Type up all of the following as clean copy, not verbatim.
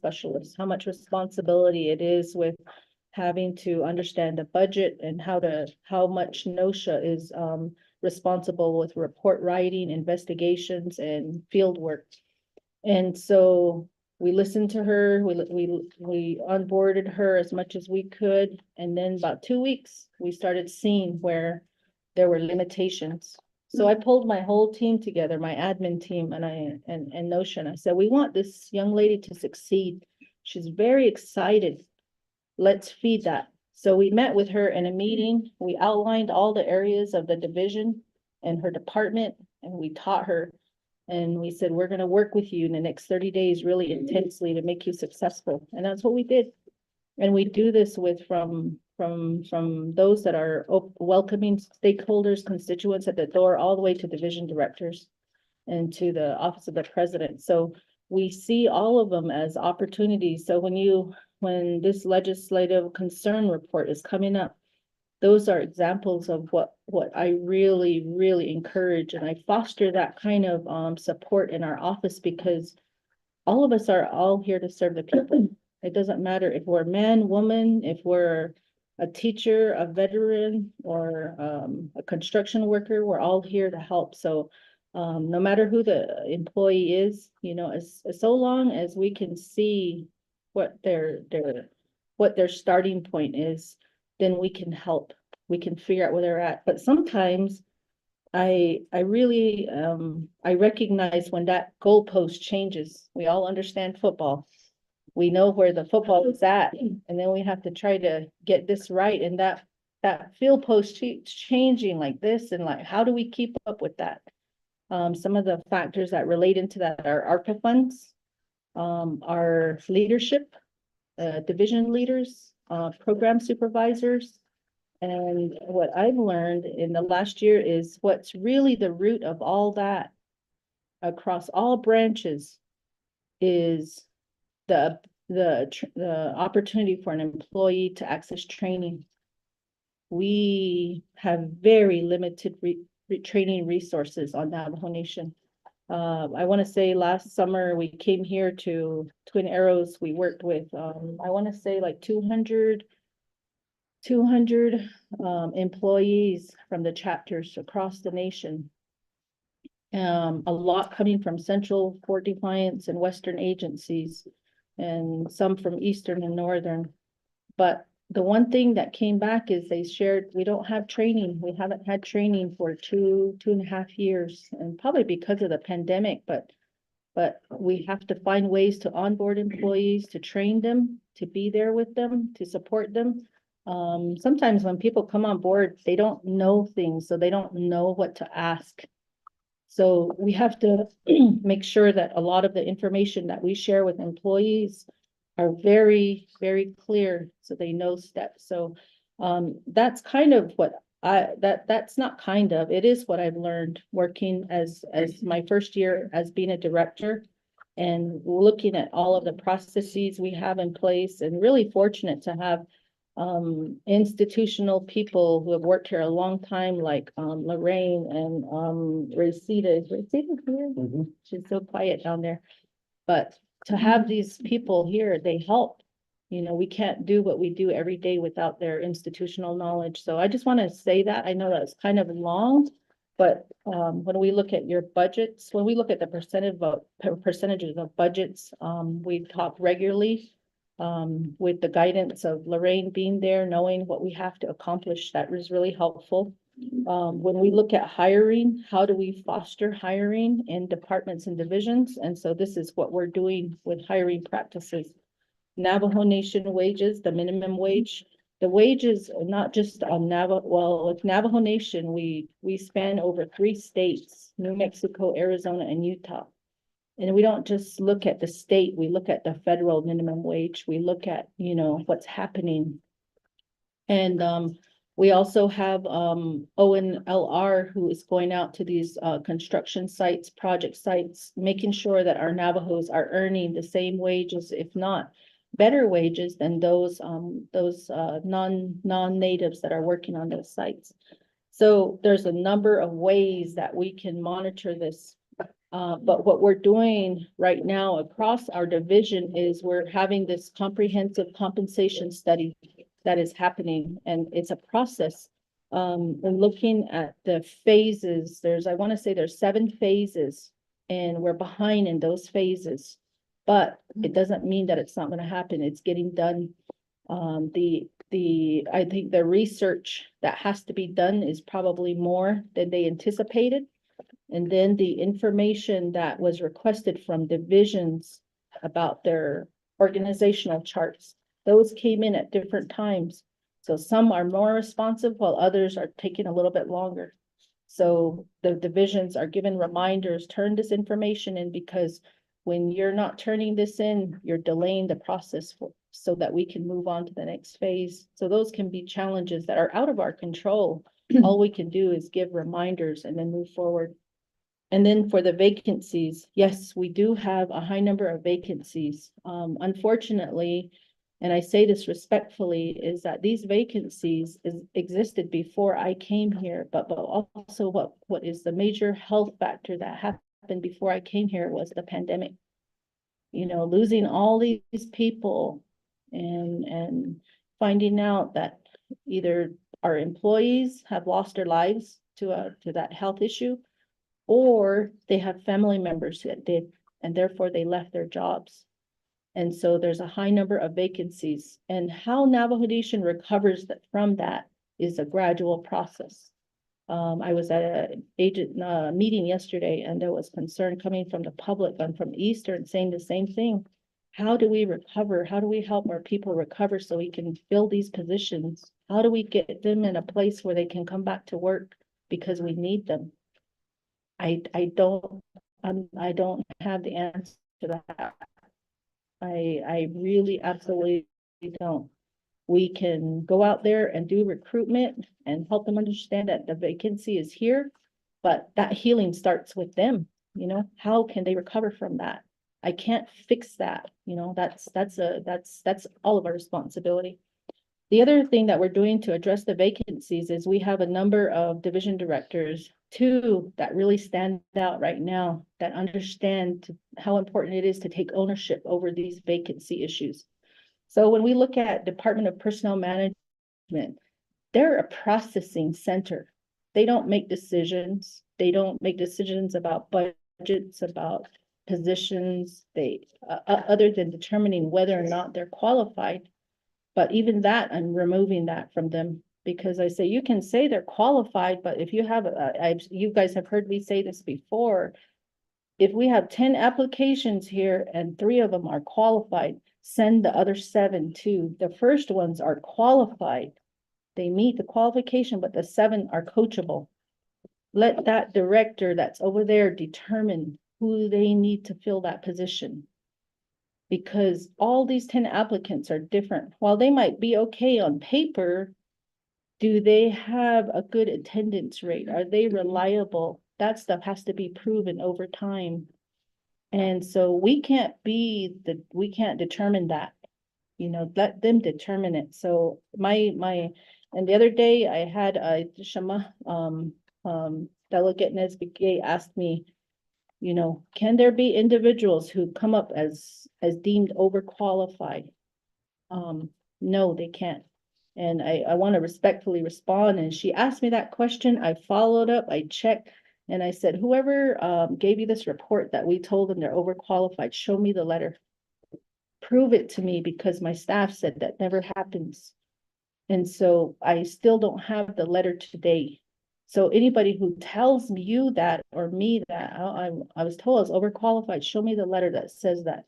specialist, how much responsibility it is with having to understand the budget and how much NOSHA is responsible with report writing, investigations, and field work. And so we listened to her, we onboarded her as much as we could. And then about 2 weeks, we started seeing where there were limitations. So I pulled my whole team together, my admin team and NOSHA, and I said, we want this young lady to succeed. She's very excited. Let's feed that. So we met with her in a meeting. We outlined all the areas of the division and her department, and we taught her. And we said, we're going to work with you in the next 30 days really intensely to make you successful. And that's what we did. And we do this with from those that are welcoming stakeholders, constituents at the door, all the way to division directors and to the office of the president. So we see all of them as opportunities. So when this legislative concern report is coming up, those are examples of what I really, really encourage. And I foster that kind of support in our office, because all of us are all here to serve the people. It doesn't matter if we're man, woman, if we're a teacher, a veteran, or a construction worker, we're all here to help. So no matter who the employee is, as so long as we can see what their starting point is, then we can help. We can figure out where they're at. But sometimes I really I recognize when that goalpost changes. We all understand football. We know where the football is at, and then we have to try to get this right. And that field post changing like this, and like, how do we keep up with that? Some of the factors that relate into that are ARPA funds, our leadership, division leaders, program supervisors. And what I've learned in the last year is what's really the root of all that across all branches is the opportunity for an employee to access training. We have very limited training resources on Navajo Nation. I want to say last summer we came here to Twin Arrows. We worked with I want to say like 200 employees from the chapters across the nation. A lot coming from Central, Fort Defiance, and Western agencies, and some from Eastern and Northern. But the one thing that came back is they shared, we don't have training. We haven't had training for two and a half years, and probably because of the pandemic, but we have to find ways to onboard employees, to train them, to be there with them, to support them. Sometimes when people come on board, they don't know things, so they don't know what to ask. So we have to make sure that a lot of the information that we share with employees are very, very clear, so they know steps. So that's kind of what that's not kind of, it is what I've learned working as my first year as being a director, and looking at all of the processes we have in place, and really fortunate to have institutional people who have worked here a long time, like Lorraine and Rosita. Is Rosita here? Mm-hmm. She's so quiet down there. But to have these people here, they help. We can't do what we do every day without their institutional knowledge. So I just want to say that. I know that's kind of long, but when we look at your budgets, when we look at the percentages of budgets, we talk regularly. With the guidance of Lorraine being there, knowing what we have to accomplish, that was really helpful. When we look at hiring, how do we foster hiring in departments and divisions? And so this is what we're doing with hiring practices. Navajo Nation wages, the minimum wage, the wages are not just on with Navajo Nation, we span over 3 states, New Mexico, Arizona, and Utah. And we don't just look at the state, we look at the federal minimum wage. We look at, what's happening. And we also have ONLR, who is going out to these construction sites, project sites, making sure that our Navajos are earning the same wages, if not better wages than those non-natives that are working on those sites. So there's a number of ways that we can monitor this But what we're doing right now across our division is we're having this comprehensive compensation study that is happening, and it's a process. And looking at the phases, I want to say there's 7 phases, and we're behind in those phases. But it doesn't mean that it's not going to happen. It's getting done. I think the research that has to be done is probably more than they anticipated. And then the information that was requested from divisions about their organizational charts, those came in at different times. So some are more responsive while others are taking a little bit longer. So the divisions are given reminders, turn this information in, because when you're not turning this in, you're delaying the process so that we can move on to the next phase. So those can be challenges that are out of our control. All we can do is give reminders and then move forward. And then for the vacancies, yes, we do have a high number of vacancies. Unfortunately, and I say this respectfully, is that these vacancies existed before I came here, but also what is the major health factor that happened before I came here was the pandemic. You know, losing all these people and finding out that either our employees have lost their lives to that health issue, or they have family members that did, and therefore they left their jobs. And so there's a high number of vacancies, and how Navajo Nation recovers from that is a gradual process. I was at a agent meeting yesterday, and there was concern coming from the public and from Eastern saying the same thing. How do we recover? How do we help our people recover so we can fill these positions? How do we get them in a place where they can come back to work because we need them? I don't have the answer to that. I really absolutely don't. We can go out there and do recruitment and help them understand that the vacancy is here, but that healing starts with them. You know, how can they recover from that? I can't fix that. You know, that's all of our responsibility. The other thing that we're doing to address the vacancies is we have a number of division directors, 2 that really stand out right now, that understand how important it is to take ownership over these vacancy issues. So when we look at Department of Personnel Management, they're a processing center. They don't make decisions. They don't make decisions about budgets, about positions, other than determining whether or not they're qualified. But even that, I'm removing that from them, because I say, you can say they're qualified, but if you have, you guys have heard me say this before, if we have 10 applications here and 3 of them are qualified, send the other 7 too. The first ones are qualified. They meet the qualification, but the 7 are coachable. Let that director that's over there determine who they need to fill that position. Because all these 10 applicants are different. While they might be okay on paper, do they have a good attendance rate? Are they reliable? That stuff has to be proven over time. And so we can't determine that, you know, let them determine it. So and the other day I had a Shama, Delegate Nesbitt asked me, you know, can there be individuals who come up as deemed overqualified? No, they can't. And I want to respectfully respond. And she asked me that question. I followed up, I checked, and I said, whoever gave you this report that we told them they're overqualified, show me the letter. Prove it to me, because my staff said that never happens. And so I still don't have the letter today. So anybody who tells you that, or me that I was told I was overqualified, show me the letter that says that.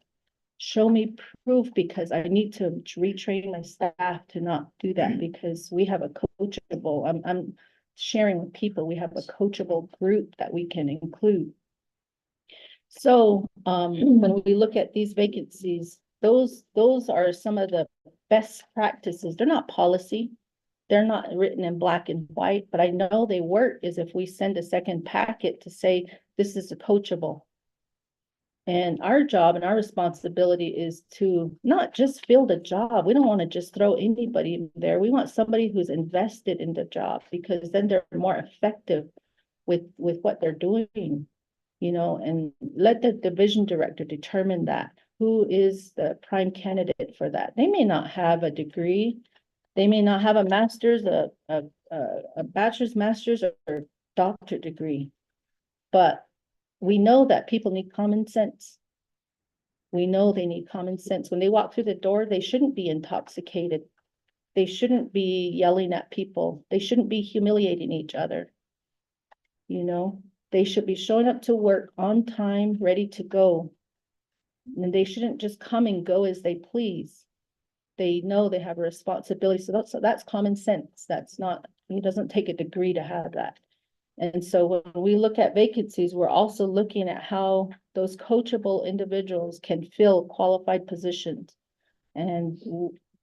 Show me proof, because I need to retrain my staff to not do that, because we have a coachable, I'm sharing with people, we have a coachable group that we can include. So when we look at these vacancies, those are some of the best practices. They're not policy. They're not written in black and white, but I know they work is if we send a second packet to say, this is a coachable. And our job and our responsibility is to not just fill the job. We don't want to just throw anybody in there. We want somebody who's invested in the job, because then they're more effective with what they're doing. you know, and let the division director determine that. Who is the prime candidate for that? They may not have a degree. They may not have a master's, a bachelor's, master's, or doctorate degree. But we know that people need common sense. We know they need common sense. When they walk through the door, they shouldn't be intoxicated. They shouldn't be yelling at people. They shouldn't be humiliating each other. You know, they should be showing up to work on time, ready to go. And they shouldn't just come and go as they please. They know they have a responsibility. So that's common sense. That's not, it doesn't take a degree to have that. And so when we look at vacancies, we're also looking at how those coachable individuals can fill qualified positions. And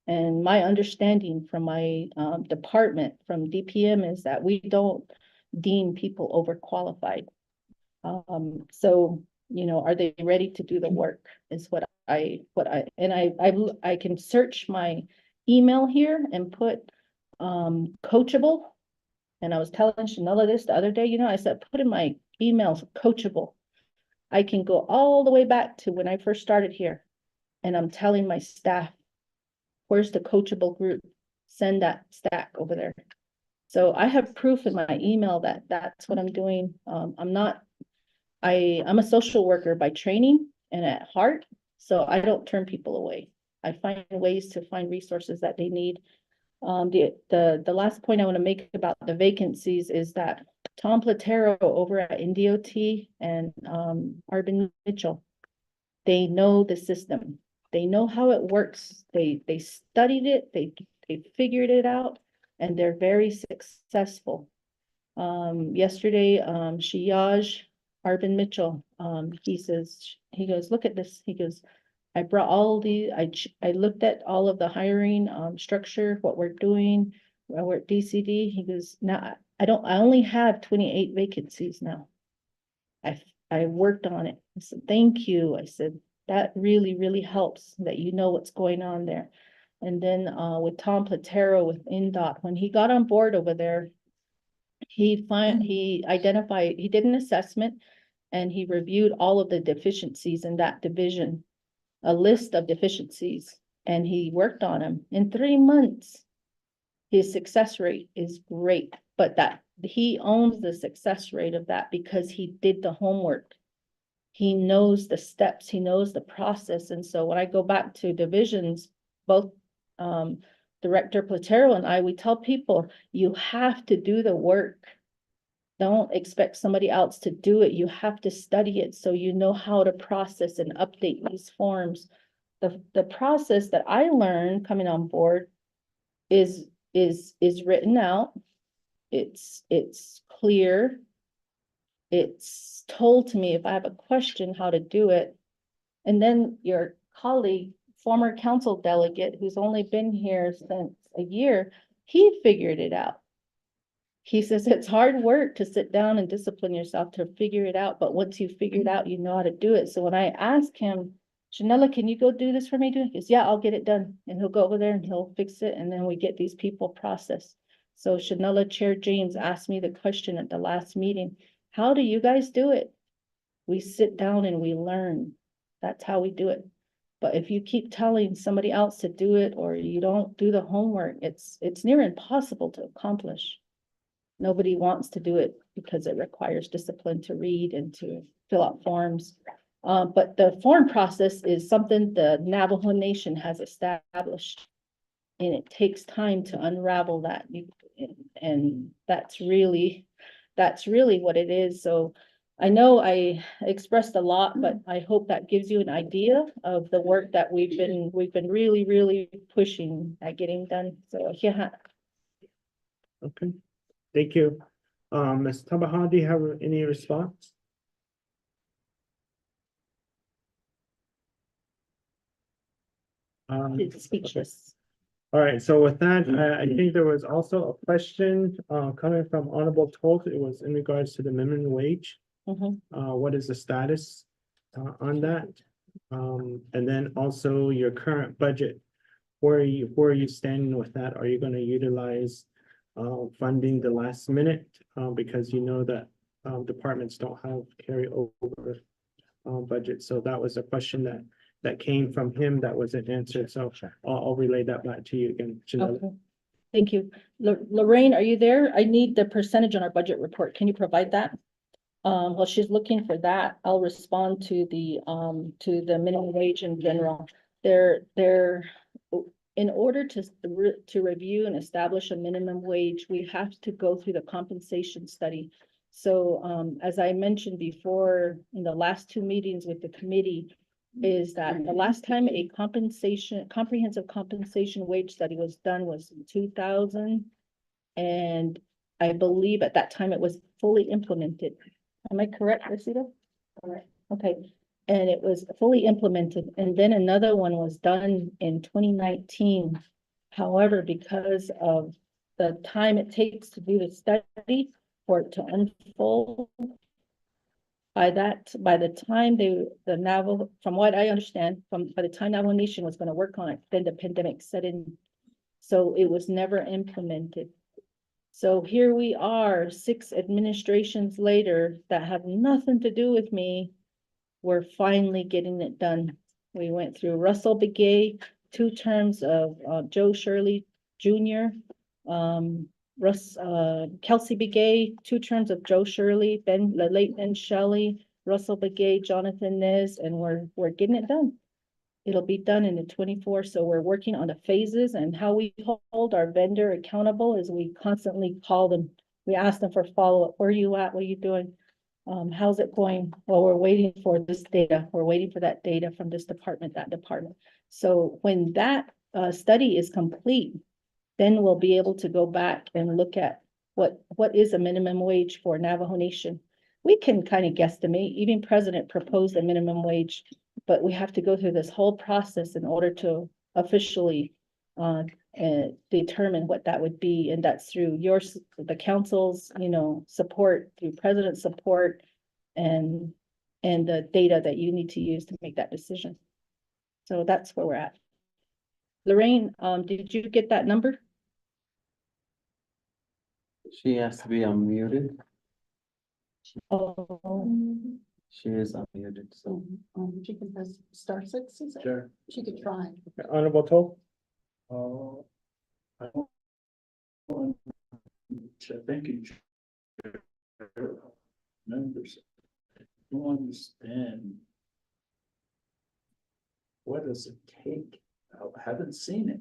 my understanding from my department, from DPM, is that we don't deem people overqualified. So, you know, are they ready to do the work is what I can search my email here and put coachable. And I was telling Shanella this the other day, you know, I said, put in my emails coachable. I can go all the way back to when I first started here. And I'm telling my staff, where's the coachable group? Send that stack over there. So I have proof in my email that that's what I'm doing. I'm a social worker by training and at heart. So I don't turn people away. I find ways to find resources that they need. The last point I want to make about the vacancies is that Tom Platero over at NDOT and Arbin Mitchell, they know the system. They know how it works. They studied it. They figured it out, and they're very successful. Yesterday, Shiyaj Arbin Mitchell, he goes, look at this. He goes, I brought all the, I looked at all of the hiring structure, what we're doing. We're at DCD. He goes, now I only have 28 vacancies now. I worked on it. I said, thank you. I said, that really, really helps that you know what's going on there. And then with Tom Platero with NDOT, when he got on board over there, he identified, he did an assessment and he reviewed all of the deficiencies in that division. A list of deficiencies, and he worked on them in 3 months. His success rate is great, but that he owns the success rate of that because he did the homework. He knows the steps, he knows the process. And so when I go back to divisions, both Director Platero and I, we tell people, you have to do the work. Don't expect somebody else to do it. You have to study it so you know how to process and update these forms. The process that I learned coming on board is written out. It's clear. It's told to me if I have a question how to do it. And then your colleague, former council delegate, who's only been here since a year, he figured it out. He says it's hard work to sit down and discipline yourself to figure it out. But once you figure it out, you know how to do it. So when I ask him, Shanella, can you go do this for me? He goes, yeah, I'll get it done. And he'll go over there and he'll fix it. And then we get these people processed. So Shanella, Chair James asked me the question at the last meeting, how do you guys do it? We sit down and we learn. That's how we do it. But if you keep telling somebody else to do it, or you don't do the homework, it's near impossible to accomplish. Nobody wants to do it because it requires discipline to read and to fill out forms. But the form process is something the Navajo Nation has established. And it takes time to unravel that. And that's really what it is. So I know I expressed a lot, but I hope that gives you an idea of the work that we've been really, really pushing at getting done. So yeah. Okay. Thank you. Ms. Tabaha, do you have any response? It's speechless. All right, so with that, I think there was also a question coming from Honorable Tolt. It was in regards to the minimum wage. What is the status on that? And then also your current budget. Where are you standing with that? Are you going to utilize funding the last minute? Because you know that departments don't have carryover budget. So that was a question that came from him that wasn't answered. So I'll relay that back to you again, Janelle. Okay. Thank you. Lorraine, are you there? I need the percentage on our budget report. Can you provide that? While she's looking for that, I'll respond to the minimum wage in general. In order to review and establish a minimum wage, we have to go through the compensation study. So, as I mentioned before, in the last two meetings with the committee, is that the last time a comprehensive compensation wage study was done was in 2000. And I believe at that time it was fully implemented. Am I correct, Rosita? Correct. Okay, and it was fully implemented, and then another one was done in 2019. However, because of the time it takes to do the study for it to unfold, by the time from what I understand, by the time Navajo Nation was gonna work on it, then the pandemic set in. So it was never implemented. So here we are, 6 administrations later that have nothing to do with me. We're finally getting it done. We went through Russell Begay, 2 terms of Joe Shirley Jr., Kelsey Begay, 2 terms of Joe Shirley, the late Ben Shelley, Russell Begay, Jonathan Nez, and we're getting it done. It'll be done in the 24, so we're working on the phases, and how we hold our vendor accountable is we constantly call them. We ask them for follow-up. Where are you at? What are you doing? How's it going? Well, we're waiting for this data. We're waiting for that data from this department, that department. So when that study is complete, then we'll be able to go back and look at what is a minimum wage for Navajo Nation. We can kind of guesstimate. Even President proposed a minimum wage, but we have to go through this whole process in order to officially determine what that would be. And that's through the council's, support, through president's support, and the data that you need to use to make that decision. So that's where we're at. Lorraine, did you get that number? She has to be unmuted. Oh, She is unmuted, so. She can press *6, is it? Sure. She could try. Honorable Toll? Thank you. Members, I don't understand. What does it take? I haven't seen it.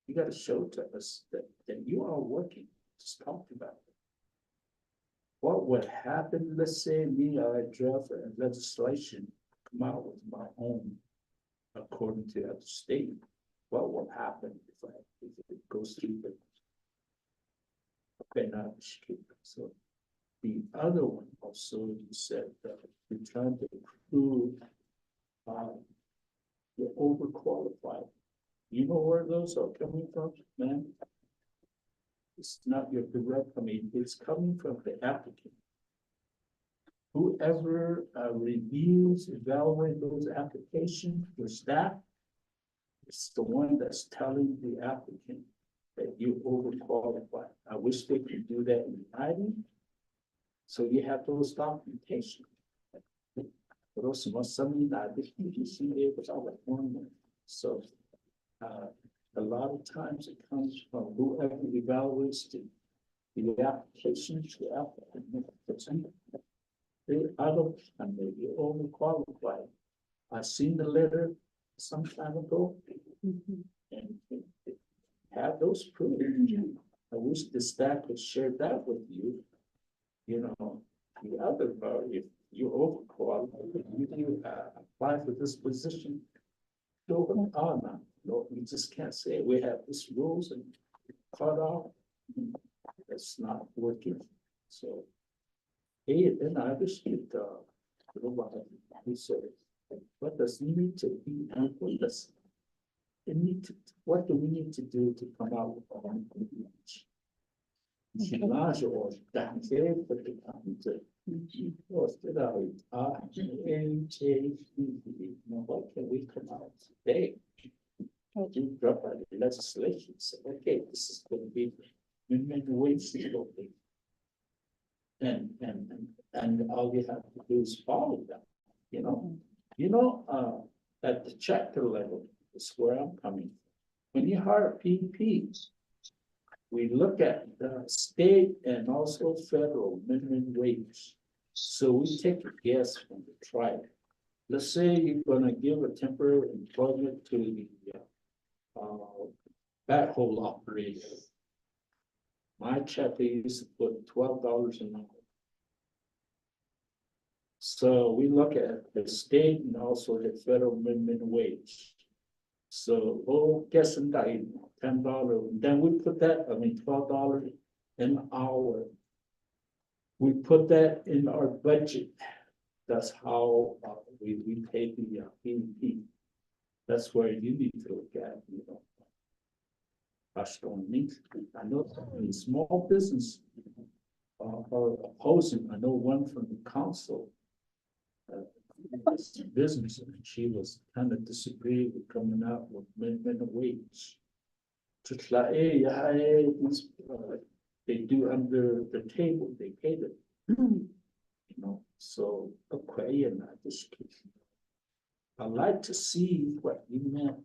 You gotta show to us that you are working, just talk about it. What would happen, let's say me, I draft a legislation, come out with my own, according to the state, what will happen if it goes through the penalty? So the other one also, you said that you're trying to prove you're overqualified. You know where those are coming from, man? It's not your direct, it's coming from the applicant. Whoever reviews, evaluates those applications for staff, it's the one that's telling the applicant that you overqualified. I wish they could do that in writing. So you have those documentation. So a lot of times it comes from whoever evaluates the application to the applicant. The other, and maybe only qualified. I seen the letter some time ago, and it had those proofs. I wish the staff could share that with you. You know, the other part, if you overqualified, you apply for this position. No, we just can't say we have this rules and cut off. That's not working. So, and I understood what does need to be and what does it need to, what do we need to do to come out with our own image? What can we come out today? You drop out the legislation, say, okay, this is going to be minimum wage. And all you have to do is follow them, you know? At the chapter level is where I'm coming. When you hire PPs, we look at the state and also federal minimum wage. So we take a guess from the tribe. Let's say you're gonna give a temporary employment to the backhoe operator. My chapter used to put $12 an hour. So we look at the state and also the federal minimum wage. So, guess and $10. Then we put that, $12 an hour. We put that in our budget. That's how we pay the PNP. That's where you need to look at, Gosh, don't need, I know in small business are opposing, I know one from the council. Business, and she was kind of disagree with coming out with minimum wage. Just like, they do under the table, they pay them. So okay, and I just I'd like to see what you meant.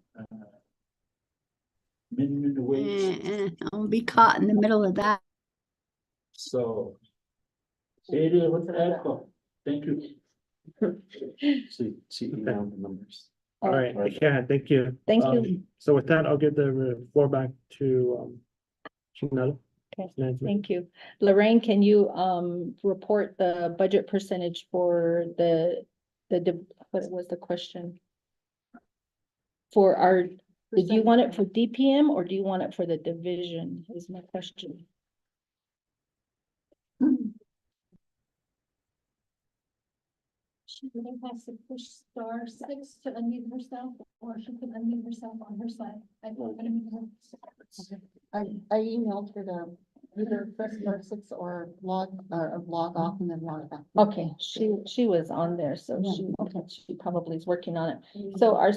Minimum wage. I'll be caught in the middle of that. So. What the heck? Thank you. She emailed the numbers. All right, yeah, thank you. Thank you. So with that, I'll give the floor back to Chanel. Okay, thank you. Lorraine, can you report the budget percentage for what was the question? For our, did you want it for DPM or do you want it for the division is my question. She really has to push *6 to unmute herself, or she can unmute herself on her side. I emailed her to either press *6 or log off and then log back. Okay, she was on there, so she probably is working on it. So our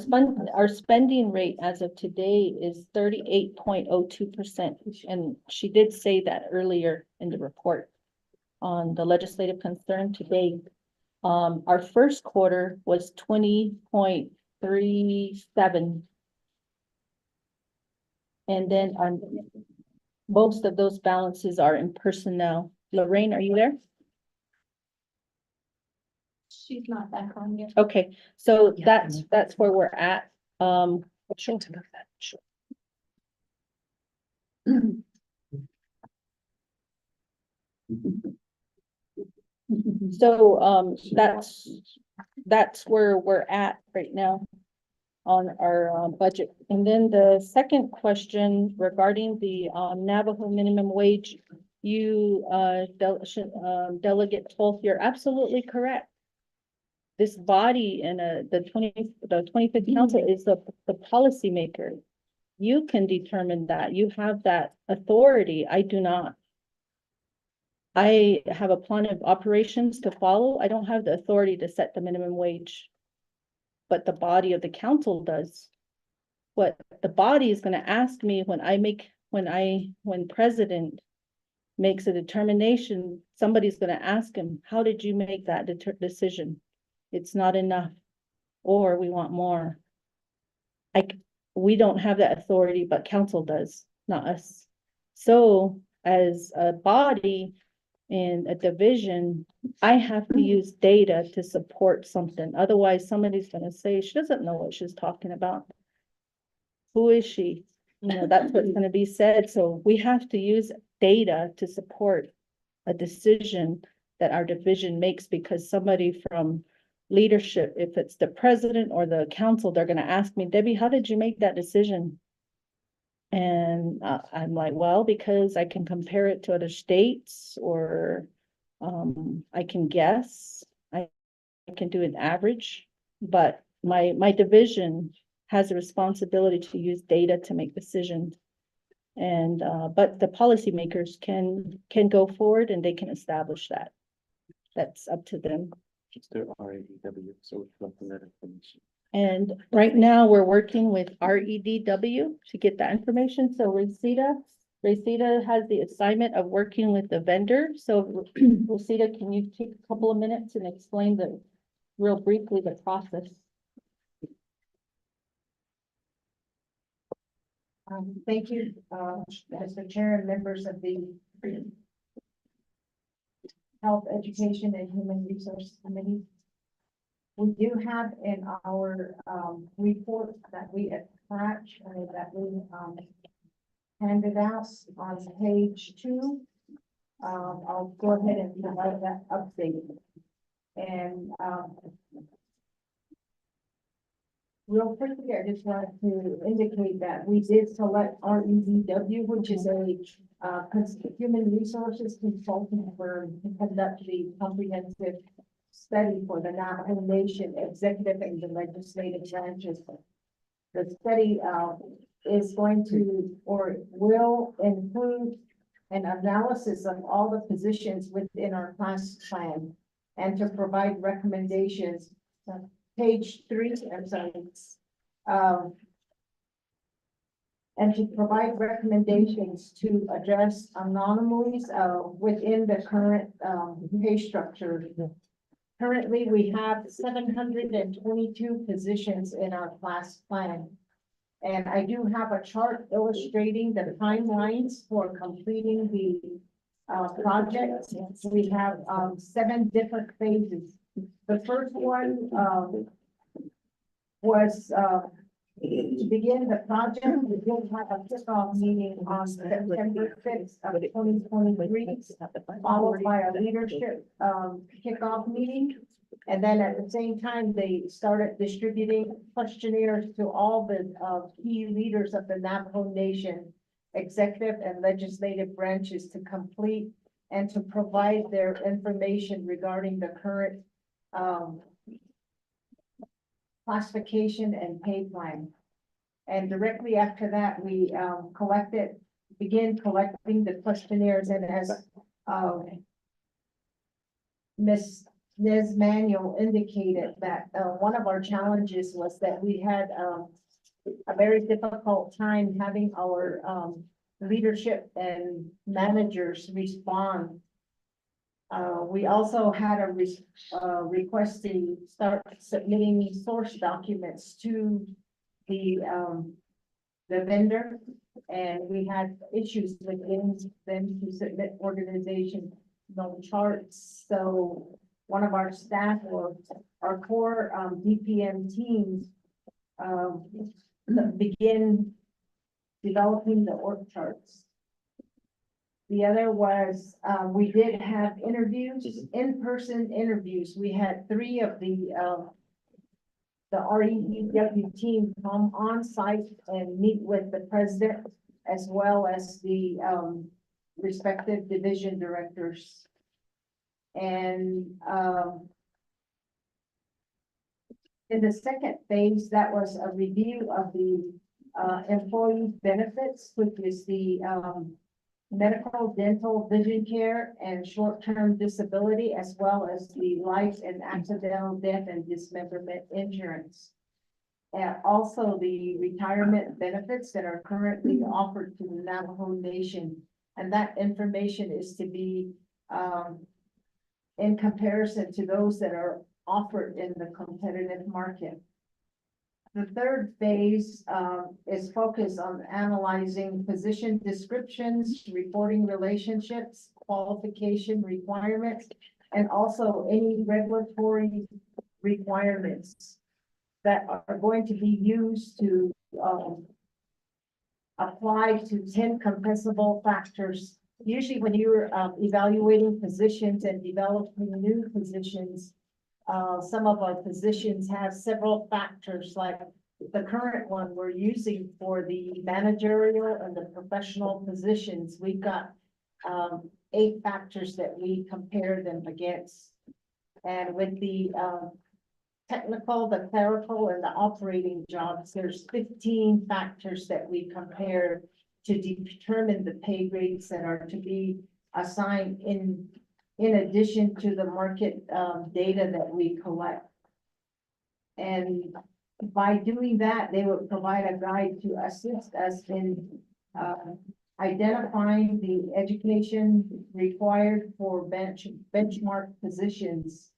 spending rate as of today is 38.02%. And she did say that earlier in the report on the legislative concern today. Our first quarter was 20.37. And then most of those balances are in personnel. Lorraine, are you there? She's not back on yet. Okay, so that's where we're at. Sure. So that's where we're at right now on our budget. And then the second question regarding the Navajo minimum wage, you Delegate Tolf, you're absolutely correct. This body and the 25th council is the policymaker. You can determine that. You have that authority. I do not. I have a plan of operations to follow. I don't have the authority to set the minimum wage. But the body of the council does. What the body is going to ask me when president makes a determination, somebody's going to ask him, how did you make that decision? It's not enough, or we want more. We don't have that authority, but council does, not us. So as a body in a division, I have to use data to support something. Otherwise, somebody's going to say, she doesn't know what she's talking about. Who is she? That's what's going to be said. So we have to use data to support a decision that our division makes, because somebody from leadership, if it's the president or the council, they're going to ask me, Debbie, how did you make that decision? And I'm like, well, because I can compare it to other states, or I can guess, I can do an average, but my division has a responsibility to use data to make decisions. And but the policymakers can go forward and they can establish that. That's up to them. It's their RADW, so we're collecting that information. And right now we're working with REDW to get that information. So Rosita, Rosita has the assignment of working with the vendor. So Rosita, can you take a couple of minutes and explain real briefly the process? Thank you, Mr. Chair and members of the Health, Education, and Human Resources Committee. We do have in our report that we attach that we handed out on page 2. I'll go ahead and provide that update. And real quickly, I just wanted to indicate that we did select REDW, which is a human resources consulting firm to conduct the comprehensive study for the Navajo Nation executive and the legislative branches. The study is going to or will include an analysis of all the positions within our class plan and to provide recommendations. Page 3, I'm sorry. And to provide recommendations to address anomalies within the current pay structure. Currently, we have 722 positions in our class plan. And I do have a chart illustrating the timelines for completing the project. We have 7 different phases. The first one was to begin the project. We will have a kickoff meeting on September 5th of 2023, followed by a leadership kickoff meeting. And then at the same time, they started distributing questionnaires to all the key leaders of the Navajo Nation, executive and legislative branches to complete and to provide their information regarding the current classification and pay plan. And directly after that, we began collecting the questionnaires, and as Ms. Liz Manuel indicated that one of our challenges was that we had a very difficult time having our leadership and managers respond. We also had a request to start submitting source documents to the vendor, and we had issues with getting them to submit organization charts. So one of our staff or our core DPM teams begin developing the org charts. The other was, we did have interviews, in-person interviews. We had 3 of the REDW team come on site and meet with the president as well as the respective division directors. And in the second phase, that was a review of the employee benefits, which is the medical, dental, vision care, and short-term disability, as well as the life and accidental death and dismemberment insurance. And also the retirement benefits that are currently offered to the Navajo Nation. And that information is to be in comparison to those that are offered in the competitive market. The third phase is focused on analyzing position descriptions, reporting relationships, qualification requirements, and also any regulatory requirements that are going to be used to apply to 10 compensable factors. Usually when you're evaluating positions and developing new positions, some of our positions have several factors, like the current one we're using for the managerial and the professional positions. We've got 8 factors that we compare them against. And with the technical, the clerical, and the operating jobs, there's 15 factors that we compare to determine the pay grades that are to be assigned in addition to the market data that we collect. And by doing that, they will provide a guide to assist us in identifying the education required for benchmark positions.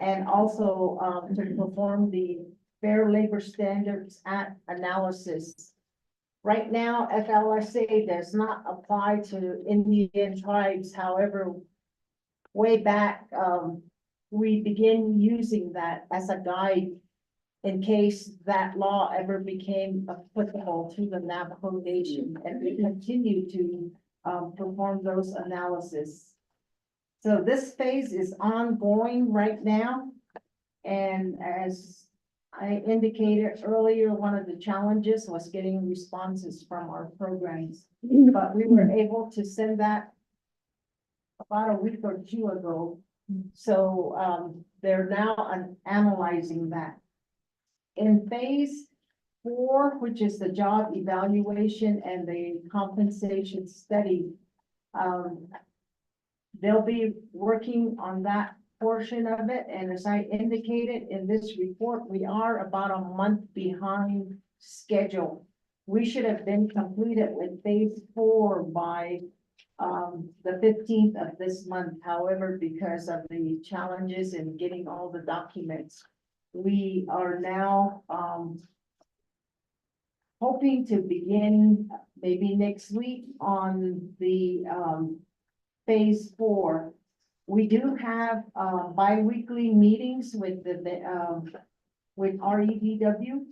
And also, to perform the Fair Labor Standards Act analysis. Right now, FLSA does not apply to Indian tribes, however, way back, we begin using that as a guide in case that law ever became applicable to the Navajo Nation, and we continue to perform those analysis. So this phase is ongoing right now, and as I indicated earlier, one of the challenges was getting responses from our programs, but we were able to send that about a week or two ago. So they're now analyzing that. In phase 4, which is the job evaluation and the compensation study, they'll be working on that portion of it. And as I indicated in this report, we are about a month behind schedule. We should have been completed with phase 4 by the 15th of this month. However, because of the challenges in getting all the documents, we are now hoping to begin maybe next week on the phase 4. We do have bi-weekly meetings with the with REDW,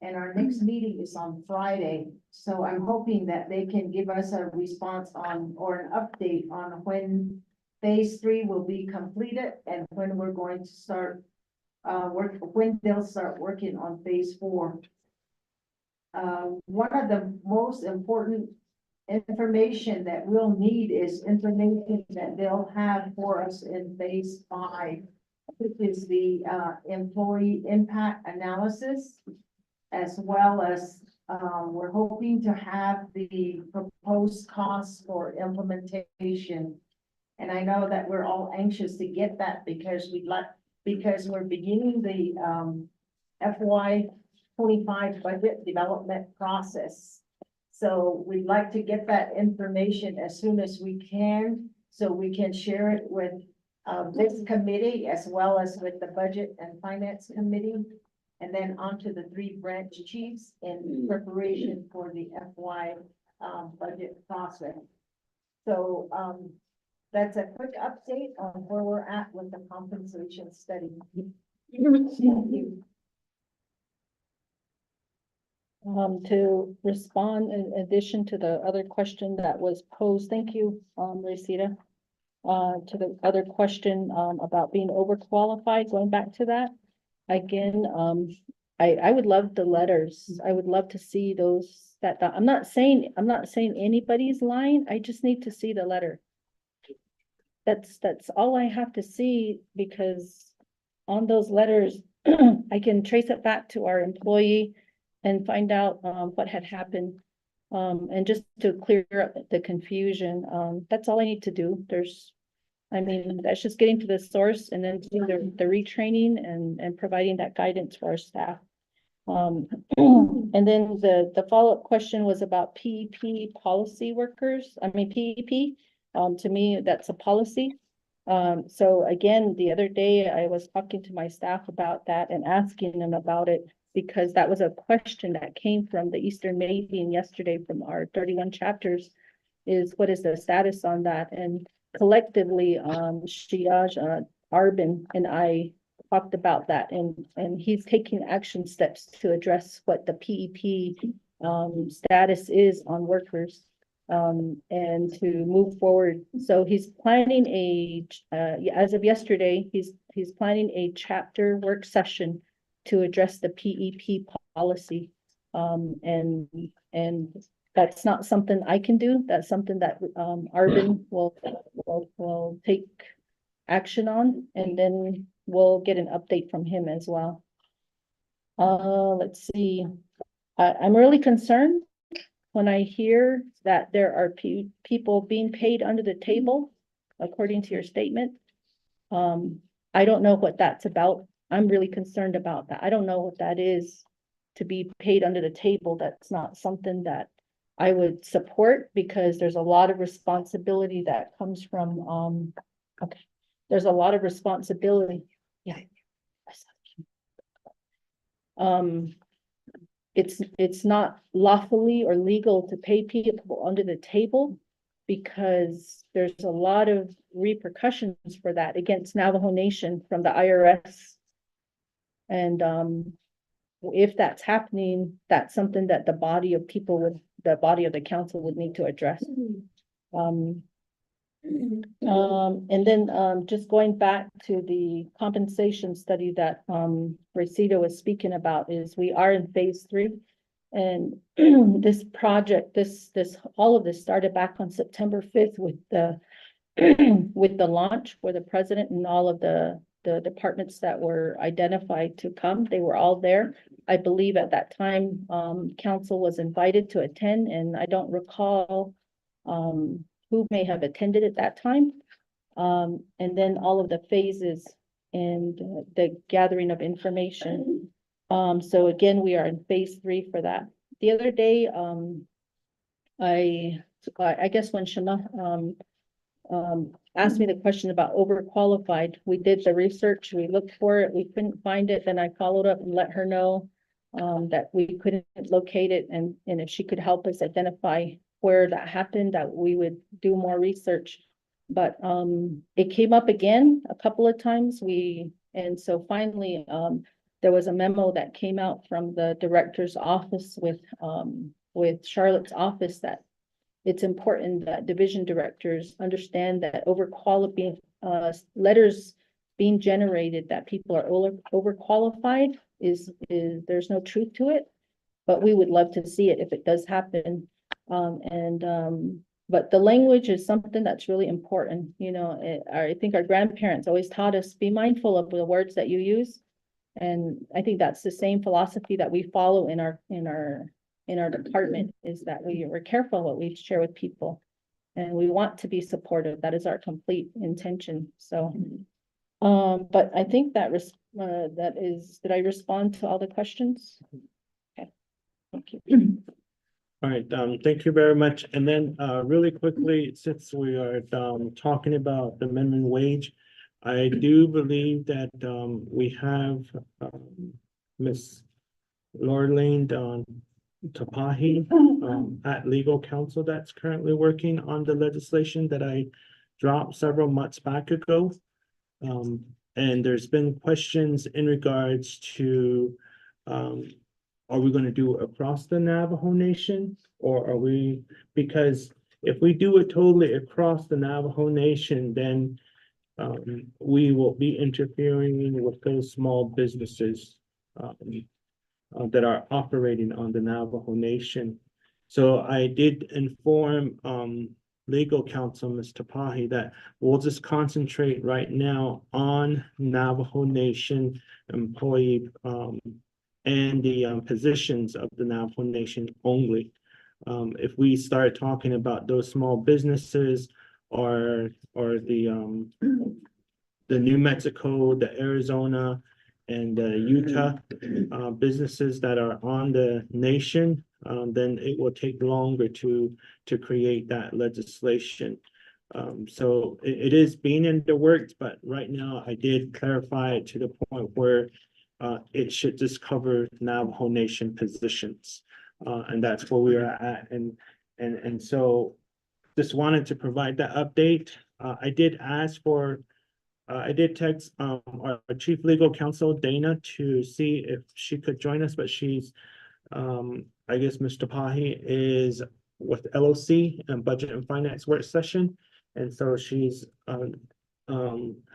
and our next meeting is on Friday. So I'm hoping that they can give us a response on, or an update on when phase 3 will be completed and when we're going to start when they'll start working on phase 4. One of the most important information that we'll need is information that they'll have for us in phase 5, which is the employee impact analysis, as well as we're hoping to have the proposed costs for implementation. And I know that we're all anxious to get that because because we're beginning the FY25 budget development process. So we'd like to get that information as soon as we can, so we can share it with this committee as well as with the Budget and Finance Committee, and then onto the 3 branch chiefs in preparation for the FY budget process. So that's a quick update on where we're at with the compensation study. Thank you. To respond in addition to the other question that was posed, thank you, Resita. To the other question, about being overqualified, going back to that, again, I would love the letters. I would love to see those, I'm not saying anybody's lying. I just need to see the letter. That's all I have to see, because on those letters, I can trace it back to our employee and find out what had happened. And just to clear up the confusion, that's all I need to do. That's just getting to the source and then doing the retraining and providing that guidance for our staff. And then the follow-up question was about PEP policy workers. PEP, to me, that's a policy. So again, the other day I was talking to my staff about that and asking them about it, because that was a question that came from the Eastern meeting yesterday from our 31 chapters, is what is the status on that? And collectively, Shiaj, Arbin, and I talked about that, and he's taking action steps to address what the PEP status is on workers, and to move forward. So he's planning as of yesterday, he's planning a chapter work session to address the PEP policy. And that's not something I can do. That's something that Arbin will take action on, and then we'll get an update from him as well. Let's see. I'm really concerned when I hear that there are people being paid under the table, according to your statement. I don't know what that's about. I'm really concerned about that. I don't know what that is, to be paid under the table. That's not something that I would support because there's a lot of responsibility that comes from, okay, there's a lot of responsibility. Yeah. It's not lawfully or legal to pay people under the table because there's a lot of repercussions for that against Navajo Nation from the IRS. And if that's happening, that's something that the body of the council would need to address. And then just going back to the compensation study that Resita was speaking about is we are in phase 3. And this project, all of this started back on September 5th with the with the launch for the president and all of the departments that were identified to come. They were all there. I believe at that time, council was invited to attend, and I don't recall who may have attended at that time. And then all of the phases and the gathering of information. So again, we are in phase 3 for that. The other day, I guess when Shana asked me the question about overqualified, we did the research, we looked for it, we couldn't find it, then I followed up and let her know that we couldn't locate it, and if she could help us identify where that happened, that we would do more research. But it came up again a couple of times. And so finally there was a memo that came out from the director's office with Charlotte's office that it's important that division directors understand that overqualified letters being generated that people are overqualified is there's no truth to it, but we would love to see it if it does happen. But the language is something that's really important. You know, I think our grandparents always taught us, be mindful of the words that you use. And I think that's the same philosophy that we follow in our department, is that we're careful what we share with people. And we want to be supportive. That is our complete intention. So, but I think that did I respond to all the questions? Okay, thank you. All right, thank you very much. And then really quickly, since we are talking about the minimum wage, I do believe that we have Miss Lorraine Tapahi at legal counsel that's currently working on the legislation that I dropped several months back ago. And there's been questions in regards to are we going to do across the Navajo Nation, or are we, because if we do it totally across the Navajo Nation, then we will be interfering with those small businesses that are operating on the Navajo Nation. So I did inform legal counsel, Ms. Tapahi, that we'll just concentrate right now on Navajo Nation employee and the positions of the Navajo Nation only. If we start talking about those small businesses or the New Mexico, the Arizona, and the Utah businesses that are on the nation, then it will take longer to create that legislation. So it is being in the works, but right now I did clarify it to the point where it should just cover Navajo Nation positions, and that's where we are at. And so just wanted to provide that update. I did ask for, I did text our chief legal counsel, Dana, to see if she could join us, but she's, I guess Mr. Tapahi is with LOC and Budget and Finance work session. And so she's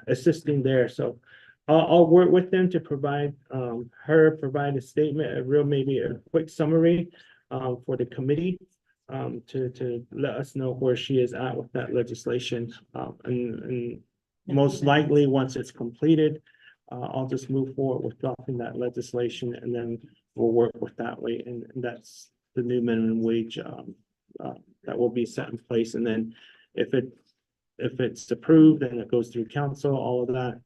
assisting there. So I'll work with them to provide provide a statement, maybe a quick summary for the committee to let us know where she is at with that legislation. And most likely, once it's completed, I'll just move forward with dropping that legislation, and then we'll work with that way. And that's the new minimum wage that will be set in place. And then if it's approved and it goes through council, all of that,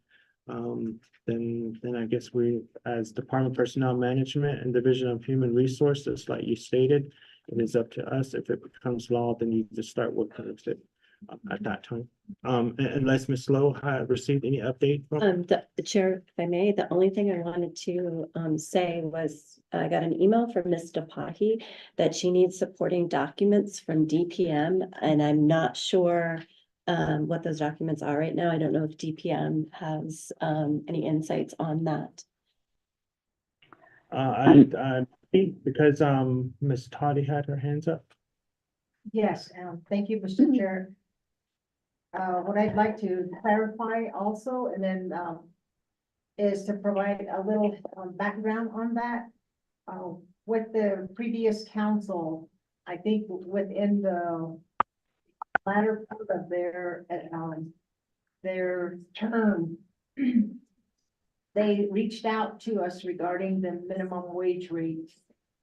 then I guess we, as Department of Personnel Management and Division of Human Resources, like you stated, It is up to us. If it becomes law, then you just start working with it at that time. Unless Ms. Lowe had received any update from. The chair, if I may, the only thing I wanted to say was I got an email from Ms. DePahi that she needs supporting documents from DPM, and I'm not sure what those documents are right now. I don't know if DPM has any insights on that. I think because Ms. Toddy had her hands up. Yes, thank you, Mr. Chair. What I'd like to clarify also, and then, is to provide a little background on that. With the previous council, I think within the latter part of their term, they reached out to us regarding the minimum wage rate,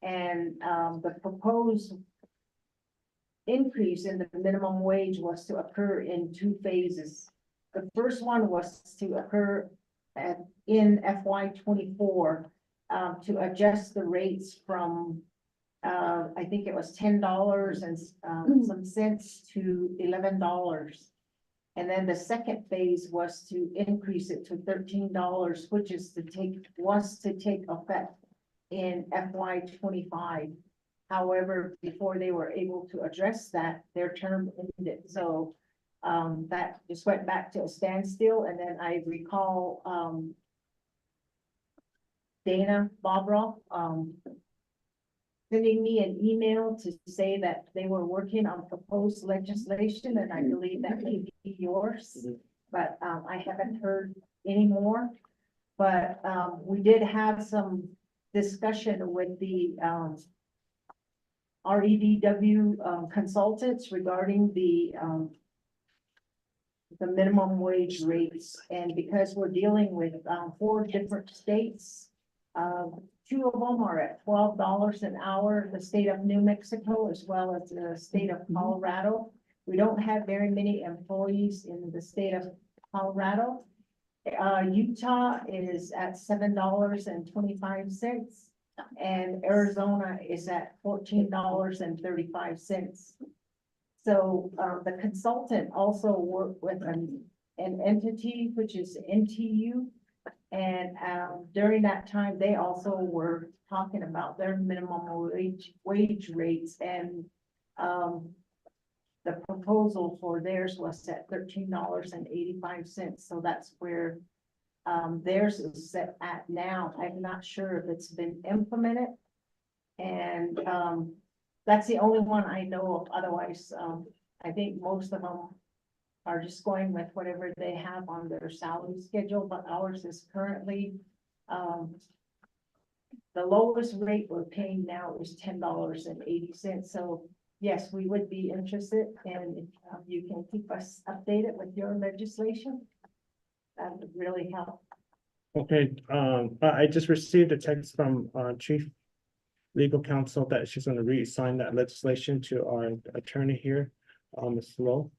and the proposed increase in the minimum wage was to occur in 2 phases. The first one was to occur in FY 24 to adjust the rates from I think it was $10 and some cents to $11. And then the second phase was to increase it to $13, which was to take effect in FY 25. However, before they were able to address that, their term ended. So that just went back to a standstill. And then I recall Dana Bobroff sending me an email to say that they were working on proposed legislation, and I believe that may be yours, but I haven't heard any more. But we did have some discussion with the REDW consultants regarding the minimum wage rates, and because we're dealing with 4 different states, 2 of them are at $12 an hour, the state of New Mexico as well as the state of Colorado. We don't have very many employees in the state of Colorado. Utah is at $7.25, and Arizona is at $14.35. So the consultant also worked with an entity which is NTU. And during that time, they also were talking about their minimum wage rates, and the proposal for theirs was at $13.85. So that's where theirs is set at now. I'm not sure if it's been implemented. And that's the only one I know of. Otherwise, I think most of them are just going with whatever they have on their salary schedule, but ours is currently, the lowest rate we're paying now is $10.80. So yes, we would be interested, and if you can keep us updated with your legislation, that would really help. Okay, I just received a text from Chief Legal Counsel that she's going to reassign that legislation to our attorney here, Ms. Lowe.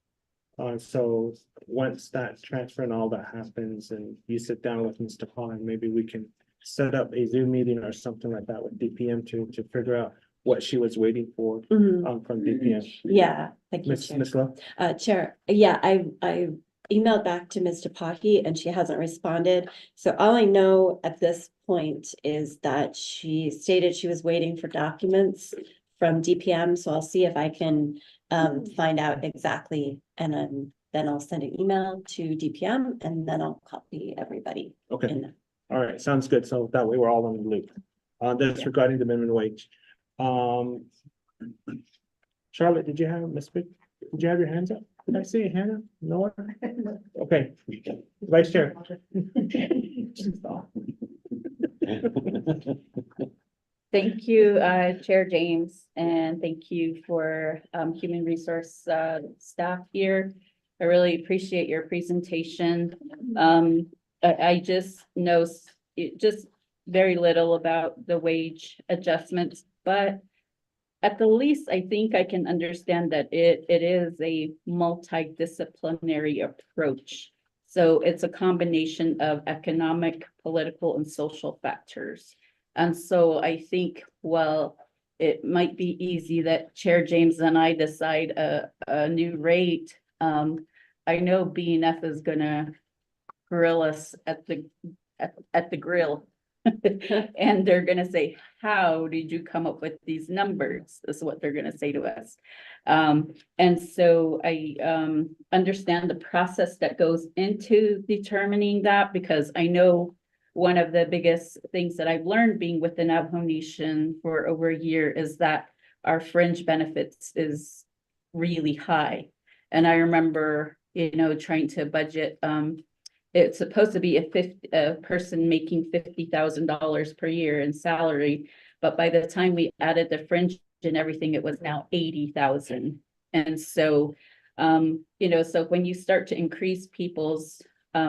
So once that transfer and all that happens, and you sit down with Mr. Pond, maybe we can set up a Zoom meeting or something like that with DPM to figure out what she was waiting for from DPM. Yeah, thank you, Chair. Ms. Lowe? Chair, yeah, I emailed back to Ms. DePahi and she hasn't responded. So all I know at this point is that she stated she was waiting for documents from DPM. So I'll see if I can find out exactly, and then I'll send an email to DPM, and then I'll copy everybody. Okay, in. all right, sounds good. So that way we're all on the loop. That's regarding the minimum wage. Charlotte, did you have your hands up? Did I see a hand up? No. Okay, Vice Chair. Thank you, Chair James, and thank you for Human Resource staff here. I really appreciate your presentation. I just know just very little about the wage adjustments, but at the least, I think I can understand that it is a multidisciplinary approach. So it's a combination of economic, political, and social factors. And so I think, well, it might be easy that Chair James and I decide a new rate. I know BNF is gonna grill us at the grill. And they're gonna say, how did you come up with these numbers? Is what they're gonna say to us. And so I understand the process that goes into determining that, because I know one of the biggest things that I've learned being with the Navajo Nation for over a year is that our fringe benefits is really high. And I remember, trying to budget, it's supposed to be a person making $50,000 per year in salary. But by the time we added the fringe and everything, it was now 80,000. And so, so when you start to increase people's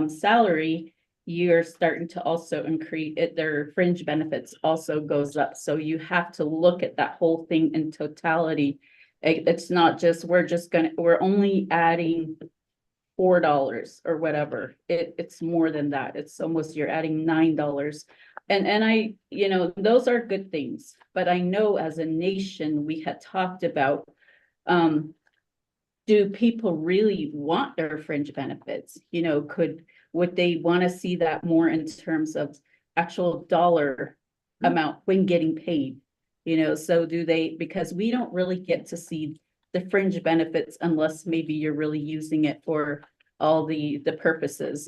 salary, you're starting to also increase their fringe benefits also goes up. So you have to look at that whole thing in totality. It's not just, we're only adding $4 or whatever. It's more than that. It's almost, you're adding $9. And I, those are good things, but I know as a nation, we had talked about, do people really want their fringe benefits? Would they want to see that more in terms of actual dollar amount when getting paid? So do they, because we don't really get to see the fringe benefits unless maybe you're really using it for all the purposes.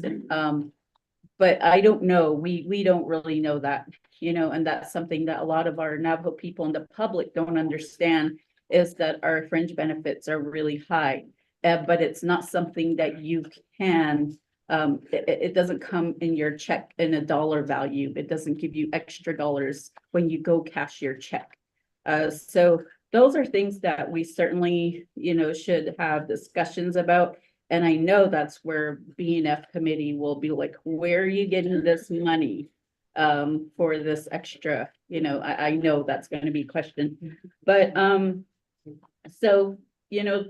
But I don't know, we don't really know that, and that's something that a lot of our Navajo people in the public don't understand, is that our fringe benefits are really high, but it's not something that you can, it doesn't come in your check in a dollar value. It doesn't give you extra dollars when you go cash your check. So those are things that we certainly, should have discussions about. And I know that's where BNF committee will be like, where are you getting this money for this extra? I know that's going to be a question. But so,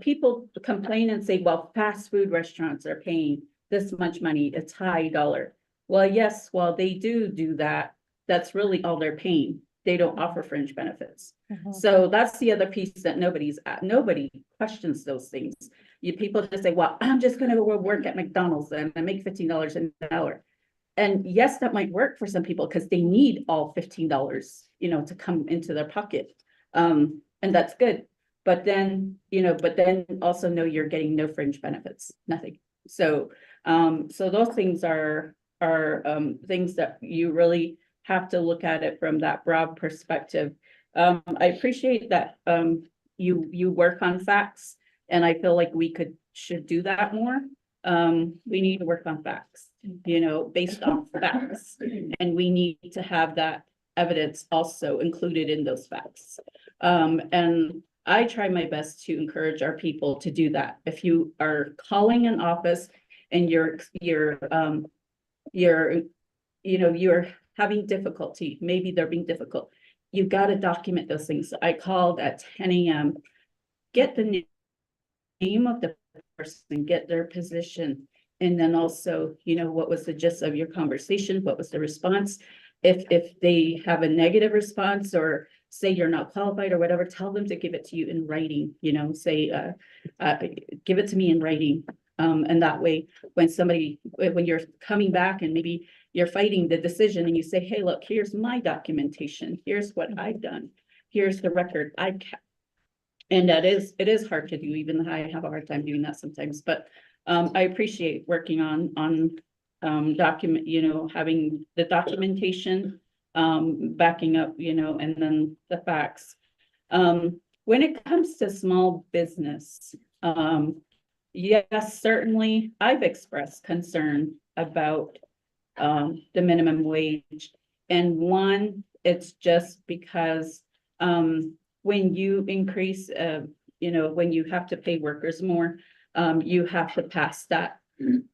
people complain and say, well, fast food restaurants are paying this much money, it's high dollar. Well, yes, while they do that, that's really all they're paying. They don't offer fringe benefits. So that's the other piece that nobody questions those things. People just say, well, I'm just going to go work at McDonald's and I make $15 an hour. And yes, that might work for some people because they need all $15, to come into their pocket. And that's good. But then, also know you're getting no fringe benefits, nothing. So, so those things are things that you really have to look at it from that broad perspective. I appreciate that you work on facts, and I feel like we should do that more. We need to work on facts, based on facts, and we need to have that evidence also included in those facts. And I try my best to encourage our people to do that. If you are calling an office and you're having difficulty, maybe they're being difficult, you got to document those things. I called at 10 a.m. Get the name of the person, get their position, and then also, what was the gist of your conversation? What was the response? If they have a negative response or say you're not qualified or whatever, tell them to give it to you in writing, say, give it to me in writing. And that way, when you're coming back and maybe you're fighting the decision and you say, hey, look, here's my documentation. Here's what I've done. Here's the record I kept. And it is hard to do. Even I have a hard time doing that sometimes, but I appreciate working on having the documentation, backing up, and then the facts. When it comes to small business, yes, certainly I've expressed concern about the minimum wage. And one, it's just because when you increase, when you have to pay workers more, you have to pass that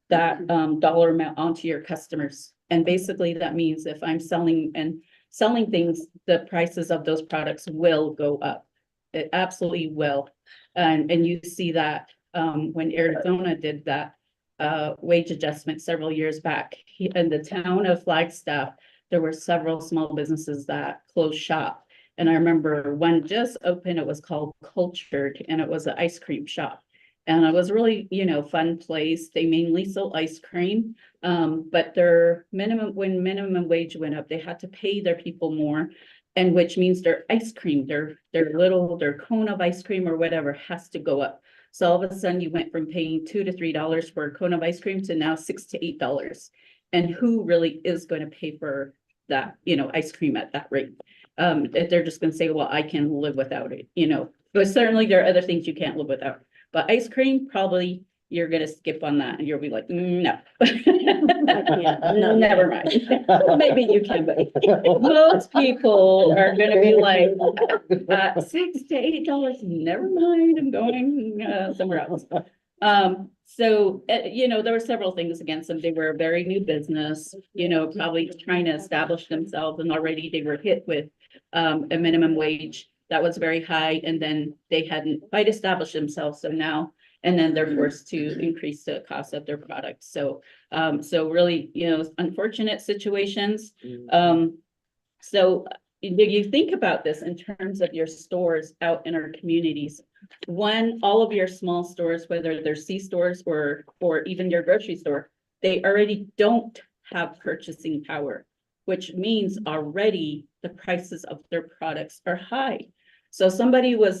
dollar amount onto your customers. And basically that means if I'm selling things, the prices of those products will go up. It absolutely will. And you see that when Arizona did that wage adjustment several years back. In the town of Flagstaff, there were several small businesses that closed shop. And I remember one just opened, it was called Cultured, and it was an ice cream shop. And it was really, fun place. They mainly sold ice cream. But when minimum wage went up, they had to pay their people more. And which means their ice cream, their cone of ice cream or whatever has to go up. So all of a sudden you went from paying $2 to $3 for a cone of ice cream to now $6 to $8. And who really is going to pay for that, ice cream at that rate? If they're just gonna say, well, I can live without it, but certainly there are other things you can't live without. But ice cream, probably you're gonna skip on that and you'll be like, no. Never mind. Maybe you can, but most people are gonna be like, $6 to $8, never mind, I'm going somewhere else. So, there were several things against them. They were a very new business, probably trying to establish themselves, and already they were hit with a minimum wage that was very high, and then they hadn't quite established themselves. So now, and then they're forced to increase the cost of their products. So, really, unfortunate situations. So you think about this in terms of your stores out in our communities. One, all of your small stores, whether they're C stores or even your grocery store, they already don't have purchasing power, which means already the prices of their products are high. So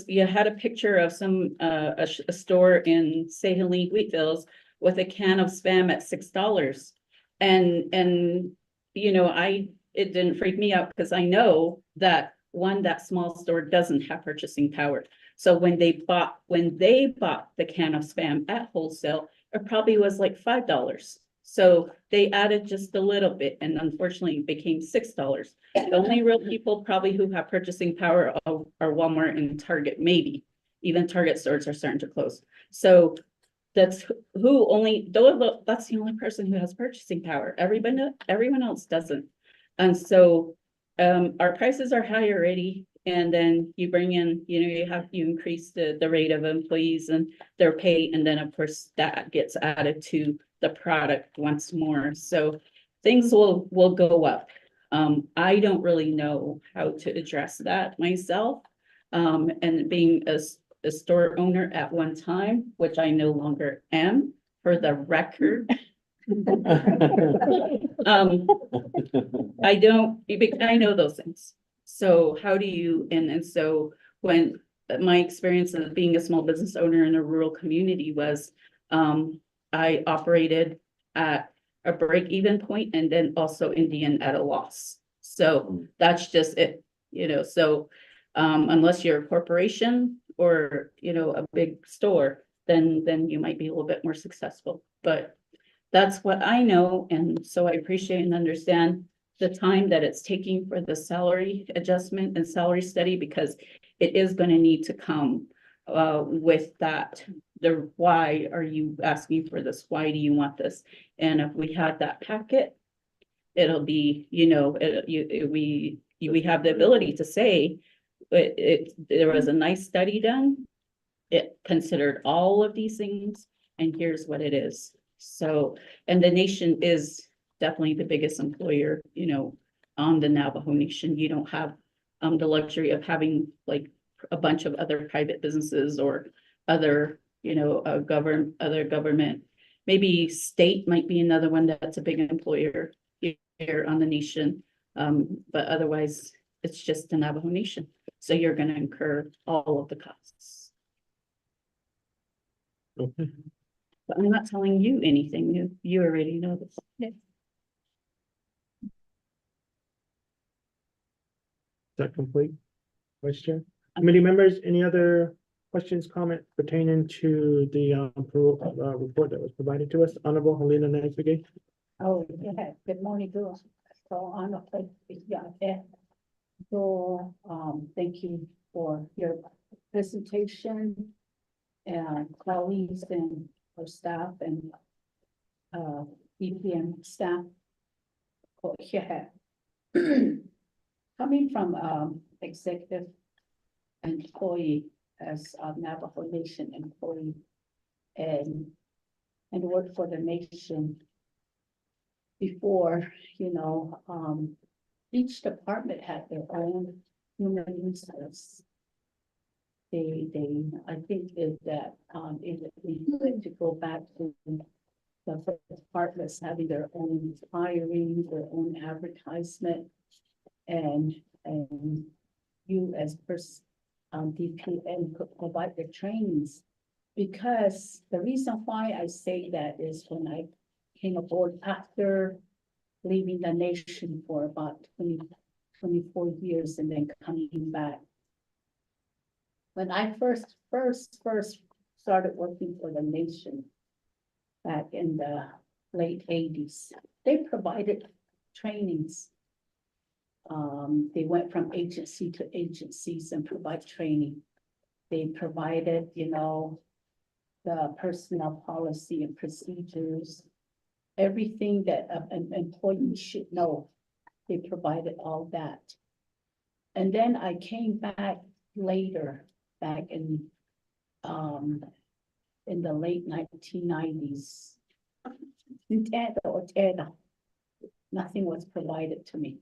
you had a picture of a store in, say, Helene Wheatfields with a can of Spam at $6. And it didn't freak me out because I know that that small store doesn't have purchasing power. So when they bought the can of Spam at wholesale, it probably was like $5. So they added just a little bit, and unfortunately it became $6. The only real people probably who have purchasing power are Walmart and Target, maybe. Even Target stores are starting to close. So that's the only person who has purchasing power. Everyone else doesn't. And so our prices are high already. And then you bring in, you increase the rate of employees and their pay. And then of course that gets added to the product once more. So things will go up. I don't really know how to address that myself. And being a store owner at one time, which I no longer am, for the record. I know those things. So how do you, and so when my experience of being a small business owner in a rural community was, I operated at a break-even point and then also in the end at a loss. So that's just it, so unless you're a corporation or, a big store, then you might be a little bit more successful. But that's what I know. And so I appreciate and understand the time that it's taking for the salary adjustment and salary study, because it is going to need to come with that. Why are you asking for this? Why do you want this? And if we have that packet, it'll be, we have the ability to say, there was a nice study done. It considered all of these things, and here's what it is. So, and the nation is definitely the biggest employer, on the Navajo Nation. You don't have the luxury of having like a bunch of other private businesses or other, government. Maybe state might be another one that's a big employer here on the nation. But otherwise, it's just the Navajo Nation. So you're going to incur all of the costs. Okay. But I'm not telling you anything new. You already know this. Is that complete? Question? Committee members, any other questions, comments pertaining to the report that was provided to us? Honorable Helena Nansegay. Oh, yeah, good morning, girls. So on so thank you for your presentation and colleagues and our staff and EPM staff. Oh, yeah. Coming from executive employee as a Navajo Nation employee and work for the nation before, each department had their own human resource. I think is that, if we like to go back to the departments having their own hiring, their own advertisement. And you as DPN could provide the trainings. Because the reason why I say that is when I came aboard after leaving the nation for about 24 years and then coming back. When I first started working for the nation back in the late 80s, they provided trainings. They went from agency to agencies and provide training. They provided, you know, the personnel policy and procedures, everything that an employee should know. They provided all that. And then I came back later, back in the late 1990s. Nothing was provided to me.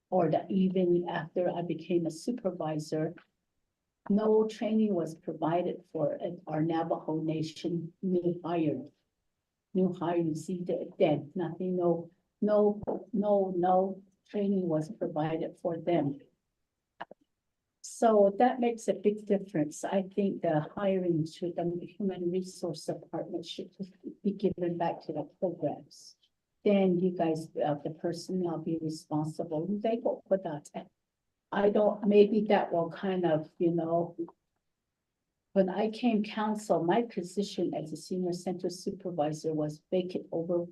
Or that even after I became a supervisor, no training was provided for our Navajo Nation new hires, then nothing, no training was provided for them. So that makes a big difference. I think the hiring should, the human resource department should be given back to the programs. Then you guys, the personnel be responsible. They go for that. I don't, maybe that will kind of, you know, when I came council, my position as a senior center supervisor was vacant over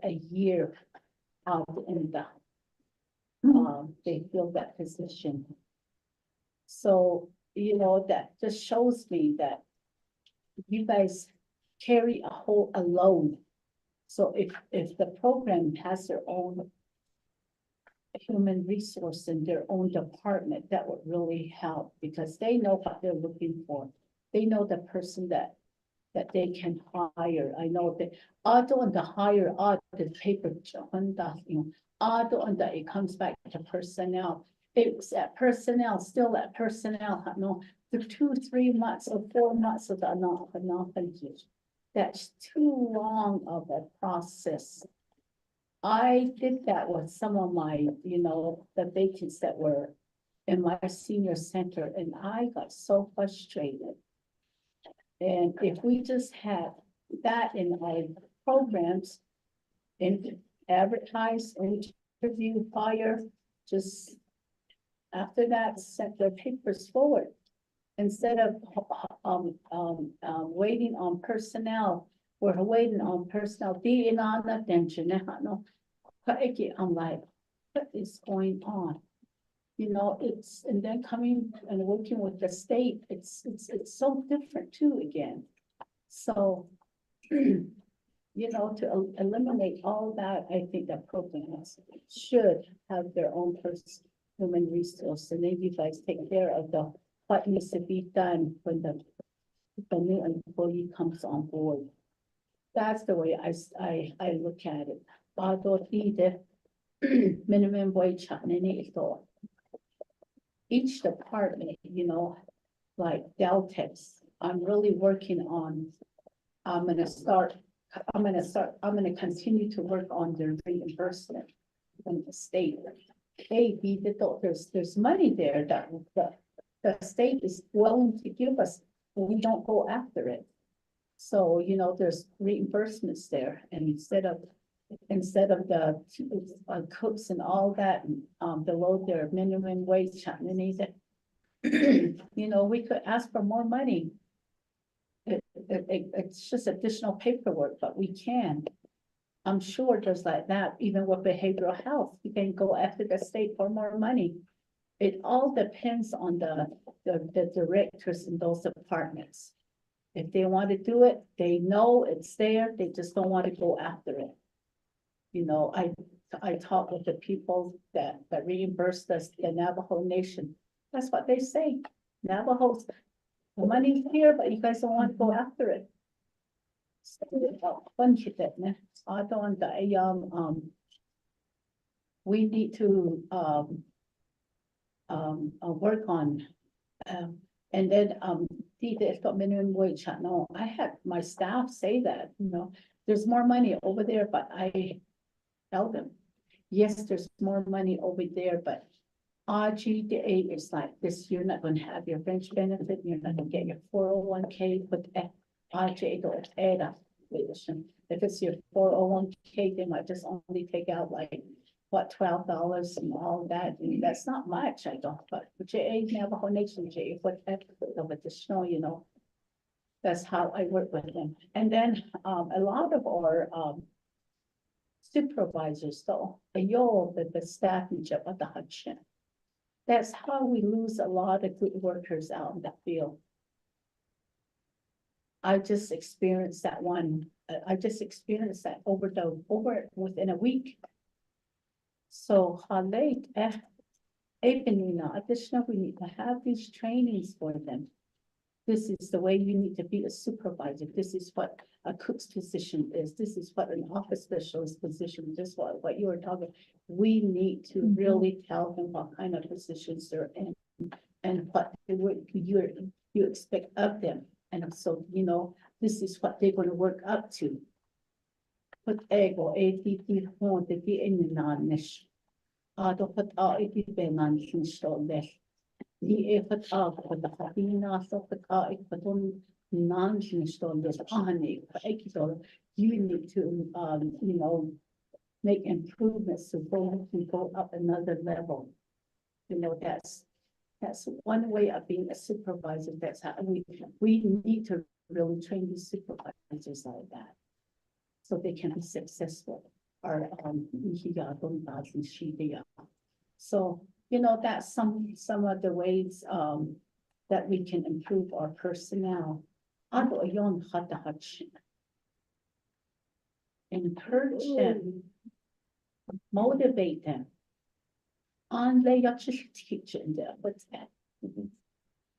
a year out in the, they filled that position. So, you know, that just shows me that you guys carry a whole load. So if the program has their own human resource in their own department, that would really help because they know what they're looking for. They know the person that they can hire. I know that auto and the hire the paper, auto and it comes back to personnel. It's at personnel, still at personnel, no, the 2-3 months or 4 months of the that's too long of a process. I did that with some of my, you know, the vacancies that were in my senior center, and I got so frustrated. And if we just had that in our programs, and advertise, interview, fire, just after that, set their papers forward. Instead of waiting on personnel, we're waiting on personnel being on attention. I'm like, what is going on? You know, it's, and then coming and working with the state, it's so different too again. So, you know, to eliminate all that, I think that programs should have their own human resource, and then you guys take care of the what needs to be done when the new employee comes on board. That's the way I look at it. Minimum wage, each department, you know, like Deltex, I'm really working on, I'm gonna continue to work on their reimbursement from the state. Hey, there's money there that the state is willing to give us, but we don't go after it. So, you know, there's reimbursements there, and instead of the cooks and all that, below their minimum wage, you know, we could ask for more money. It's just additional paperwork, but we can. I'm sure just like that, even with behavioral health, you can go after the state for more money. It all depends on the directors in those departments. If they want to do it, they know it's there, they just don't want to go after it. You know, I talk with the people that reimburse us, the Navajo Nation. That's what they say. Navajos, the money's here, but you guys don't want to go after it. We need to work on. And then, it's got minimum wage, no, I had my staff say that, there's more money over there, but I tell them, yes, there's more money over there, but RGDA is like this, you're not gonna have your fringe benefit, you're not gonna get your 401k, but RGA don't add up. If it's your 401k, they might just only take out like, what, $12 and all that, and that's not much, I don't, but JA Navajo Nation, JA, whatever of additional, that's how I work with them. And then, a lot of our, supervisors though, the staff in Jabatahachen. That's how we lose a lot of good workers out in the field. I just experienced that over within a week. So how late, additional, we need to have these trainings for them. This is the way you need to be a supervisor. This is what a cook's position is. This is what an office specialist position, this is what you were talking. We need to really tell them what kind of positions they're in and what you expect of them. And so, this is what they're going to work up to. Put ego, ATT, home, the non-nish. Put all it be non-install there. The effort of the Habina, so put all it put on non-install this on it. You need to, make improvements to go up another level. That's one way of being a supervisor. That's how we need to really train these supervisors like that. So they can be successful. Or so, that's some of the ways that we can improve our personnel. Encourage them, motivate them. On they are just teaching them what's that.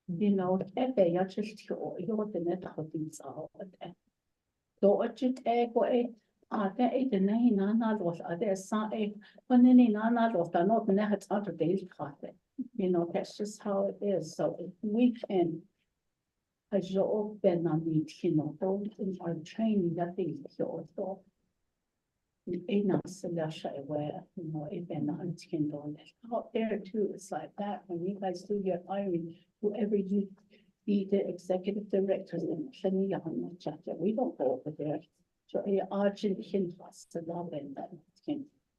If they are just you're the net of these all of that. Don't you take away? There is a name, none was there's some when any none was the not the next other days profit. That's just how it is. So if we can, as you open on the those in our training that they feel so. Not selection where, even out there too, it's like that. When you guys do your hiring, whoever you be the executive directors and we don't go over there. So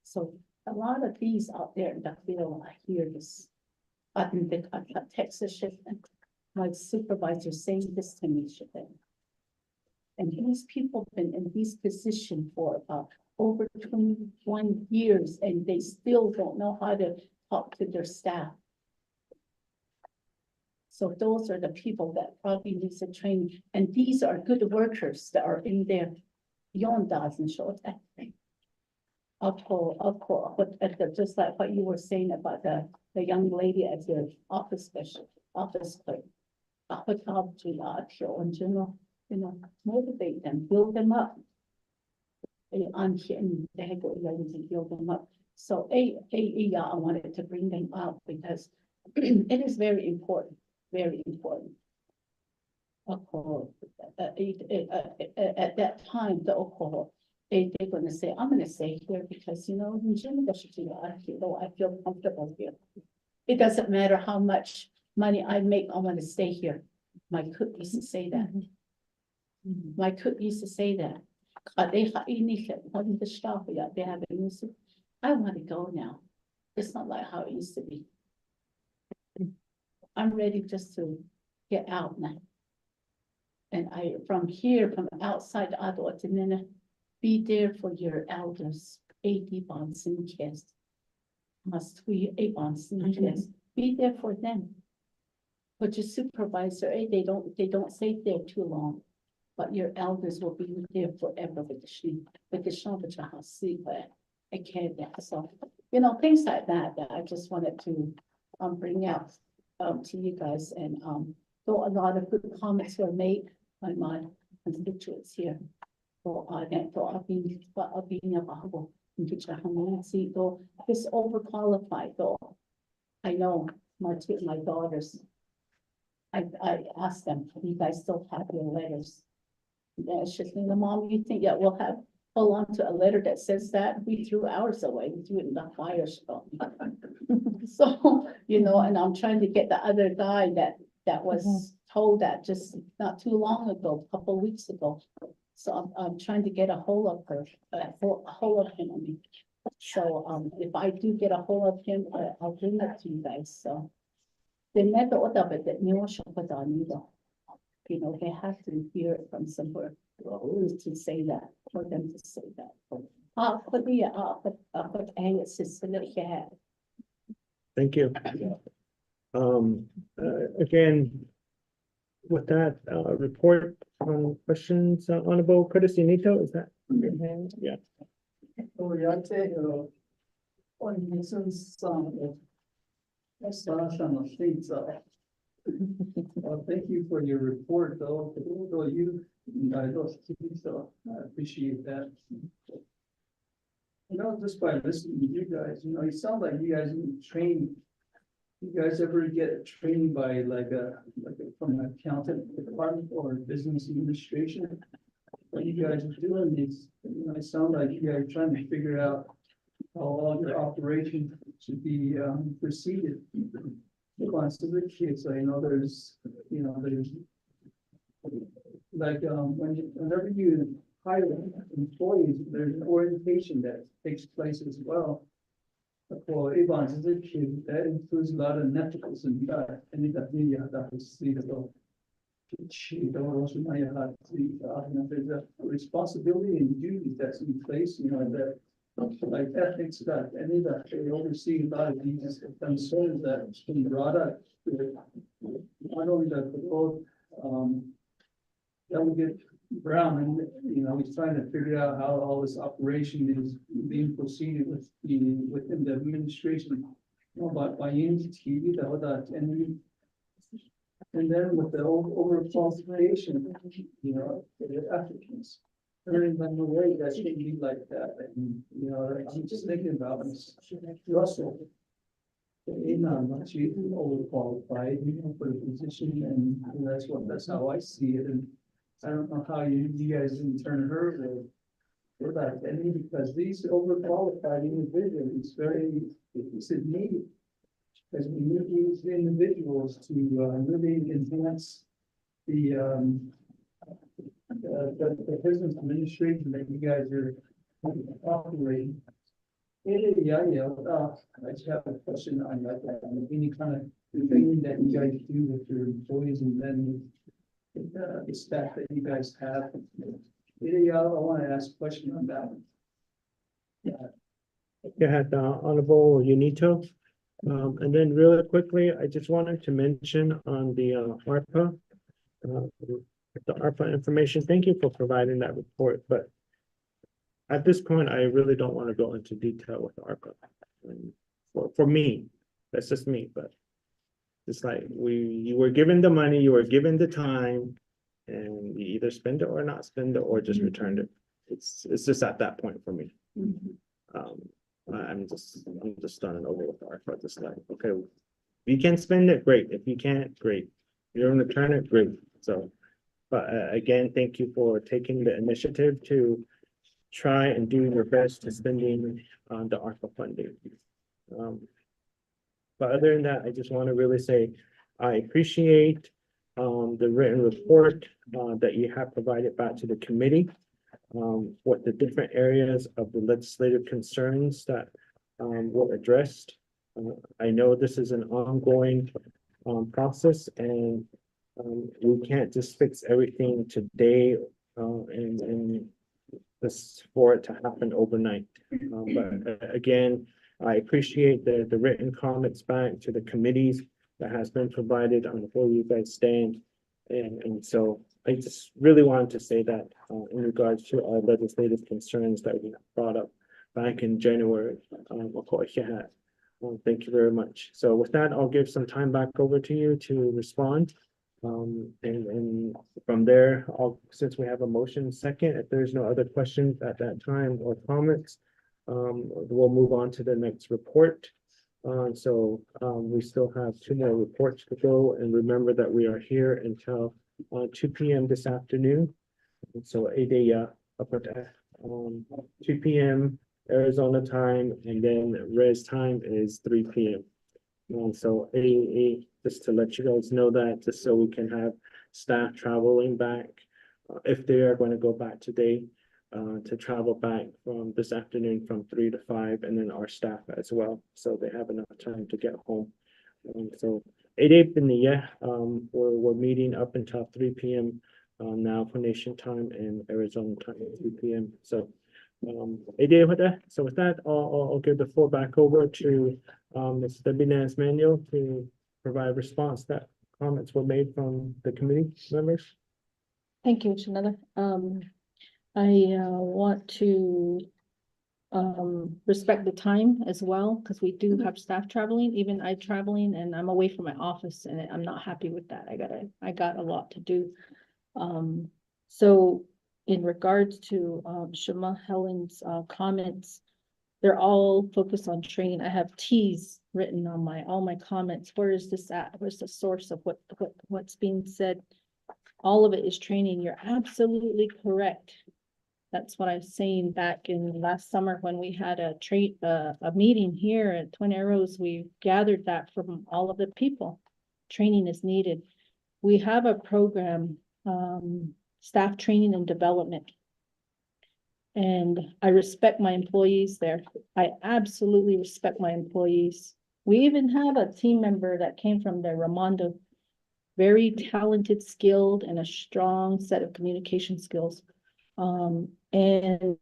so a lot of these out there in the field, I hear this. I think the Texas shift, my supervisor saying this to me, and these people been in these positions for over 21 years, and they still don't know how to talk to their staff. So those are the people that probably need to train, and these are good workers that are in there. Beyond doesn't show that. Just like what you were saying about the young lady at the office clerk. Motivate them, build them up. Build them up. So I wanted to bring them up because it is very important, very important. At that time, the alcohol, they're gonna say, I'm gonna stay here because, I feel comfortable here. It doesn't matter how much money I make, I wanna stay here. My cook used to say that. My cook used to say that. They have I want to go now. It's not like how it used to be. I'm ready just to get out now. And from outside the be there for your elders, 80 bonds and kids. Must we 8 bonds and kids? Be there for them. But your supervisor, they don't stay there too long. But your elders will be there forever with the house, but I can't that. So, things like that I just wanted to bring out to you guys. And though a lot of good comments were made by my constituents here. This overqualified though. I know my daughters. I asked them, do you guys still have your letters? And she said, Mom, you think that we'll hold on to a letter that says that? We threw ours away, we threw it in the fire storm. So, and I'm trying to get the other guy that was told that just not too long ago, a couple of weeks ago. So I'm trying to get a hold of her, a hold of him, I mean. So, if I do get a hold of him, I'll bring that to you guys, so. They never order it, that new either. They have to hear it from somewhere to say that, for them to say that. Thank you. Again, with that, report on questions, Honorable Courtesy Nito, is that? Yeah. Well, thank you for your report, though. I appreciate that. Just by listening to you guys, it sounds like you guys need training. You guys ever get trained by from an accountant department or business administration? What you guys are doing is, it sounds like you guys are trying to figure out how all your operation should be proceeded. So the kids, I know there's whenever you hire employees, there's an orientation that takes place as well. For Avon, that includes a lot of nethicals and that, and that there's a responsibility and duty that's in place, that like ethics, that any that they oversee a lot of these concerns that's been brought up. Not only that, but both Delegate Brown, and he's trying to figure out how all this operation is being proceeded within the administration. By entity, and then with the overqualification, the applicants. Turning them away, that shouldn't be like that, and, I'm just thinking about this, Russell. She's overqualified, for the position, and that's how I see it, and I don't know how you guys didn't turn her for that, because these overqualified individuals, it's a need. Because we need these individuals to really enhance the business administration that you guys are operating. I just have a question on that, any kind of thing that you guys do with your employees and then the staff that you guys have. I want to ask a question on that. You had Honorable Unito. And then really quickly, I just wanted to mention on the ARPA, the ARPA information. Thank you for providing that report, but at this point, I really don't want to go into detail with ARPA. For me, that's just me, but it's like you were given the money, you were given the time, and you either spend it or not spend it or just returned it. It's just at that point for me. I'm just starting over with ARPA. Just like, okay, if you can spend it, great. If you can't, great. If you don't return it, great. So, but again, thank you for taking the initiative to try and do your best to spending on the ARPA funding. But other than that, I just want to really say I appreciate the written report that you have provided back to the committee. What the different areas of the legislative concerns that were addressed. I know this is an ongoing process, and we can't just fix everything today and just for it to happen overnight. But again, I appreciate the written comments back to the committees that has been provided on where you guys stand, and so I just really wanted to say that in regards to our legislative concerns that we brought up back in January. Thank you very much. So with that, I'll give some time back over to you to respond. And from there, since we have a motion second, if there's no other questions at that time or comments, we'll move on to the next report. We still have 2 more reports to go, and remember that we are here until 2 p.m. this afternoon. And so 2 p.m. Arizona time, and then res time is 3 p.m. And so just to let you guys know that, just so we can have staff traveling back, if they are going to go back today, to travel back from this afternoon from 3 to 5, and then our staff as well, so they have enough time to get home. So we're meeting up until 3 p.m. Now for nation time and Arizona time at 3 p.m. So so with that, I'll give the floor back over to Ms. Debbie Nance Manuel to provide response that comments were made from the committee members. Thank you, Shanella. I want to respect the time as well, because we do have staff traveling, even I traveling, and I'm away from my office, and I'm not happy with that. I got a lot to do. So in regards to Shema Helen's comments, they're all focused on training. I have T's written on all my comments. Where is this at? Where's the source of what's being said? All of it is training. You're absolutely correct. That's what I was saying back in last summer when we had a meeting here at Twin Arrows. We gathered that from all of the people. Training is needed. We have a program, staff training and development. And I respect my employees there. I absolutely respect my employees. We even have a team member that came from there, Ramondo, very talented, skilled, and a strong set of communication skills. And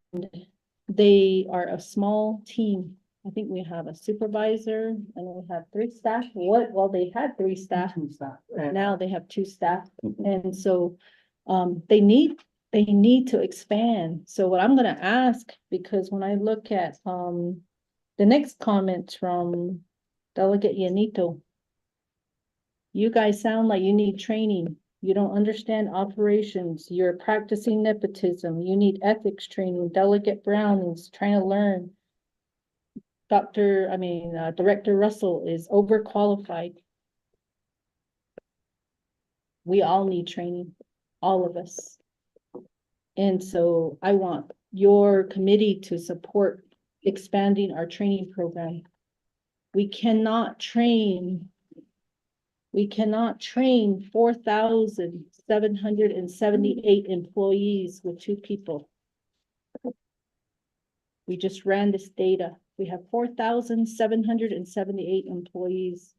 they are a small team. I think we have a supervisor and we have 3 staff. Well, they had 3 staff. Now they have 2 staff. And so they need to expand. So what I'm gonna ask, because when I look at the next comment from Delegate Yanito, you guys sound like you need training. You don't understand operations. You're practicing nepotism. You need ethics training. Delegate Brown is trying to learn. Director Russell is overqualified. We all need training, all of us. And so I want your committee to support expanding our training program. We cannot train 4,778 employees with 2 people. We just ran this data. We have 4,778 employees.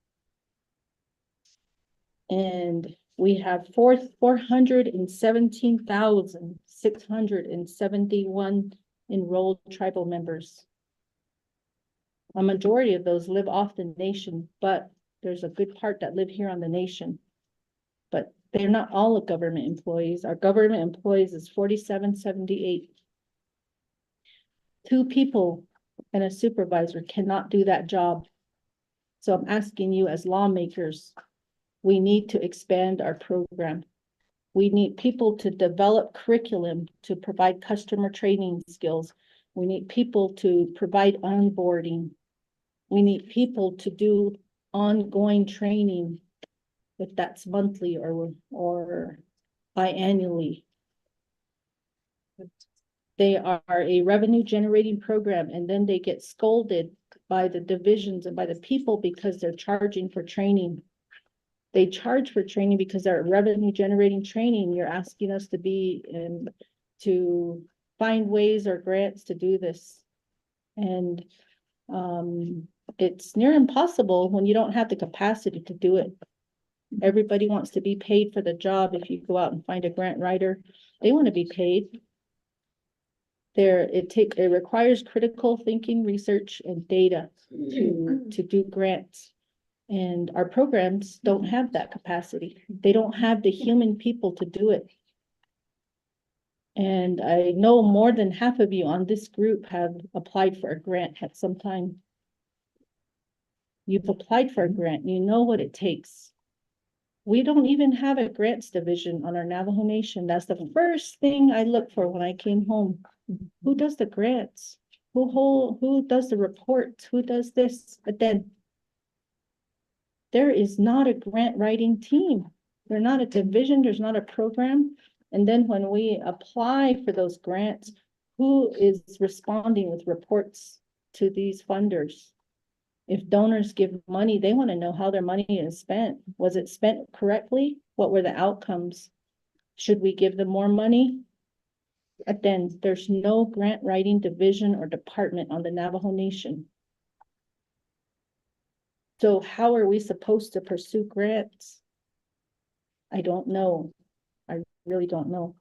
And we have 417,671 enrolled tribal members. A majority of those live off the nation, but there's a good part that live here on the nation. But they're not all government employees. Our government employees is 4,778. 2 people and a supervisor cannot do that job. So I'm asking you as lawmakers, we need to expand our program. We need people to develop curriculum to provide customer training skills. We need people to provide onboarding. We need people to do ongoing training, if that's monthly or biannually. They are a revenue generating program, and then they get scolded by the divisions and by the people because they're charging for training. They charge for training because they're revenue generating training. You're asking us to to find ways or grants to do this. And it's near impossible when you don't have the capacity to do it. Everybody wants to be paid for the job. If you go out and find a grant writer, they want to be paid. It requires critical thinking, research, and data to do grants. And our programs don't have that capacity. They don't have the human people to do it. And I know more than half of you on this group have applied for a grant at some time. You've applied for a grant, you know what it takes. We don't even have a grants division on our Navajo Nation. That's the first thing I looked for when I came home. Who does the grants? Who does the reports? Who does this? But then there is not a grant writing team. They're not a division, there's not a program. And then when we apply for those grants, who is responding with reports to these funders? If donors give money, they want to know how their money is spent. Was it spent correctly? What were the outcomes? Should we give them more money? But then there's no grant writing division or department on the Navajo Nation. So how are we supposed to pursue grants? I don't know. I really don't know.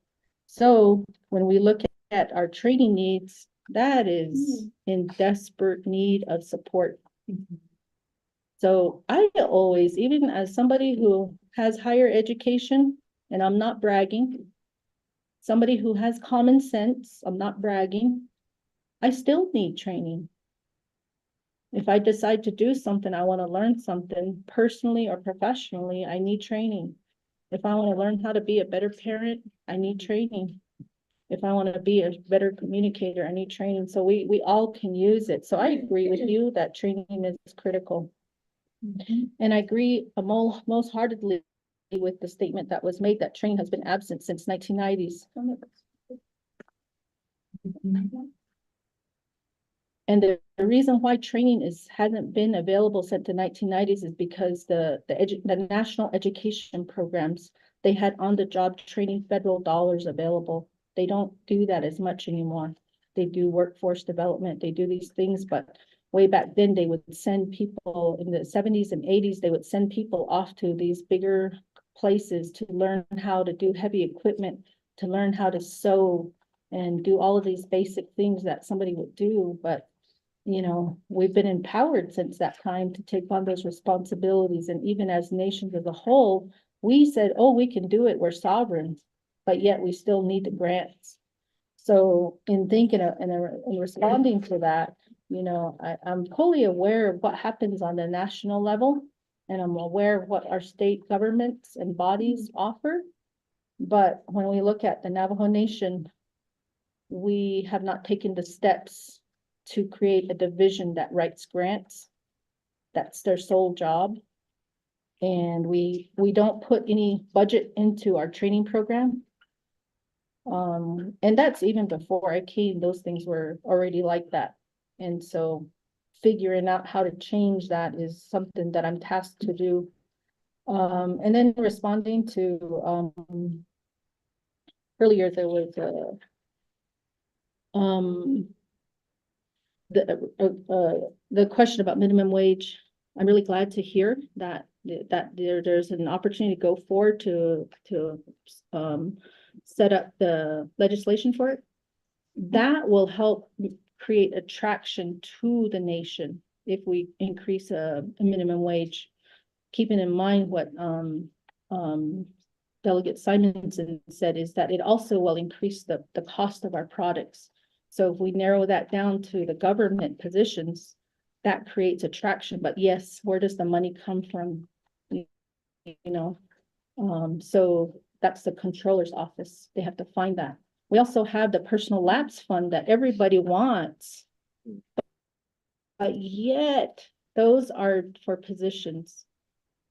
So when we look at our training needs, that is in desperate need of support. So I always, even as somebody who has higher education, and I'm not bragging, somebody who has common sense, I'm not bragging, I still need training. If I decide to do something, I want to learn something personally or professionally, I need training. If I want to learn how to be a better parent, I need training. If I want to be a better communicator, I need training. So we all can use it. So I agree with you that training is critical. And I agree most heartedly with the statement that was made that training has been absent since 1990s. And the reason why training hasn't been available since the 1990s is because the national education programs, they had on-the-job training federal dollars available. They don't do that as much anymore. They do workforce development, they do these things, but way back then they would send people in the 70s and 80s, they would send people off to these bigger places to learn how to do heavy equipment, to learn how to sew and do all of these basic things that somebody would do. But you know, we've been empowered since that time to take on those responsibilities. And even as nations as a whole, we said, oh, we can do it, we're sovereign, but yet we still need the grants. So in thinking and responding to that, you know, I'm fully aware of what happens on the national level, and I'm aware of what our state governments and bodies offer. But when we look at the Navajo Nation, we have not taken the steps to create a division that writes grants. That's their sole job. And we don't put any budget into our training program. And that's even before I came, those things were already like that. And so figuring out how to change that is something that I'm tasked to do. And then responding to earlier there was the question about minimum wage. I'm really glad to hear that there's an opportunity to go forward to set up the legislation for it. That will help create attraction to the nation if we increase a minimum wage, keeping in mind what Delegate Simonson said, is that it also will increase the cost of our products. So if we narrow that down to the government positions, that creates attraction. But yes, where does the money come from? You know, so that's the controller's office. They have to find that. We also have the personal lapse fund that everybody wants, but yet those are for positions.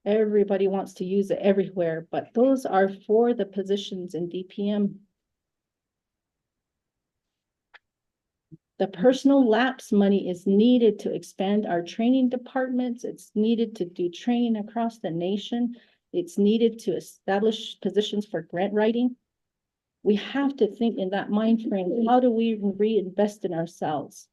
Everybody wants to use it everywhere, but those are for the positions in DPM. The personal lapse money is needed to expand our training departments. It's needed to do training across the nation. It's needed to establish positions for grant writing. We have to think in that mind frame. How do we reinvest in ourselves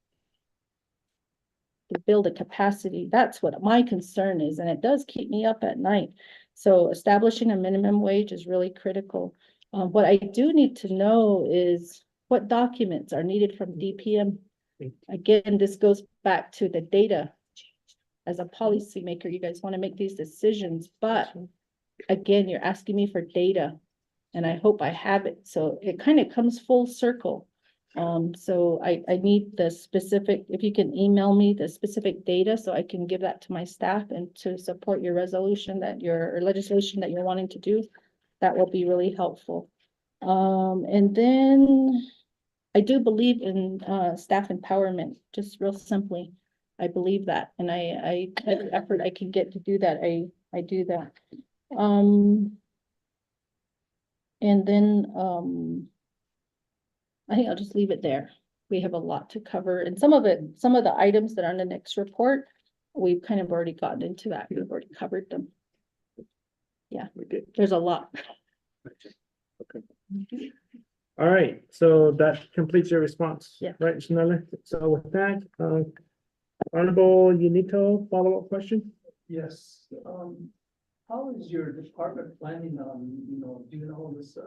to build a capacity? That's what my concern is, and it does keep me up at night. So establishing a minimum wage is really critical. What I do need to know is what documents are needed from DPM. Again, this goes back to the data. As a policymaker, you guys want to make these decisions, but again, you're asking me for data, and I hope I have it. So it kind of comes full circle. So I need the specific, if you can email me the specific data so I can give that to my staff and to support your resolution that or legislation that you're wanting to do, that will be really helpful. And then I do believe in staff empowerment, just real simply. I believe that, and I every effort I can get to do that. I do that. And then, I think I'll just leave it there. We have a lot to cover, and some of the items that are on the next report, we've kind of already gotten into that. We've already covered them. Yeah, We did. there's a lot. All right, so that completes your response. Yeah. Right, Janelle? So with that, Honorable Unito, follow-up question? Yes, how is your department planning on, doing all this,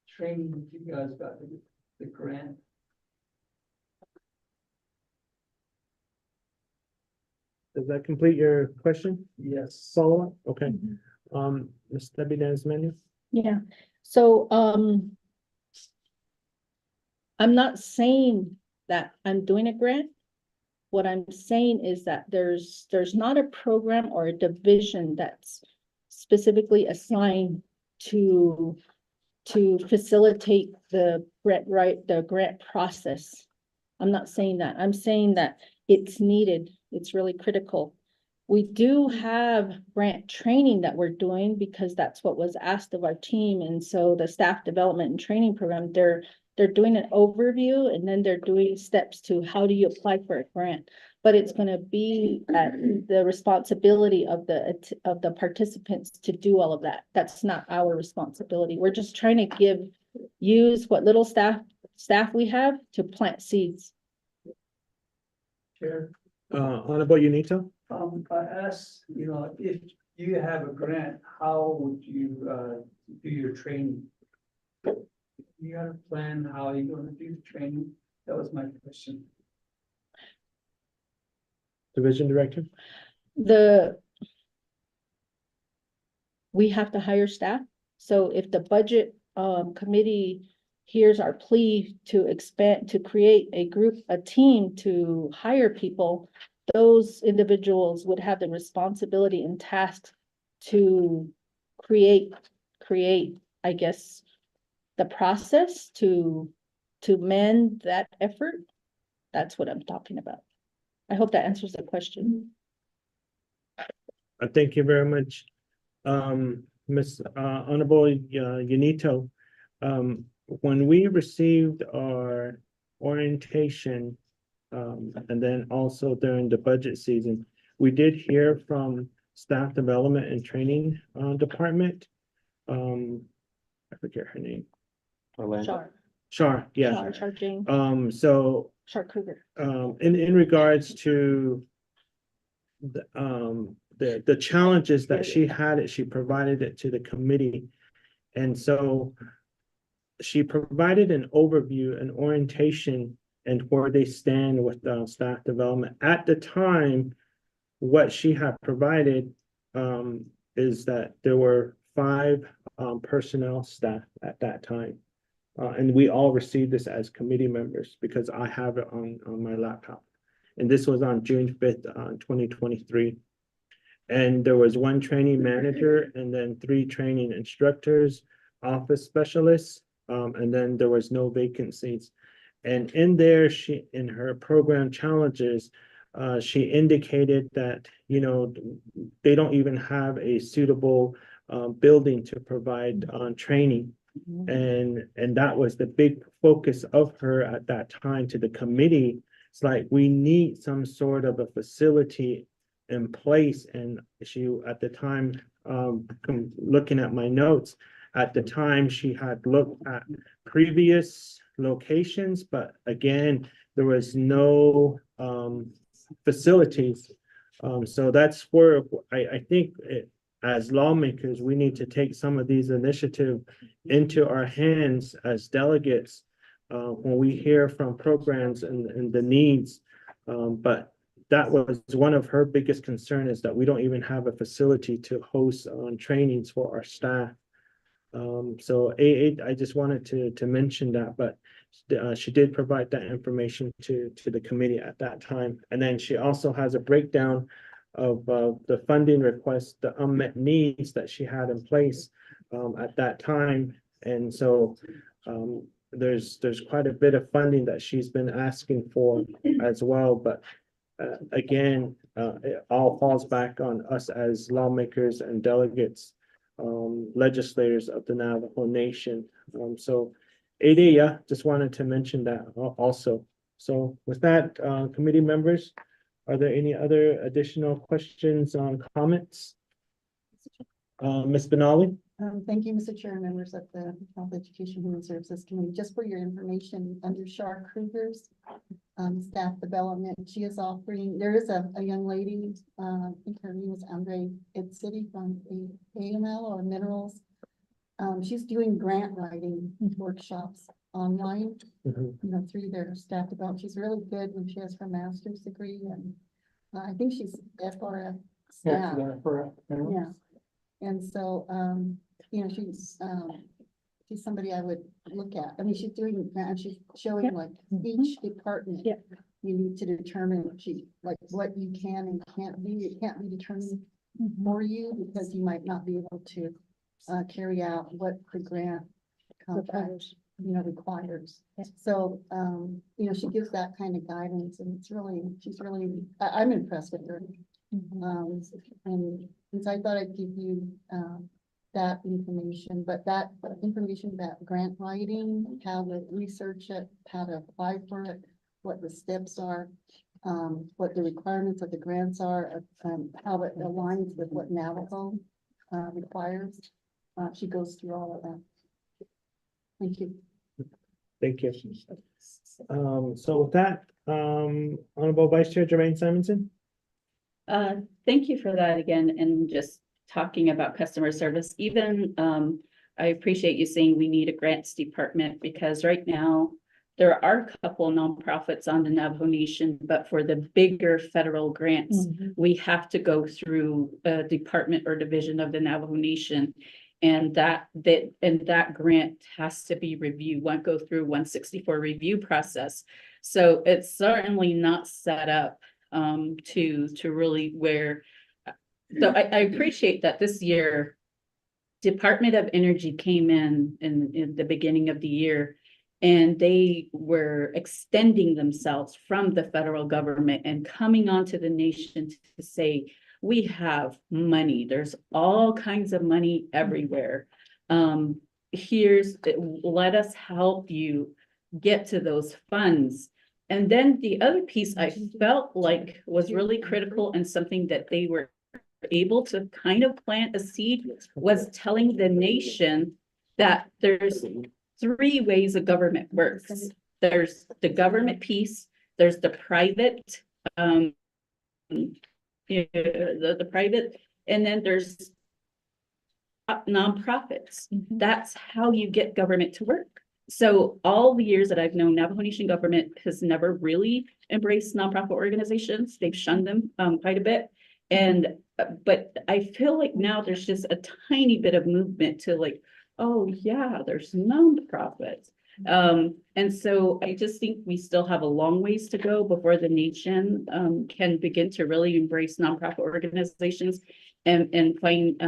training that you guys got, the grant? Does that complete your question? Yes. Follow-up? Okay. Ms. Debbie Dennis-Manuel? Yeah, so, I'm not saying that I'm doing a grant. What I'm saying is that there's not a program or a division that's specifically assigned to facilitate the grant process. I'm not saying that. I'm saying that it's needed. It's really critical. We do have grant training that we're doing because that's what was asked of our team. And so the staff development and training program, they're doing an overview and then they're doing steps to how do you apply for a grant. But it's going to be at the responsibility of the participants to do all of that. That's not our responsibility. We're just trying to use what little staff we have to plant seeds. Chair, Honorable Unito? I asked, if you have a grant, how would you, do your training? You got a plan, how you're gonna do the training? That was my question. Division Director? We have to hire staff. So if the budget committee hears our plea to expand, to create a team to hire people, those individuals would have the responsibility and task to create, I guess, the process to mend that effort. That's what I'm talking about. I hope that answers the question. Thank you very much. Ms. Honorable Unito, when we received our orientation, and then also during the budget season, we did hear from Staff Development and Training Department. I forget her name. Char, yeah. Char Jane, So Char Kruger. in regards to the challenges that she had, she provided it to the committee. And so she provided an overview, an orientation, and where they stand with staff development. At the time, what she had provided is that there were 5 personnel staff at that time. And we all received this as committee members because I have it on my laptop. And this was on June 5th, 2023. And there was 1 training manager and then 3 training instructors, office specialists, and then there was no vacancies. And in there, in her program challenges, she indicated that, they don't even have a suitable building to provide training. And that was the big focus of her at that time to the committee. It's like, we need some sort of a facility in place. And she, at the time, looking at my notes, at the time she had looked at previous locations, but again, there was no facilities. So that's where I think as lawmakers, we need to take some of these initiatives into our hands as delegates when we hear from programs and the needs. But that was one of her biggest concerns, is that we don't even have a facility to host trainings for our staff. So I just wanted to mention that, but she did provide that information to the committee at that time. And then she also has a breakdown of the funding requests, the unmet needs that she had in place at that time. And so there's quite a bit of funding that she's been asking for as well. But again, it all falls back on us as lawmakers and delegates, legislators of the Navajo Nation. So Ada, yeah, just wanted to mention that also. So with that, committee members, are there any other additional questions, comments? Ms. Benali? Thank you, Mr. Chair, and members of the Health Education Human Services Committee. Just for your information, under Shar Kruger's staff development, she is offering, there is a young lady, I think her name is Andre City from AML or Minerals. She's doing grant writing workshops online, you know, through their staff development. She's really good when she has her master's degree, and I think she's FRF staff. Yeah. And so, you know, she's somebody I would look at. I mean, she's doing, and she's showing like each department. Yeah. You need to determine like what you can and can't do. It can't be determined for you because you might not be able to carry out what the grant contract, you know, requires. So, you know, she gives that kind of guidance, and it's really, I'm impressed with her. And so I thought I'd give you that information, but that information about grant writing, how to research it, how to apply for it, what the steps are, what the requirements of the grants are, how it aligns with what Navajo requires. She goes through all of that. Thank you. Thank you. So with that, Honorable Vice Chair Jermaine Simonson. Thank you for that again, and just talking about customer service. Even, I appreciate you saying we need a grants department, because right now there are a couple nonprofits on the Navajo Nation, but for the bigger federal grants, we have to go through a department or division of the Navajo Nation. And that grant has to be reviewed, go through 164 review process. So it's certainly not set up to really where, so I appreciate that this year Department of Energy came in the beginning of the year, and they were extending themselves from the federal government and coming onto the nation to say, we have money. There's all kinds of money everywhere. Let us help you get to those funds. And then the other piece I felt like was really critical, and something that they were able to kind of plant a seed, was telling the nation that there's 3 ways a government works. There's the government piece, there's the private, the private, and then there's nonprofits. That's how you get government to work. So all the years that I've known, Navajo Nation government has never really embraced nonprofit organizations. They've shunned them quite a bit. But I feel like now there's just a tiny bit of movement to like, oh yeah, there's nonprofits. And so I just think we still have a long ways to go before the nation can begin to really embrace nonprofit organizations and find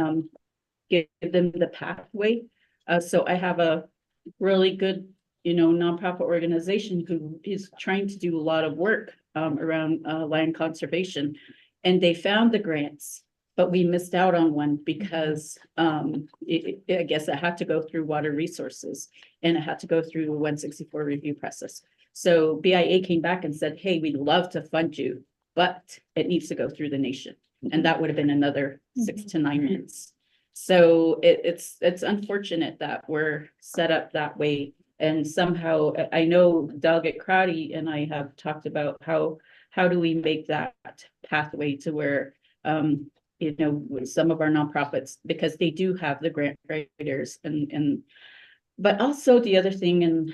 give them the pathway. So I have a really good, nonprofit organization who is trying to do a lot of work around land conservation, and they found the grants, but we missed out on one because I guess it had to go through water resources, and it had to go through the 164 review process. So BIA came back and said, hey, we'd love to fund you, but it needs to go through the nation. And that would have been another 6 to 9 months. So it's unfortunate that we're set up that way. And somehow I know Delegate Crowdy and I have talked about how do we make that pathway to where, some of our nonprofits, because they do have the grant writers but also the other thing, and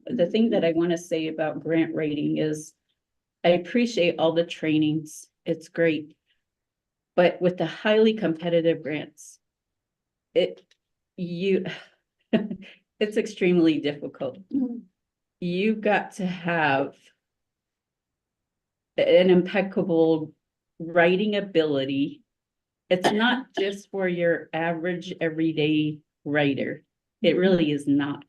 the thing that I want to say about grant writing is I appreciate all the trainings. It's great. But with the highly competitive grants, it's extremely difficult. You got to have an impeccable writing ability. It's not just for your average everyday writer. It really is not,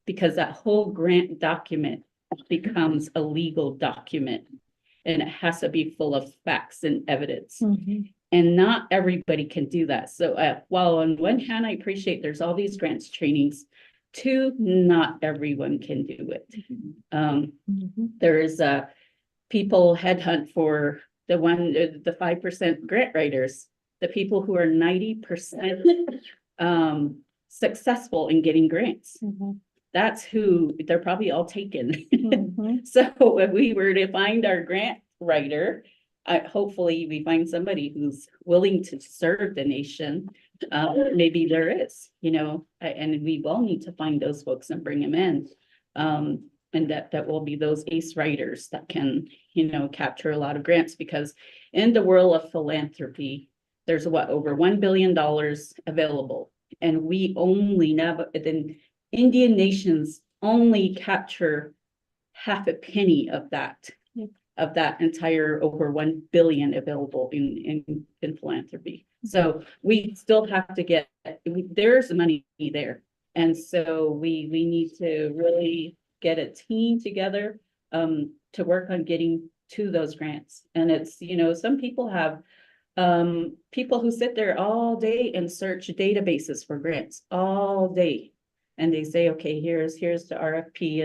because that whole grant document becomes a legal document. and it has to be full of facts and evidence. And not everybody can do that. So while on one hand, I appreciate there's all these grants trainings, two, not everyone can do it. There is people headhunt for the 5% grant writers, the people who are 90% successful in getting grants. That's who they're probably all taken. So if we were to find our grant writer, hopefully we find somebody who's willing to serve the nation. Maybe there is, and we will need to find those folks and bring them in. And that will be those ace writers that can, capture a lot of grants, because in the world of philanthropy, there's over $1 billion available. And we only the Indian nations only capture half a penny of that entire over 1 billion available in philanthropy. So we still have to there's money there. And so we need to really get a team together to work on getting to those grants. And it's, some people have people who sit there all day and search databases for grants all day. And they say, okay, here's the RFP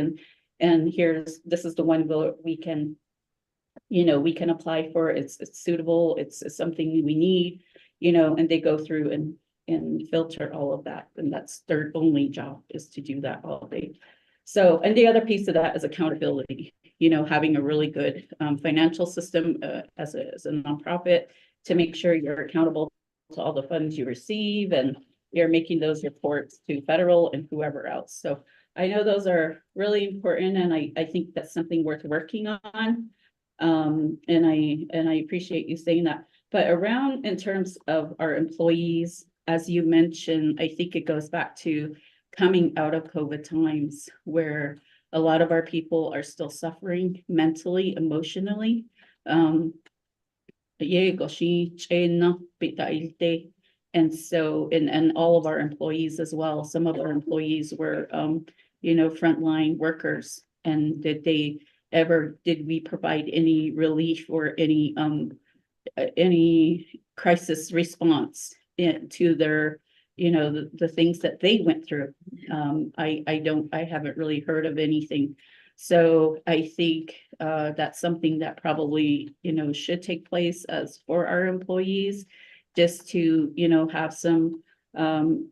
and this is the one we can, we can apply for. It's suitable. It's something we need, and they go through and filter all of that. And that's their only job, is to do that all day. So, and the other piece of that is accountability, having a really good financial system as a nonprofit to make sure you're accountable to all the funds you receive, and you're making those reports to federal and whoever else. So I know those are really important, and I think that's something worth working on. And I appreciate you saying that. But around, in terms of our employees, as you mentioned, I think it goes back to coming out of COVID times, where a lot of our people are still suffering mentally, emotionally. And so, and all of our employees as well. Some of our employees were, frontline workers. And did we provide any relief or any crisis response to their, the things that they went through? I haven't really heard of anything. So I think that's something that probably, should take place as for our employees, just to, have some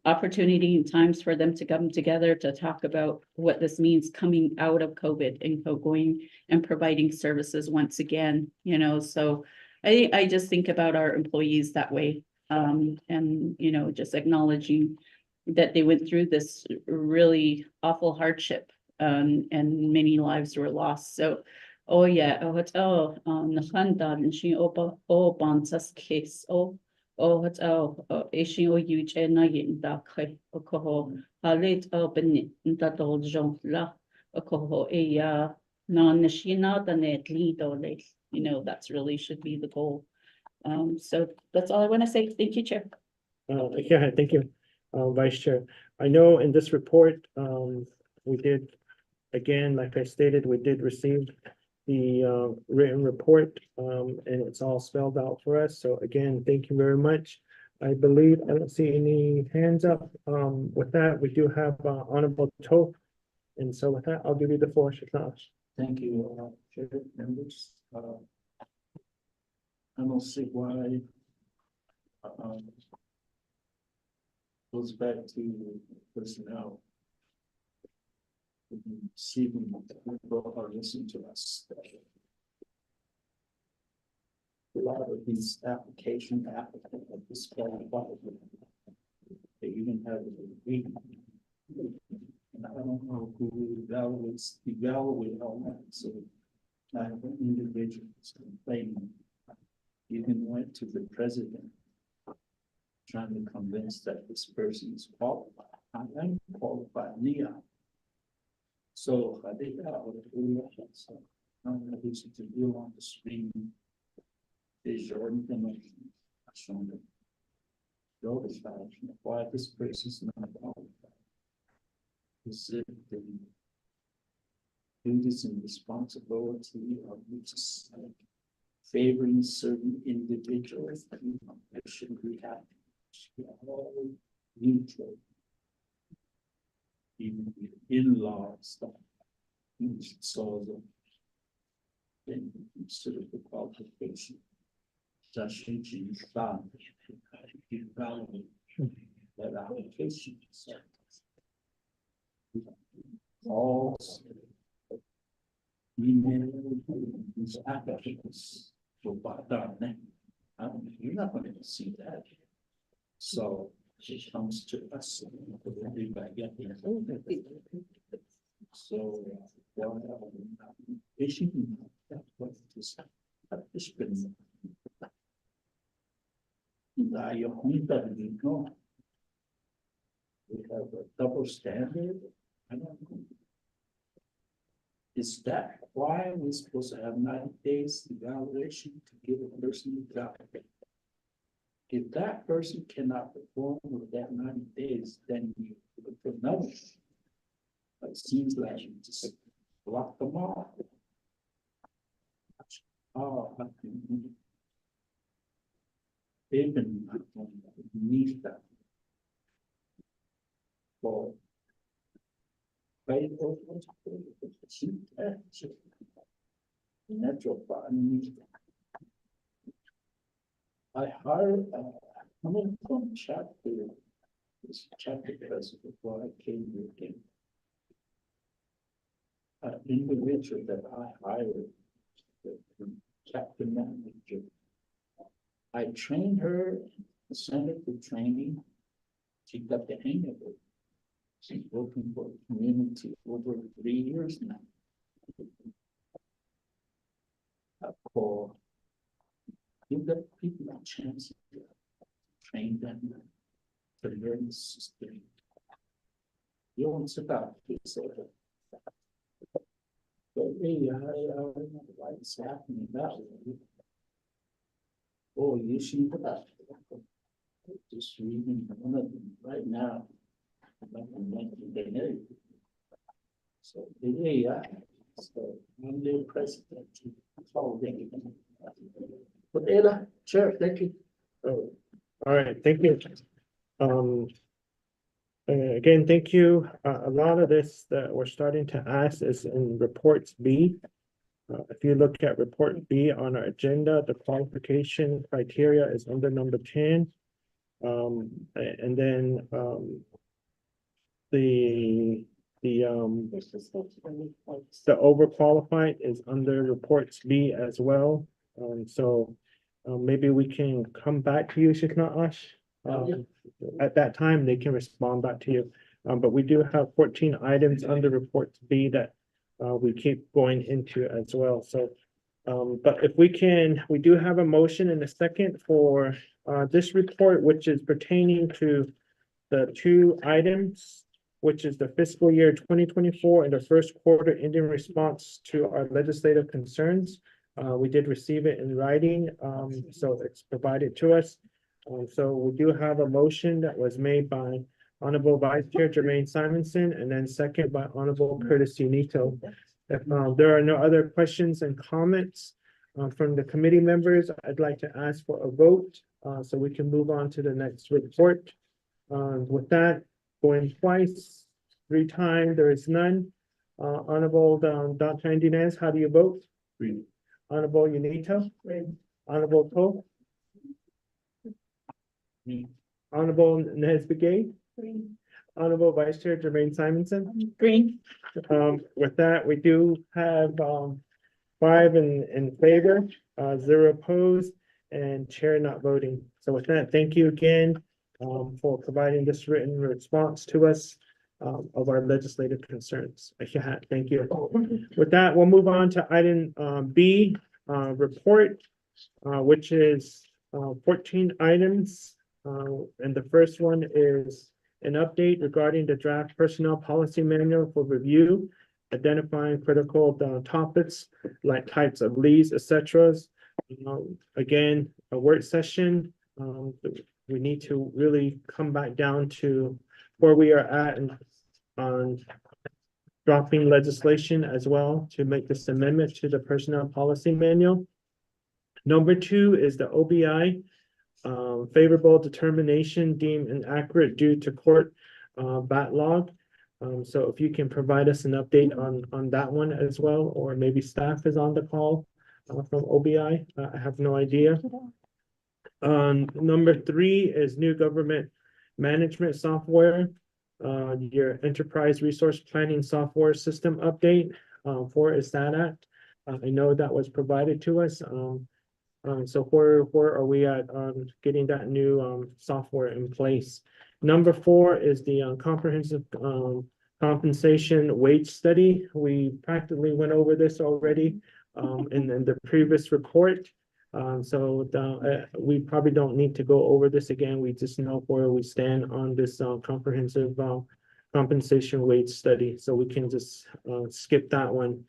opportunity and times for them to come together to talk about what this means coming out of COVID and going and providing services once again, so I just think about our employees that way. And, just acknowledging that they went through this really awful hardship, and many lives were lost. So, oh yeah, nakanda she bansas case ishin huge and da kai halit open that la non nashina the net lead that's really should be the goal. So that's all I want to say. Thank you, Chair. Yeah, thank you, Vice Chair. I know in this report, we did, again, like I stated, we did receive the written report, and it's all spelled out for us. So again, thank you very much. I believe I don't see any hands up. With that, we do have Honorable Toth. And so with that, I'll give you the floor, Shatash. Thank you, Chair, members. I don't see why goes back to personnel. Receiving people are listening to us. A lot of these applicants are disqualified. They even have a degree. And I don't know who evaluate all that. So I have an individual complaining. Even went to the president trying to convince that this person is qualified. I am qualified, Leon. So I think that would be so I don't know who's to do on the screen. Is your information shown the why this person is not qualified? Is it the duties and responsibility of each favoring certain individuals, it should be happening. All neutral. Even with in-law stuff. So then consider the qualification. Just changing that evaluate that application. All these applicants will buy down. You're not going to see that. So it comes to us. So issue that's what this has been. Your point that we know. We have a double standard. I don't know. Is that why we're supposed to have 90 days evaluation to give a person a job? If that person cannot perform with that 90 days, then you put another. But it seems like you just block them off. Oh, they've been beneath that. For natural fund. I hired, I'm in some chapter, this chapter person before I came with him. Individual that I hired, the chapter manager. I trained her, sent her to training. She got the hang of it. She's working for the community over 3 years now. For give the people a chance to train them to learn the system. You won't sit out here, so. But hey, I don't know why it's happening that way. Oh, you see that? Just reading one of them right now. So, yeah, so I'm the president. But Ella, Chair, thank you. Oh, all right, thank you. Again, thank you. A lot of this that we're starting to ask is in reports B. If you look at report B on our agenda, the qualification criteria is under number 10. And then the overqualified is under reports B as well. So maybe we can come back to you, Shikna-Ash. At that time, they can respond back to you. But we do have 14 items under reports B that we keep going into as well. So, but if we can, we do have a motion in a second for this report, which is pertaining to the 2 items, which is the fiscal year 2024 and the first quarter ending response to our legislative concerns. We did receive it in writing, so it's provided to us. So we do have a motion that was made by Honorable Vice Chair Jermaine Simonson and then second by Honorable Curtis Unito. If there are no other questions and comments from the committee members, I'd like to ask for a vote so we can move on to the next report. With that, going twice, 3 times, there is none. Honorable Dr. Andinez, how do you vote? Green. Honorable Unito? Green. Honorable Poe? Green. Honorable Nesbegay? Green. Honorable Vice Chair Jermaine Simonson? Green. With that, we do have 5 in favor, 0 opposed, and Chair not voting. So with that, thank you again for providing this written response to us of our legislative concerns. Thank you. With that, we'll move on to item B, report, which is 14 items. And the first one is an update regarding the draft personnel policy manual for review, identifying critical topics like types of leaves, etc. Again, a work session. We need to really come back down to where we are at on dropping legislation as well to make this amendment to the personnel policy manual. Number 2 is the OBI. Favorable determination deemed inaccurate due to court backlog. So if you can provide us an update on that one as well, or maybe staff is on the call from OBI. I have no idea. Number 3 is new government management software. Your enterprise resource planning software system update. Where is that at? I know that was provided to us. So where are we at on getting that new software in place? Number 4 is the comprehensive compensation wage study. We practically went over this already in the previous report. We probably don't need to go over this again. We just know where we stand on this comprehensive compensation wage study. So we can just skip that one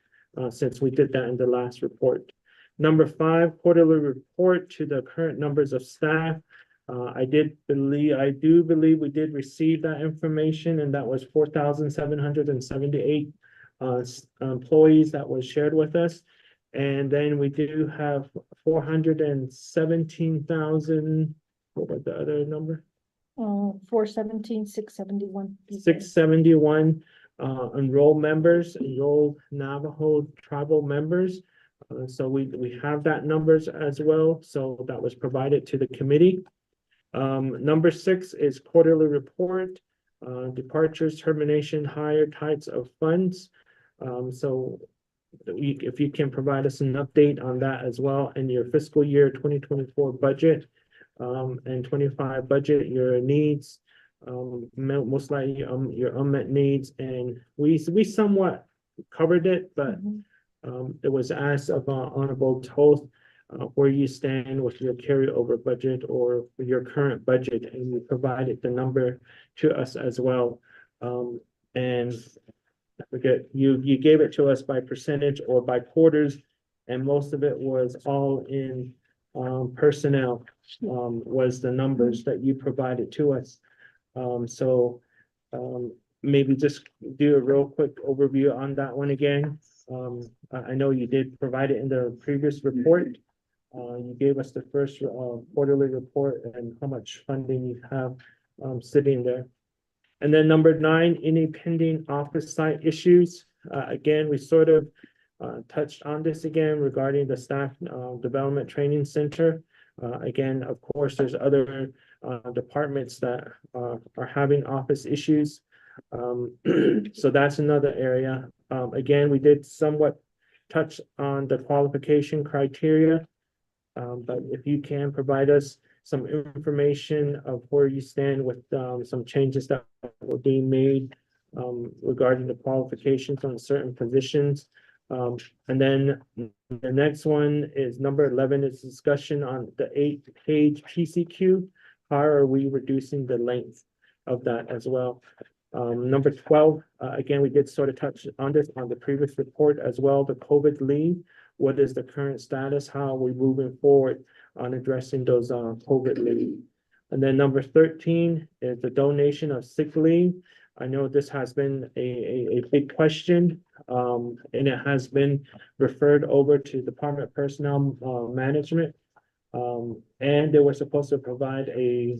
since we did that in the last report. Number 5, quarterly report to the current numbers of staff. I do believe we did receive that information, and that was 4,778 employees that was shared with us. And then we do have 417,000, what was the other number? 417,671. 671 enrolled Navajo tribal members. So we have that numbers as well. So that was provided to the committee. Number 6 is quarterly report, departures, termination, higher types of funds. So if you can provide us an update on that as well, and your fiscal year 2024 budget and 25 budget, your needs, most likely your unmet needs, and we somewhat covered it, but it was asked of Honorable Toth where you stand with your carryover budget or your current budget, and you provided the number to us as well. And I forget, you gave it to us by percentage or by quarters, and most of it was all in personnel, was the numbers that you provided to us. Maybe just do a real quick overview on that one again. I know you did provide it in the previous report. You gave us the first quarterly report and how much funding you have sitting there. And then number 9, any pending office site issues. Again, we sort of touched on this again regarding the staff development training center. Again, of course, there's other departments that are having office issues. So that's another area. Again, we did somewhat touch on the qualification criteria. But if you can provide us some information of where you stand with some changes that were being made regarding the qualifications on certain positions. And then the next one is number 11 is discussion on the 8-page PCQ. How are we reducing the length of that as well? Number 12, again, we did sort of touch on this on the previous report as well, the COVID leave. What is the current status? How are we moving forward on addressing those COVID leave? And then number 13 is the donation of sick leave. I know this has been a big question, and it has been referred over to Department of Personnel Management. And they were supposed to provide a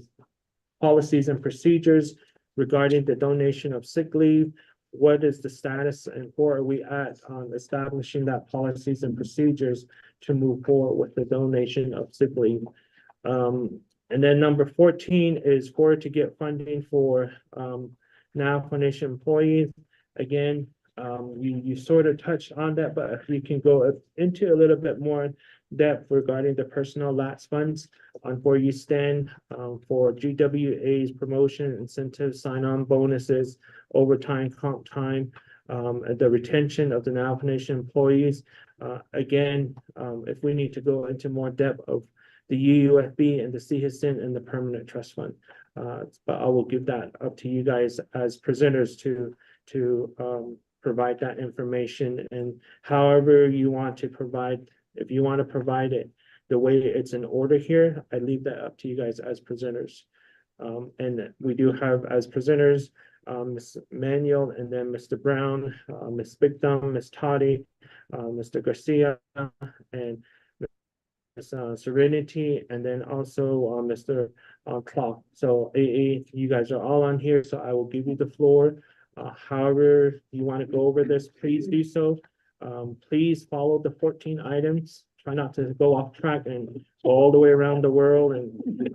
policies and procedures regarding the donation of sick leave. What is the status and where are we at on establishing that policies and procedures to move forward with the donation of sick leave? And then number 14 is where to get funding for Navajo Nation employees. Again, you sort of touched on that, but if you can go into a little bit more depth regarding the personal lapse funds on where you stand for GWA's promotion, incentives, sign-on bonuses, overtime, comp time, the retention of the Navajo Nation employees. Again, if we need to go into more depth of the UUFB and the CHEHSC and the permanent trust fund. But I will give that up to you guys as presenters to provide that information, and however you want to provide. If you want to provide it the way it's in order here, I leave that up to you guys as presenters. And we do have as presenters, Ms. Manuel, and then Mr. Brown, Ms. Bigdom, Ms. Toddy, Mr. Garcia, and Serenity, and then also, Mr. Clark. So AA, you guys are all on here, so I will give you the floor. However, you want to go over this, please do so. Please follow the 14 items. Try not to go off track and go all the way around the world and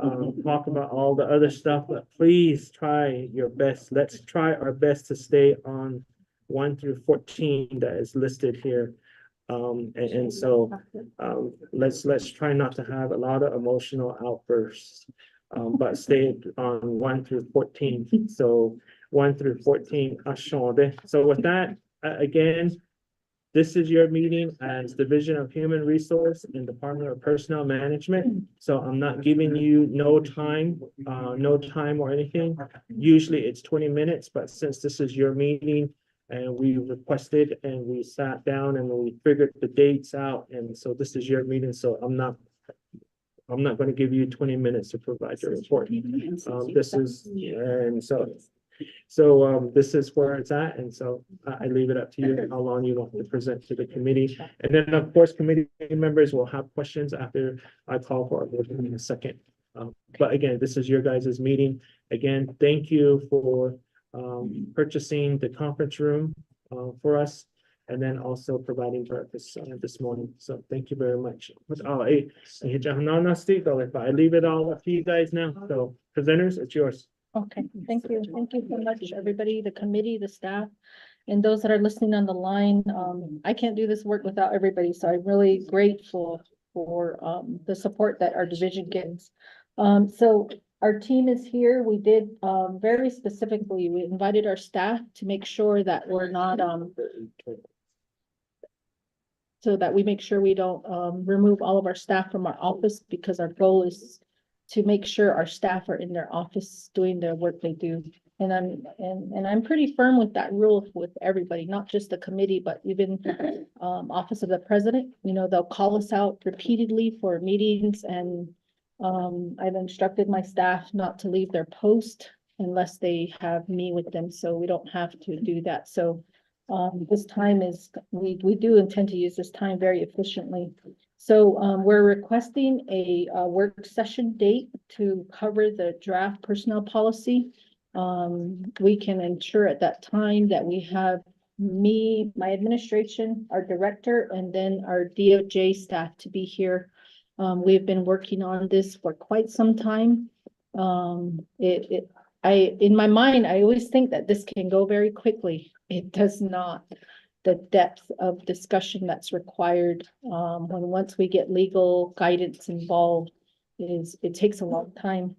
talk about all the other stuff, but please try your best. Let's try our best to stay on 1 through 14 that is listed here. So let's try not to have a lot of emotional outbursts, but stay on 1 through 14. So 1 through 14. So with that, again, this is your meeting as Division of Human Resource and Department of Personnel Management. So I'm not giving you no time or anything. Usually it's 20 minutes, but since this is your meeting, and we requested and we sat down and we figured the dates out. And so this is your meeting. So I'm not going to give you 20 minutes to provide your report. This is, and so this is where it's at. And so I leave it up to you how long you want to present to the committee. And then of course, committee members will have questions after I call for it in a second. But again, this is your guys' meeting. Again, thank you for purchasing the conference room for us, and then also providing breakfast this morning. So thank you very much. I leave it all up to you guys now. So presenters, it's yours. Okay, thank you. Thank you so much, everybody, the committee, the staff, and those that are listening on the line. I can't do this work without everybody, so I'm really grateful for the support that our division gets. So our team is here. We did very specifically, we invited our staff to make sure that we're not so that we make sure we don't remove all of our staff from our office, because our goal is to make sure our staff are in their office doing their work they do. And I'm pretty firm with that rule with everybody, not just the committee, but even Office of the President. You know, they'll call us out repeatedly for meetings, and I've instructed my staff not to leave their post unless they have me with them, so we don't have to do that. So this time is, we do intend to use this time very efficiently. So we're requesting a work session date to cover the draft personnel policy. We can ensure at that time that we have me, my administration, our director, and then our DOJ staff to be here. We've been working on this for quite some time. In my mind, I always think that this can go very quickly. It does not. The depth of discussion that's required once we get legal guidance involved it takes a long time.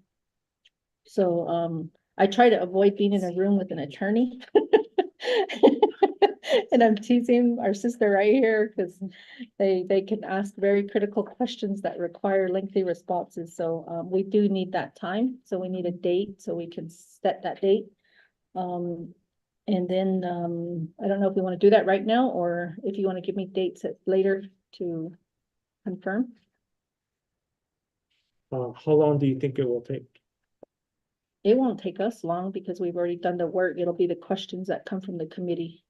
So I try to avoid being in a room with an attorney. And I'm teasing our sister right here because they can ask very critical questions that require lengthy responses. So we do need that time. So we need a date so we can set that date. And then I don't know if we want to do that right now, or if you want to give me dates later to confirm. How long do you think it will take? It won't take us long because we've already done the work. It'll be the questions that come from the committee.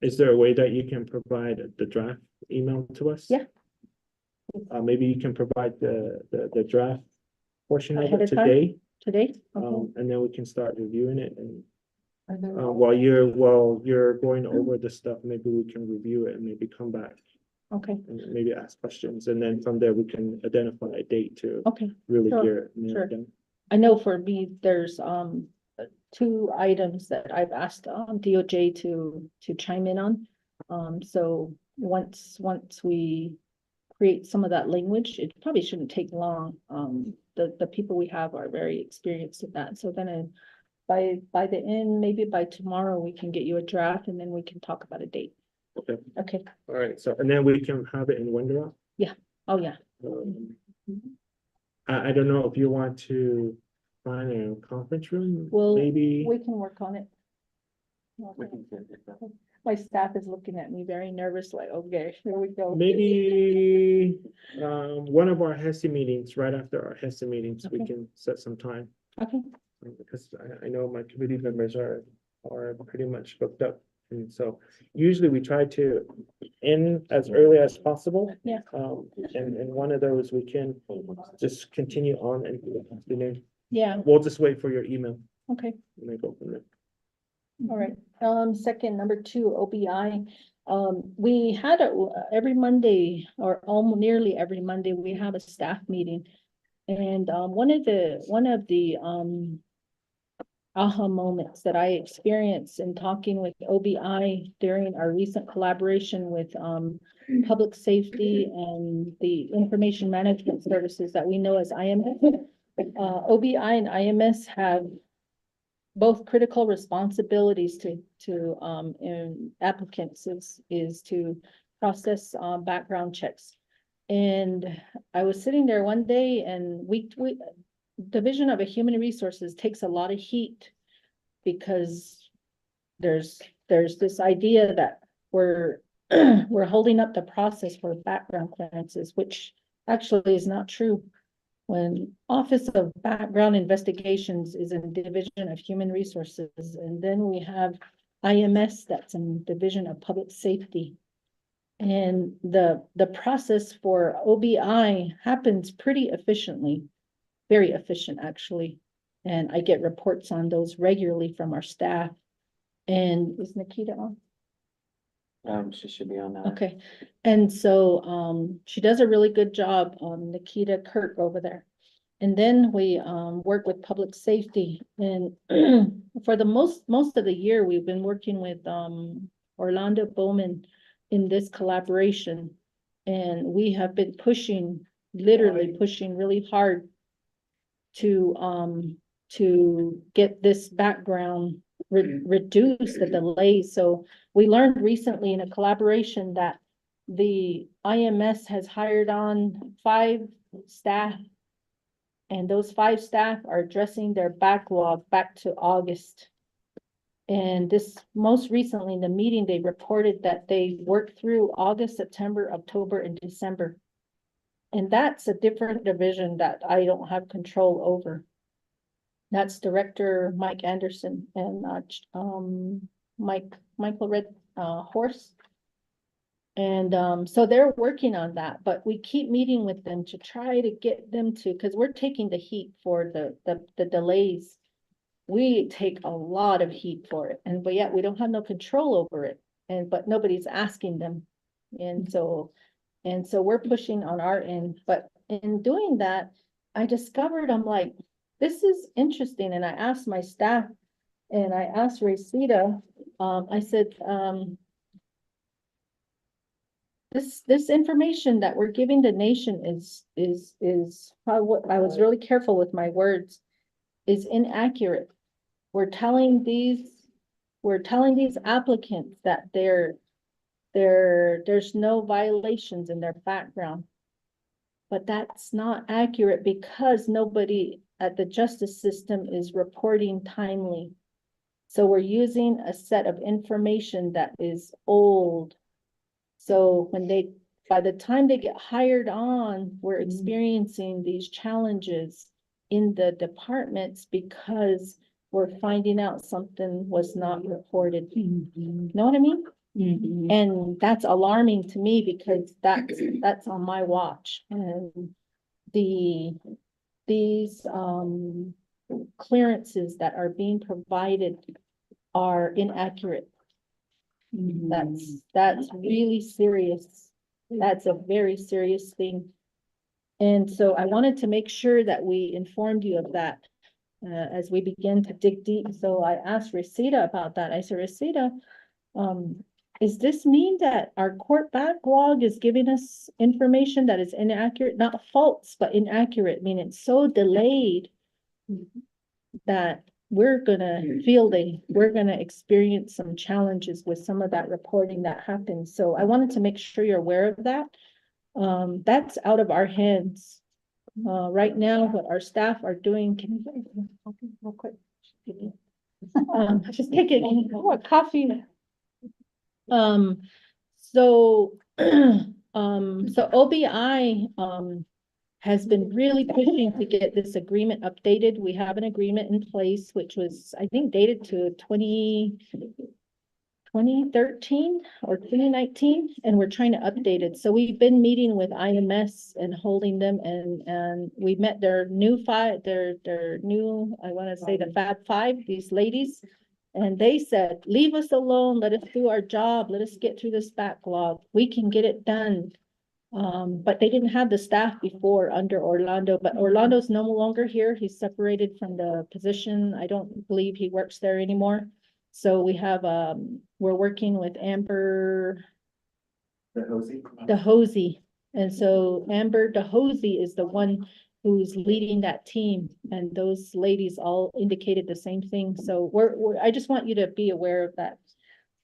Is there a way that you can provide the draft email to us? Yeah. Maybe you can provide the draft portion of Ahead it of time? today. Today? Okay. And then we can start reviewing it, and Are there while you're going over the stuff, maybe we can review it and maybe come back Okay. and maybe ask questions, and then from there we can identify a date to Okay. really Sure, hear it. nail sure. it down. I know for me, there's 2 items that I've asked DOJ to chime in on. So once we create some of that language, it probably shouldn't take long. The people we have are very experienced at that. So then by the end, maybe by tomorrow, we can get you a draft and then we can talk about a date. Okay. Okay. All right. So, and then we can have it in Window. Oh, yeah. I don't know if you want to find a conference room, Well, maybe. we can work on it. We can get it done. My staff is looking at me very nervous, like, okay, here we go. Maybe one of our HEHSC meetings, right after our HEHSC meetings, we Okay. can set some time. Okay. Because I know my committee members are pretty much booked up. And so usually we try to in as early as possible. Yeah. And one of those we can just continue on and Yeah, we'll just wait for your email okay. and then go from there. All right, second, number 2, OBI. We had every Monday or almost nearly every Monday, we have a staff meeting. And, one of the aha moments that I experienced in talking with OBI during our recent collaboration with, public safety and the information management services that we know as IMS. OBI and IMS have both critical responsibilities to applicants is to process background checks. And I was sitting there one day and we Division of Human Resources takes a lot of heat because there's this idea that we're we're holding up the process for background clearances, which actually is not true. When Office of Background Investigations is in Division of Human Resources, and then we have IMS that's in Division of Public Safety. And the process for OBI happens pretty efficiently, very efficient actually. And I get reports on those regularly from our staff. And is Nikita on? She should be on that. Okay, and so she does a really good job, Nikita Kirk over there. And then we work with public safety, and for the most of the year, we've been working with Orlando Bowman in this collaboration. And we have been literally pushing really hard to get this background reduce the delays. So we learned recently in a collaboration that the IMS has hired on 5 staff, and those 5 staff are addressing their backlog back to August. And this most recently in the meeting, they reported that they worked through August, September, October, and December. And that's a different division that I don't have control over. That's Director Mike Anderson and Michael Red Horse. And so they're working on that, but we keep meeting with them to try to get them to, because we're taking the heat for the delays. We take a lot of heat for it, but yet we don't have no control over it. But nobody's asking them. And so we're pushing on our end. But in doing that, I discovered, I'm like, this is interesting. And I asked my staff, and I asked Resita, I said, this information that we're giving the nation is what I was really careful with my words, is inaccurate. We're telling these applicants that there's no violations in their background. But that's not accurate because nobody at the justice system is reporting timely. So we're using a set of information that is old. So by the time they get hired on, we're experiencing these challenges in the departments because we're finding out something was not reported. Know what I mean? And that's alarming to me because that's on my watch. And these clearances that are being provided are inaccurate. That's really serious. That's a very serious thing. And so I wanted to make sure that we informed you of that as we begin to dig deep. So I asked Resita about that. I said, Resita, does this mean that our court backlog is giving us information that is inaccurate, not false, but inaccurate, meaning it's so delayed that we're gonna experience some challenges with some of that reporting that happens. So I wanted to make sure you're aware of that. That's out of our hands. Right now, what our staff are doing, can you real quick? Just take it, a coffee. So OBI, has been really pushing to get this agreement updated. We have an agreement in place, which was, I think, dated to 2013 or 2019, and we're trying to update it. So we've been meeting with IMS and holding them, and we met their new their new, I want to say the Fab Five, these ladies. And they said, leave us alone, let us do our job, let us get through this backlog, we can get it done. But they didn't have the staff before under Orlando, but Orlando's no longer here. He's separated from the position. I don't believe he works there anymore. So we have, we're working with Amber DeHosey. And so Amber DeHosey is the one who's leading that team. And those ladies all indicated the same thing. So I just want you to be aware of that.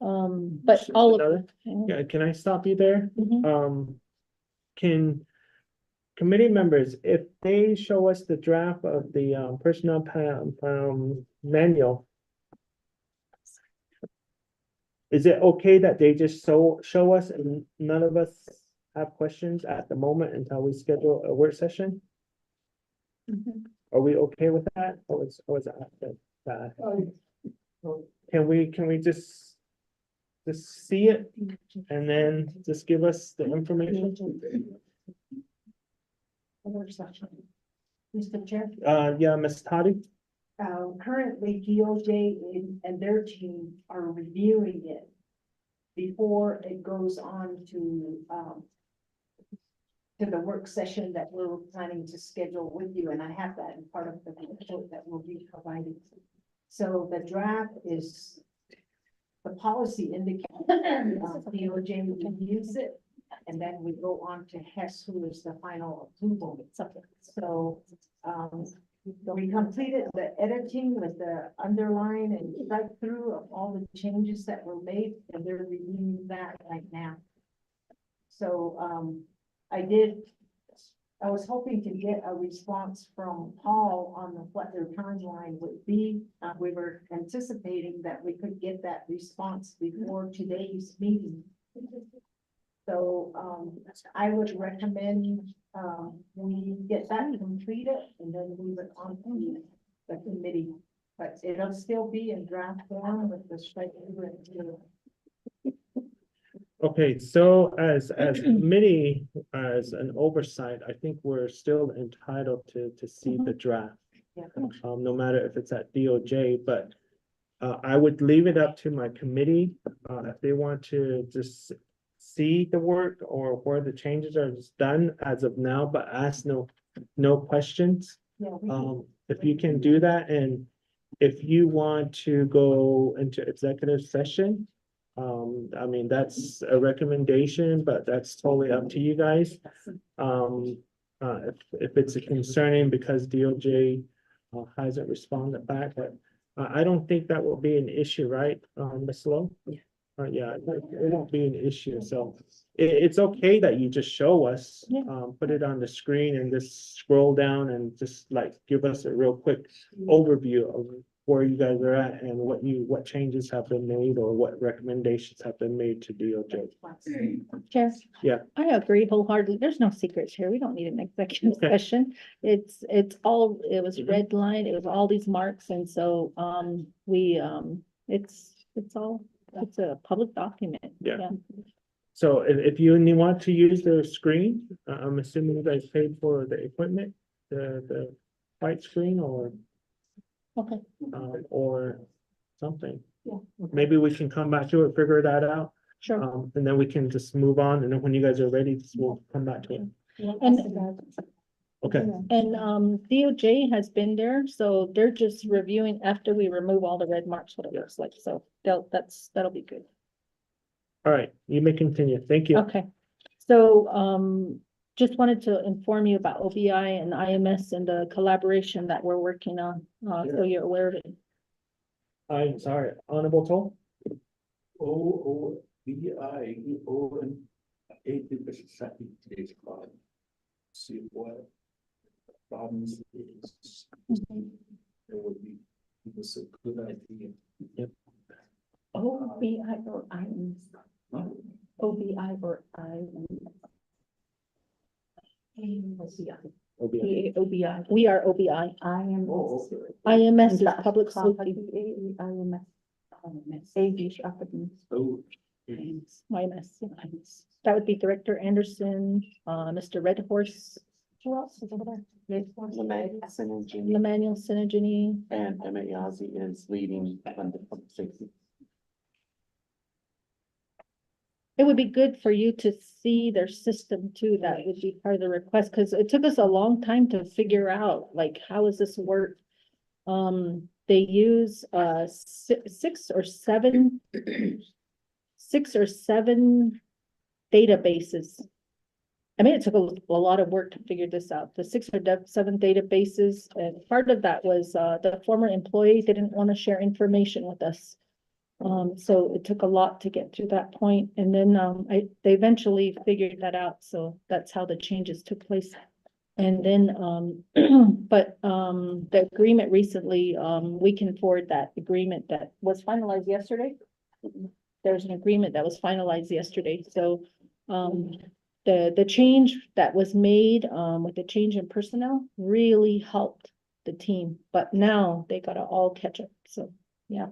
But Just all of. another- Yeah, can I stop you there? Mhm. Can committee members, if they show us the draft of the personnel manual, is it okay that they just show us and none of us have questions at the moment until we schedule a work session? Are we okay with that? Or is that? Can we just see it and then just give us the information? Mr. Chair, Yeah, Ms. Toddy? currently DOJ and their team are reviewing it before it goes on to the work session that we're planning to schedule with you, and I have that in part of the report that will be provided. So the draft is, the policy indicates DOJ reviews it, and then we go on to HES, who is the final approval. So, we completed the editing with the underline and strike through of all the changes that were made, and they're reviewing that right now. So, I was hoping to get a response from Paul on what their timeline would be. We were anticipating that we could get that response before today's meeting. So, I would recommend, we get that completed and then move it on to the committee. But it'll still be in draft form with the strike through. Okay, so as a committee, as an oversight, I think we're still entitled to see the draft. Yeah. No matter if it's at DOJ, but I would leave it up to my committee, if they want to just see the work or where the changes are just done as of now, but ask no questions. Yeah, If you can do that, and if you want to go into executive session, I mean, that's a recommendation, but that's totally up to you guys. If it's concerning because DOJ hasn't responded back, but I don't think that will be an issue, right, Ms. Lowe? Yeah, it won't be an issue, so it's okay that you just show us, Yeah. Put it on the screen and just scroll down and just like give us a real quick overview of where you guys are at and what changes have been made or what recommendations have been made to DOJ. Chair? Yeah. I agree wholeheartedly. There's no secrets here. We don't need an executive Okay. session. It was Mhm. red line, it was all these marks, and so, it's a public document. Yeah. So if you want to use the screen, I'm assuming you guys paid for the equipment, the white screen or Okay. or something. Yeah. Maybe we can come back to it, figure that out, Sure. and then we can just move on, and then when you guys are ready, we'll come back to it. And, Okay, DOJ has been there, so they're just reviewing after we remove all the red marks, what it looks like, so that'll be good. all right, you may continue. Thank you. Okay, so, just wanted to inform you about OBI and IMS and the collaboration that we're working on, so you're aware of it. I'm sorry, Honorable Toll? second today's call. See what problems is. There would be, it was a good idea. OBI or IMS? Huh? OBI or IMS? OBI. OBI. We are OBI. IMS. Oh, IMS is That's public property, safety. IMS. Sage applicants. Oh, YMS. That would be Director Anderson, Mr. Red Horse. Who else is over there? Emmanuel Sinigini. And Emma Yazzie is leading under public safety. It would be good for you to see their system too. That would be part of the request, because it took us a long time to figure out, like, how does this work? They use, six or seven databases. I mean, it took a lot of work to figure this out. The 6 or 7 databases, and part of that was, the former employee didn't want to share information with us. So it took a lot to get to that point, and then, they eventually figured that out, so that's how the changes took place. And then, the agreement recently, we can forward that agreement that was finalized yesterday. There's an agreement that was finalized yesterday, so, the change that was made, with the change in personnel really helped the team, but now they gotta all catch up, so, yeah.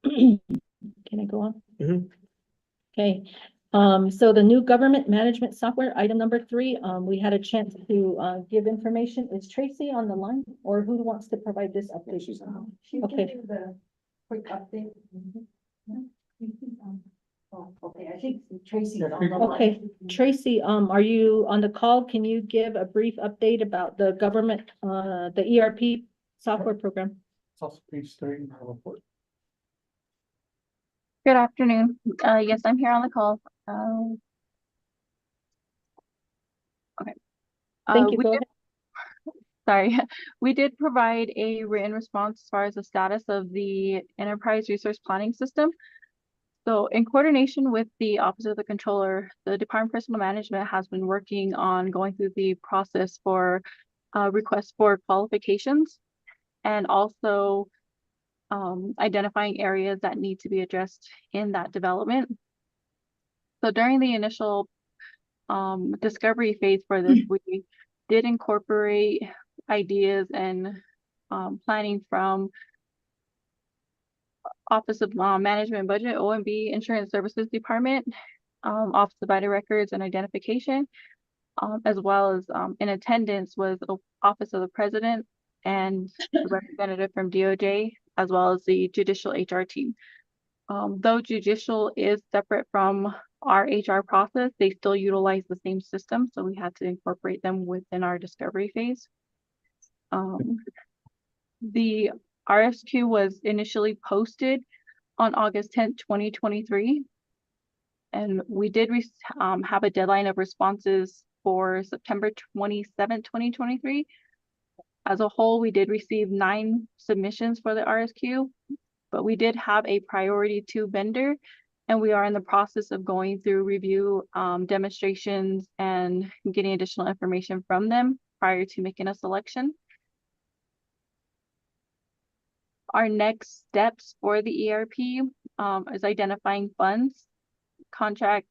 Can I go on? Mhm. Okay, so the new government management software, item number 3, we had a chance to, give information. Is Tracy on the line, or who wants to provide this update? She Okay. can do the quick update. Oh, okay, I think Tracy's on the line. Okay, Tracy, are you on the call? Can you give a brief update about the government, the ERP software program? It's also page 3 in our report. Good afternoon. Yes, I'm here on the call. Okay. Thank you. We Go did, sorry, we did provide a written response as far as the status of the enterprise resource planning system. So in coordination with the Office of the Controller, the Department of Personnel Management has been working on going through the process for requests for qualifications, and also identifying areas that need to be addressed in that development. So during the initial discovery phase for this, we did incorporate ideas and planning from Office of Management Budget, OMB, Insurance Services Department, Office of Vital Records and Identification, as well as in attendance was the Office of the President and a representative from DOJ, as well as the Judicial HR team. Though Judicial is separate from our HR process, they still utilize the same system, so we had to incorporate them within our discovery phase. The RSQ was initially posted on August 10th, 2023. And we did have a deadline of responses for September 27th, 2023. As a whole, we did receive 9 submissions for the RSQ, but we did have a priority 2 vendor, and we are in the process of going through review demonstrations and getting additional information from them prior to making a selection. Our next steps for the ERP is identifying funds, contract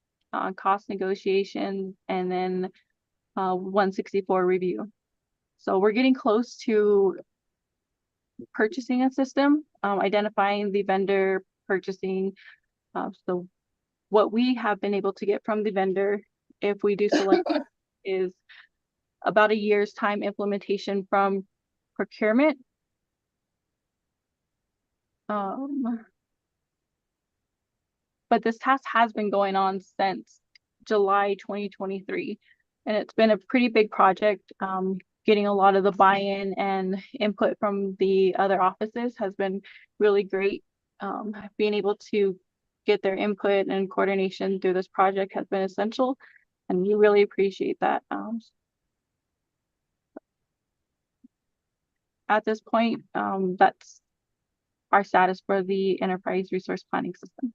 cost negotiations, and then 164 review. So we're getting close to purchasing a system, identifying the vendor, purchasing. So what we have been able to get from the vendor, if we do select, is about a year's time implementation from procurement. But this task has been going on since July 2023, and it's been a pretty big project. Getting a lot of the buy-in and input from the other offices has been really great. Being able to get their input and coordination through this project has been essential, and we really appreciate that. At this point, that's our status for the enterprise resource planning system.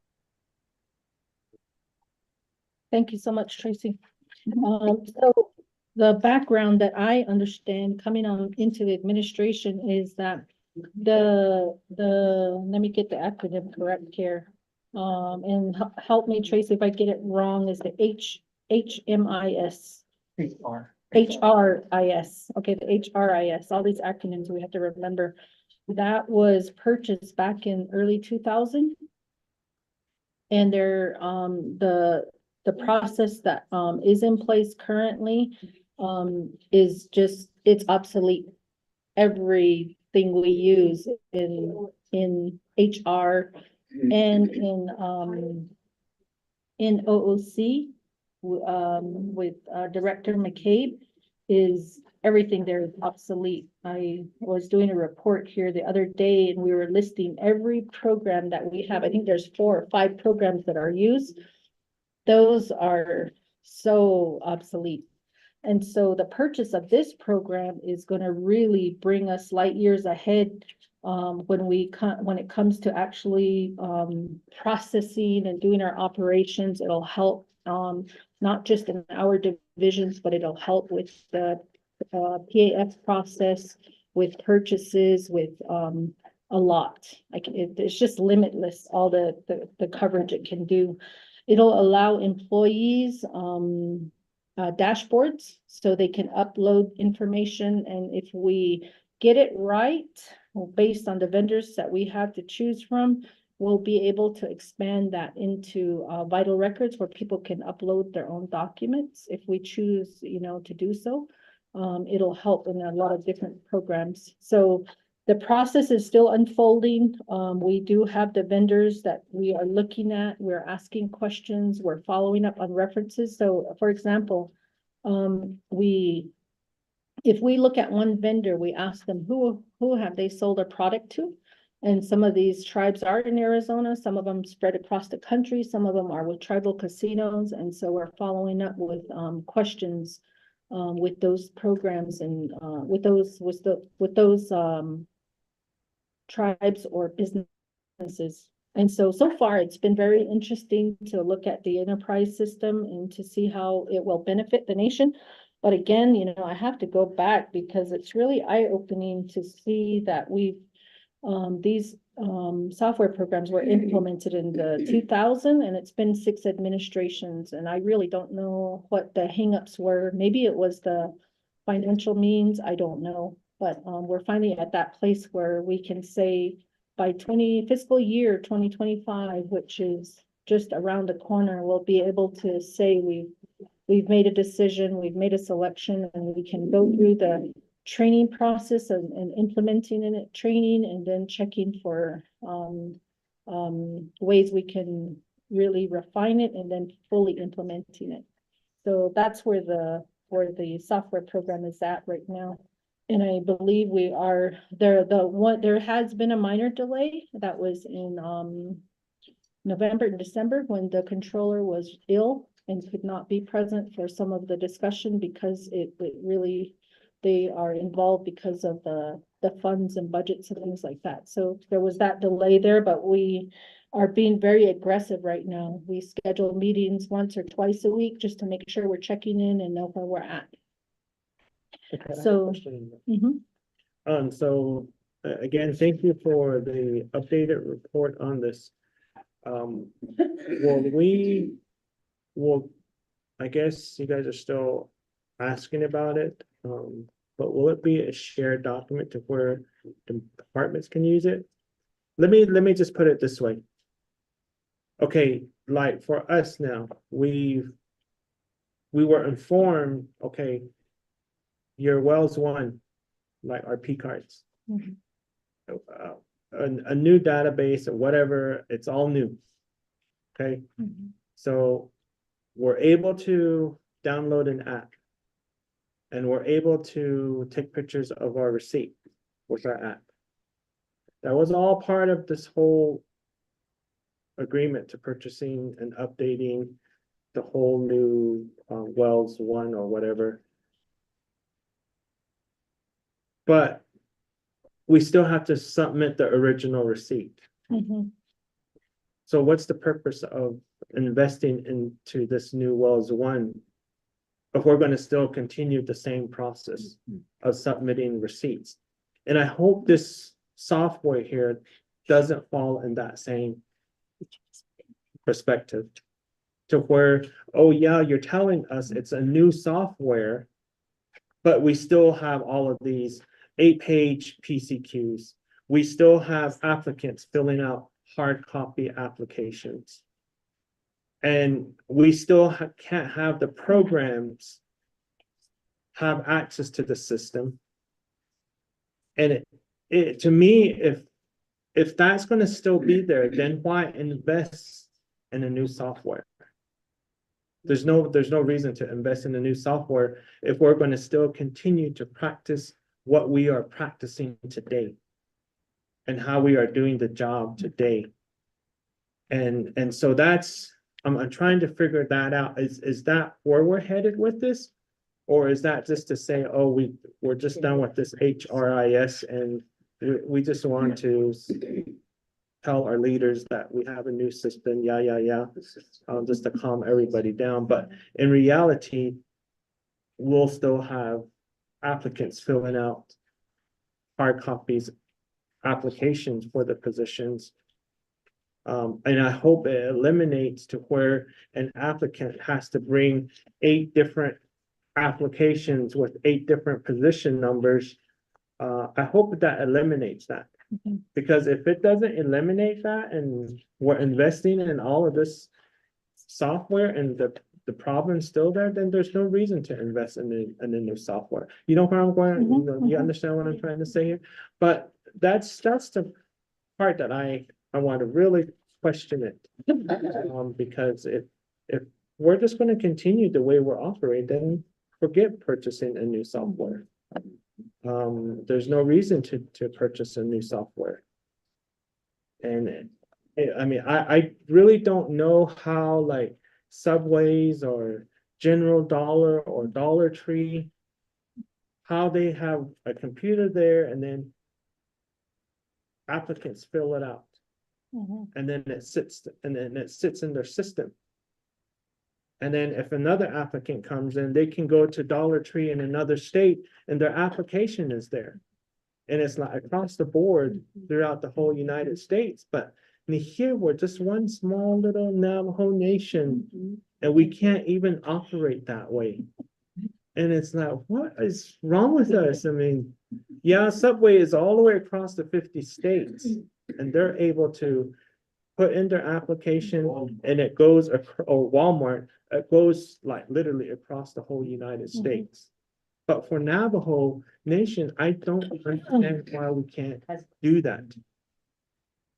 Thank you so much, Tracy. So the background that I understand coming on into the administration is that let me get the acronym correct here. And help me, Tracy, if I get it wrong, is the HMIS. HRIS. Okay, the HRIS, all these acronyms we have to remember. that was purchased back in early 2000. And the process that, is in place currently, is just, it's obsolete. Everything we use in HR and in OOC, with Director McCabe, is everything there is obsolete. I was doing a report here the other day and we were listing every program that we have. I think there's 4 or 5 programs that are used. Those are so obsolete. And so the purchase of this program is going to really bring us light years ahead, when it comes to actually processing and doing our operations. It'll help, not just in our divisions, but it'll help with the PAF process, with purchases, with a lot. It's just limitless, all the coverage it can do. It'll allow employees dashboards so they can upload information, and if we get it right, based on the vendors that we have to choose from, we'll be able to expand that into vital records where people can upload their own documents if we choose, to do so. It'll help in a lot of different programs. So the process is still unfolding. We do have the vendors that we are looking at. We're asking questions. We're following up on references. So for example, if we look at one vendor, we ask them who have they sold a product to? And some of these tribes are in Arizona, some of them spread across the country, some of them are with tribal casinos. And so we're following up with questions with those programs and with those tribes or businesses. And so far it's been very interesting to look at the enterprise system and to see how it will benefit the nation. But again, I have to go back because it's really eye-opening to see that these software programs were implemented in the 2000, and it's been 6 administrations, and I really don't know what the hangups were. Maybe it was the financial means, I don't know. But we're finally at that place where we can say by fiscal year 2025, which is just around the corner, we'll be able to say we've made a decision, we've made a selection, and we can go through the training process and implementing in it training, and then checking for ways we can really refine it and then fully implementing it. So that's where the software program is at right now. And I believe we are there. There has been a minor delay that was in November and December when the controller was ill and could not be present for some of the discussion because they are involved because of the funds and budgets and things like that. So there was that delay there, but we are being very aggressive right now. We schedule meetings once or twice a week just to make sure we're checking in and know where we're at. So, again, thank you for the updated report on this. I guess you guys are still asking about it, but will it be a shared document to where the departments can use it? Let me just put it this way. Okay, like for us now, we were informed, okay, your Wells One, like our P cards, a new database or whatever, it's all new. Okay, so we're able to download an app and we're able to take pictures of our receipt with our app. That was all part of this whole agreement to purchasing and updating the whole new Wells One or whatever. But we still have to submit the original receipt. So what's the purpose of investing into this new Wells One if we're going to still continue the same process of submitting receipts? And I hope this software here doesn't fall in that same perspective to where, oh yeah, you're telling us it's a new software, but we still have all of these 8-page PCQs. we still have applicants filling out hard copy applications. And we still can't have the programs have access to the system. And it to me, if that's going to still be there, then why invest in a new software? There's no reason to invest in a new software if we're going to still continue to practice what we are practicing today and how we are doing the job today. And so that's, I'm trying to figure that out. Is that where we're headed with this? Or is that just to say, oh, we're just done with this HRIS and we just want to tell our leaders that we have a new system, just to calm everybody down. But in reality, we'll still have applicants filling out hard copies, applications for the positions. And I hope it eliminates to where an applicant has to bring 8 different applications with 8 different position numbers. I hope that eliminates that. Because if it doesn't eliminate that and we're investing in all of this software and the problem's still there, then there's no reason to invest in the new software. You know where I'm going? You understand what I'm trying to say here? But that's the part that I want to really question it. Because if we're just going to continue the way we're operating, then forget purchasing a new software. There's no reason to purchase a new software. And I mean, I really don't know how like Subways or General Dollar or Dollar Tree, how they have a computer there and then applicants fill it out. And then it sits in their system. And then if another applicant comes in, they can go to Dollar Tree in another state and their application is there. And it's like across the board throughout the whole United States. But here we're just one small little Navajo nation and we can't even operate that way. And it's like, what is wrong with us? I mean, yeah, Subway is all the way across the 50 states and they're able to put in their application and it goes, or Walmart, it goes like literally across the whole United States. But for Navajo Nation, I don't understand why we can't do that.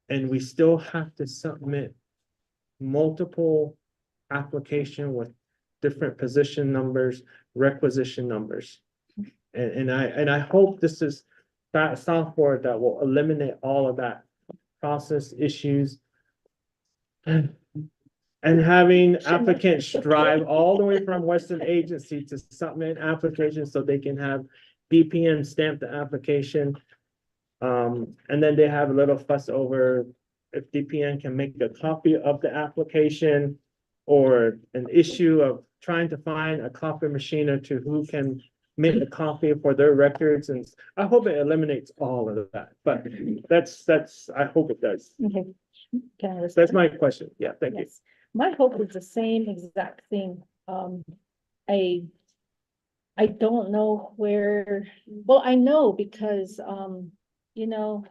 And we still have to submit multiple application with different position numbers, requisition numbers. And I hope this is that software that will eliminate all of that process issues. And having applicants drive all the way from Western Agency to submit applications so they can have BPM stamp the application. And then they have a little fuss over if DPN can make a copy of the application or an issue of trying to find a copy machine or two who can make a copy for their records. And I hope it eliminates all of that, but that's, I hope it does. Okay. That's my question. Yeah, thank you. My hope is the same exact thing. I don't know where, well, I know because, you know,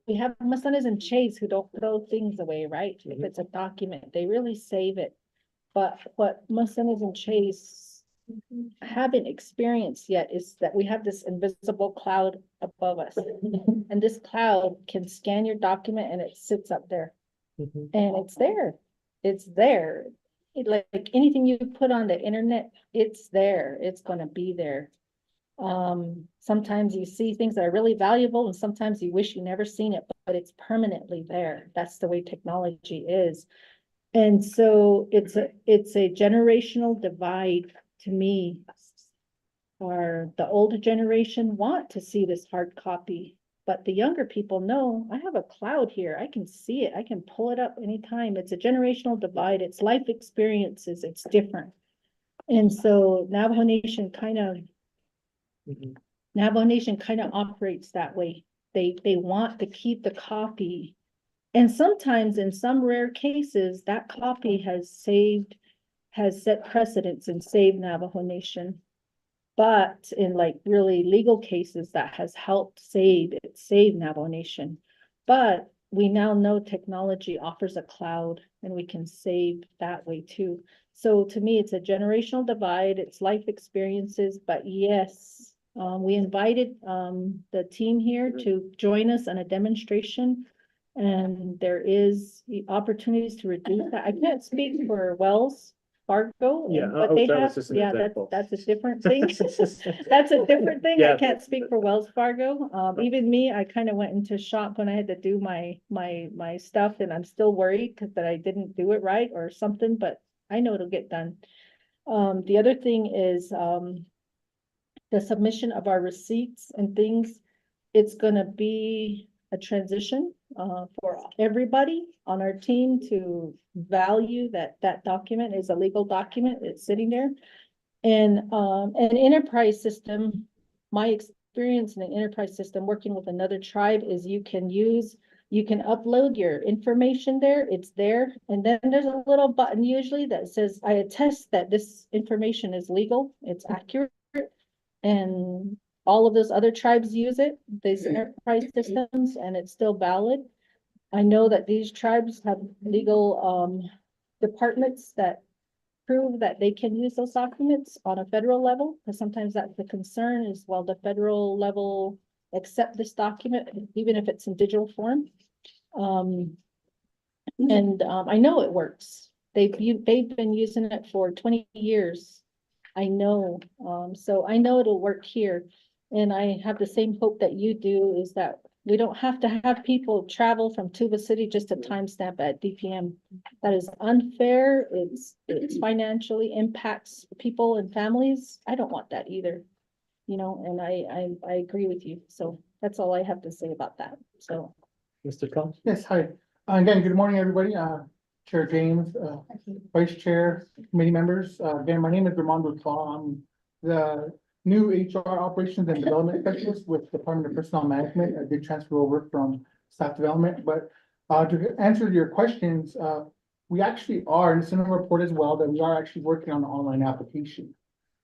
we have Masanas and Chase who don't throw things away, right? If it's a document, they really save it. But what Masanas and Chase haven't experienced yet is that we have this invisible cloud above us. And this cloud can scan your document and it sits up there. And it's there. It's there. Like anything you put on the internet, it's there. It's going to be there. Sometimes you see things that are really valuable and sometimes you wish you never seen it, but it's permanently there. That's the way technology is. And so it's a generational divide to me. Or the older generation want to see this hard copy, but the younger people know I have a cloud here. I can see it. I can pull it up anytime. It's a generational divide. It's life experiences. It's different. And so Navajo Nation kind of operates that way. They want to keep the copy. And sometimes in some rare cases, that copy has set precedents and saved Navajo Nation. But in like really legal cases, that has helped save Navajo Nation. But we now know technology offers a cloud and we can save that way too. So to me, it's a generational divide, it's life experiences, but yes, we invited the team here to join us on a demonstration. And there is the opportunities to reduce that. I can't speak for Wells Fargo. Yeah, But they that was have, just an yeah, example. that's a different thing. That's a different thing. I Yeah. can't speak for Wells Fargo. Even me, I kind of went into shock when I had to do my stuff, and I'm still worried because that I didn't do it right or something, but I know it'll get done. The other thing is the submission of our receipts and things. It's gonna be a transition for everybody on our team to value that document is a legal document. It's sitting there. And an enterprise system, my experience in an enterprise system working with another tribe is you can upload your information there, it's there, and then there's a little button usually that says, I attest that this information is legal, it's accurate. And all of those other tribes use it, these enterprise systems, and it's still valid. I know that these tribes have legal departments that prove that they can use those documents on a federal level, because sometimes that's the concern is, well, the federal level accept this document, even if it's in digital form. I know it works. They've been using it for 20 years. I know, so I know it'll work here. And I have the same hope that you do, is that we don't have to have people travel from Tuba City just to timestamp at DPM. That is unfair. It's financially impacts people and families. I don't want that either. You know, and I agree with you. So that's all I have to say about that. So. Mr. Tom? Yes, hi. Again, good morning, everybody. Chair James, Vice Chair, committee members. Again, my name is Ramondo Tlaw. I'm the new HR Operations and Development Specialist with Department of Personnel Management. I did transfer over from staff development, but to answer your questions, we actually are, and it's in the report as well, that we are actually working on the online application.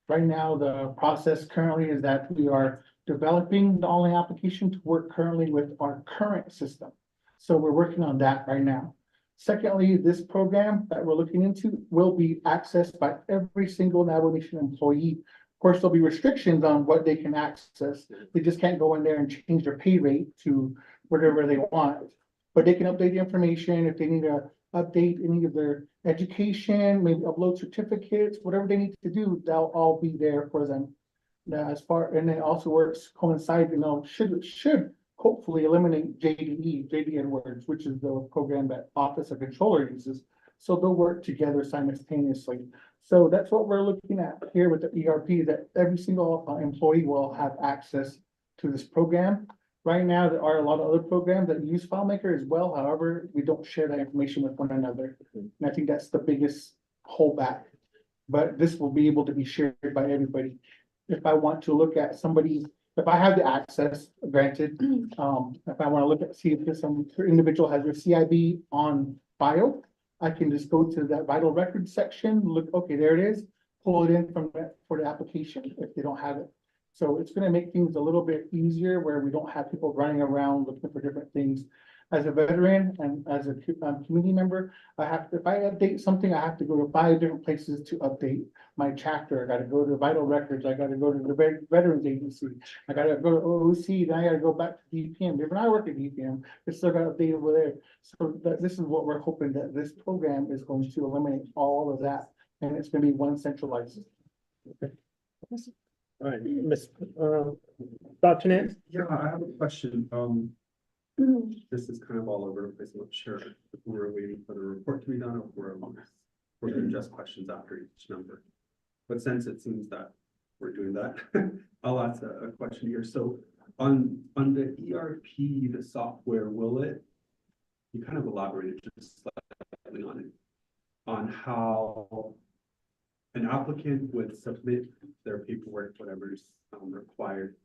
Right now, the process currently is that we are developing the online application to work currently with our current system. So we're working on that right now. Secondly, this program that we're looking into will be accessed by every single Navajo Nation employee. Of course, there'll be restrictions on what they can access. They just can't go in there and change their pay rate to whatever they want. But they can update the information if they need to update any of their education, maybe upload certificates, whatever they need to do, they'll all be there for them. Now, and it also works coincide, should hopefully eliminate JD Edwards, which is the program that Office of Controller uses. So they'll work together simultaneously. So that's what we're looking at here with the ERP, that every single employee will have access to this program. Right now, there are a lot of other programs that use FileMaker as well. However, we don't share that information with one another. And I think that's the biggest holdback. But this will be able to be shared by everybody. If I want to look at somebody, if I have the access granted, if I want to look at, see if some individual has their CIB on file, I can just go to that vital records section, look, okay, there it is, pull it in from that for the application if they don't have it. So it's going to make things a little bit easier where we don't have people running around looking for different things. As a veteran and as a community member, if I update something, I have to go to 5 different places to update my chapter. I got to go to Vital Records. I got to go to the Veterans Agency. I got to go to OOC. Then I got to go back to DPM. Even I work at DPM, it's still got to update over there. So this is what we're hoping, that this program is going to eliminate all of that, and it's going to be one centralized. Okay. All right, Dr. Nance? Yeah, I have a question. This is kind of all over the place. I'm not sure if we're waiting for the report to be done or we're doing just questions after each number. But since it seems that we're doing that, I'll ask a question here. So on the ERP, the software, you kind of elaborated just slightly on it, on how an applicant would submit their paperwork, whatever's required.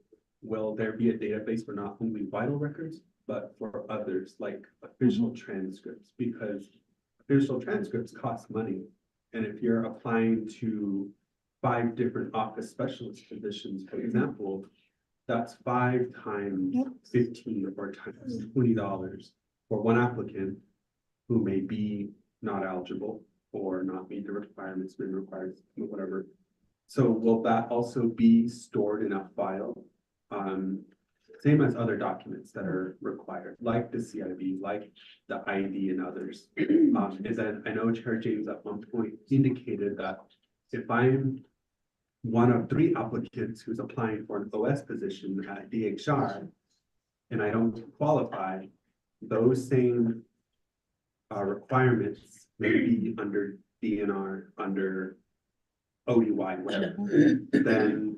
Will there be a database for not only vital records, but for others like official transcripts? Because official transcripts cost money. And if you're applying to 5 different office specialist positions, for example, that's 5 times 15 or times $20 for one applicant who may be not eligible or not meet the requirements, been required, whatever. So will that also be stored in a file? Same as other documents that are required, like the CIB, like the ID and others. Is that, I know Chair James at one point indicated that if I'm one of 3 applicants who's applying for an OS position at DHR and I don't qualify, those same requirements may be under DNR, under OUI, whatever. Then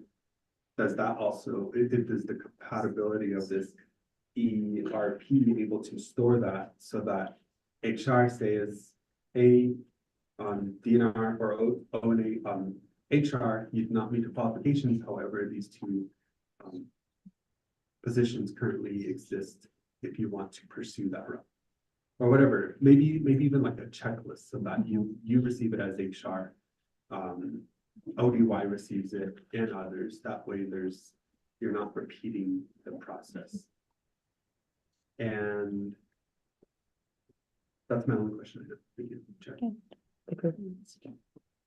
does that also, does the compatibility of this ERP be able to store that so that HR says, hey, DNR or ONA, HR, you do not meet the qualifications, however, these 2 positions currently exist if you want to pursue that route. Or whatever, maybe even like a checklist so that you receive it as HR. ODY receives it and others. That way you're not repeating the process. And that's my only question. Thank you, Chair. Okay.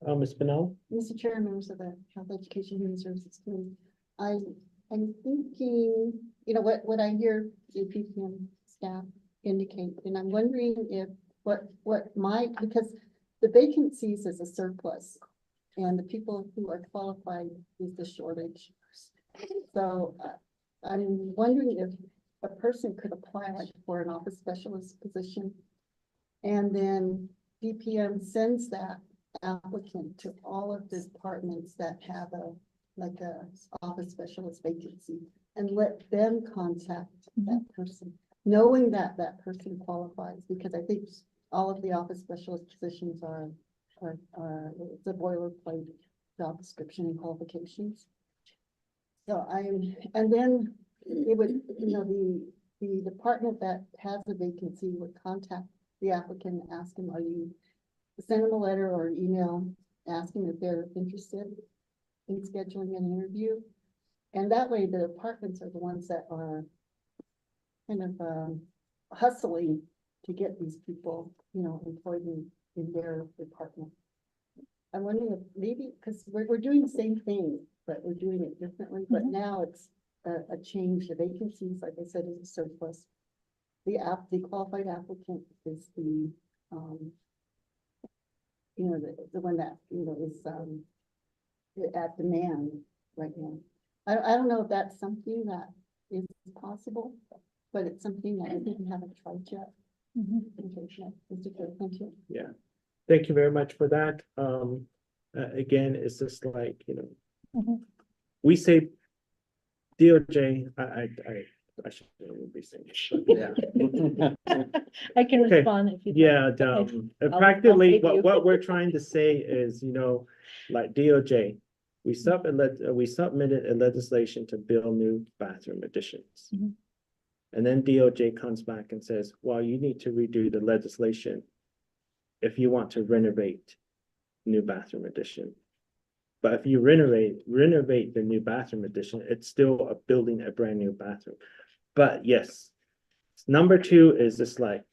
Ms. Spinell? Mr. Chair, members of the Health Education and Human Services Committee, I'm thinking, you know, what I hear the PPM staff indicate, and I'm wondering if what might, because the vacancies is a surplus and the people who are qualified is the shortage. So I'm wondering if a person could apply like for an office specialist position, and then DPM sends that applicant to all of the departments that have a office specialist vacancy and let them contact that person, knowing that that person qualifies, because I think all of the office specialist positions are the boilerplate job description and qualifications. So and then it would, you know, the department that has a vacancy would contact the applicant and ask them, send them a letter or an email asking if they're interested in scheduling an interview. And that way the departments are the ones that are kind of hustling to get these people, you know, employed in their department. I'm wondering if maybe, because we're doing the same thing, but we're doing it differently, but now it's a change. The vacancies, like I said, is a surplus. The qualified applicant is the, you know, the one that, you know, is at demand right now. I don't know if that's something that is possible, but it's something that I think we haven't tried yet. Okay, Mr. Chair, thank you. Yeah, thank you very much for that. Again, it's just like, you know, we say DOJ, I shouldn't be saying it. Yeah. I can Okay. respond if you. Yeah, I'll practically, save you. what we're trying to say is, you know, like DOJ, we submitted a legislation to build new bathroom additions. And then DOJ comes back and says, well, you need to redo the legislation if you want to renovate new bathroom addition. But if you renovate the new bathroom addition, it's still building a brand new bathroom. But yes, number 2 is just like,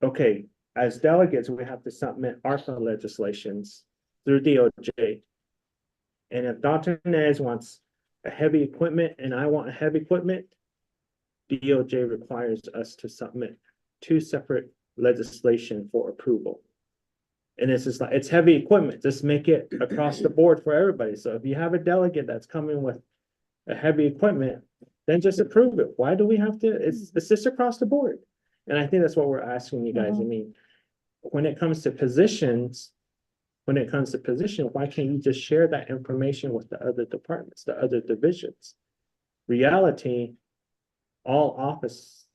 okay, as delegates, we have to submit ARPA legislations through DOJ. And if Dr. Nez wants a heavy equipment and I want a heavy equipment, DOJ requires us to submit 2 separate legislation for approval. And it's just like, it's heavy equipment, just make it across the board for everybody. So if you have a delegate that's coming with a heavy equipment, then just approve it. Why do we have to, it's just across the board. And I think that's what we're asking you guys. I mean, when it comes to positions, why can't you just share that information with the other departments, the other divisions? Reality, all office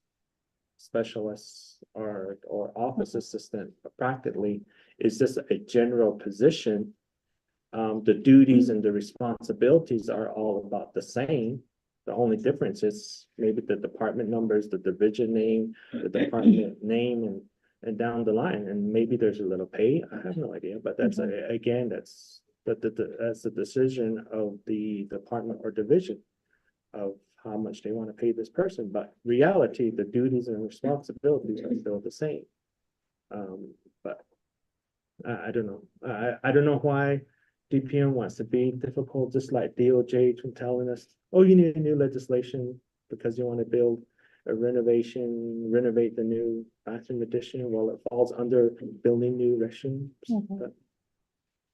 specialists or office assistant practically is just a general position. The duties and the responsibilities are all about the same. The only difference is maybe the department numbers, the division name, the department name, and down the line. And maybe there's a little pay. I have no idea, but that's again, that's that's the decision of the department or division of how much they want to pay this person, but reality, the duties and responsibilities are still the same. But I don't know. I don't know why DPM wants to be difficult, just like DOJ from telling us, oh, you need a new legislation because you want to build a renovate the new bathroom addition. Well, it falls under building new restrooms. But,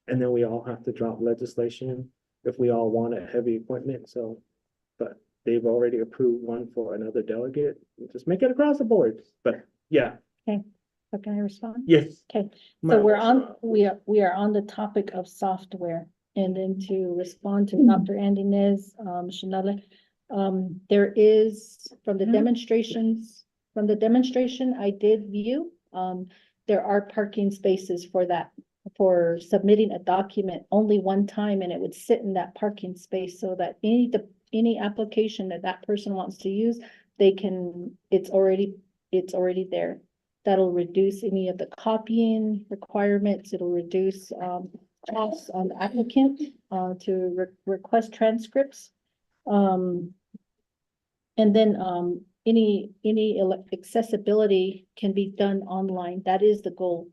and then we all have to drop legislation if we all want a heavy equipment. So, but they've already approved one for another delegate. Just make it across the board. But yeah. Okay, so can I respond? Yes. Okay, so we are on the topic of software. And then to respond to Dr. Andy Nez, Shanelle, there is from the demonstration I did view, there are parking spaces for that, for submitting a document only one time, and it would sit in that parking space so that any application that person wants to use, they can, it's already there. That'll reduce any of the copying requirements. It'll reduce costs on the applicant to request transcripts. And then any accessibility can be done online. That is the goal.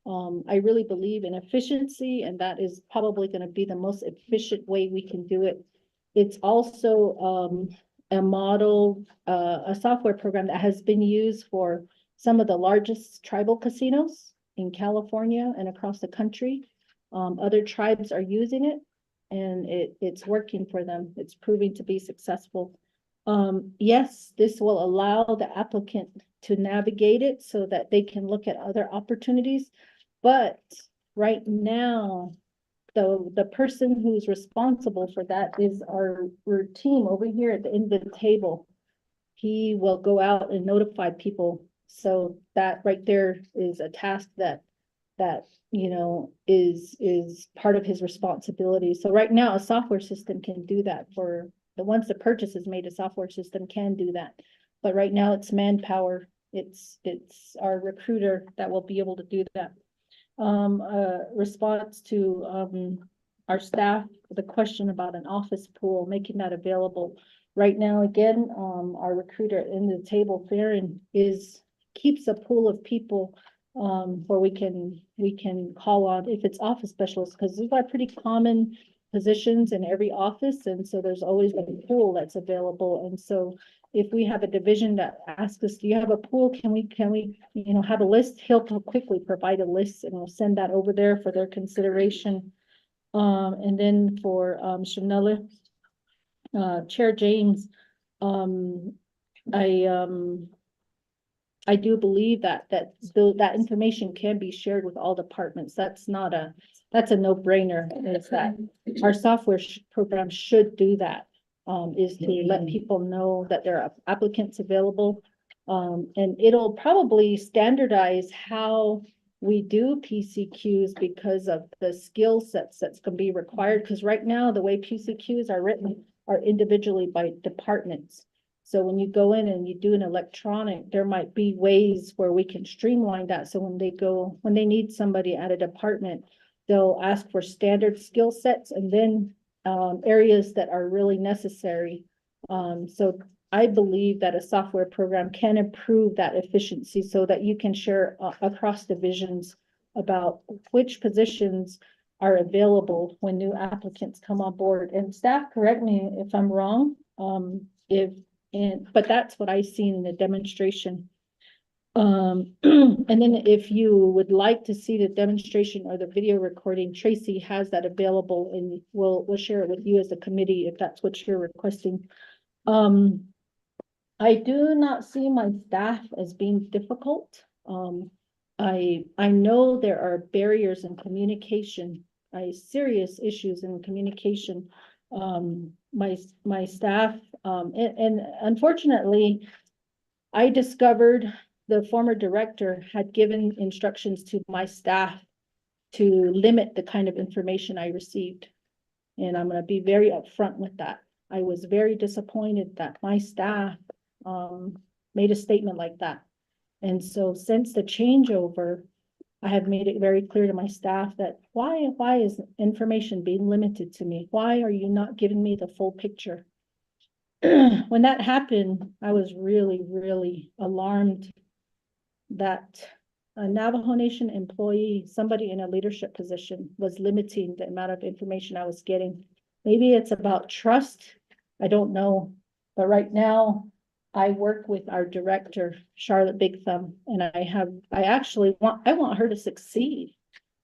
I really believe in efficiency, and that is probably going to be the most efficient way we can do it. It's also a model, a software program that has been used for some of the largest tribal casinos in California and across the country. Other tribes are using it, and it's working for them. It's proving to be successful. Yes, this will allow the applicant to navigate it so that they can look at other opportunities. But right now, the person who's responsible for that is our team over here at the end of the table. He will go out and notify people. So that right there is a task that you know is part of his responsibility. So right now, a software system can do that for once the purchase is made, a software system can do that. But right now it's manpower. It's our recruiter that will be able to do that. Response to our staff, the question about an office pool, making that available. Right now, again, our recruiter in the table, Farron, keeps a pool of people where we can call on if it's office specialists, because these are pretty common positions in every office, and so there's always a pool that's available. And so if we have a division that asks us, do you have a pool? Can we have a list? He'll quickly provide a list, and we'll send that over there for their consideration. And then for Shanelle, Chair James, I do believe that information can be shared with all departments. That's a no-brainer. Is that our software program should do that, is to let people know that there are applicants available. And it'll probably standardize how we do PCQs because of the skill sets that's going to be required. Because right now, the way PCQs are written are individually by departments. So when you go in and you do an electronic, there might be ways where we can streamline that. So when they need somebody at a department, they'll ask for standard skill sets and then areas that are really necessary. So I believe that a software program can improve that efficiency so that you can share across divisions about which positions are available when new applicants come on board. And staff, correct me if I'm wrong, but that's what I seen in the demonstration. And then if you would like to see the demonstration or the video recording, Tracy has that available, and we'll share it with you as a committee if that's what you're requesting. I do not see my staff as being difficult. I know there are barriers in communication, serious issues in communication. My staff, and unfortunately, I discovered the former director had given instructions to my staff to limit the kind of information I received. And I'm going to be very upfront with that. I was very disappointed that my staff made a statement like that. And so since the changeover, I have made it very clear to my staff that why is information being limited to me? Why are you not giving me the full picture? When that happened, I was really, really alarmed that a Navajo Nation employee, somebody in a leadership position, was limiting the amount of information I was getting. Maybe it's about trust, I don't know, but right now I work with our director, Charlotte Big Thumb, and I want her to succeed.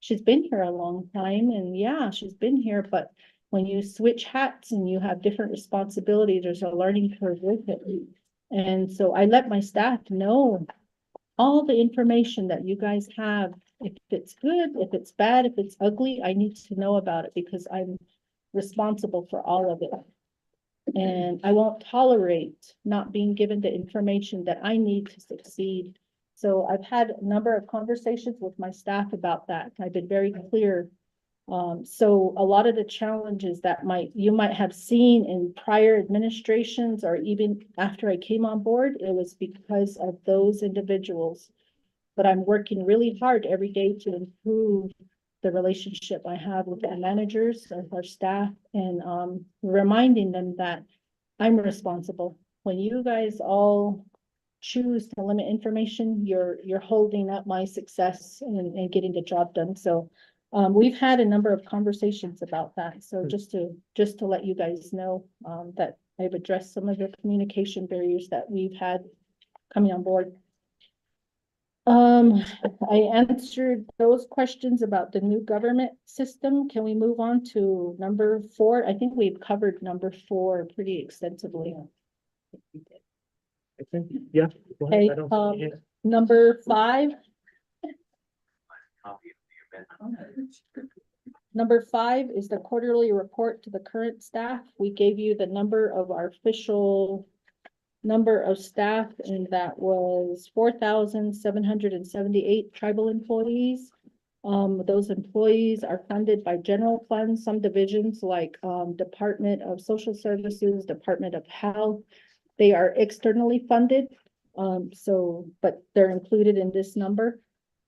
She's been here a long time, and yeah, she's been here, but when you switch hats and you have different responsibilities, there's a learning curve with it. And so I let my staff know all the information that you guys have. If it's good, if it's bad, if it's ugly, I need to know about it because I'm responsible for all of it. And I won't tolerate not being given the information that I need to succeed. So I've had a number of conversations with my staff about that. I've been very clear. So a lot of the challenges that you might have seen in prior administrations or even after I came on board, it was because of those individuals. But I'm working really hard every day to improve the relationship I have with our managers, our staff, and reminding them that I'm responsible. When you guys all choose to limit information, you're holding up my success and getting the job done. So we've had a number of conversations about that. So just to let you guys know that I've addressed some of the communication barriers that we've had coming on board. I answered those questions about the new government system. Can we move on to number 4? I think we've covered number 4 pretty extensively. I think, yeah. Go ahead. Okay, I don't see it. number 5. Number 5 is the quarterly report to the current staff. We gave you the number of our official number of staff, and that was 4,778 tribal employees. Those employees are funded by general funds, some divisions like Department of Social Services, Department of Health. They are externally funded, but they're included in this number.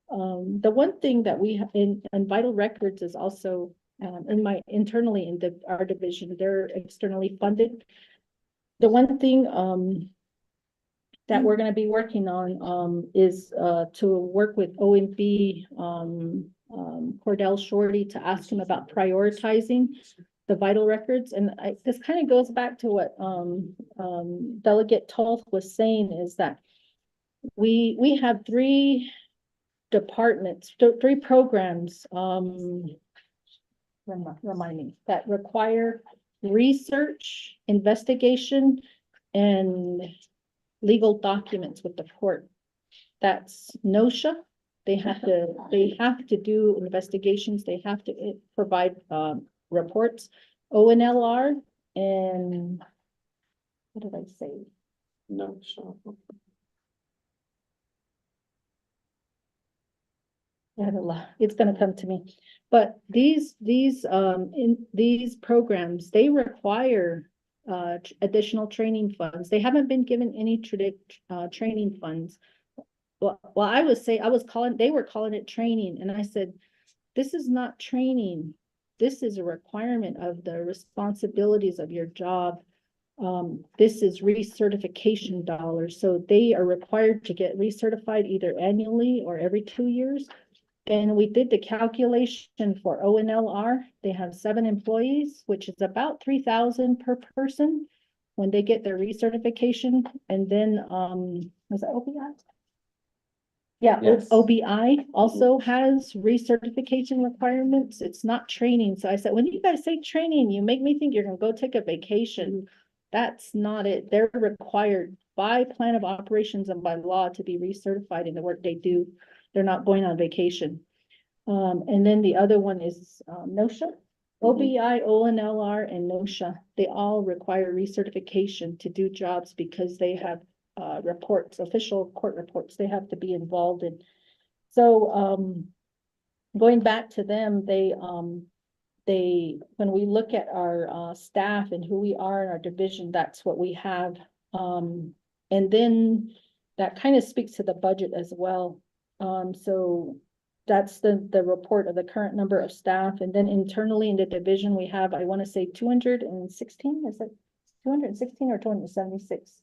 The one thing that we have in Vital Records is also internally in our division, they're externally funded. The one thing that we're going to be working on is to work with OMB Cordell Shorty to ask him about prioritizing the vital records. And this kind of goes back to what Delegate Toth was saying, is that we have 3 departments, 3 programs, remind me, that require research, investigation, and legal documents with the court. That's NOSHA. They have to do investigations. They have to provide reports. ONLR and what did I say? NOSHA. It's going to come to me, but these programs, they require additional training funds. They haven't been given any training funds. Well, they were calling it training, and I said, this is not training. This is a requirement of the responsibilities of your job. This is recertification dollars, so they are required to get recertified either annually or every 2 years. And we did the calculation for ONLR. They have 7 employees, which is about 3,000 per person when they get their recertification. And then, was that OBI? Yeah, Yes. OBI also has recertification requirements. It's not training. So I said, when you guys say training, you make me think you're gonna go take a vacation. That's not it. They're required by plan of operations and by law to be recertified in the work they do. They're not going on vacation. And then the other one is NOSHA, OBI, ONLR, and NOSHA. They all require recertification to do jobs because they have reports, official court reports they have to be involved in. So going back to them, when we look at our staff and who we are in our division, that's what we have. And then that kind of speaks to the budget as well. So that's the report of the current number of staff. And then internally in the division, we have, I want to say 216, is it 216 or 276?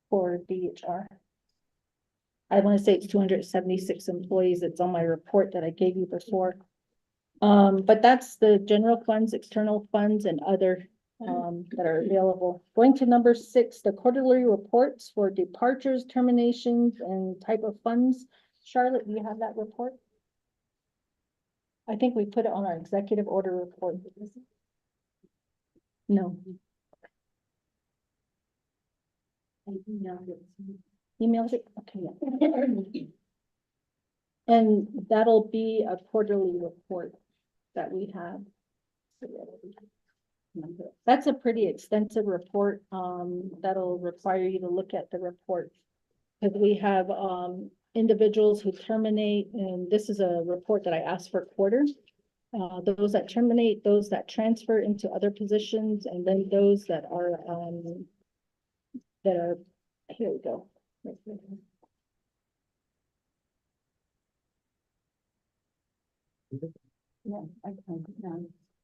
For DHR. I want to say it's 276 employees. It's on my report that I gave you before. But that's the general funds, external funds, and other that are available. Going to number 6, the quarterly reports for departures, terminations, and type of funds. Charlotte, do you have that report? I think we put it on our executive order report. No. Emailed it? Okay. And that'll be a quarterly report that we have. That's a pretty extensive report, that'll require you to look at the report. Because we have, individuals who terminate, and this is a report that I asked for quarter. Those that terminate, those that transfer into other positions, and then those that are, here we go. Yeah, I can.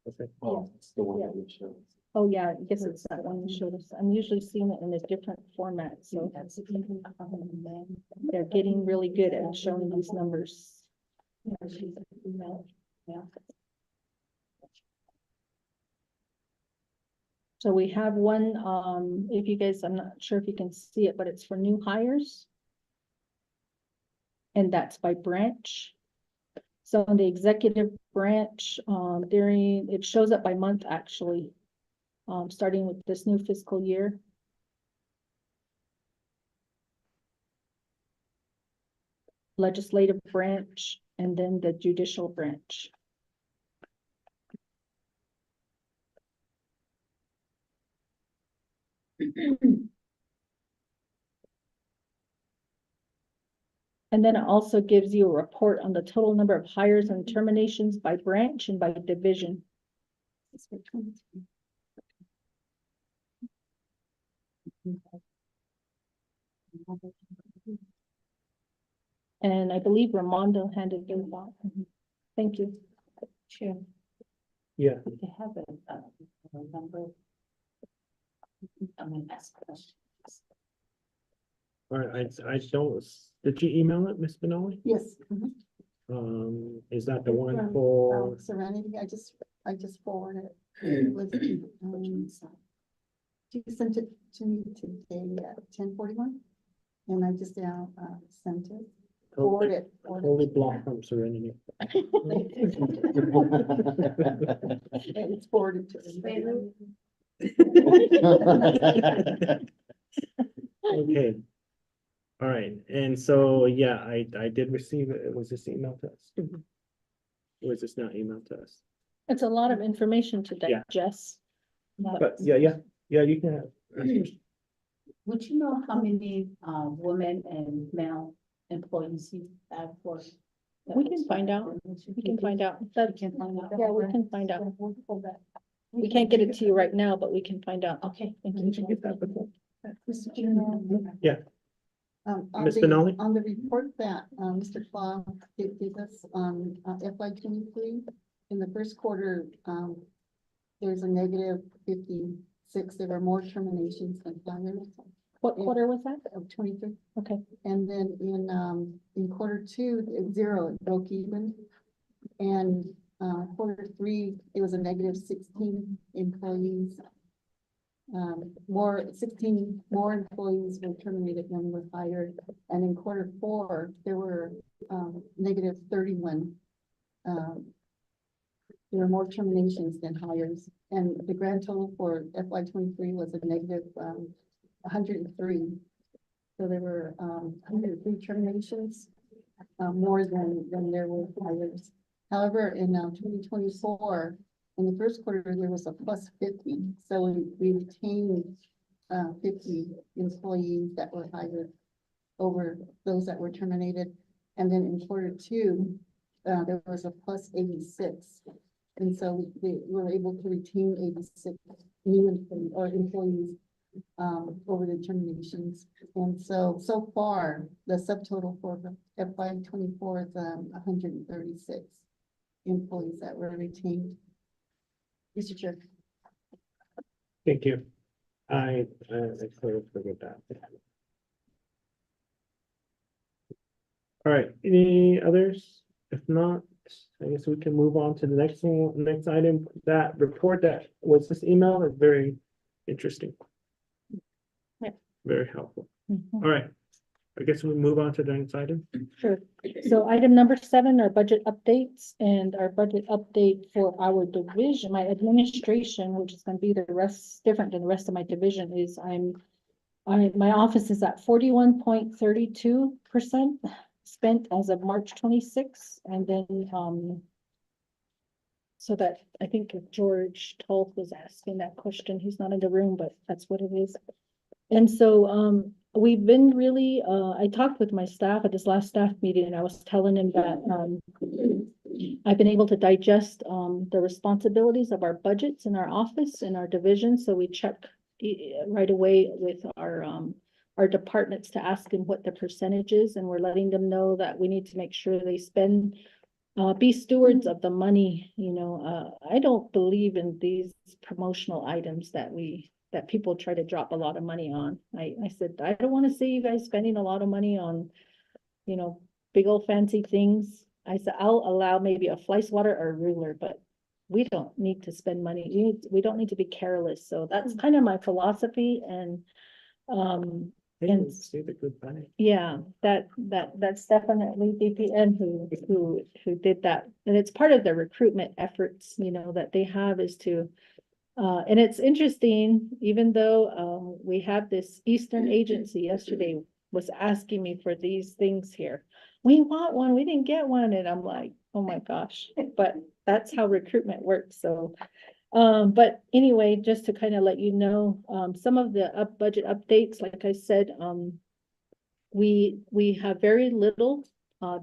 Okay. Oh, it's the one that we showed. Oh, yeah, I guess it's that one you showed us. I'm usually seeing it in a different format, so they're getting really good at showing these numbers. So we have one, if you guys, I'm not sure if you can see it, but it's for new hires. And that's by branch. So in the executive branch, it shows up by month actually, starting with this new fiscal year. Legislative branch, and then the judicial branch. And then it also gives you a report on the total number of hires and terminations by branch and by division. And I believe Ramondo handed those out. Thank you. Sure. Yeah. They have a number. I'm gonna ask questions. All right, I don't, did you email it, Ms. Benali? Yes. Is that the one From, for, Serenity, I just forwarded it. It was, she sent it to me today at 10:41, and I just now sent it. Forwarded. Holy block from Serenity? It's forwarded to me. Okay. All right, and so, yeah, I did receive it. It was this email to us. Or was this not emailed to us? It's a lot of information to Yeah. digest. But yeah, you can have. Would you know how many women and male employees you have for? We can find out. We can find out. That, We can find out. yeah, we can find out. We can't get it to you right now, but we can find out. Okay. Thank you. Mr. Chairman. Yeah. On Ms. the, Benali? on the report that, Mr. Claw gave us on FY 23, in the first quarter, there's a negative 56. There were more terminations than hires. What quarter was that? Of 23. Okay. And then in quarter 2, it's 0, it broke even. And quarter 3, it was a negative 16 employees. 16 more employees were terminated than were hired. And in quarter 4, there were negative 31. There were more terminations than hires. And the grand total for FY 23 was a negative 103. So there were 103 terminations, more than there were hires. However, in 2024, in the first quarter, there was a plus 50. So we retained 50 employees that were hired over those that were terminated. And then in quarter 2, there was a plus 86. And so we were able to retain 86 new employees over the terminations. And so far, the subtotal for the FY 24 is 136 employees that were retained. Mr. Chair. Thank you. I sort of forget that. All right, any others? If not, I guess we can move on to the next one, next item. That report that was this email is very interesting. Yeah. Very helpful. All right, I guess we move on to the next item. Sure. So item number 7 are budget updates, and our budget update for our division, my administration, which is going to be the rest, different than the rest of my division, is my office is at 41.32% spent as of March 26th, and then so that I think George Toth was asking that question. He's not in the room, but that's what it is. And so we've been really, I talked with my staff at this last staff meeting, and I was telling him that I've been able to digest the responsibilities of our budgets in our office, in our division. So we check right away with our departments to ask them what the percentage is, and we're letting them know that we need to make sure they spend, be stewards of the money. You know, I don't believe in these promotional items that people try to drop a lot of money on. I said, I don't want to see you guys spending a lot of money on, you know, big old fancy things. I said, I'll allow maybe a fly swatter or a ruler, but we don't need to spend money. We don't need to be careless. So that's kind of my philosophy. And Say the goodbye. yeah, that's definitely DPN who did that. And it's part of the recruitment efforts, you know, that they have is to, and it's interesting, even though we have this Eastern agency yesterday was asking me for these things here. We want one, we didn't get one. And I'm like, oh my gosh, but that's how recruitment works. So but anyway, just to kind of let you know, some of the budget updates, like I said, we have very little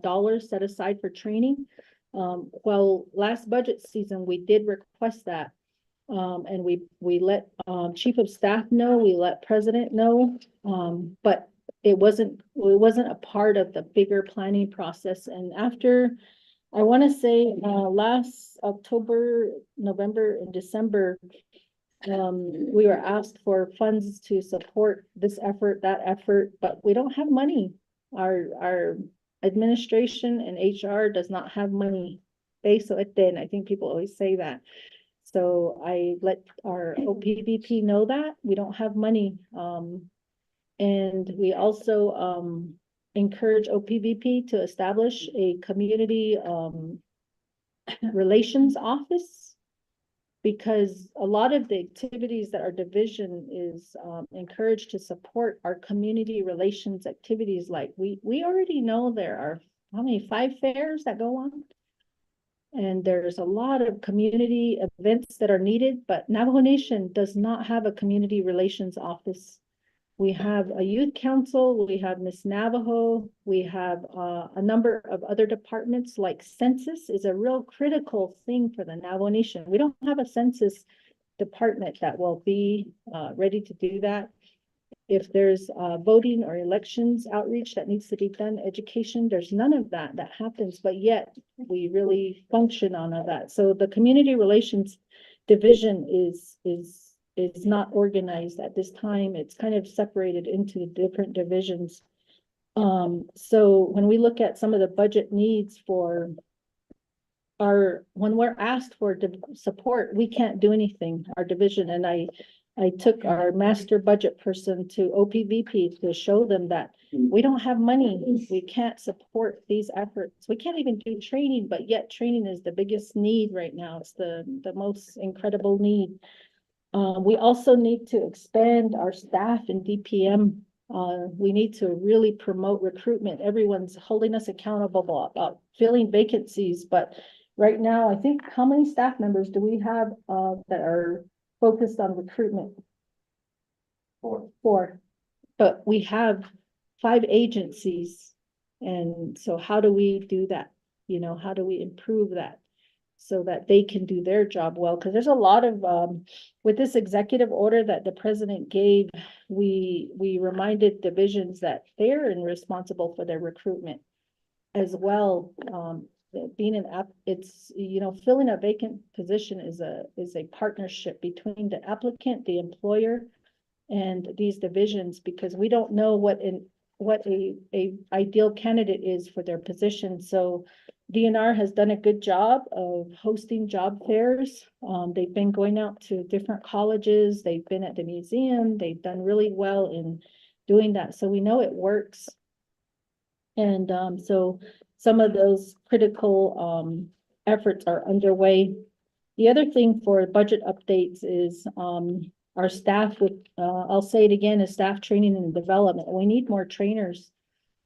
dollars set aside for training. Well, last budget season, we did request that. And we let chief of staff know, we let president know, but it wasn't a part of the bigger planning process. And after, I want to say, last October, November, and December, we were asked for funds to support this effort, that effort, but we don't have money. Our administration and HR does not have money. So it did. I think people always say that. So I let our OPVP know that we don't have money. And we also encourage OPVP to establish a community relations office, because a lot of the activities that our division is encouraged to support are community relations activities. Like we already know there are how many 5 fairs that go on, and there's a lot of community events that are needed, but Navajo Nation does not have a community relations office. We have a youth council, we have Miss Navajo, we have a number of other departments, like census is a real critical thing for the Navajo Nation. We don't have a census department that will be ready to do that. If there's voting or elections outreach that needs to be done, education, there's none of that happens, but yet we really function on that. So the community relations division is not organized at this time. It's kind of separated into different divisions. So when we look at some of the budget needs for when we're asked for support, we can't do anything, our division. And I took our master budget person to OPVP to show them that we don't have money. We can't support these efforts. We can't even do training, but yet training is the biggest need right now. It's the most incredible need. We also need to expand our staff in DPM. We need to really promote recruitment. Everyone's holding us accountable about filling vacancies, but right now, I think, how many staff members do we have that are focused on recruitment? 4. But we have 5 agencies. And so how do we do that? You know, how do we improve that? so that they can do their job well, because there's a lot of, with this executive order that the president gave, we reminded divisions that they're responsible for their recruitment as well. Being an app, it's, you know, filling a vacant position is a partnership between the applicant, the employer, and these divisions, because we don't know what a ideal candidate is for their position. So DNR has done a good job of hosting job fairs. They've been going out to different colleges. They've been at the museum. They've done really well in doing that. So we know it works. And so some of those critical efforts are underway. The other thing for budget updates is our staff with, I'll say it again, is staff training and development. We need more trainers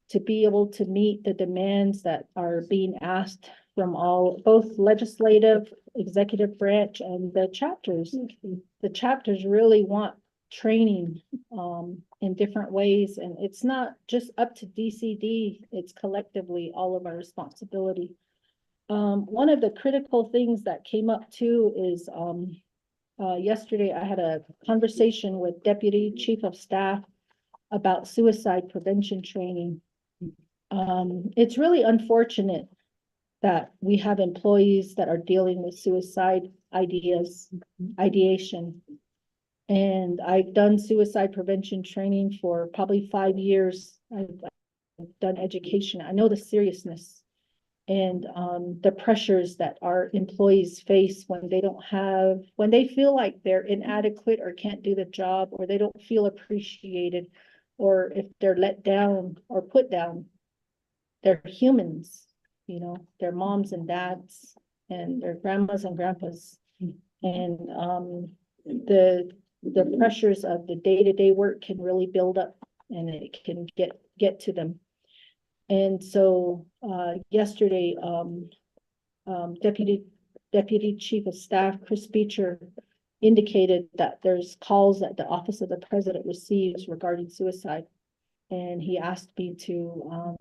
to be able to meet the demands that are being asked from both legislative, executive branch, and the chapters. The chapters really want training in different ways, and it's not just up to DCD, it's collectively all of our responsibility. One of the critical things that came up too is yesterday I had a conversation with Deputy Chief of Staff about suicide prevention training. It's really unfortunate that we have employees that are dealing with suicide ideation. And I've done suicide prevention training for probably 5 years. I've done education. I know the seriousness and the pressures that our employees face when they feel like they're inadequate or can't do the job, or they don't feel appreciated, or if they're let down or put down. They're humans, you know, they're moms and dads and their grandmas and grandpas. And the pressures of the day-to-day work can really build up, and it can get to them. And so yesterday, Deputy Chief of Staff Chris Beecher indicated that there's calls that the Office of the President receives regarding suicide, and he asked me to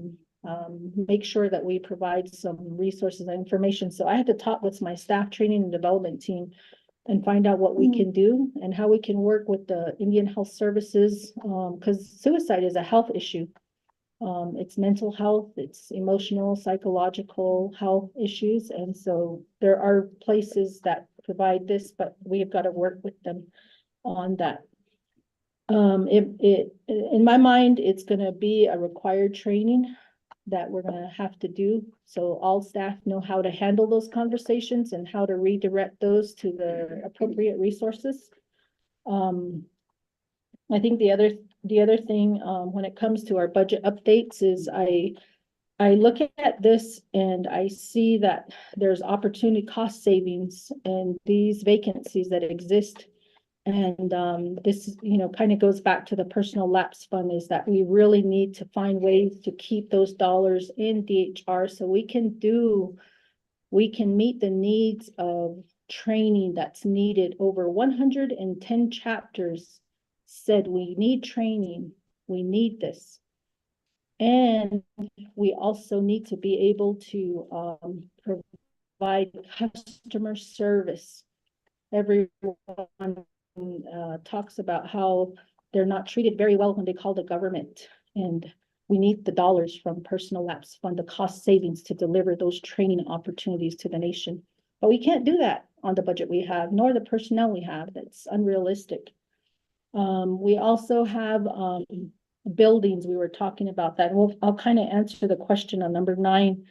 make sure that we provide some resources and information. So I had to talk with my staff training and development team and find out what we can do and how we can work with the Indian Health Services, because suicide is a health issue. It's mental health, it's emotional, psychological health issues. And so there are places that provide this, but we've got to work with them on that. In my mind, it's going to be a required training that we're going to have to do. So all staff know how to handle those conversations and how to redirect those to the appropriate resources. I think the other thing when it comes to our budget updates is I look at this and I see that there's opportunity cost savings and these vacancies that exist. And this, you know, kind of goes back to the personal lapse fund, is that we really need to find ways to keep those dollars in DHR so we can meet the needs of training that's needed. Over 110 chapters said we need training, we need this. And we also need to be able to provide customer service. Everyone talks about how they're not treated very well when they call the government, and we need the dollars from personal lapse fund, the cost savings, to deliver those training opportunities to the nation. But we can't do that on the budget we have, nor the personnel we have. That's unrealistic. We also have buildings. We were talking about that. I'll kind of answer the question on number 9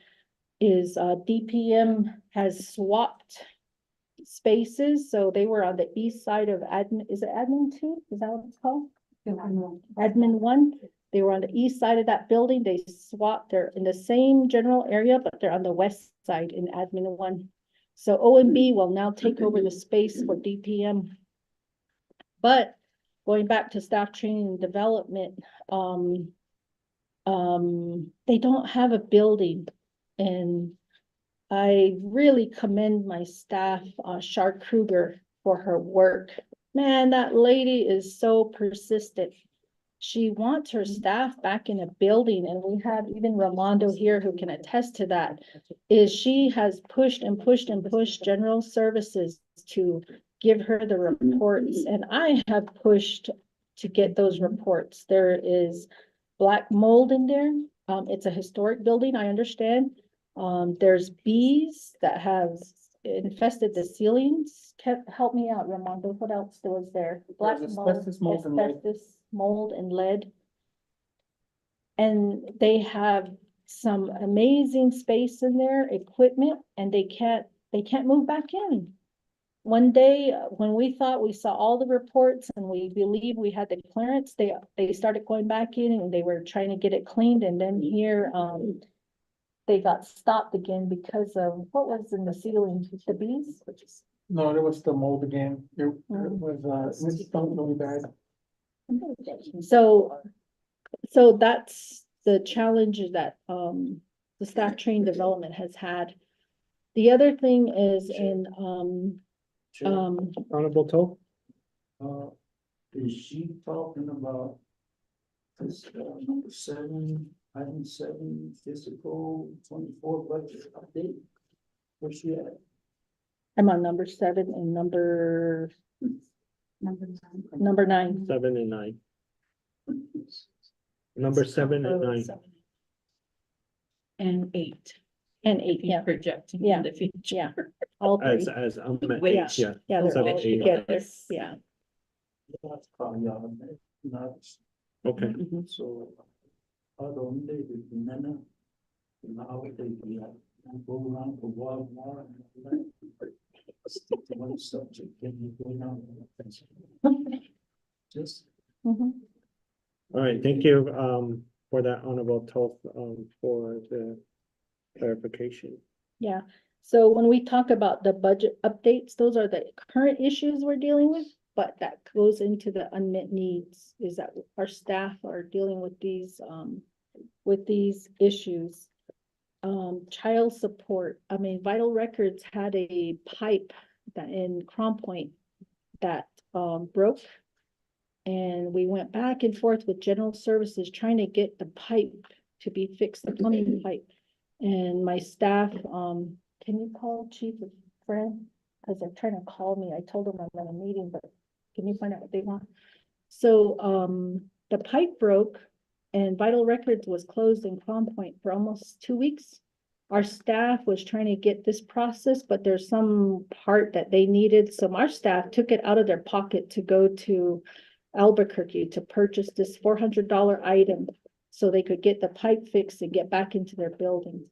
is DPM has swapped spaces. So they were on the east side of admin. Is it admin 2? Is that what it's called? Admin 1. They were on the east side of that building. They swapped. They're in the same general area, but they're on the west side in admin 1. So OMB will now take over the space for DPM. But going back to staff training and development, they don't have a building, and I really commend my staff, Shar Kruger, for her work. Man, that lady is so persistent. She wants her staff back in a building, and we have even Ramondo here who can attest to that. Is she has pushed and pushed and pushed general services to give her the reports, and I have pushed to get those reports. There is black mold in there. It's a historic building, I understand. There's bees that have infested the ceilings. Help me out, Ramondo. What else was there? Black There's mold, asbestos, mold, and lead. asbestos, mold and lead. And they have some amazing space in there, equipment, and they can't move back in. One day, when we thought we saw all the reports and we believe we had the clearance, they started going back in and they were trying to get it cleaned, and then here, they got stopped again because of what was in the ceiling, the bees? No, it was the mold again. It was, it stunk really bad. So that's the challenge that, the staff training development has had. The other thing is in, Honorable Toll? Is she talking about this, number 7, item 7, fiscal 24 budget update? Where's she at? I'm on number 7 and number 9. 7 and 9. Number 7 and 9. And 8. And 8, yeah, Projecting Yeah. in the future. yeah, all three. As Wage. yeah. Yeah, they're 7, all 8. together, yeah. That's probably on there. Not, Okay, so, don't they, Nana, now they go around for Walmart and all that. Stick to one subject, and you go down. Just. Mhm. all right, thank you, for that, Honorable Toll, for the clarification. Yeah, so when we talk about the budget updates, those are the current issues we're dealing with, but that goes into the unmet needs, is that our staff are dealing with these issues. Child support, I mean, Vital Records had a pipe that in Crom Point that, broke. And we went back and forth with general services trying to get the pipe to be fixed, the plumbing pipe. And my staff, can you call Chief Fred? Because they're trying to call me. I told them I'm in a meeting, but can you find out what they want? So, the pipe broke and Vital Records was closed in Crom Point for almost 2 weeks. Our staff was trying to get this process, but there's some part that they needed. So our staff took it out of their pocket to go to Albuquerque to purchase this $400 item so they could get the pipe fixed and get back into their building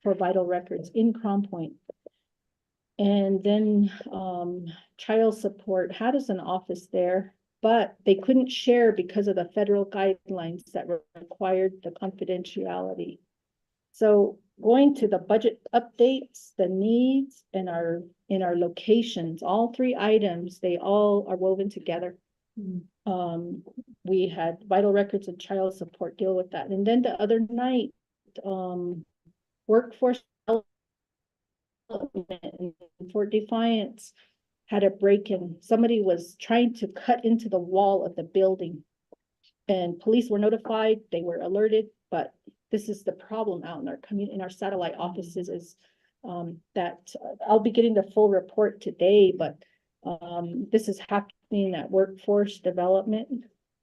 for Vital Records in Crom Point. And then, child support had us an office there, but they couldn't share because of the federal guidelines that required the confidentiality. So going to the budget updates, the needs and in our locations, all 3 items, they all are woven together. We had Vital Records and child support deal with that. And then the other night, workforce development in Fort Defiance had a break-in. Somebody was trying to cut into the wall of the building. And police were notified, they were alerted, but this is the problem out in our community, in our satellite offices is that I'll be getting the full report today, but this is happening at workforce development,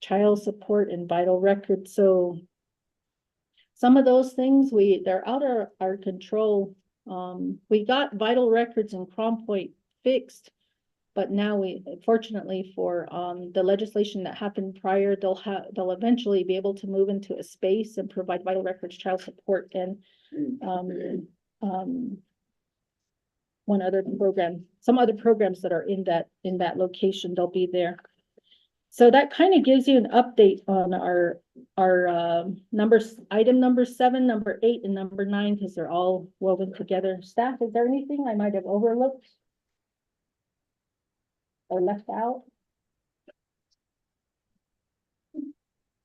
child support and Vital Records. So some of those things they're out of our control. We got Vital Records and Crom Point fixed, but now fortunately for the legislation that happened prior, they'll eventually be able to move into a space and provide Vital Records, child support, and one other program, some other programs that are in that location, they'll be there. So that kind of gives you an update on our numbers, item number 7, number 8, and number 9, because they're all woven together. Staff, is there anything I might have overlooked or left out?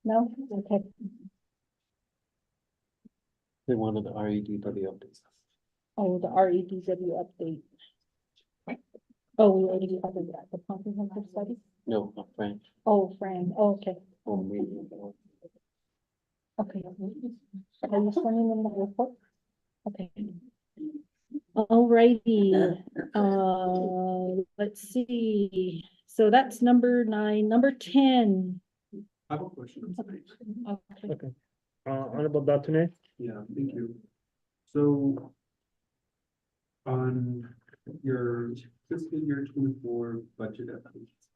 No? Okay. They wanted the REDW updates. Oh, the REDW update. Oh, we already covered that, the comprehensive study? No, not Fran. Oh, Fran, oh, okay. Okay. Are you sending them the report? Okay. Alrighty, let's see, so that's number 9, number 10. I have a question. Okay. Honorable Dr. Yeah, thank you. So on your fiscal year 24 budget updates,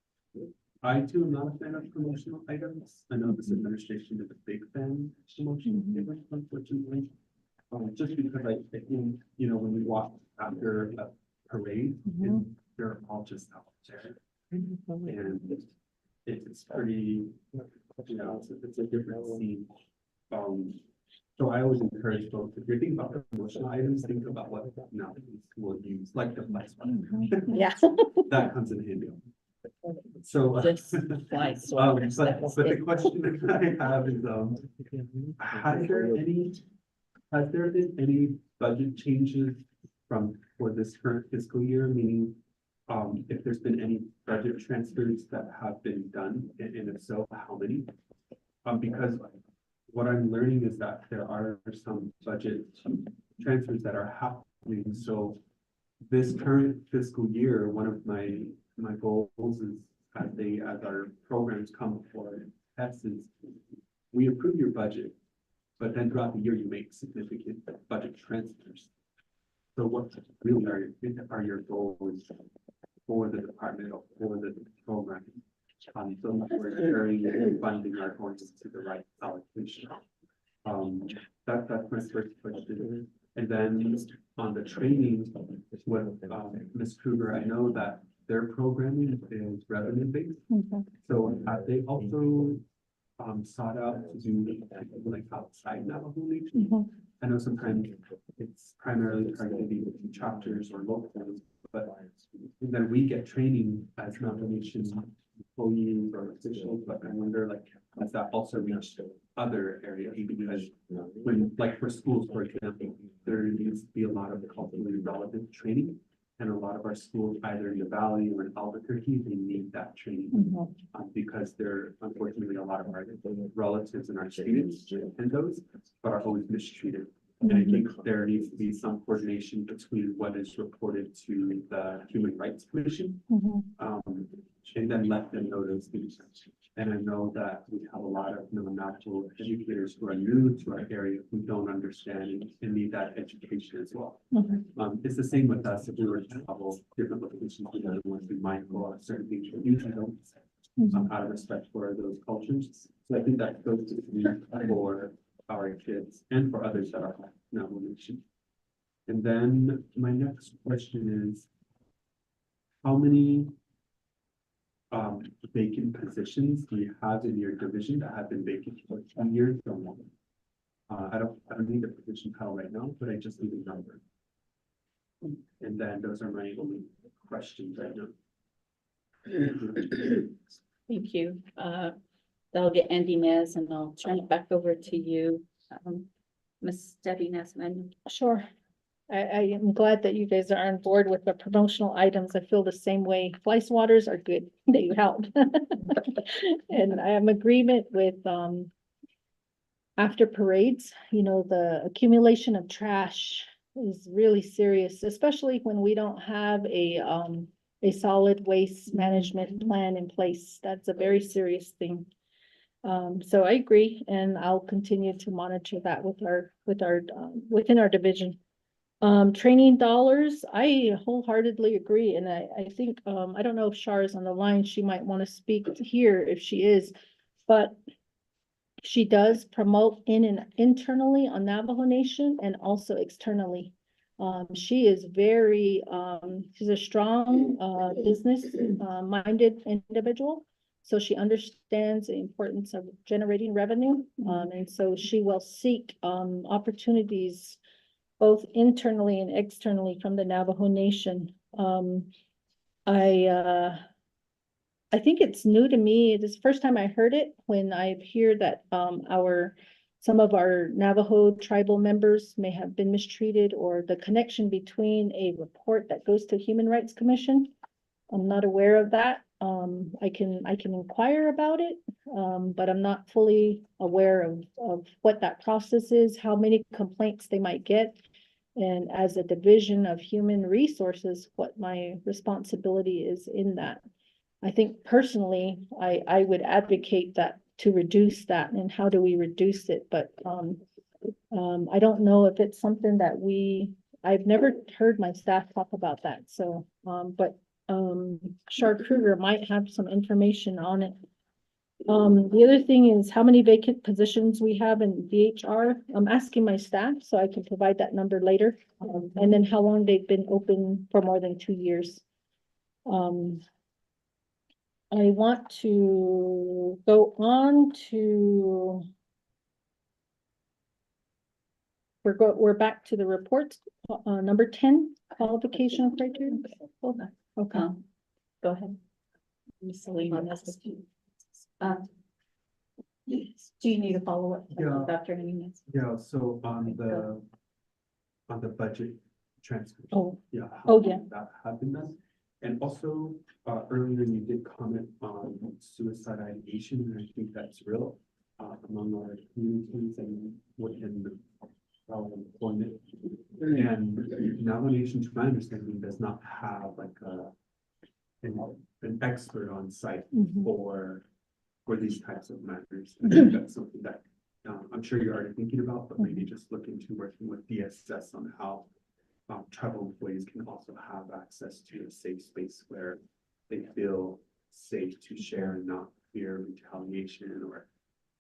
I too am not a fan of promotional items. I know this administration is a big fan of promotional items, unfortunately. Just because I think, you know, when we walk after a parade, they're all just out there. And it's pretty, you know, it's a different scene. So I always encourage folks, if you're thinking about promotional items, think about what now we'll use, like the flex one. Yeah. That comes in handy. So. Just fly swatters, But that's the it. question that I have is, has there been any budget changes for this current fiscal year, meaning if there's been any budget transfers that have been done, and if so, how many? Because what I'm learning is that there are some budget transfers that are happening. So this current fiscal year, one of my goals is as our programs come for tests is we approve your budget, but then throughout the year you make significant budget transfers. So what really are your goals for the department or for the program? So we're sharing and funding our courses to the right allocation. That's my first question. And then on the training with Ms. Kruger, I know that their programming is revenue based. So have they also sought out to do like outside Navajo Nation? I know sometimes it's primarily targeted with chapters or locals, but then we get training as Navajo Nation employees or officials, but I wonder, like, has that also reached other areas? Because when, like for schools, for example, there needs to be a lot of culturally relevant training. And a lot of our schools, either in the Valley or in Albuquerque, they need that training because they're unfortunately a lot of our relatives and our students and those, but are always mistreated. And I think there needs to be some coordination between what is reported to the Human Rights Commission, and then let them know those things. And I know that we have a lot of non-natural educators who are new to our area who don't understand and need that education as well. It's the same with us. If we were to travel different locations, we want to be mindful of certain things we usually don't out of respect for those cultures. So I think that goes to me for our kids and for others that are not nation. And then my next question is, how many vacant positions do you have in your division that have been vacant for 2 years or more? I don't need the position title right now, but I just need a number. And then those are my only questions right now. Thank you. I'll get Andy Nez and I'll turn it back over to you. Ms. Debbie Nesman. Sure. I am glad that you guys are on board with the promotional items. I feel the same way. Fly swatters are good. They help. And I am agreement with, after parades, you know, the accumulation of trash is really serious, especially when we don't have a solid waste management plan in place. That's a very serious thing. So I agree, and I'll continue to monitor that within our division. Training dollars, I wholeheartedly agree, and I think, I don't know if Shar is on the line, she might want to speak here if she is, but she does promote in and internally on Navajo Nation and also externally. She is very, she's a strong, business, minded individual. So she understands the importance of generating revenue. And so she will seek, opportunities both internally and externally from the Navajo Nation. I think it's new to me. It is the first time I heard it when I hear that some of our Navajo tribal members may have been mistreated, or the connection between a report that goes to Human Rights Commission. I'm not aware of that. I can inquire about it, but I'm not fully aware of what that process is, how many complaints they might get. And as a division of human resources, what my responsibility is in that. I think personally, I would advocate that to reduce that, and how do we reduce it, but, I don't know if it's something that I've never heard my staff talk about that, so, but, Shar Kruger might have some information on it. The other thing is how many vacant positions we have in VHR. I'm asking my staff, so I can provide that number later. And then how long they've been open for more than 2 years. I want to go on to. We're back to the reports, number 10, qualification criteria. Hold on, okay. Go ahead. Ms. Selena, do you need a follow-up? Yeah. Dr. Nunez? Yeah, so on the budget transfer. Oh. Yeah. Oh, yeah. That have been done. And also, earlier you did comment on suicide ideation, and I think that's real, among our communities and within our employment. And nomination, to my understanding, does not have like an expert on site for these types of matters. I think that's something that I'm sure you're already thinking about, but maybe just look into working with DSS on how travel employees can also have access to a safe space where they feel safe to share and not fear retaliation, or,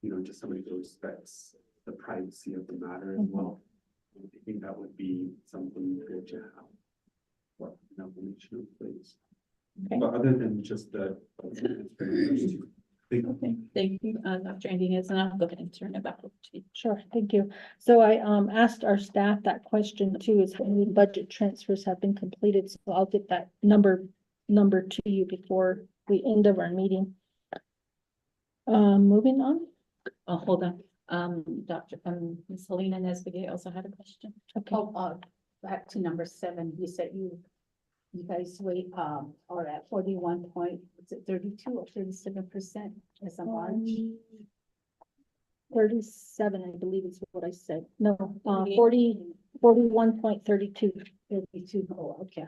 you know, just somebody who respects the privacy of the matter as well. I think that would be something good to have for nomination employees. Okay. But other than just the. Okay, thank you, Dr. Nunez, and I'll go ahead and turn it back over to you. Sure, thank you. So I asked our staff that question too, is how many budget transfers have been completed, so I'll get that number to you before we end of our meeting. Moving on. Oh, hold on. Ms. Helena Nesbitt also had a question. Okay. Back to number 7, you said you guys are at 41 point, is it 32 or 37% as a March? 37, I believe is what I said. No, 41.32. 32, oh, okay,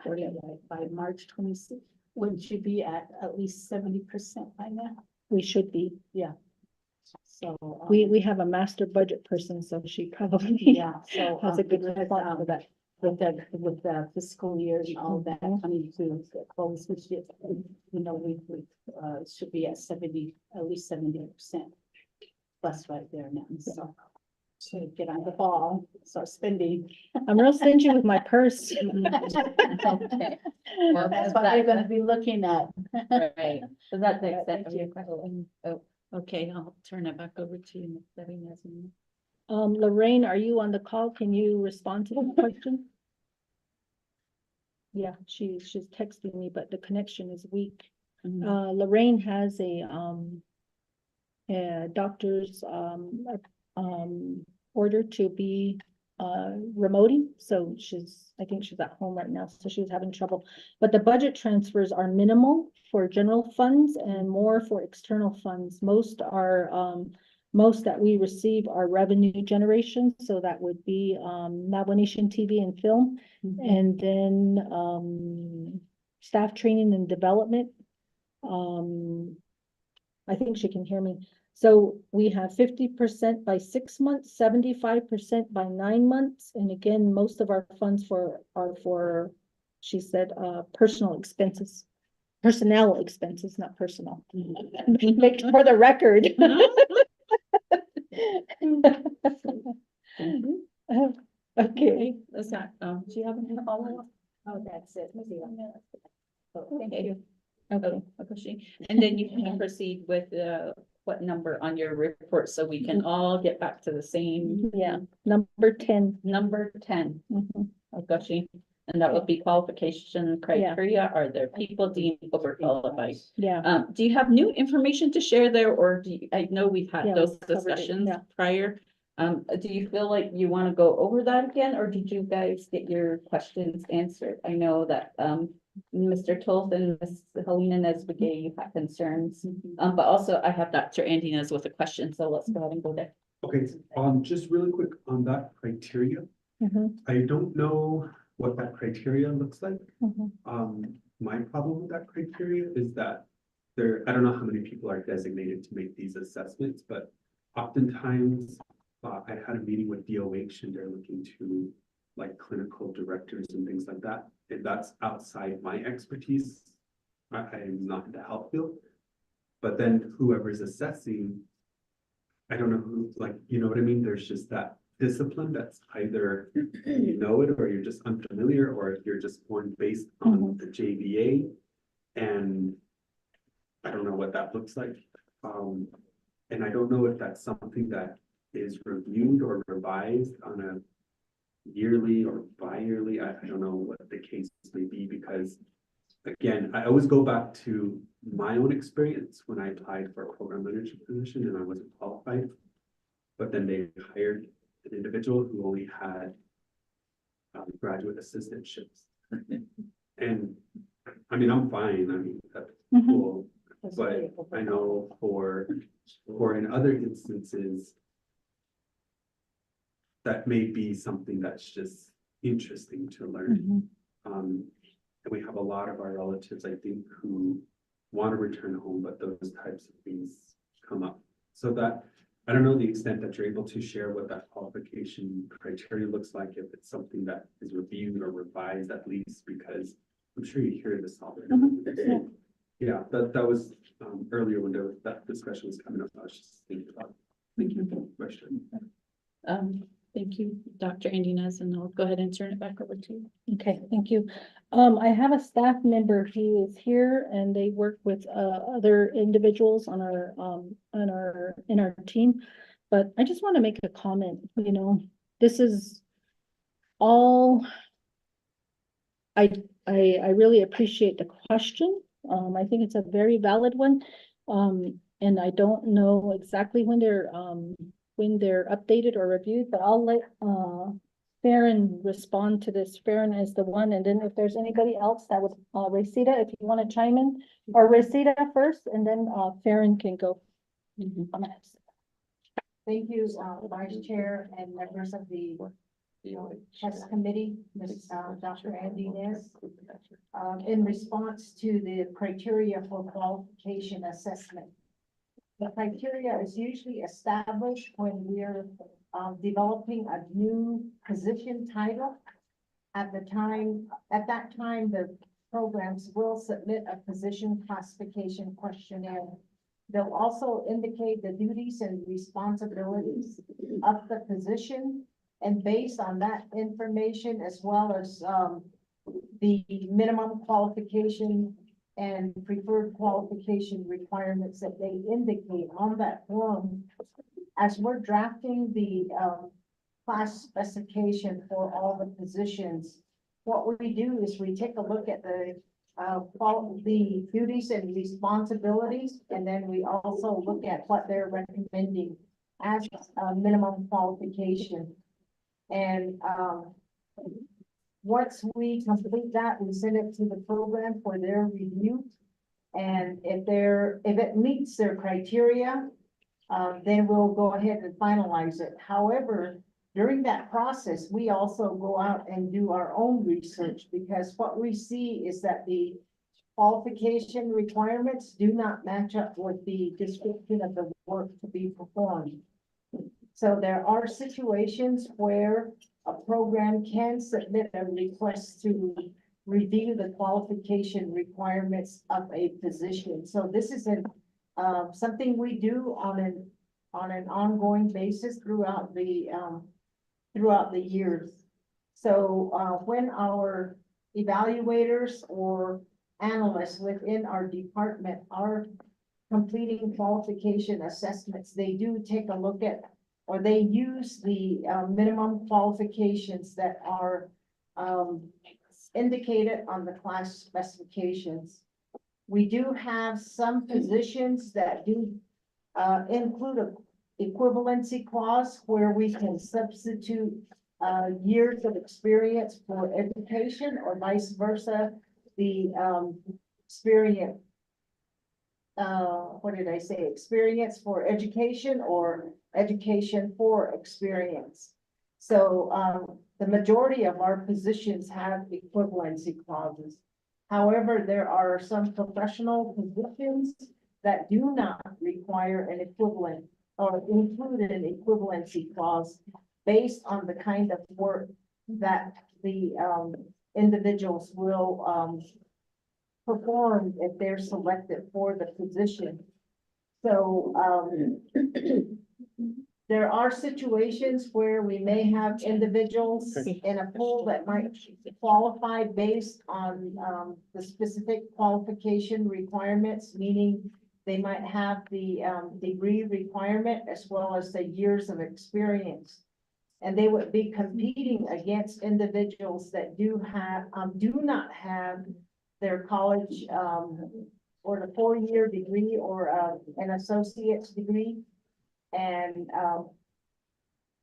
by March 26th, wouldn't you be at least 70% by now? We should be. Yeah. So. We have a master budget person, so she probably Yeah, so. has a good because, response for that. With the fiscal year and all that coming to the close, which is, you know, we should be at 70, at least 70%. Plus right there now, so. So get on the ball, start spending. I'm real stingy with my purse. Okay. Well, that's what we're gonna be looking at. Right, so that's the extent of Thank your you. question. Oh, okay, I'll turn it back over to you, Ms. Selena. Lorraine, are you on the call? Can you respond to the question? Yeah, she's texting me, but the connection is weak. Lorraine has a doctor's order to be remoting, so I think she's at home right now, so she was having trouble. But the budget transfers are minimal for general funds and more for external funds. Most that we receive are revenue generation, so that would be Nation TV and film, and then staff training and development. I think she can hear me. So we have 50% by 6 months, 75% by 9 months, and again, most of our funds are for, she said, personnel expenses, not personal. For the record. Okay. That's not, do you have any follow-up? Oh, that's it. Thank you. Okay. And then you can proceed with what number on your report, so we can all get back to the same. Yeah, number 10. Number 10. Ogoshi. And that would be qualification criteria. Are there people deemed overqualified? Yeah. Do you have new information to share there, or I know we've had Yeah, those we covered it, discussions yeah. prior. Do you feel like you want to go over that again, or did you guys get your questions answered? I know that Mr. Toth and Ms. Helena Nesbegay, you have concerns. But also I have Dr. Andy Nes with a question, so let's go ahead and go there. Okay, just really quick on that criteria. I don't know what that criteria looks like. My problem with that criteria is that I don't know how many people are designated to make these assessments, but oftentimes I had a meeting with DOH and they're looking to like clinical directors and things like that. And that's outside my expertise. I'm not in the health field. But then whoever's assessing, I don't know who, like, you know what I mean? There's just that discipline that's either you know it or you're just unfamiliar or you're just born based on the JVA. And I don't know what that looks like. And I don't know if that's something that is reviewed or revised on a yearly or bi-yearly. I don't know what the case may be, because again, I always go back to my own experience when I applied for a program manager position and I wasn't qualified. But then they hired an individual who only had graduate assistantships. And I mean, I'm fine. I mean, that's cool. But I know for in other instances, that may be something that's just interesting to learn. And we have a lot of our relatives, I think, who want to return home, but those types of things come up. So that, I don't know the extent that you're able to share what that qualification criteria looks like, if it's something that is reviewed or revised at least, because I'm sure you hear this all the time. Yeah, that was earlier when that discussion was coming up. I was just thinking about. Thank you for the question. Thank you, Dr. Andy Nes, and I'll go ahead and turn it back over to you. Okay, thank you. I have a staff member who is here and they work with other individuals on our team. But I just want to make a comment, you know, this is all. I really appreciate the question. I think it's a very valid one. And I don't know exactly when they're updated or reviewed, but I'll let Farron respond to this. Farron is the one, and then if there's anybody else that would, Resita, if you want to chime in, or Resita first, and then Farron can go. Thank you, Vice Chair and members of the HEHSC committee, Dr. Andy Nes. In response to the criteria for qualification assessment. The criteria is usually established when we're developing a new position title. At that time, the programs will submit a position classification questionnaire. They'll also indicate the duties and responsibilities of the position. And based on that information, as well as the minimum qualification and preferred qualification requirements that they indicate on that form, as we're drafting the class specification for all the positions, what we do is we take a look at the duties and responsibilities, and then we also look at what they're recommending as a minimum qualification. And once we complete that, we send it to the program for their review. And if it meets their criteria, then we'll go ahead and finalize it. However, during that process, we also go out and do our own research, because what we see is that the qualification requirements do not match up with the description of the work to be performed. So there are situations where a program can submit a request to review the qualification requirements of a position. So this is something we do on an ongoing basis throughout the years. So when our evaluators or analysts within our department are completing qualification assessments, they do take a look at, or they use the minimum qualifications that are indicated on the class specifications. We do have some positions that do include a equivalency clause where we can substitute years of experience for education, or vice versa. the, experience. What did I say? Experience for education or education for experience. So, the majority of our positions have equivalency clauses. However, there are some professional positions that do not require an equivalent or include an equivalency clause based on the kind of work that the, individuals will, perform if they're selected for the position. So, there are situations where we may have individuals in a pool that might qualify based on, the specific qualification requirements, meaning they might have the, degree requirement as well as the years of experience. And they would be competing against individuals that do not have their college, or the 4-year degree or, an associate's degree. And,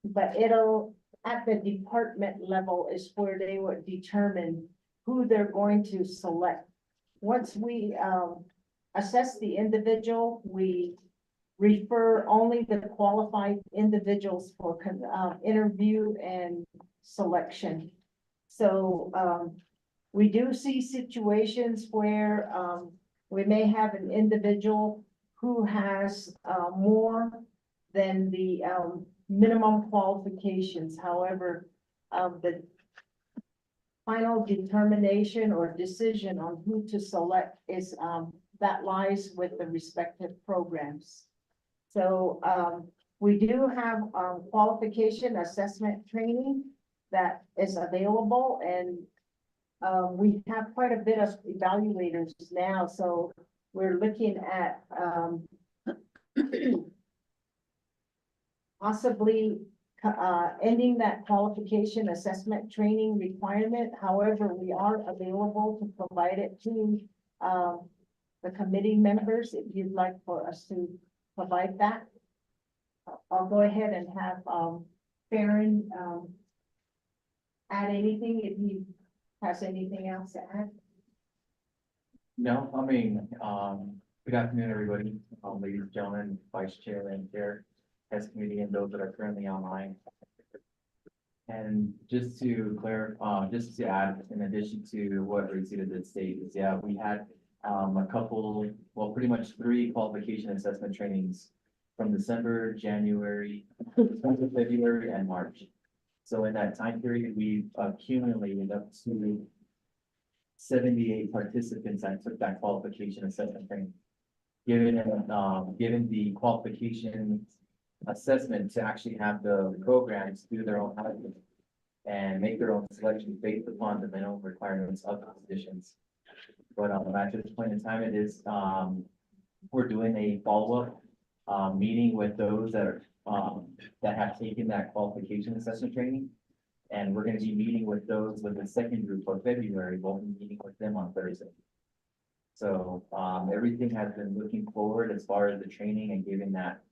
but it'll, at the department level is where they would determine who they're going to select. Once we, assess the individual, we refer only the qualified individuals for, interview and selection. So, we do see situations where, we may have an individual who has, more than the, minimum qualifications. However, the final determination or decision on who to select is, that lies with the respective programs. So, we do have, qualification assessment training that is available, and we have quite a bit of evaluators now, so we're looking at, possibly, ending that qualification assessment training requirement. However, we are available to provide it to, the committee members if you'd like for us to provide that. I'll go ahead and have, Farron, add anything if he has anything else to add. No, I mean, good afternoon, everybody, ladies and gentlemen, vice chair and chair, as committee, and those that are currently online. And just to clarify, just to add, in addition to what Rosita did state, is yeah, we had a couple, well, pretty much 3 qualification assessment trainings from December, January, February, and March. So in that time period, we accumulated up to 78 participants that took that qualification assessment training. Given the qualification assessment to actually have the programs do their own hiring and make their own selections based upon the minimum requirements of the positions. But at this point in time, it is we're doing a follow-up meeting with those that are that have taken that qualification assessment training. And we're going to be meeting with those with the second group for February. We'll be meeting with them on Thursday. So everything has been looking forward as far as the training and giving that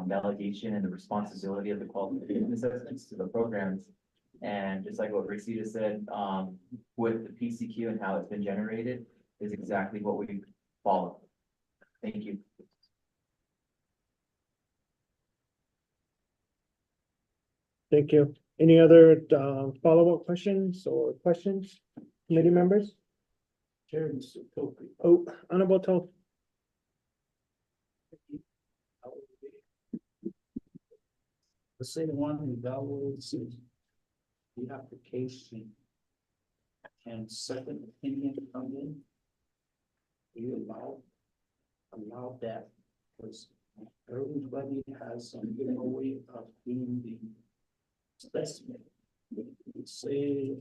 delegation and the responsibility of the qualification assessments to the programs. And just like what Rosita said, with the PCQ and how it's been generated is exactly what we follow. Thank you. Thank you. Any other follow-up questions or questions, committee members? Chair, Mr. Copley. Oh, Honorable Toth. The same one evaluates the application and second opinion come in. Do you allow that? Because everybody has some way of being the specimen. Say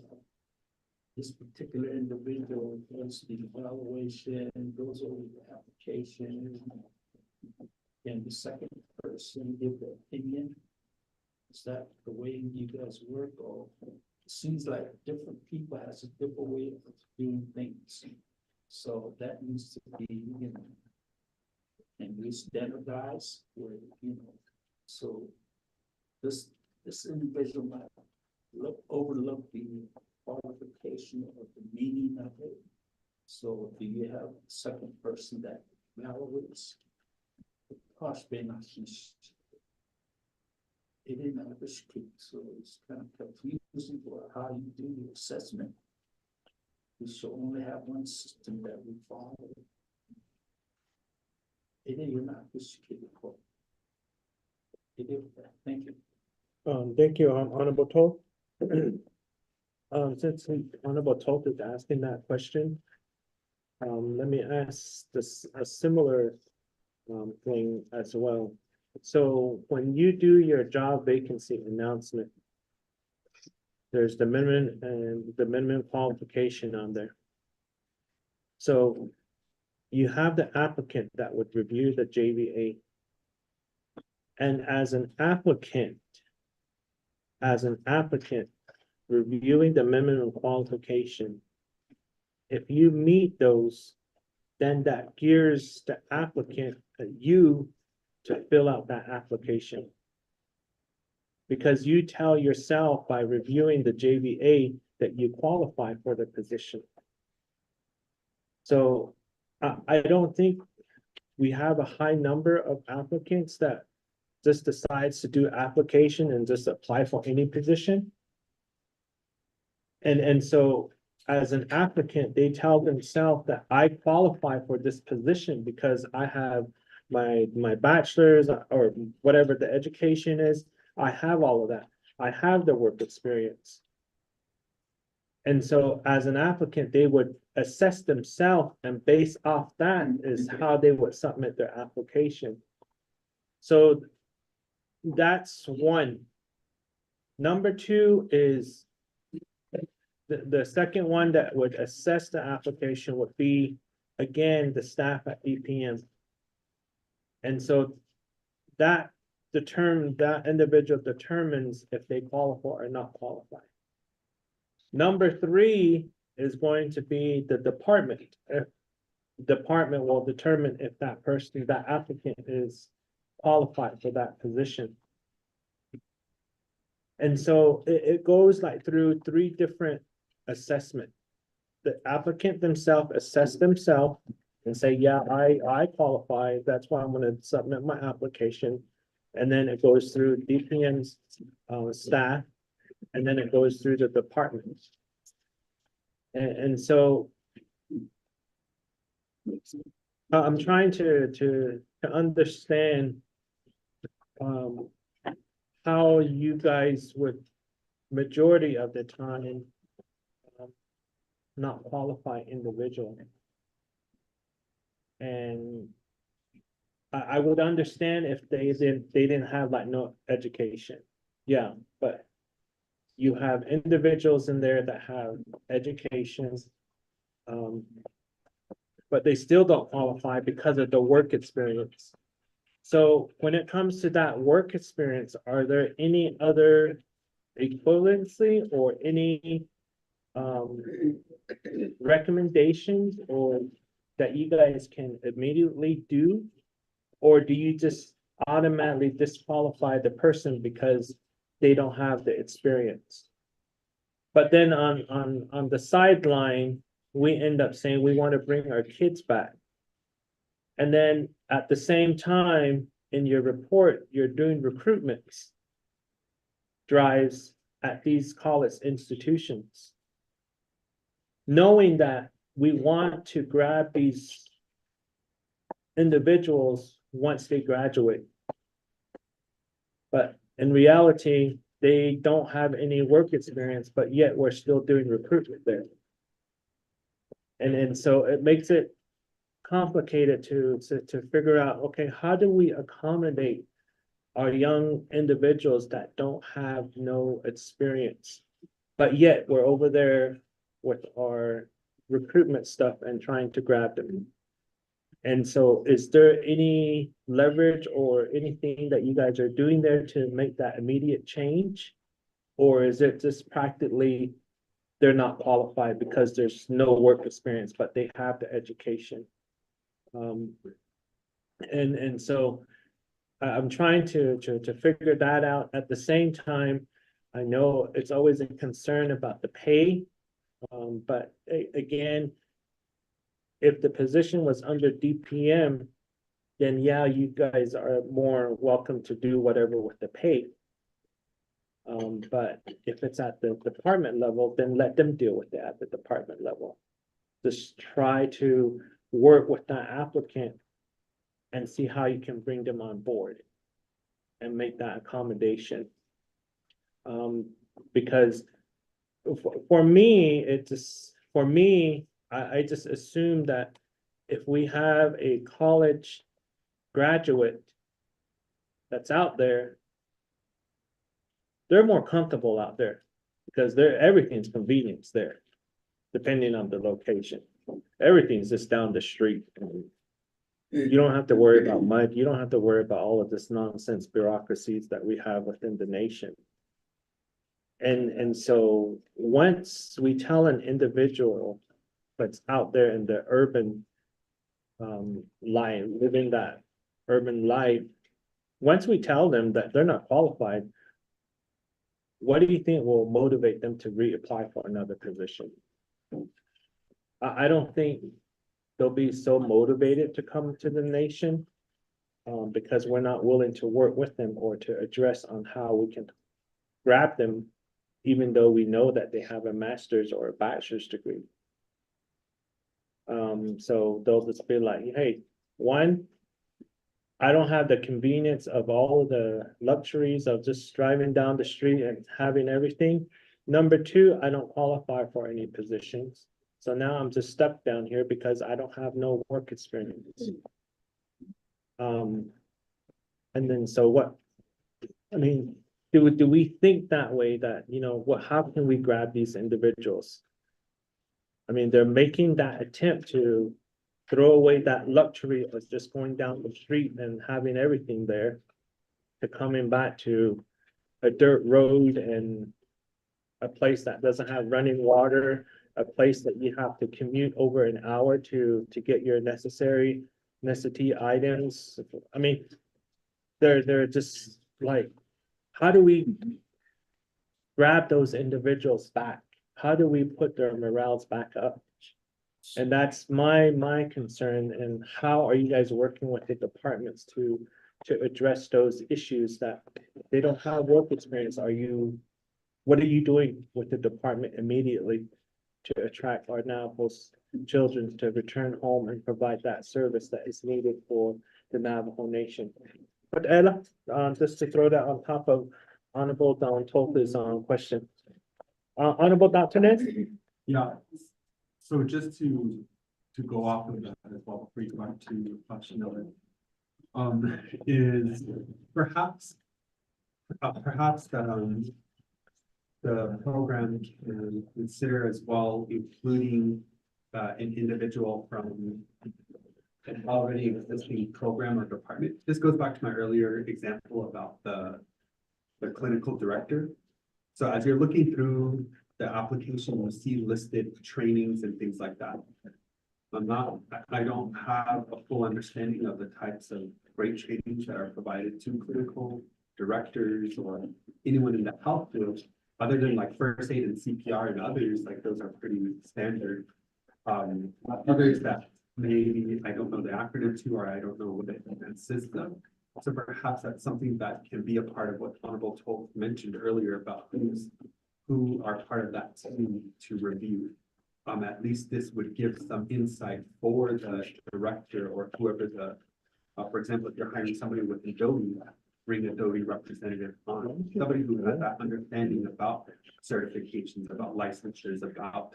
this particular individual does the evaluation, goes over the application, and the second person give the opinion. Is that the way you guys work, or it seems like different people has a different way of doing things? So that needs to be, and we standardize where, so this individual might overlook the qualification of the meaning of it. So do you have a second person that evaluates? Possibly not, it didn't have this key, so it's kind of confusing for how you do the assessment. We should only have one system that we follow. It is not this key. It is, thank you. Thank you, Honorable Toth. Since Honorable Toth is asking that question, let me ask this, a similar thing as well. So when you do your job vacancy announcement, there's the minimum and the minimum qualification on there. So you have the applicant that would review the JVA. And as an applicant reviewing the minimum qualification, if you meet those, then that gears the applicant, you, to fill out that application. Because you tell yourself by reviewing the JVA that you qualify for the position. So I don't think we have a high number of applicants that just decides to do application and just apply for any position. And so as an applicant, they tell themselves that I qualify for this position because I have my bachelor's or whatever the education is. I have all of that. I have the work experience. And so as an applicant, they would assess themselves, and based off that is how they would submit their application. So that's one. Number two is the second one that would assess the application would be, again, the staff at EPM. And so that individual determines if they qualify or not qualify. Number three is going to be the department. Department will determine if that person, that applicant is qualified for that position. And so it goes like through three different assessments. The applicant themselves assess themselves and say, yeah, I qualify. That's why I'm going to submit my application. And then it goes through DPM's staff, and then it goes through the department. And so I'm trying to understand how you guys would majority of the time not qualify individual. And I would understand if they didn't have like no education. Yeah, but you have individuals in there that have educations, but they still don't qualify because of the work experience. So when it comes to that work experience, are there any other equivalency or any recommendations or that you guys can immediately do? Or do you just automatically disqualify the person because they don't have the experience? But then on the sideline, we end up saying we want to bring our kids back. And then at the same time, in your report, you're doing recruitment drives at these college institutions. Knowing that we want to grab these individuals once they graduate. But in reality, they don't have any work experience, but yet we're still doing recruitment there. And so it makes it complicated to figure out, okay, how do we accommodate our young individuals that don't have no experience, but yet we're over there with our recruitment stuff and trying to grab them. And so is there any leverage or anything that you guys are doing there to make that immediate change? Or is it just practically they're not qualified because there's no work experience, but they have the education? And so I'm trying to figure that out. At the same time, I know it's always a concern about the pay. But again, if the position was under DPM, then yeah, you guys are more welcome to do whatever with the pay. But if it's at the department level, then let them deal with it at the department level. Just try to work with that applicant and see how you can bring them on board and make that accommodation. Because for me, I just assume that if we have a college graduate that's out there, they're more comfortable out there because everything's convenience there, depending on the location. Everything's just down the street. You don't have to worry about mud. You don't have to worry about all of this nonsense bureaucracies that we have within the nation. And so once we tell an individual that's out there in the urban life, living that urban life, once we tell them that they're not qualified, what do you think will motivate them to reapply for another position? I don't think they'll be so motivated to come to the nation because we're not willing to work with them or to address on how we can grab them, even though we know that they have a master's or a bachelor's degree. So they'll just be like, hey, one, I don't have the convenience of all the luxuries of just driving down the street and having everything. Number two, I don't qualify for any positions. So now I'm just stuck down here because I don't have no work experience. And then so what? I mean, do we think that way that, you know, how can we grab these individuals? I mean, they're making that attempt to throw away that luxury of just going down the street and having everything there to coming back to a dirt road and a place that doesn't have running water, a place that you have to commute over an hour to get your necessity items. I mean, they're just like, how do we grab those individuals back? How do we put their morales back up? And that's my concern. And how are you guys working with the departments to address those issues that they don't have work experience? What are you doing with the department immediately to attract our Navajo's children to return home and provide that service that is needed for the Navajo Nation? But Ella, just to throw that on top of Honorable Don Tolta's question. Honorable Dr. Ness? Yeah, so just to go off of that as well, before you go to the question of it, is perhaps that the program can consider as well including an individual from an already existing program or department. This goes back to my earlier example about the clinical director. So as you're looking through the application, you see listed trainings and things like that. I don't have a full understanding of the types of great trainings that are provided to clinical directors or anyone in the health field, other than like first aid and CPR and others, like those are pretty standard. Others that maybe I don't know the acronym to, or I don't know what it consists of. So perhaps that's something that can be a part of what Honorable Tolt mentioned earlier about who are part of that team to review. At least this would give some insight for the director or whoever for example, if you're hiring somebody with Adobe, bring Adobe representative on, somebody who has that understanding about certifications, about licensures, about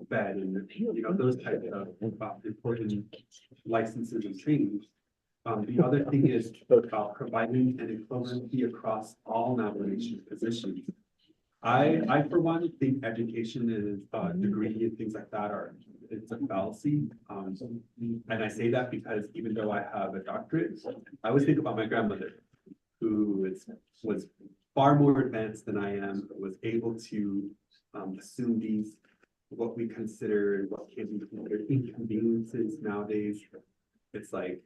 bed and those types of important licenses and trainings. The other thing is about providing an equivalency across all Navajo positions. I for one think education is degree and things like that it's a fallacy. And I say that because even though I have a doctorate, I always think about my grandmother, who was far more advanced than I am, was able to assume these what we consider what can be considered inconveniences nowadays. It's like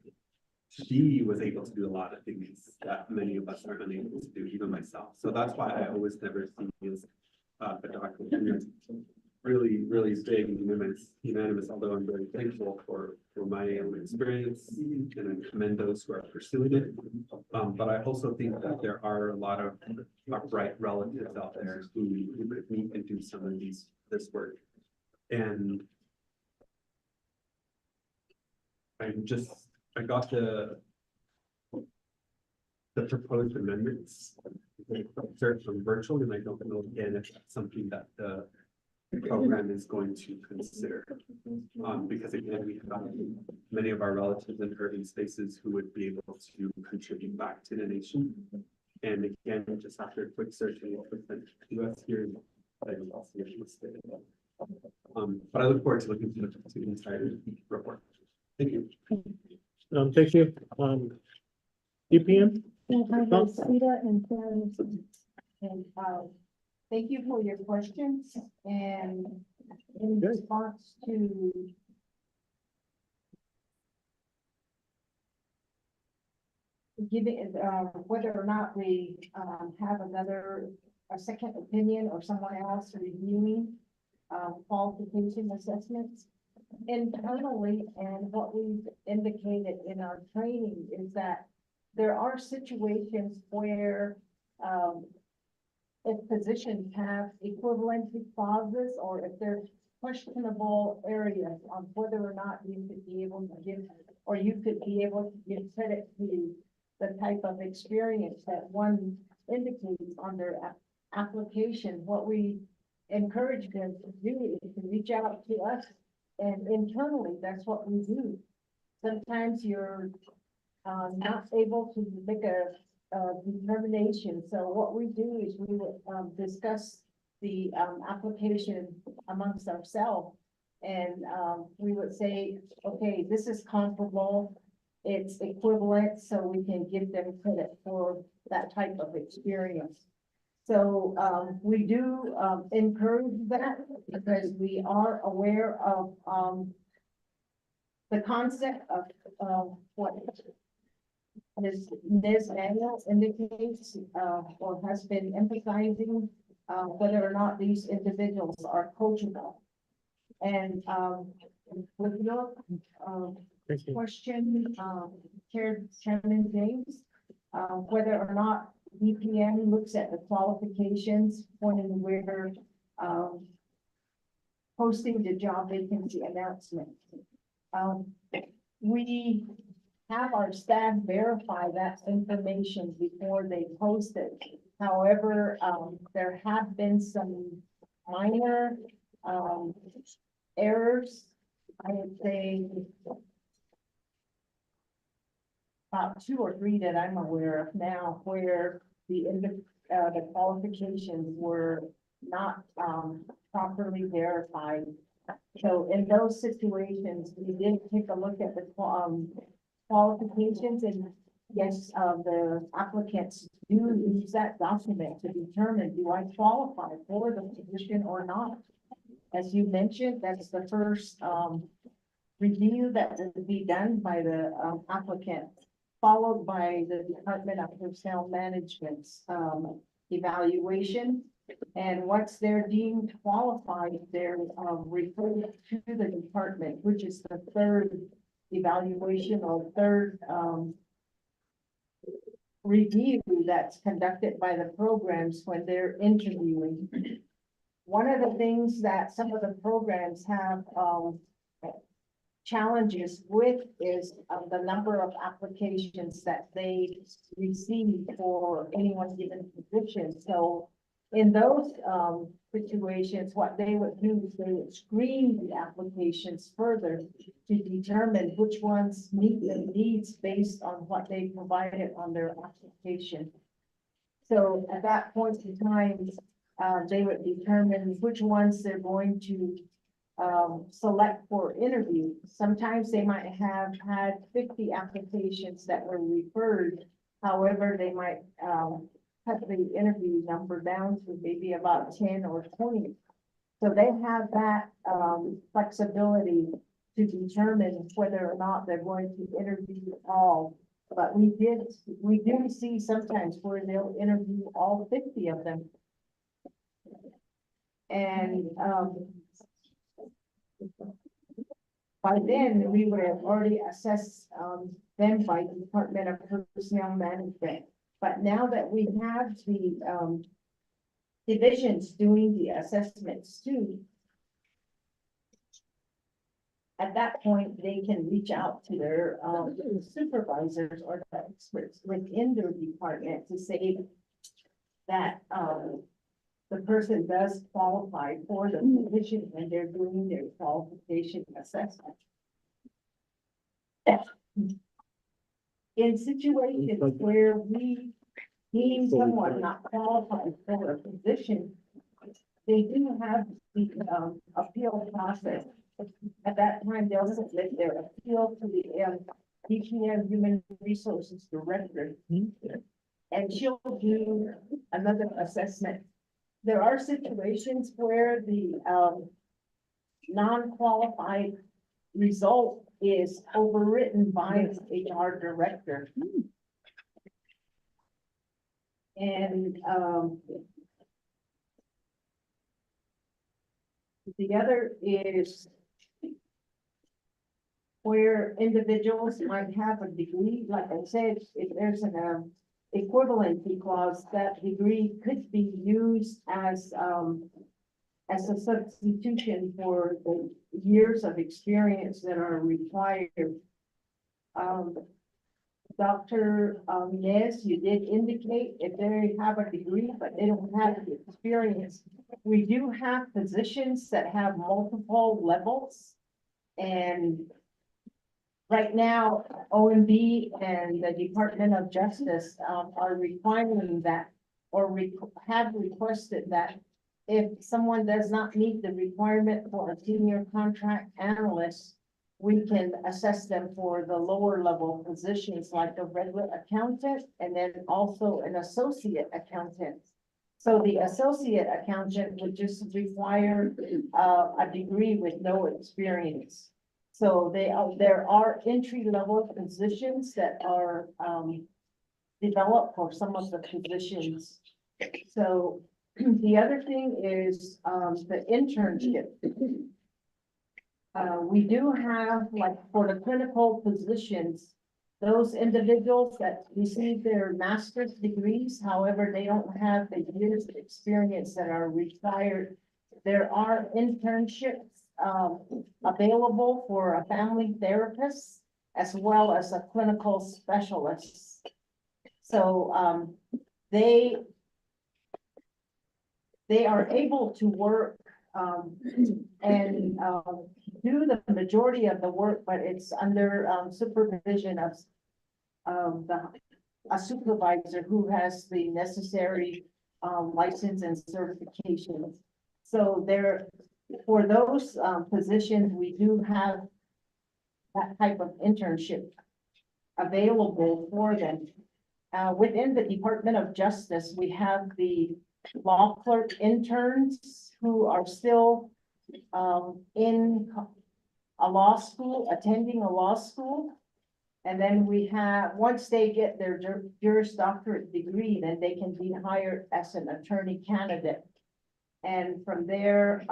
she was able to do a lot of things that many of us are unable to do, even myself. So that's why I always never see as a doctor really, really big and unanimous, although I'm very thankful for my own experience and I commend those who are pursuing it. But I also think that there are a lot of upright relatives out there who could meet and do some of this work. And I got the proposed amendments. Search from virtual, and I don't know again if that's something that the program is going to consider. Because again, we have many of our relatives in urban spaces who would be able to contribute back to the nation. And again, just after a quick search and what was sent to us here, I was also listed. But I look forward to looking to the entire report. Thank you. Thank you. EPM? Thank you for your questions, and in response to giving, whether or not we, have a second opinion or someone else reviewing, qualification assessments internally, and what we've indicated in our training is that there are situations where, if positions have equivalency clauses, or if there's questionable areas on whether or not you could be able to give, or you could be able to give credit to the type of experience that one indicates on their application, what we encourage them to do is to reach out to us, and internally, that's what we do. Sometimes you're not able to make a determination. So what we do is we would discuss the application amongst ourselves, and we would say, okay, this is comparable, it's equivalent, so we can give them credit for that type of experience. So we do encourage that, because we are aware of the concept of what Ms. Daniels indicates, or has been emphasizing, whether or not these individuals are coachable. And with your question, Chairman James, whether or not DPM looks at the qualifications when and where posting the job vacancy announcement. We have our staff verify that information before they post it. However, there have been some minor errors. I would say about 2 or 3 that I'm aware of now, where the qualifications were not properly verified. So in those situations, we did take a look at the qualifications, and yes, the applicants do use that document to determine, do I qualify for the position or not? As you mentioned, that's the first review that will be done by the applicant, followed by the Department of Personnel Management's evaluation. And once they're deemed qualified, they're referred to the department, which is the third evaluation or third review that's conducted by the programs when they're interviewing. One of the things that some of the programs have challenges with is the number of applications that they receive for any one given position. So in those situations, what they would do is they would screen the applications further to determine which ones meet the needs based on what they provided on their application. So at that point in time, they would determine which ones they're going to select for interview. Sometimes they might have had 50 applications that were referred. However, they might cut the interview number down to maybe about 10 or 20. So they have that flexibility to determine whether or not they're going to interview all. But we do see sometimes where they'll interview all 50 of them. And By then, we would have already assessed, them by the Department of Personnel Management. But now that we have the, divisions doing the assessments too, at that point, they can reach out to their, supervisors or the experts within their department to say that, the person does qualify for the position when they're doing their qualification assessment. In situations where we deem someone not qualified for a position, they do have the, appeal process. At that time, they'll submit their appeal to the, DPM Human Resources Director. And she'll do another assessment. There are situations where the, non-qualified result is overwritten by the HR director. And, the other is where individuals might have a degree, like I said, if there's an, equivalency clause, that degree could be used as a substitution for the years of experience that are required. Dr. Yes, you did indicate if they have a degree, but they don't have the experience. We do have positions that have multiple levels. And right now, OMB and the Department of Justice are requiring that, or have requested that if someone does not meet the requirement for a senior contract analyst, we can assess them for the lower level positions like a regular accountant and then also an associate accountant. So the associate accountant would just require a degree with no experience. So there are entry level positions that are developed for some of the positions. So the other thing is the internship. We do have, like, for the clinical positions, those individuals that receive their master's degrees, however, they don't have the years of experience that are required. There are internships available for a family therapist as well as a clinical specialist. So they are able to work and do the majority of the work, but it's under supervision of a supervisor who has the necessary license and certifications. So there, for those positions, we do have that type of internship available for them. Within the Department of Justice, we have the law clerk interns who are still in a law school, attending a law school. And then we have, once they get their Juris Doctorate degree, then they can be hired as an attorney candidate. And from there,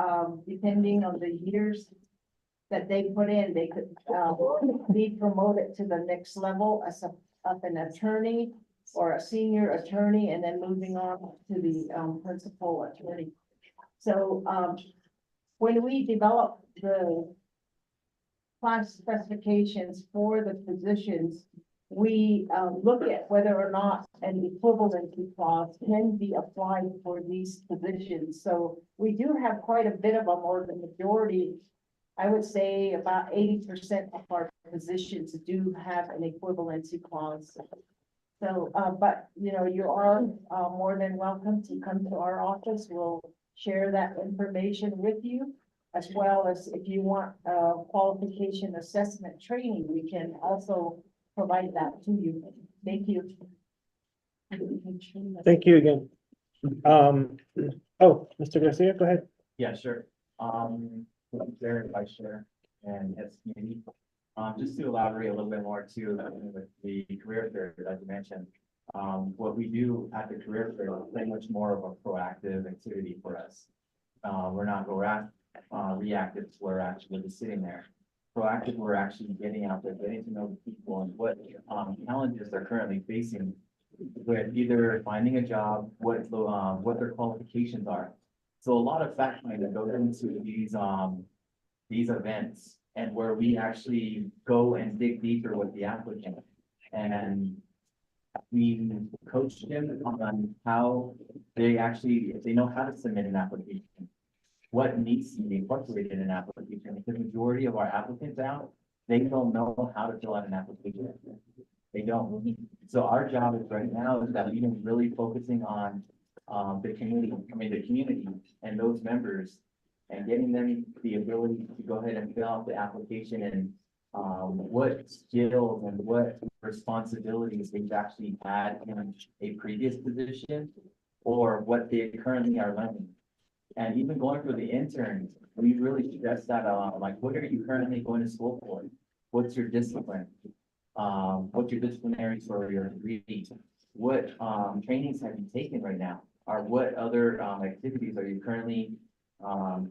depending on the years that they put in, they could be promoted to the next level as an attorney or a senior attorney, and then moving on to the principal attorney. So when we develop the class specifications for the positions, we look at whether or not an equivalency clause can be applied for these positions. So we do have quite a bit of a more than majority. I would say about 80% of our positions do have an equivalency clause. So, but you know, you are more than welcome to come to our office. We'll share that information with you, as well as if you want qualification assessment training, we can also provide that to you. Thank you. Thank you again. Oh, Mr. Garcia, go ahead. Yeah, sure. Chair, Vice Chair, and heads committee. Just to elaborate a little bit more too, with the career fair, as you mentioned, what we do at the career fair is pretty much more of a proactive activity for us. We're reactive, we're actually just sitting there. Proactive, we're actually getting out there, getting to know the people and what, challenges they're currently facing with either finding a job, what their qualifications are. So a lot of fact finding goes into these events, and where we actually go and dig deeper with the applicant. And we coach them on how they actually, if they know how to submit an application, what needs to be incorporated in an application, because the majority of our applicants out, they don't know how to fill out an application. They don't. So our job is right now is that we've been really focusing on the community and those members, and getting them the ability to go ahead and fill out the application, and what skills and what responsibilities they've actually had in a previous position, or what they currently are learning. And even going for the interns, we really stress that like, what are you currently going to school for? What's your discipline? What's your disciplinary for your degree? What trainings have you taken right now? Or what other activities are you currently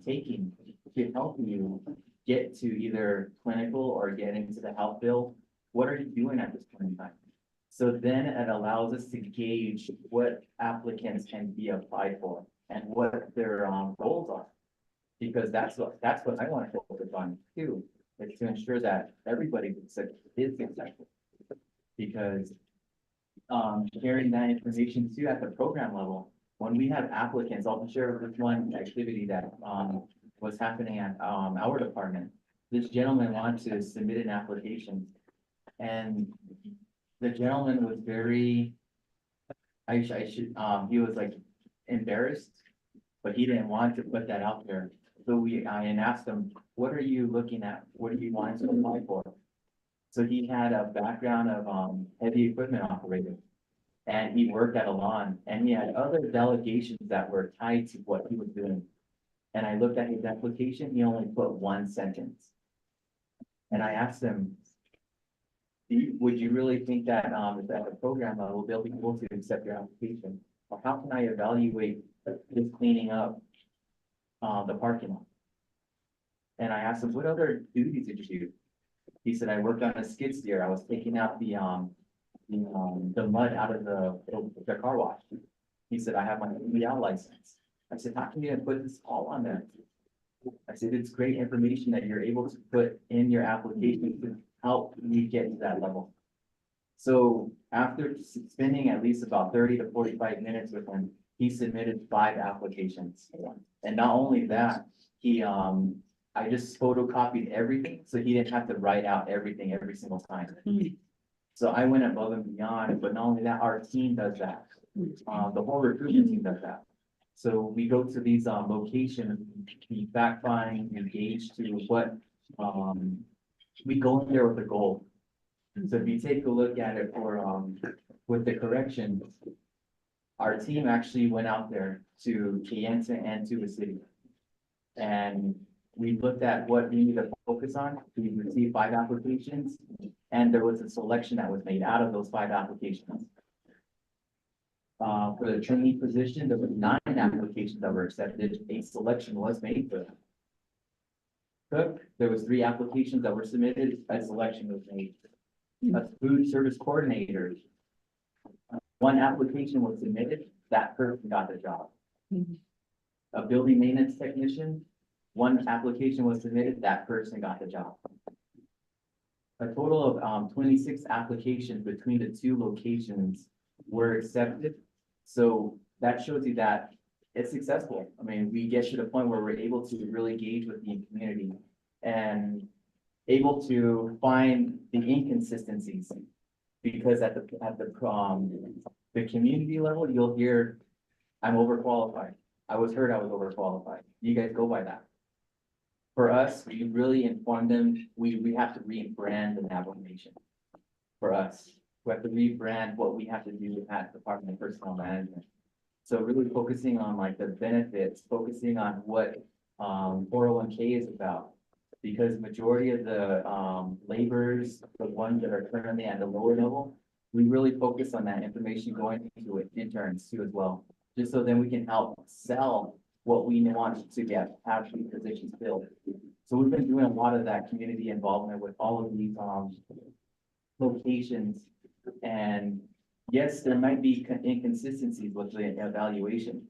taking to help you get to either clinical or get into the health field? What are you doing at this point in time? So then it allows us to gauge what applicants can be applied for and what their goals are. Because that's what I want to focus on too, is to ensure that everybody is successful. Because sharing that information too at the program level, when we have applicants, I'll share with one activity that was happening at our department. This gentleman wanted to submit an application, and the gentleman was very, he was like embarrassed, but he didn't want to put that out there. So I asked him, what are you looking at? What do you want to apply for? So he had a background of heavy equipment operator, and he worked at a lawn, and he had other delegations that were tied to what he was doing. And I looked at his application, he only put one sentence. And I asked him, would you really think that at the program level, they'll be able to accept your application? Or how can I evaluate this cleaning up the parking lot? And I asked him, what other duties did you do? He said, I worked on a skid steer. I was taking out the mud out of the car wash. He said, I have my EL license. I said, how can you put this all on there? I said, it's great information that you're able to put in your application to help you get to that level. So after spending at least about 30 to 45 minutes with him, he submitted 5 applications. And not only that, I just photocopied everything, so he didn't have to write out everything every single time. So I went above and beyond, but not only that, our team does that. The whole recruitment team does that. So we go to these locations, we fact find, engage to what, we go in there with a goal. So if you take a look at it for, with the corrections, our team actually went out there to Kayenta and to the city. And we looked at what we need to focus on. We received 5 applications, and there was a selection that was made out of those 5 applications. For the trainee position, there were 9 applications that were accepted. A selection was made for them. Cook, there was 3 applications that were submitted. A selection was made. A food service coordinator, 1 application was submitted. That person got the job. A building maintenance technician, 1 application was submitted. That person got the job. A total of 26 applications between the 2 locations were accepted. So that shows you that it's successful. I mean, we get to the point where we're able to really engage with the community and able to find the inconsistencies. Because at the community level, you'll hear, I'm overqualified. I was heard I was overqualified. You guys go by that. For us, we really inform them, we have to rebrand the application. For us, we have to rebrand what we have to do at the Department of Personnel Management. So really focusing on like the benefits, focusing on what 401k is about. Because majority of the laborers, the ones that are currently at the lower level, we really focus on that information going into interns too as well. Just so then we can help sell what we want to get, have these positions filled. So we've been doing a lot of that community involvement with all of these, locations. And yes, there might be inconsistencies with the evaluation.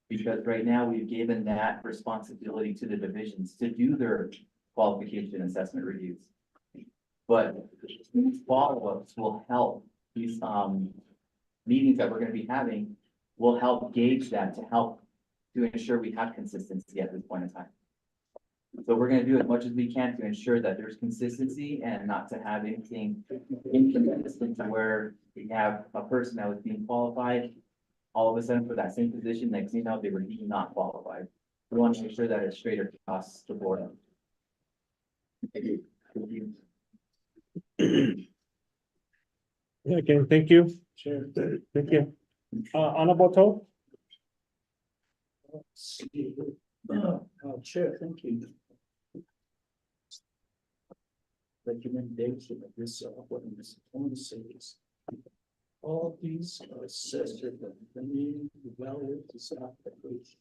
Because right now we've given that responsibility to the divisions to do their qualification assessment reviews. But follow-ups will help these, meetings that we're gonna be having will help gauge that to ensure we have consistency at this point in time. So we're gonna do as much as we can to ensure that there's consistency and not to have anything inconsistent to where we have a person that was being qualified all of a sudden for that same position, next thing you know, they were not qualified. We want to make sure that it's straight across the board. Okay, thank you. Chair. Thank you. Honorable Toe? Chair, thank you. Recommendation of this, what I'm going to say is. All these are assessed at the meeting, evaluate this application.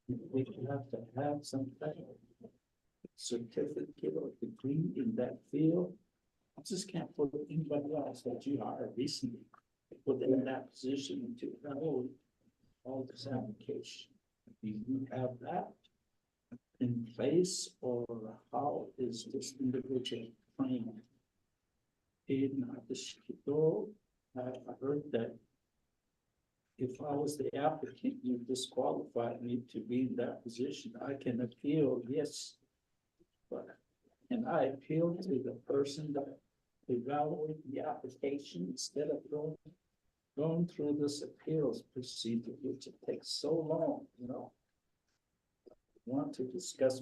They have to have some kind of certificate or degree in that field. I just can't put anybody else that you are recently within that position to know all this application. Do you have that in place, or how is this individual trained? In this, I heard that if I was the applicant, you disqualified me to be in that position. I can appeal, yes. But can I appeal to the person that evaluated the application instead of going through this appeals procedure, which it takes so long, you know? I want to discuss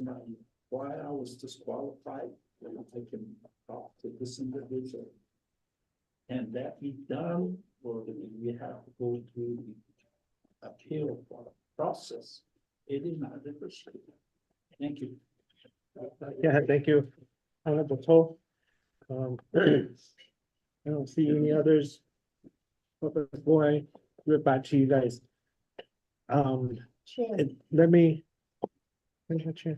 why I was disqualified. I can talk to this individual. Can that be done, or do we have to go through the appeal process? It is not different. Thank you. Yeah, thank you, Honorable Toe. I don't see any others. But before I get back to you guys, let me. Where's your chair?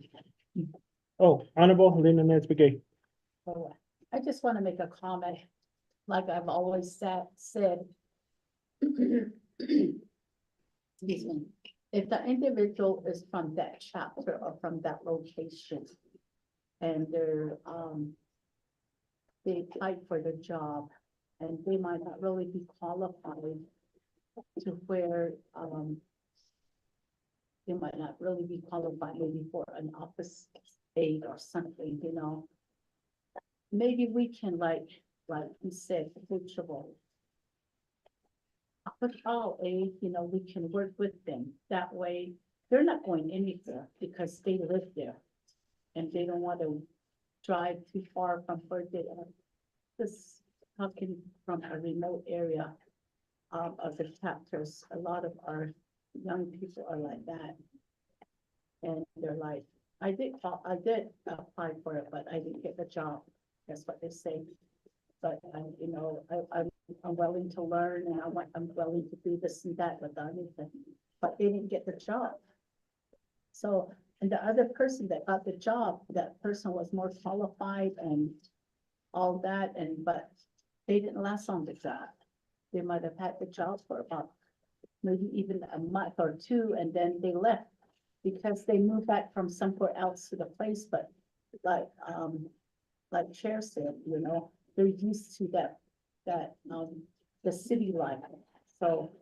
Oh, Honorable Helena Nesbitt. I just want to make a comment, like I've always said. Excuse me. If the individual is from that chapter or from that location, and they applied for the job, and they might not really be qualified to where, they might not really be qualified maybe for an office aide or something, you know. Maybe we can like you said, coachable. Office aide, you know, we can work with them. That way, they're not going anywhere because they live there. And they don't want to drive too far from where they are. Just talking from a remote area of the chapters, a lot of our young people are like that. And they're like, I did apply for it, but I didn't get the job. That's what they say. But you know, I'm willing to learn, and I'm willing to do this and that without anything. But they didn't get the job. So, and the other person that got the job, that person was more qualified and all that, but they didn't last on the job. They might have had the job for about maybe even a month or two, and then they left because they moved back from somewhere else to the place. But like Chair said, you know, they're used to the city life. So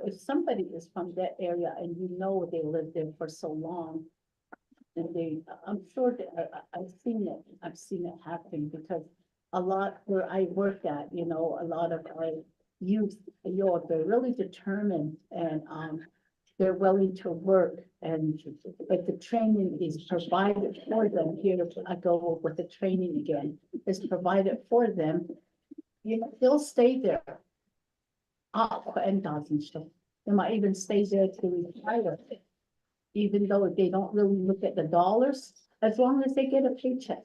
if somebody is from that area and you know they lived there for so long, and I'm sure that I've seen it happen, because a lot where I work at, you know, a lot of our youth, you know, they're really determined, and they're willing to work, and but the training is provided for them. Here I go with the training again, is provided for them. You know, they'll stay there. And they might even stay there to retire, even though they don't really look at the dollars, as long as they get a paycheck.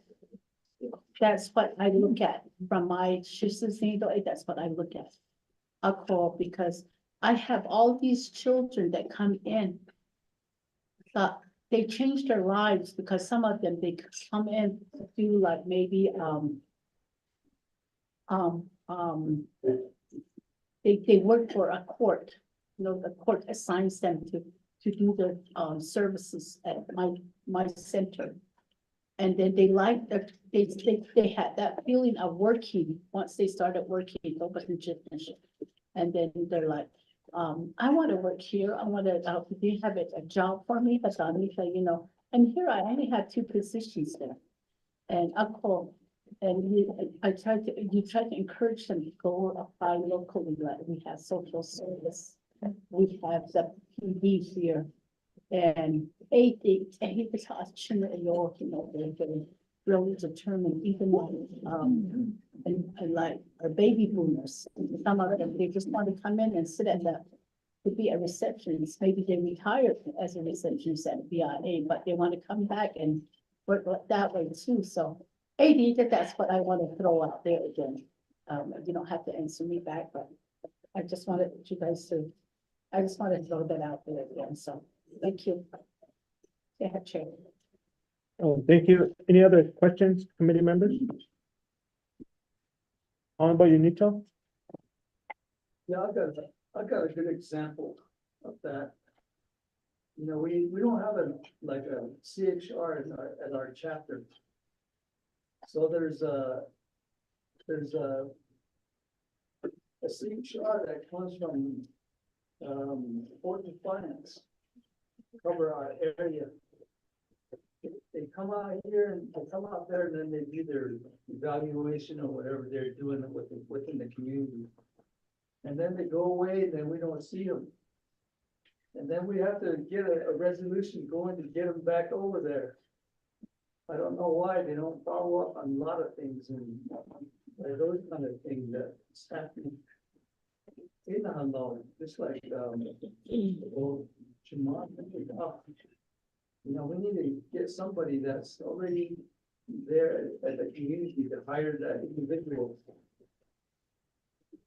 That's what I look at from my that's what I look at. I call because I have all these children that come in they changed their lives because some of them, they come in to do like maybe, they work for a court. You know, the court assigns them to do the, services at my center. And then they like that, they had that feeling of working, once they started working, nobody just. And then they're like, I want to work here, I want to, do you have a job for me? But you know, and here I only had 2 positions there. And I called, and you try to encourage them to go apply locally, like we have social service. We have the PD here. And HEHSC, you know, they're really determined, even like, and like our baby boomers, some of them, they just want to come in and sit at to be a receptionist. Maybe they retired as a receptionist at BIA, but they want to come back and work that way too. So that's what I want to throw out there again. You don't have to answer me back, but I just wanted you guys to, I just wanted to throw that out there again. So thank you. Yeah, Chair. Oh, thank you. Any other questions, committee members? Honorable Unito? Yeah, I've got a good example of that. You know, we don't have a CHR at our chapter. So there's a CHR that comes from Board of Finance, cover our area. They come out here and they come out there and then they do their evaluation or whatever they're doing within the community. And then they go away and then we don't see them. And then we have to get a resolution going to get them back over there. I don't know why they don't follow up on a lot of things and those kind of things that's happening. In Hanoi, just like, you know, we need to get somebody that's already there at the community to hire that individual.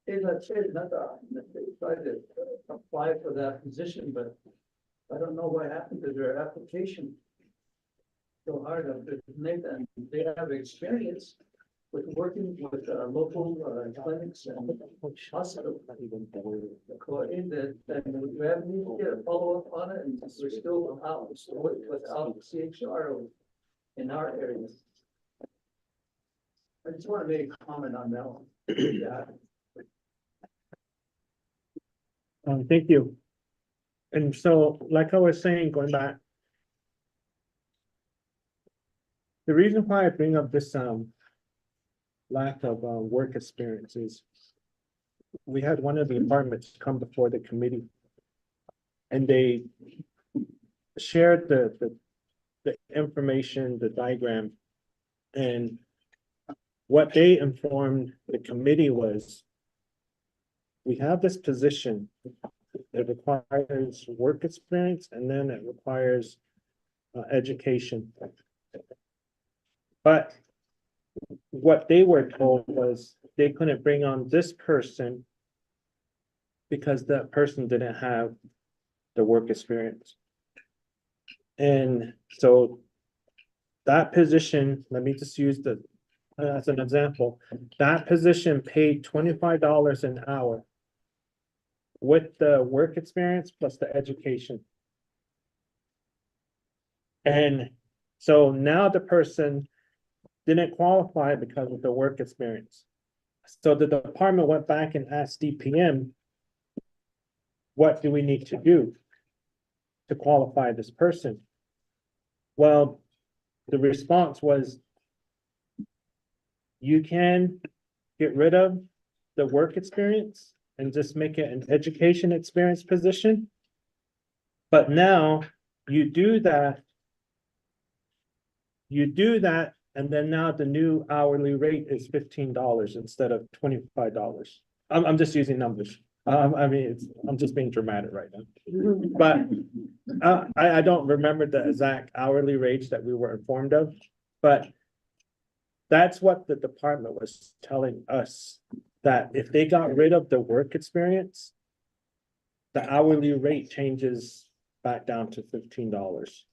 They tried to apply for that position, but I don't know what happened to their application. So hard to make that. They have experience with working with local clinics and hospitals. According that we haven't even get a follow up on it, and we're still out without CHR in our areas. I just want to make a comment on that one. Yeah. Thank you. And so, like I was saying, going back, the reason why I bring up this lack of work experience is we had one of the departments come before the committee and they shared the information, the diagram, and what they informed the committee was we have this position that requires work experience and then it requires education. But what they were told was they couldn't bring on this person because that person didn't have the work experience. And so that position, let me just use the as an example, that position paid $25 an hour with the work experience plus the education. And so now the person didn't qualify because of the work experience. So the department went back and asked DPM, what do we need to do to qualify this person? Well, the response was, you can get rid of the work experience and just make it an education experience position. But now you do that, and then now the new hourly rate is $15 instead of $25. I'm just using numbers. I mean, I'm just being dramatic right now. But I don't remember the exact hourly rates that we were informed of, but that's what the department was telling us, that if they got rid of the work experience, the hourly rate changes back down to $15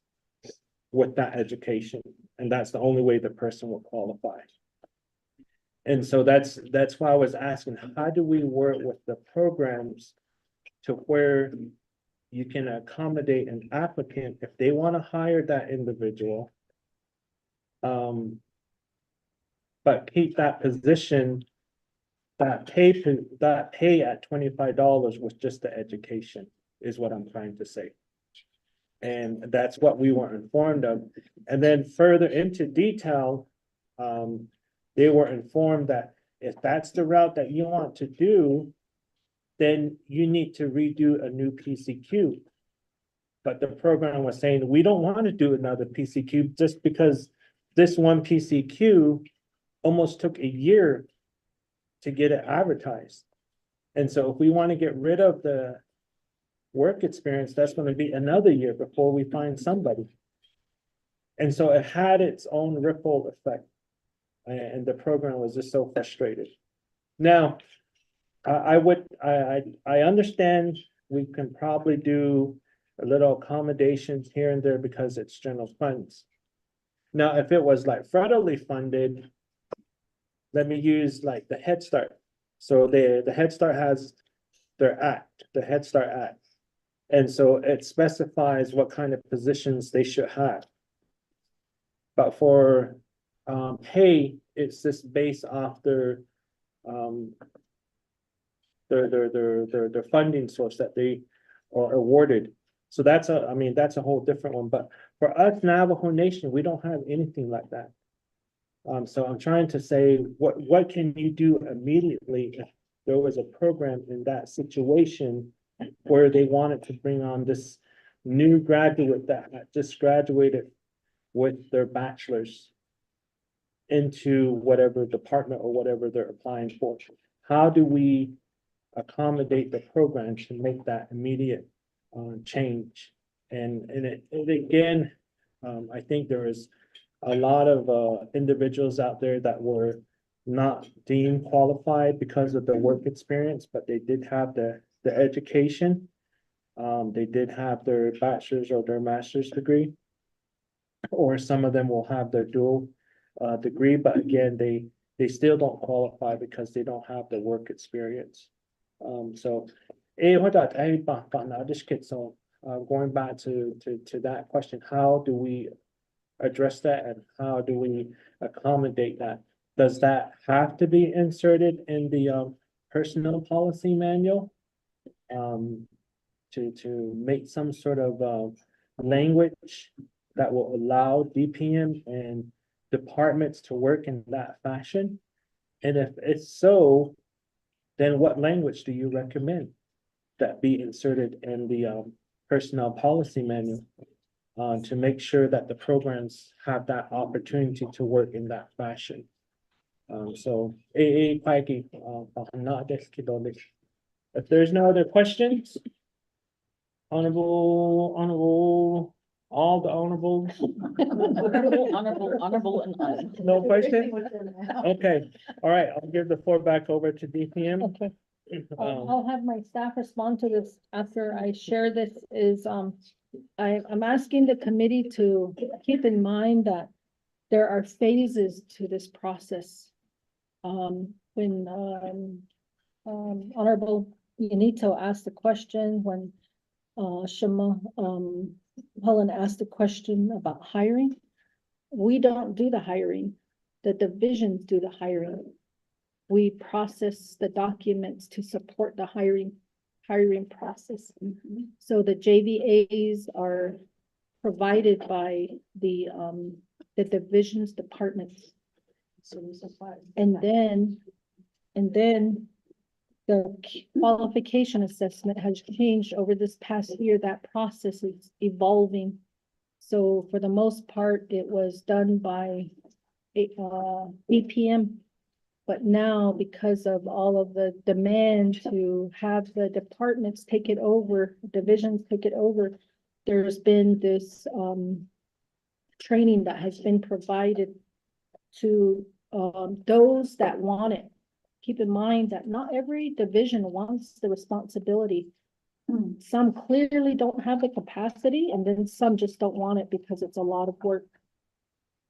with that education. And that's the only way the person will qualify. And so that's why I was asking, how do we work with the programs to where you can accommodate an applicant if they want to hire that individual, but keep that position, that pay at $25 with just the education is what I'm trying to say. And that's what we were informed of. And then further into detail, they were informed that if that's the route that you want to do, then you need to redo a new PCQ. But the program was saying, we don't want to do another PCQ just because this one PCQ almost took a year to get it advertised. And so if we want to get rid of the work experience, that's going to be another year before we find somebody. And so it had its own ripple effect. And the program was just so frustrated. Now, I understand we can probably do a little accommodations here and there because it's general funds. Now, if it was like federally funded, let me use like the Head Start. So the Head Start has their act, the Head Start Act. And so it specifies what kind of positions they should have. But for pay, it's just based off their funding source that they are awarded. So that's a whole different one. But for us, Navajo Nation, we don't have anything like that. So I'm trying to say, what can you do immediately if there was a program in that situation where they wanted to bring on this new graduate that just graduated with their bachelor's into whatever department or whatever they're applying for? How do we accommodate the program to make that immediate change? And again, I think there is a lot of individuals out there that were not deemed qualified because of their work experience, but they did have the education. They did have their bachelor's or their master's degree, or some of them will have their dual degree, but again, they still don't qualify because they don't have the work experience. So going back to that question, how do we address that and how do we accommodate that? Does that have to be inserted in the personnel policy manual? To make some sort of language that will allow DPM and departments to work in that fashion? And if it's so, then what language do you recommend that be inserted in the personnel policy manual to make sure that the programs have that opportunity to work in that fashion? So if there's no other questions, honorable, all the honorables. Honorable, and honorable. No question? Okay, all right, I'll give the floor back over to DPM. Okay. I'll have my staff respond to this after I share this I'm asking the committee to keep in mind that there are phases to this process. When Honorable Benito asked the question, when Shema Helen asked the question about hiring, we don't do the hiring. The divisions do the hiring. We process the documents to support the hiring process. So the JVAs are provided by the divisions departments. And then the qualification assessment has changed over this past year. That process is evolving. So for the most part, it was done by DPM. But now, because of all of the demand to have the departments take it over, divisions take it over, there's been this training that has been provided to those that want it. Keep in mind that not every division wants the responsibility Some clearly don't have the capacity, and then some just don't want it because it's a lot of work.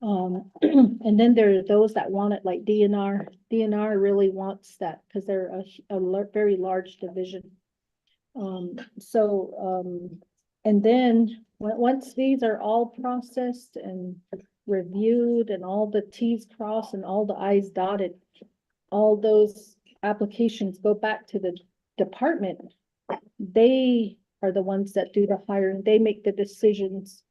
And then there are those that want it, like DNR. DNR really wants that because they're very large division. And then once these are all processed and reviewed and all the T's crossed and all the I's dotted, all those applications go back to the department. They are the ones that do the hiring. They make the decisions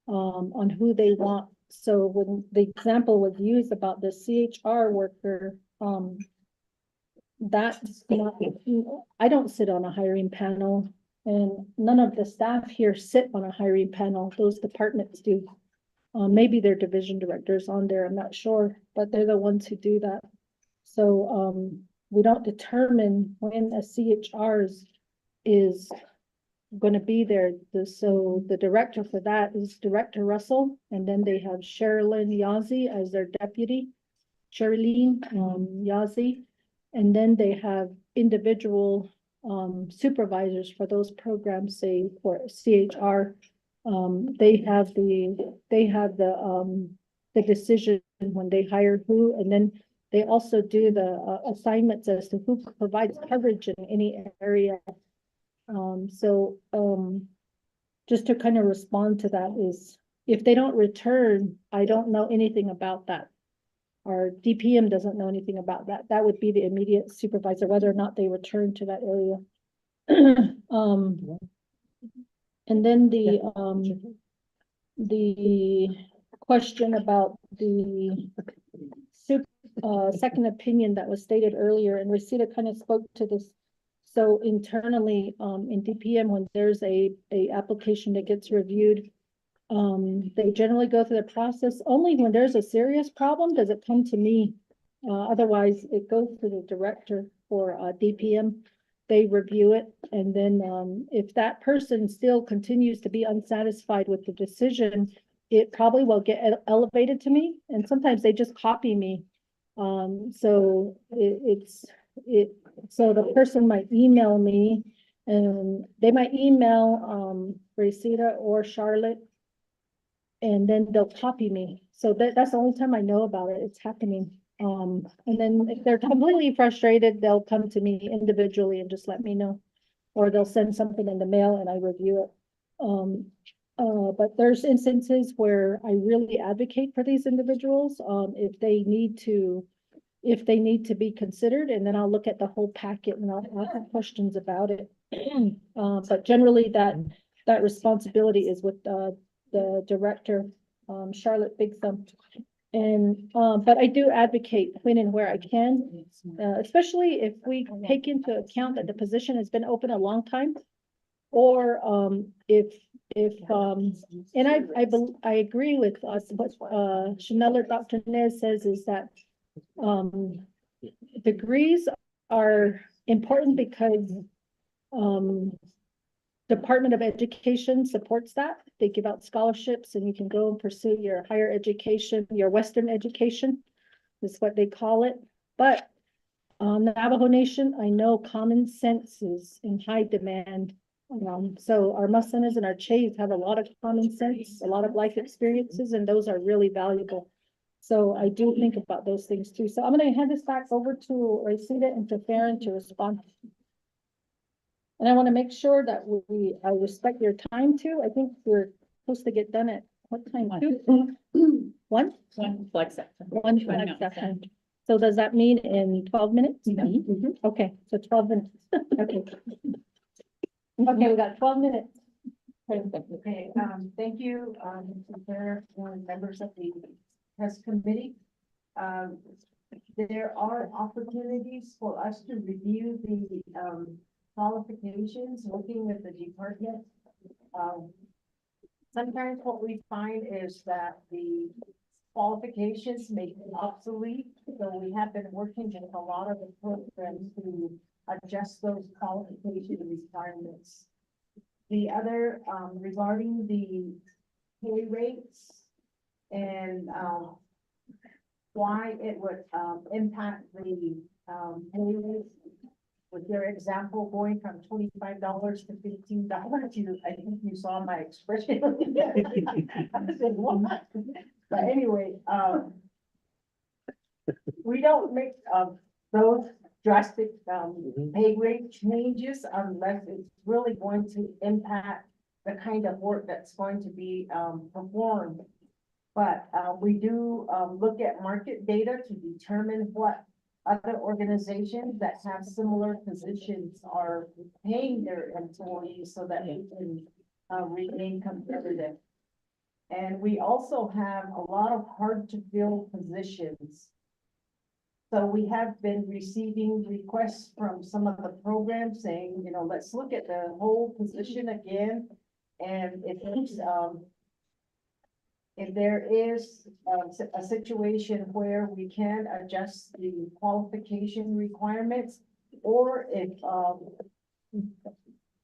on who they want. So when the example was used about the CHR worker, that's not, I don't sit on a hiring panel, and none of the staff here sit on a hiring panel. Those departments do. Maybe their division directors on there, I'm not sure, but they're the ones who do that. So we don't determine when a CHR is going to be there. So the director for that is Director Russell, and then they have Sherilyn Yazzie as their deputy, Sherilyn Yazzie, and then they have individual supervisors for those programs. Say for CHR, they have the decision when they hire who, and then they also do the assignments as to who provides coverage in any area. Just to kind of respond to that is, if they don't return, I don't know anything about that. Our DPM doesn't know anything about that. That would be the immediate supervisor, whether or not they return to that area. And then the question about the second opinion that was stated earlier, and Rosita kind of spoke to this. So internally, in DPM, when there's a application that gets reviewed, they generally go through the process. Only when there's a serious problem does it come to me. Otherwise, it goes to the director for DPM. They review it, and then if that person still continues to be unsatisfied with the decision, it probably will get elevated to me, and sometimes they just copy me. So so the person might email me, and they might email Rosita or Charlotte, and then they'll copy me. So that's the only time I know about it. It's happening. And then if they're completely frustrated, they'll come to me individually and just let me know, or they'll send something in the mail and I review it. But there's instances where I really advocate for these individuals, if they need to be considered, and then I'll look at the whole packet and I'll have questions about it. But generally that responsibility is with the director, Charlotte Big Thumb. And but I do advocate when and where I can, especially if we take into account that the position has been open a long time, or if and I agree with what Chanel or Dr. Nez says, is that degrees are important because Department of Education supports that. They give out scholarships and you can go and pursue your higher education, your Western education is what they call it. But on the Navajo Nation, I know common sense is in high demand. So our Masanas and our Chays have a lot of common sense, a lot of life experiences, and those are really valuable. So I do think about those things too. So I'm going to hand this back over to Rosita and to Farron to respond. And I want to make sure that I respect your time too. I think we're supposed to get done at what time? 1? One flex session. One flex session. So does that mean in 12 minutes? Mm-hmm. Okay, so 12 minutes. Okay. Okay, we got 12 minutes. Okay, thank you, Mr. Chair, members of the HEHSC committee. There are opportunities for us to review the qualifications, working with the department. Sometimes what we find is that the qualifications may be obsolete, so we have been working with a lot of the programs to adjust those qualification requirements. The other, regarding the pay rates and why it would impact the pay rates with your example going from $25 to $15, I think you saw my expression. I said, "What?" But anyway, we don't make, those drastic, pay rate changes unless it's really going to impact the kind of work that's going to be, performed. But, we do, look at market data to determine what other organizations that have similar positions are paying their employees so that we can, remain competitive. And we also have a lot of hard to fill positions. So we have been receiving requests from some of the programs saying, you know, let's look at the whole position again. And if there is a situation where we can adjust the qualification requirements, or if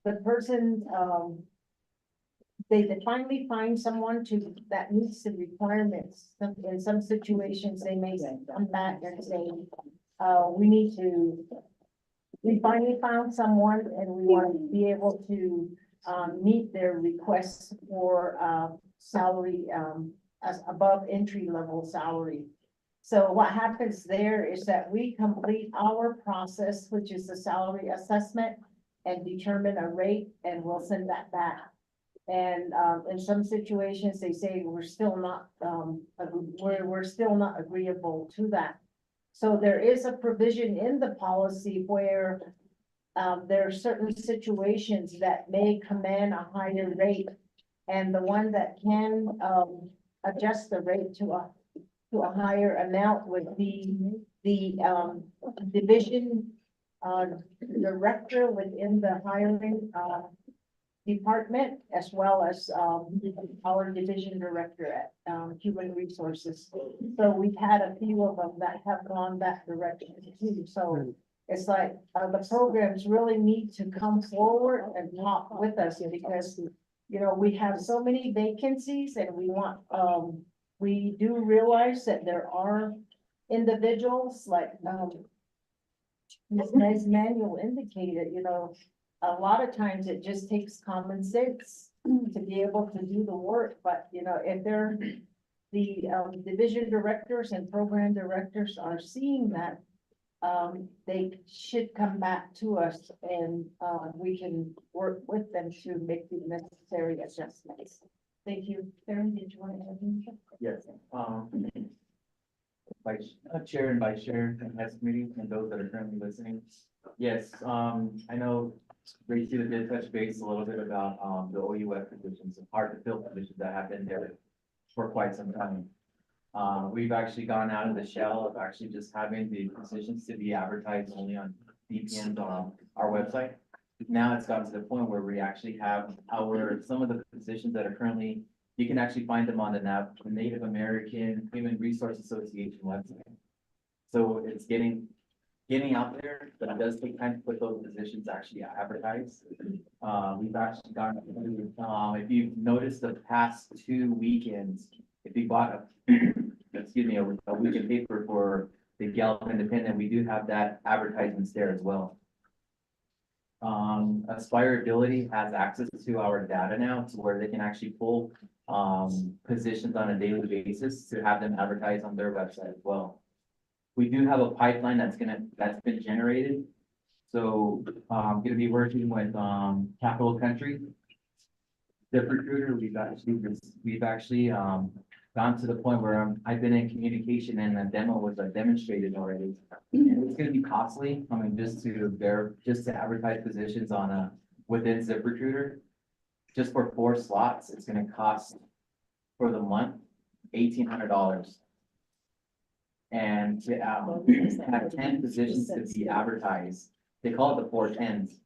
the person, they finally find someone that meets the requirements. In some situations, they may come back and say, we finally found someone and we want to be able to meet their requests for salary as above entry level salary. So what happens there is that we complete our process, which is the salary assessment, and determine a rate, and we'll send that back. And in some situations, they say we're still not we're still not agreeable to that. So there is a provision in the policy where there are certain situations that may command a higher rate, and the one that can adjust the rate to a higher amount would be the division director within the hiring department, as well as our division director at human resources. So we've had a few of them that have gone that direction too. So it's like the programs really need to come forward and talk with us, because you know, we have so many vacancies, and we do realize that there are individuals like Ms. Manuel indicated, you know, a lot of times it just takes common sense to be able to do the work. But, you know, if they're the division directors and program directors are seeing that, they should come back to us, and we can work with them to make the necessary adjustments. Thank you. Karen, did you want to add anything? Yes, Chair and Vice Chair and HEHSC committee, and those that are currently listening. Yes, I know Rachel did touch base a little bit about the OUF positions, hard to fill positions that have been there for quite some time. We've actually gone out of the shell of actually just having the positions to be advertised only on VPNs on our website. Now it's gotten to the point where we actually have some of the positions that are currently, you can actually find them on the Native American Human Resource Association website. So it's getting out there, but it does take time to put those positions actually advertised. We've actually gone, if you've noticed the past 2 weekends, if you bought a weekend paper for the Gallup Independent, we do have that advertisements there as well. Aspirability has access to our data now, to where they can actually pull positions on a daily basis to have them advertised on their website as well. We do have a pipeline that's been generated. So I'm gonna be working with Capital Country, ZipRecruiter. We've actually gone to the point where I've been in communication, and the demo was demonstrated already. And it's gonna be costly. I mean, just to advertise positions on within ZipRecruiter, just for 4 slots, it's gonna cost for the month $1,800. And to have 10 positions to be advertised, they call it the 410s.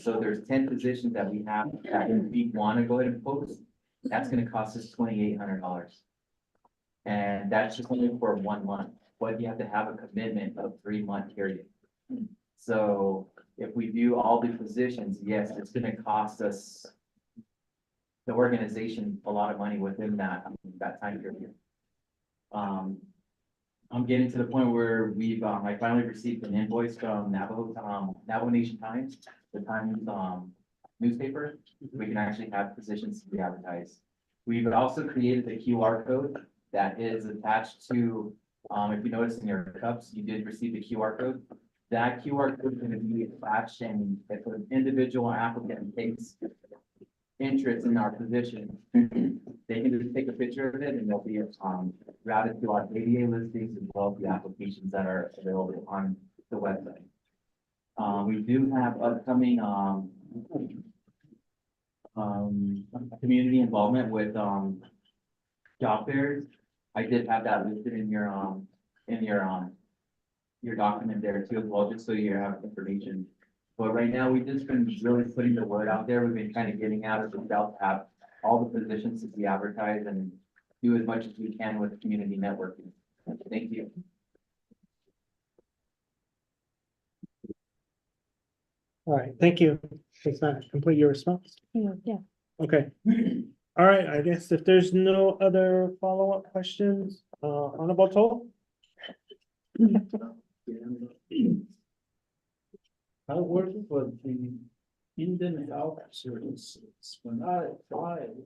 So there's 10 positions that we have that we want to go ahead and post. That's going to cost us $2,800. And that's just only for 1 month, but you have to have a commitment of 3-month period. So if we do all the positions, yes, it's going to cost us, the organization, a lot of money within that time period. I'm getting to the point where we've, I finally received an invoice from Navajo Nation Times, the Times, newspaper. We can actually have positions to be advertised. We've also created the QR code that is attached to, if you notice in your cups, you did receive the QR code. That QR code is going to be attached, and if an individual applicant takes interest in our position, they can just take a picture of it and they'll be routed to our ADA listings as well as the applications that are available on the website. We do have upcoming community involvement with job fairs. I did have that listed in your document there too as well, just so you have information. But right now, we've just been really putting the word out there. We've been kind of getting out of the belt to have all the positions to be advertised and do as much as we can with community networking. Thank you. All right, thank you. Does that complete your response? Yeah. Okay. All right, I guess if there's no other follow-up questions, Honorable Toll? I work for the Indian Health Services. When I applied,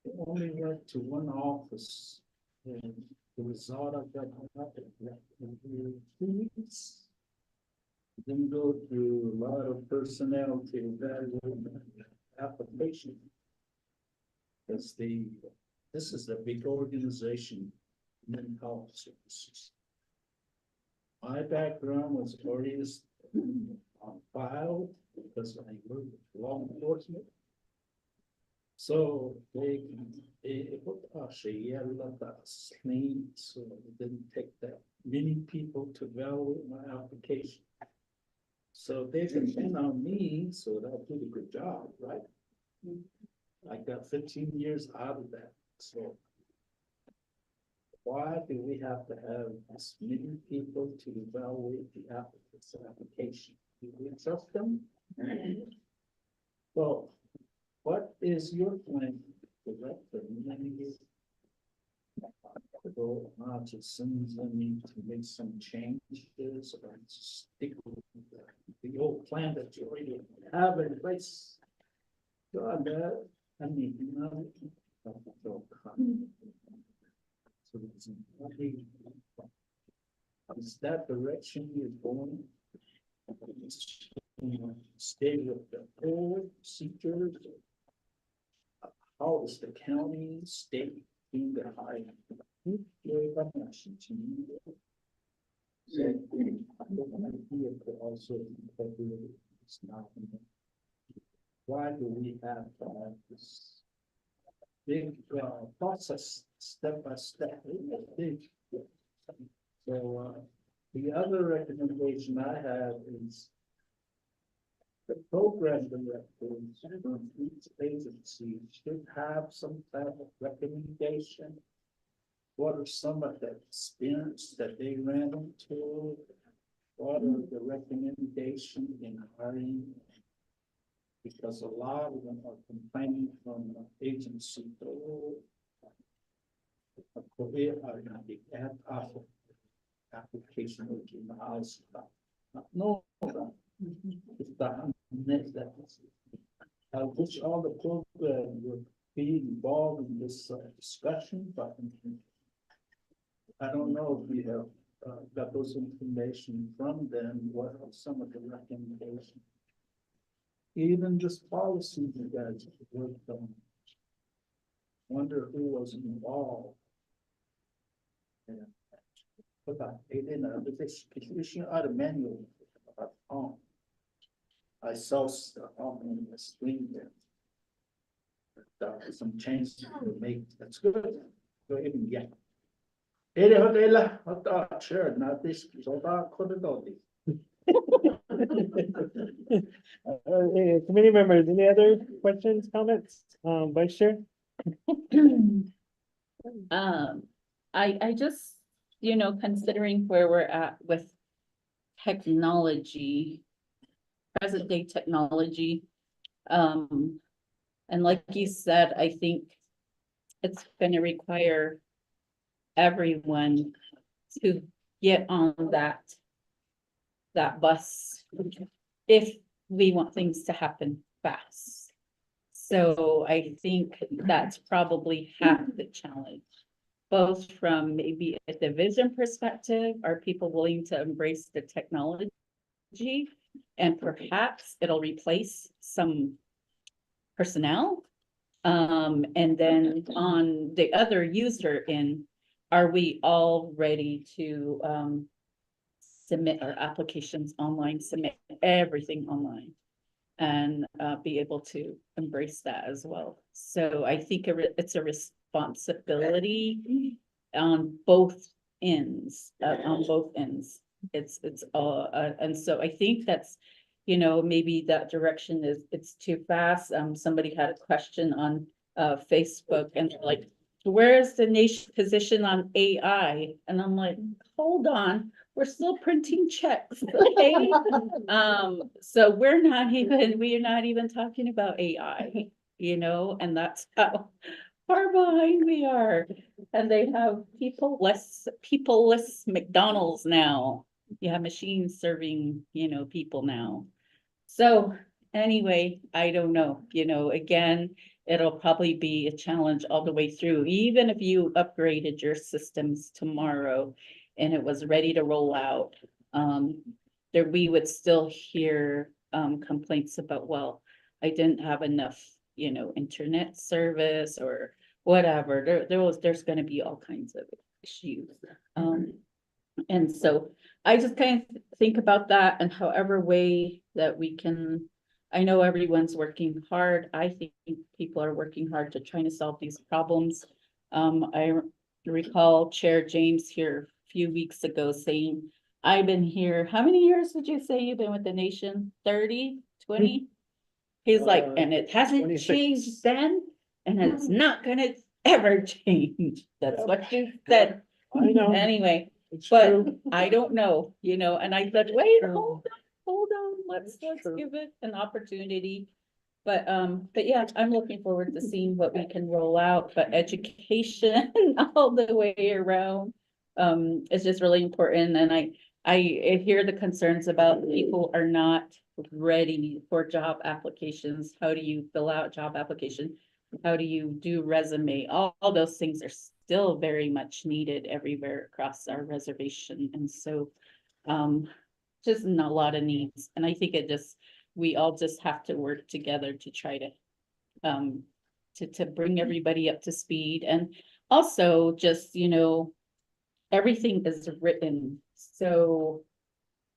I only went to one office, and the result of that happened in 2 weeks. Then go through a lot of personnel to evaluate the application. Because this is a big organization, Indian Health Services. My background was already on file because I work with law enforcement. So they put actually a lot of clean, so it didn't take that many people to evaluate my application. So they depend on me, so that I did a good job, right? I got 15 years out of that, so. Why do we have to have as many people to evaluate the applicant's application? Do we trust them? So, what is your plan to direct the money? So, just sends them to make some changes or stick with the old plan that you already have in place? God, I mean, so is that direction you're going? Stay with the old procedures? How is the county, state being the high? So I don't want to be able to also incorporate this now. Why do we have to have this big process, step by step? So the other recommendation I have is the program directors from each agency should have some type of recommendation. What are some of the experience that they ran into? What are the recommendations in hiring? Because a lot of them are complaining from the agency. Application in the house. No, I wish all the program would be involved in this discussion, but I don't know if we have got those information from them. What are some of the recommendations? Even this policy you guys worked on. Wonder who was involved. Yeah. But they didn't, this issue out of manual. I saw stuff in the screen there. Some changes were made. That's good. Go ahead and get. Sure, not this. Committee members, any other questions, comments? Vice Chair? I just, considering where we're at with technology, present day technology. And like you said, I think it's going to require everyone to get on that bus if we want things to happen fast. So I think that's probably half the challenge, both from maybe a division perspective, are people willing to embrace the technology? And perhaps it'll replace some personnel. And then on the other user end, are we all ready to submit our applications online, submit everything online? And be able to embrace that as well. So I think it's a responsibility on both ends, It's and so I think that's, you know, maybe that direction it's too fast. Somebody had a question on Facebook and they're like, where's the nation position on AI? And I'm like, hold on, we're still printing checks, okay? So we're not even talking about AI, you know, and that's how far behind we are. And they have peopleless McDonald's now. You have machines serving, you know, people now. So anyway, I don't know, you know, again, it'll probably be a challenge all the way through, even if you upgraded your systems tomorrow and it was ready to roll out. We would still hear complaints about, well, I didn't have enough, you know, internet service or whatever. There's going to be all kinds of issues. And so I just kind of think about that, and however way that we can, I know everyone's working hard. I think people are working hard to try to solve these problems. I recall Chair James here a few weeks ago saying, I've been here, how many years did you say you've been with the nation? 30, 20? He's like, and it hasn't 26. changed then, and it's not gonna ever change. That's what you said. I know. Anyway, It's but true. I don't know, you know, and I said, wait, True. hold on, let's True. give it an opportunity. But yeah, I'm looking forward to seeing what we can roll out, but education all the way around is just really important. And I hear the concerns about people are not ready for job applications. How do you fill out job application? How do you do resume? All those things are still very much needed everywhere across our reservation. And so just not a lot of needs. And I think we all just have to work together to try to bring everybody up to speed. And also just, you know, everything is written. So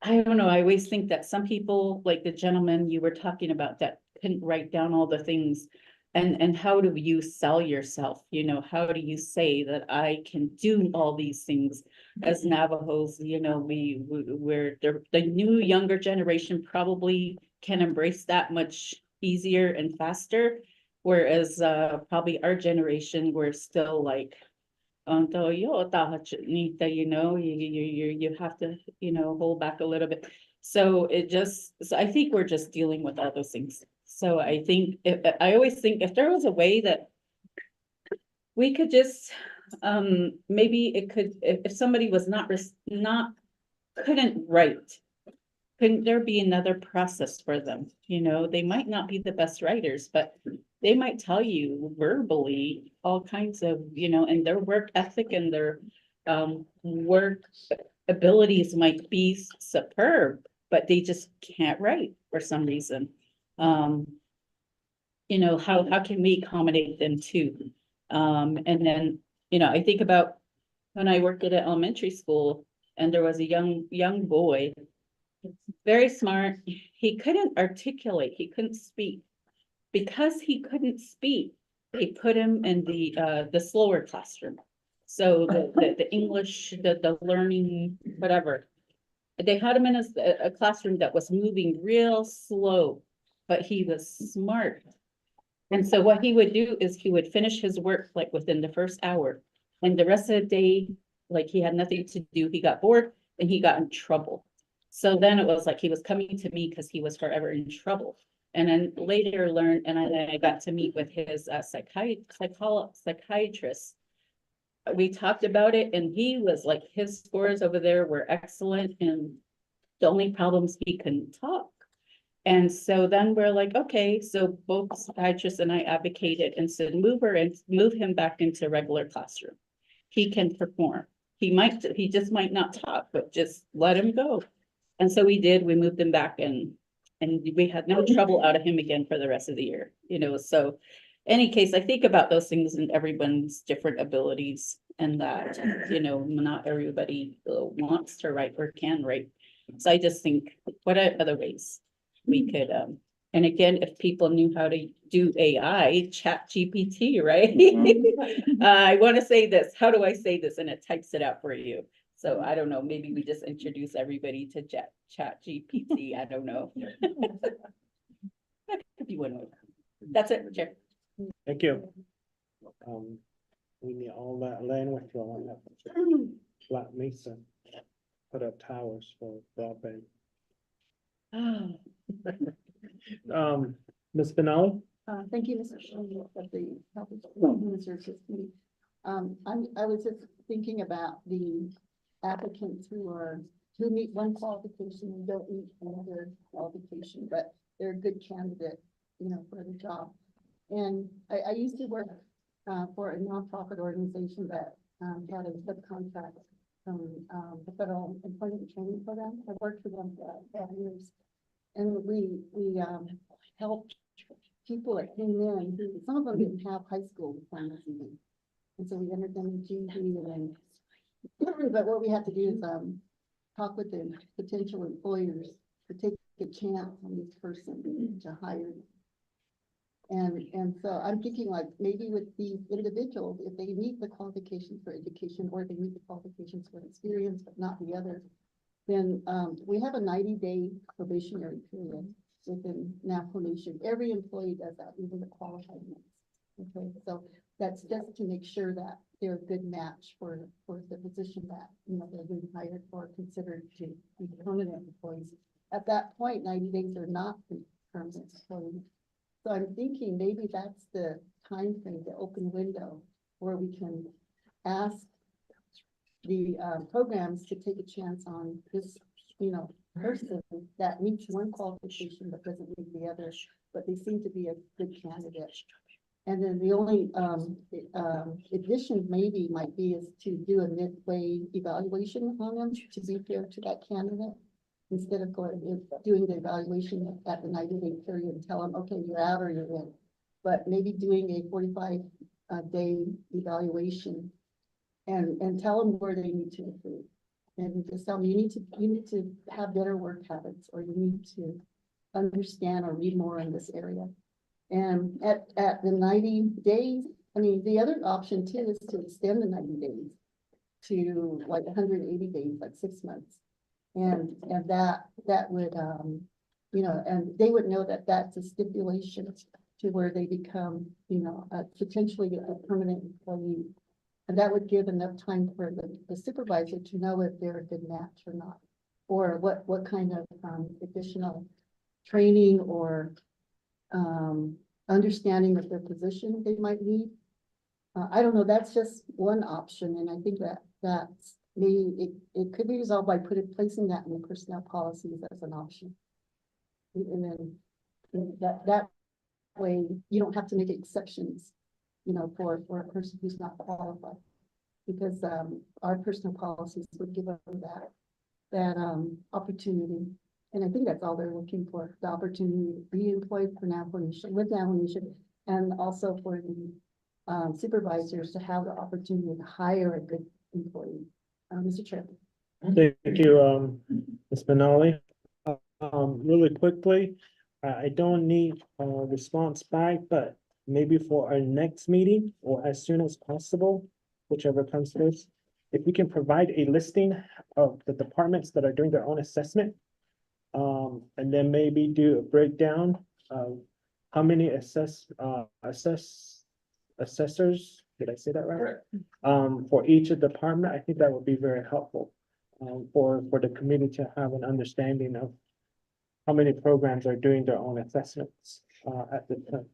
I don't know, I always think that some people, like the gentleman you were talking about that couldn't write down all the things. And how do you sell yourself? You know, how do you say that I can do all these things? As Navajos, you know, we're the new younger generation probably can embrace that much easier and faster. Whereas probably our generation, we're still like, you know, you have to, you know, hold back a little bit. So I think we're just dealing with all those things. So I think, I always think if there was a way that we could just, maybe it could, if somebody was couldn't write, couldn't there be another process for them? You know, they might not be the best writers, but they might tell you verbally all kinds of, you know, and their work ethic and their work abilities might be superb, but they just can't write for some reason. You know, how can we accommodate them too? And then, you know, I think about when I worked at an elementary school and there was a young boy, very smart. He couldn't articulate, he couldn't speak. Because he couldn't speak, they put him in the slower classroom. So the English, the learning, whatever. They had him in a classroom that was moving real slow, but he was smart. And so what he would do is he would finish his work like within the first hour. And the rest of the day, like he had nothing to do, he got bored and he got in trouble. So then it was like he was coming to me because he was forever in trouble. And then later learned, and I got to meet with his psychiatrist. we talked about it and he was like, his scores over there were excellent and the only problems he couldn't talk. And so then we're like, okay, so both psychiatrists and I advocated and said, move him back into regular classroom. He can perform. He just might not talk, but just let him go. And so we did, we moved him back and we had no trouble out of him again for the rest of the year, you know, so. Any case, I think about those things and everyone's different abilities and that, you know, not everybody wants to write or can write. So I just think, what are other ways we could, and again, if people knew how to do AI, chat GPT, right? I want to say this, how do I say this? And it types it out for you. So I don't know, maybe we just introduce everybody to chat GPT, I don't know. That could be one way. That's it, Chair. Thank you. We need all that land with you on that. Flat Mesa. Put up towers for broadband. Ms. Benali? Thank you, Mr. Sherman, of the Health and Human Services Committee. I was just thinking about the applicants who meet one qualification and don't meet another qualification, but they're a good candidate, you know, for the job. And I used to work for a nonprofit organization that had a subcontract from the Federal Employment Training Program. I worked for them for 5 years. And we helped people that came in, who, some of them didn't have high school diplomas even. And so we entered them in GED and then, but what we had to do is talk with the potential employers to take a chance on this person to hire them. And so I'm thinking like maybe with these individuals, if they meet the qualifications for education or they meet the qualifications for experience, but not the other, then we have a 90-day probationary period within National Nation. Every employee does that, even the qualified ones. Okay, so that's just to make sure that they're a good match for the position that, you know, they're being hired for, considered to be permanent employees. At that point, 90 days are not permanent employees. So I'm thinking maybe that's the time frame, the open window, where we can ask the programs to take a chance on this, you know, person that meets one qualification but doesn't meet the other, but they seem to be a good candidate. And then the only addition maybe might be is to do a midway evaluation on them to be fair to that candidate. Instead of doing the evaluation at the 90-day period and tell them, okay, you're out or you're in. But maybe doing a 45-day evaluation and tell them where they need to improve. And just tell them you need to have better work habits, or you need to understand or read more in this area. And at the 90 days, I mean, the other option too is to extend the 90 days to like 180 days, like 6 months. And that would, you know, and they would know that that's a stipulation to where they become, you know, potentially a permanent employee. And that would give enough time for the supervisor to know if they're a good match or not, or what kind of additional training or understanding of their position they might need. I don't know, that's just one option. And I think that's maybe it could be resolved by placing that in the personnel policies as an option. And then that way you don't have to make exceptions, you know, for a person who's not qualified, because our personnel policies would give them that opportunity. And I think that's all they're looking for, the opportunity to be employed for with Nation, and also for the supervisors to have the opportunity to hire a good employee. Mr. Chair. Thank you, Ms. Benali. Really quickly, I don't need a response back, but maybe for our next meeting or as soon as possible, whichever comes first, if we can provide a listing of the departments that are doing their own assessment, and then maybe do a breakdown of how many assessors, did I say that right? Correct. For each department, I think that would be very helpful for the committee to have an understanding of how many programs are doing their own assessments at the time.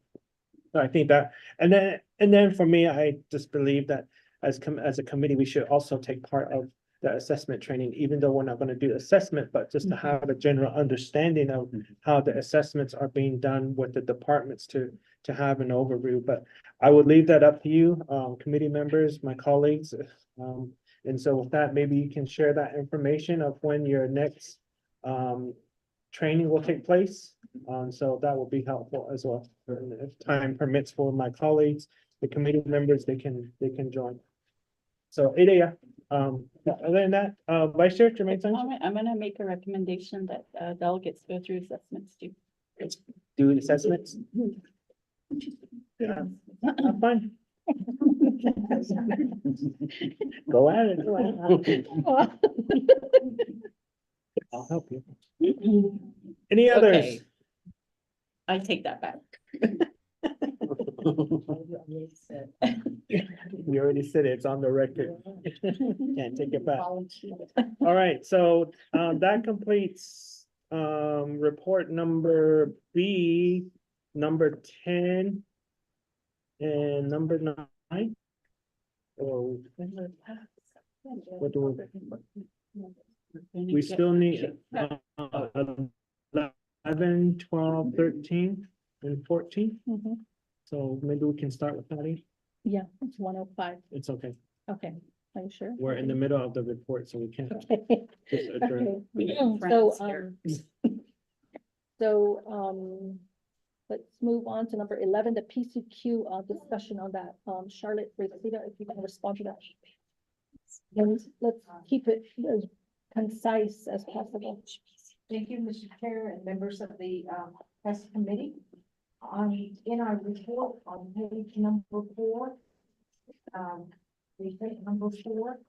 So I think that, and then for me, I just believe that as a committee, we should also take part of the assessment training, even though we're not gonna do assessment, but just to have a general understanding of how the assessments are being done with the departments to have an overview. But I would leave that up to you, committee members, my colleagues. And so with that, maybe you can share that information of when your next training will take place. So that will be helpful as well. And if time permits for my colleagues, the committee members, they can join. So 8 a.m. Other than that, Vice Chair, Jermaine Sanchez, I'm gonna make a recommendation that delegates go through assessments too. do assessments. Yeah, I'm fine. Go at it. I'll help you. Any others? Okay. I take that back. You already said it, it's on the record. Can't take it back. All right, so that completes report number B, number 10, and number 9. Oh, what do we still need 11, 12, 13, and 14. So maybe we can start with Patty. Yeah, it's 1:05. It's okay. Okay, are you sure? We're in the middle of the report, so we can't. Okay. just adjourn. So, let's move on to number 11, the PCQ discussion on that. Charlotte, Rosita, if you can respond to that. And let's keep it as concise as possible. Thank you, Mr. Chair and members of the HEHSC committee. In our report on page number 4, number 4.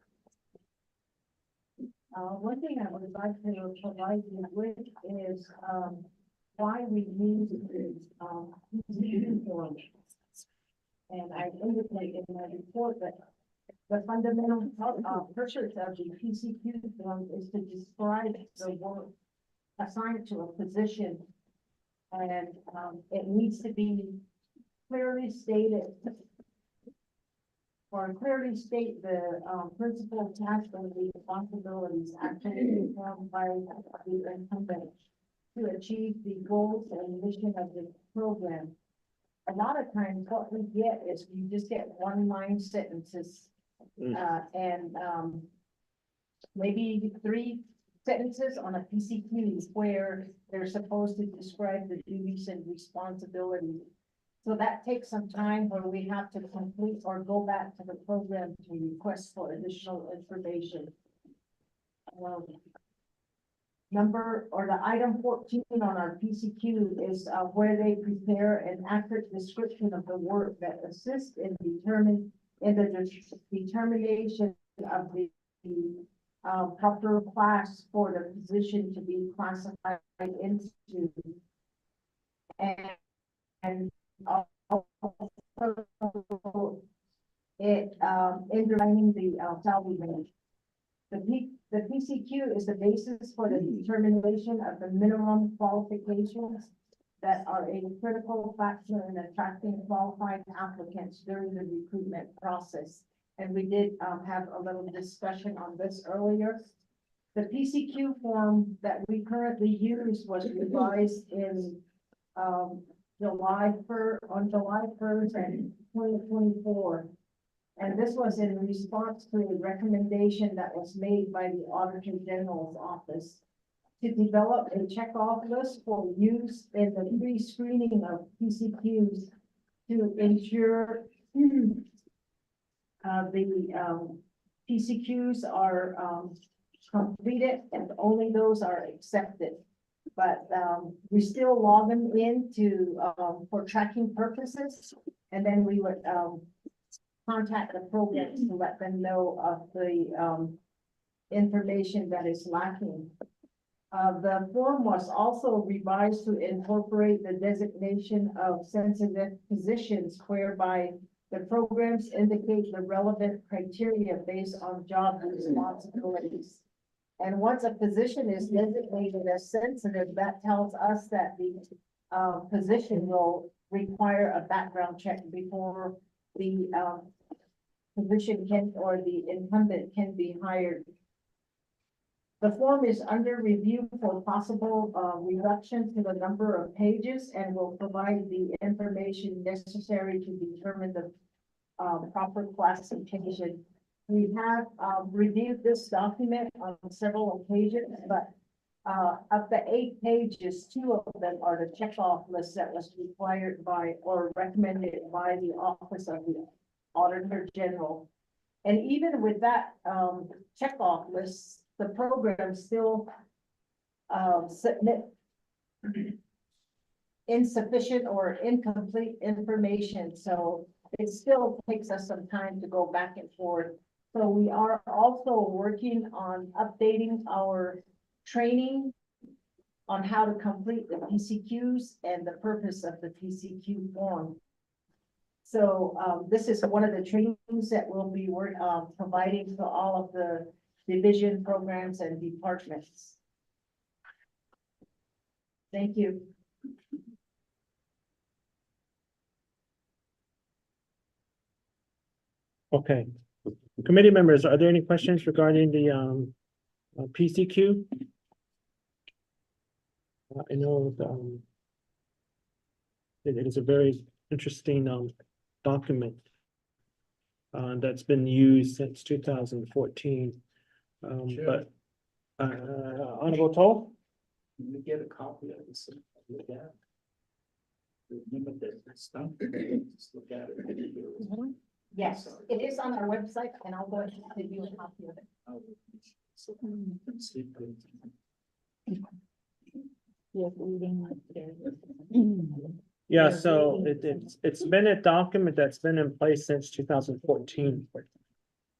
One thing I would like to provide you with is why we use PCQ form. And I indicate in my report that the fundamental purpose of the PCQ form is to describe the work assigned to a position. And it needs to be clearly stated or clearly state the principal tasks and the responsibilities actually performed by the incumbent to achieve the goals and mission of the program. A lot of times what we get is you just get one-line sentences and maybe 3 sentences on a PCQ where they're supposed to describe the duties and responsibilities. So that takes some time where we have to complete or go back to the program to request for additional information. The item 14 on our PCQ is where they prepare an accurate description of the work that assists in the determination of the proper class for the position to be classified into. And also it underlining the salary range. The PCQ is the basis for the determination of the minimum qualifications that are a critical factor in attracting qualified applicants during the recruitment process. And we did have a little discussion on this earlier. The PCQ form that we currently use was revised in July 1st and 2024. And this was in response to a recommendation that was made by the Auditor General's office to develop a checkoff list for use in the pre-screening of PCQs to ensure the PCQs are completed and only those are accepted. But we still log them in for tracking purposes, and then we would contact the programs to let them know of the information that is lacking. The form was also revised to incorporate the designation of sensitive positions whereby the programs indicate the relevant criteria based on job responsibilities. And once a position is designated as sensitive, that tells us that the position will require a background check before the position can, or the incumbent can be hired. The form is under review for possible reduction to the number of pages and will provide the information necessary to determine the proper classification. We have reviewed this document on several occasions, but of the 8 pages, 2 of them are the checkoff list that was required by or recommended by the Office of the Auditor General. And even with that checkoff list, the program still submit insufficient or incomplete information. So it still takes us some time to go back and forth. So we are also working on updating our training on how to complete the PCQs and the purpose of the PCQ form. So this is one of the trainings that we'll be providing to all of the division programs and departments. Thank you. Okay. Committee members, are there any questions regarding the PCQ? I know it is a very interesting document that's been used since 2014. But Honorable Toll? Let me get a copy of this. Look at it. Remember that stuff, just look at it. Yes, it is on our website and I'll go ahead and give you a copy of it. Yeah, so it's been a document that's been in place since 2014.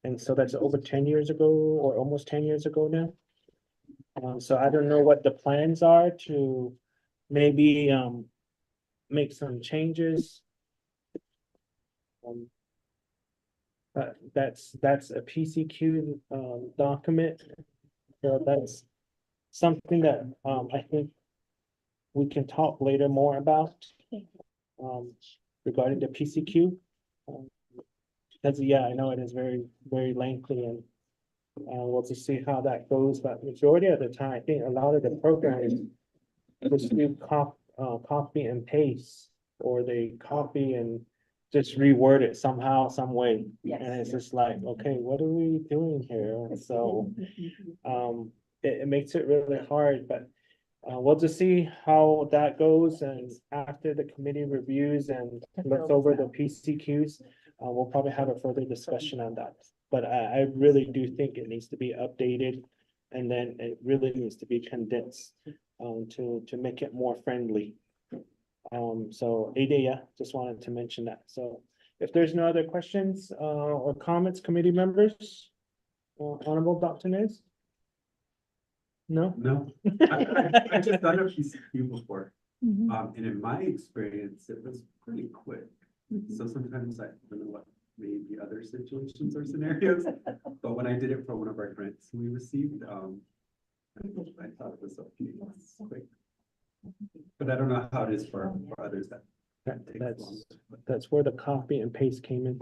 And so that's over 10 years ago or almost 10 years ago now. So I don't know what the plans are to maybe make some changes. But that's a PCQ document. So that's something that I think we can talk later more about regarding the PCQ. Because yeah, I know it is very, very lengthy and we'll just see how that goes. But majority of the time, I think a lot of the programs just do copy and paste, or they copy and just reword it somehow, some way. Yes. And it's just like, okay, what are we doing here? So it makes it really hard, but we'll just see how that goes. And after the committee reviews and looks over the PCQs, we'll probably have a further discussion on that. But I really do think it needs to be updated, and then it really needs to be condensed to make it more friendly. So Ada, just wanted to mention that. So if there's no other questions or comments, committee members, Honorable Dr. Nez? No? No, I just done a PCQ before. And in my experience, it was pretty quick. So sometimes I don't know what maybe other situations or scenarios, but when I did it for one of our grants we received, I thought it was okay, quick. But I don't know how it is for others that takes long. That's where the copy and paste came in.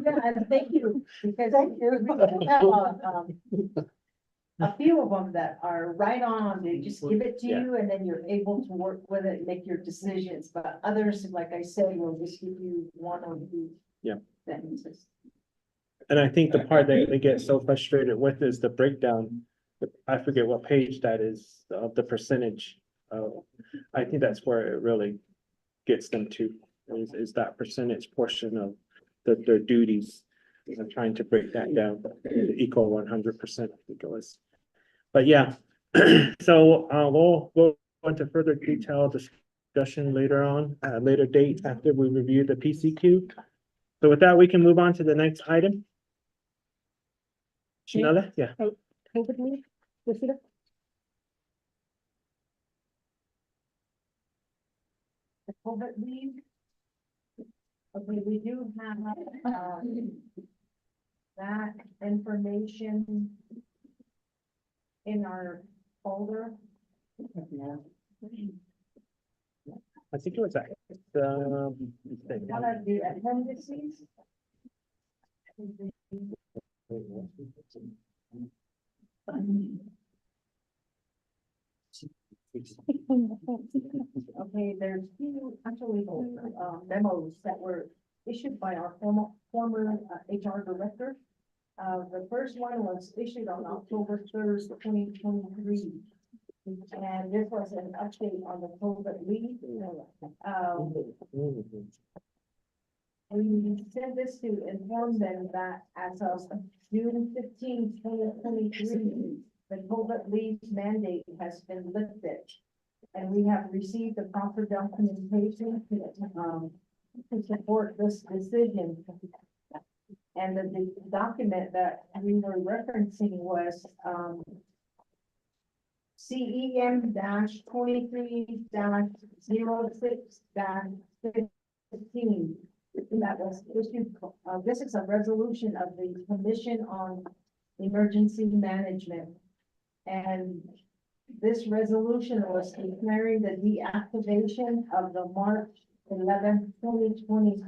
Yeah, and thank you, because we have a few of them that are right on. They just give it to you and then you're able to work with it and make your decisions. But others, like I said, will just give you one or two sentences. And I think the part that they get so frustrated with is the breakdown. I forget what page that is of the percentage. I think that's where it really gets them to, is that percentage portion of their duties. I'm trying to break that down, equal 100%, I think it was. But yeah, so we'll go into further detailed discussion later on, at a later date after we review the PCQ. So with that, we can move on to the next item. Chanela, yeah. COVID leave, Lucida? The COVID leave. Okay, we do have that information in our folder. I think it was, One of the appendices. Okay, there's actually two memos that were issued by our former HR director. The first one was issued on October 3rd, 2023. And this was an update on the COVID leave. We sent this to inform them that as of June 15, 2023, the COVID leave mandate has been lifted. And we have received the proper documentation to support this decision. And the document that we were referencing was CEM -23-06-15. That was issued. This is a resolution of the Commission on Emergency Management. And this resolution was declaring the deactivation of the March 11, 2020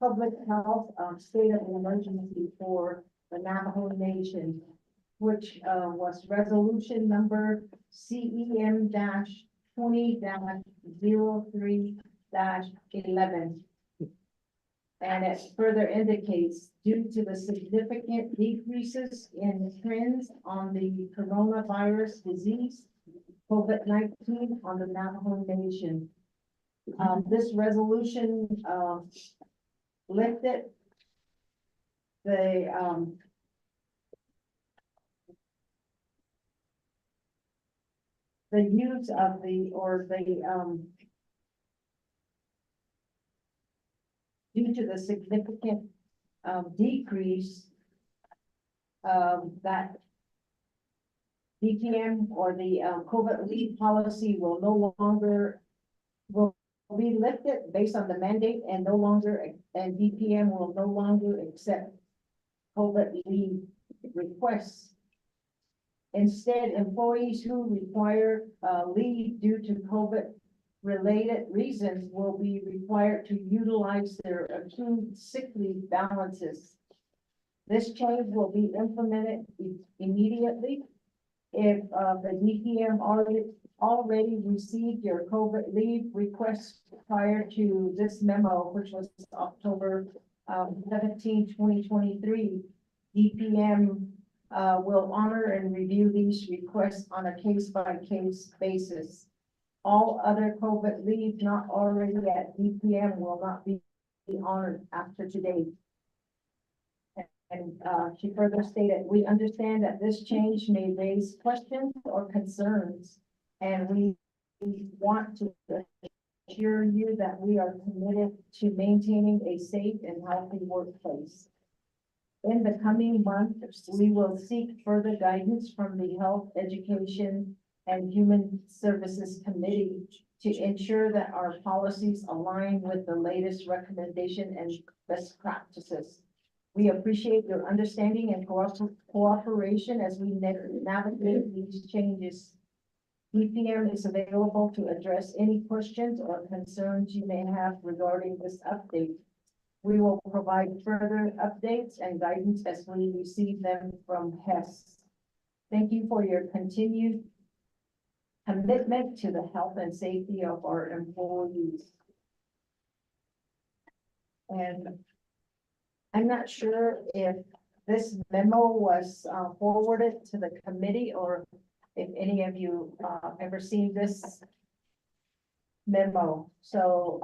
public health state of emergency for the Navajo Nation, which was resolution number CEM-20-03-11. And it further indicates, due to the significant decreases in trends on the coronavirus disease, COVID-19 on the Navajo Nation. This resolution lifted the use of due to the significant decrease that DPM or the COVID leave policy will no longer be lifted based on the mandate and no longer, and DPM will no longer accept COVID leave requests. Instead, employees who require leave due to COVID related reasons will be required to utilize their accrued sick leave balances. This change will be implemented immediately if the DPM already received your COVID leave requests prior to this memo, which was October 17, 2023. DPM will honor and review these requests on a case-by-case basis. All other COVID leave not already at DPM will not be honored after today. And she further stated, we understand that this change may raise questions or concerns, and we want to assure you that we are committed to maintaining a safe and healthy workplace. In the coming months, we will seek further guidance from the Health, Education, and Human Services Committee to ensure that our policies align with the latest recommendation and best practices. We appreciate your understanding and cooperation as we navigate these changes. DPM is available to address any questions or concerns you may have regarding this update. We will provide further updates and guidance as we receive them from HEHSC. Thank you for your continued commitment to the health and safety of our employees. And I'm not sure if this memo was forwarded to the committee or if any of you ever seen this memo. So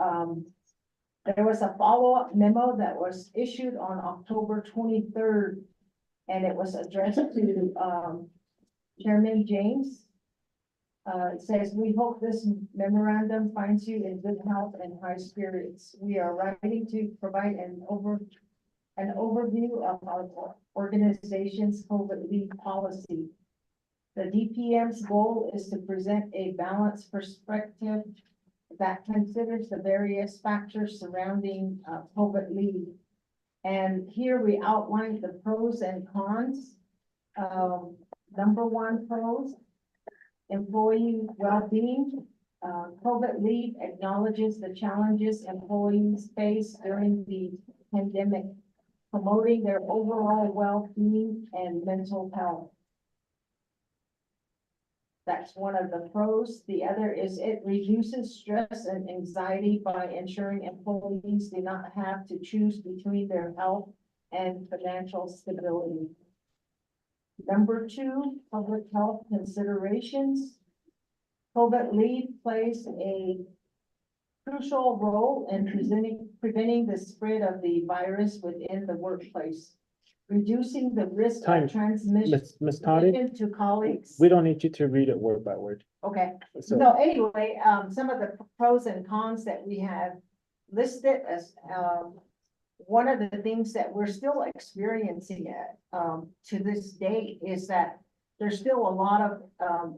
there was a follow-up memo that was issued on October 23rd, and it was addressed to Chairman James. It says, we hope this memorandum finds you in good health and high spirits. We are writing to provide an overview of our organization's COVID leave policy. The DPM's goal is to present a balanced perspective that considers the various factors surrounding COVID leave. And here we outline the pros and cons. Number one pros, employee well-being. COVID leave acknowledges the challenges employees face during the pandemic, promoting their overall well-being and mental health. That's one of the pros. The other is it reduces stress and anxiety by ensuring employees do not have to choose between their health and financial stability. Number two, public health considerations. COVID leave plays a crucial role in preventing the spread of the virus within the workplace, reducing the risk Time. of transmission Ms. Toddy, to colleagues. we don't need you to read it word by word. Okay, So, so anyway, some of the pros and cons that we have listed as, one of the things that we're still experiencing to this day is that there's still a lot of,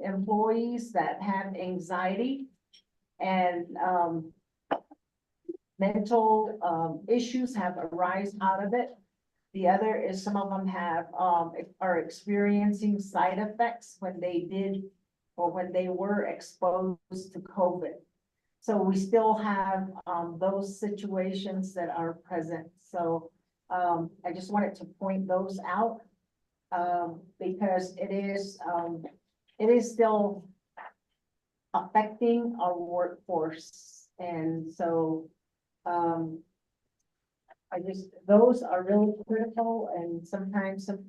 employees that have anxiety and, mental, issues have arisen out of it. The other is some of them have, are experiencing side effects when they did or when they were exposed to COVID. So we still have, those situations that are present. So, I just wanted to point those out, because it is still affecting our workforce. And so, those are really critical, and sometimes some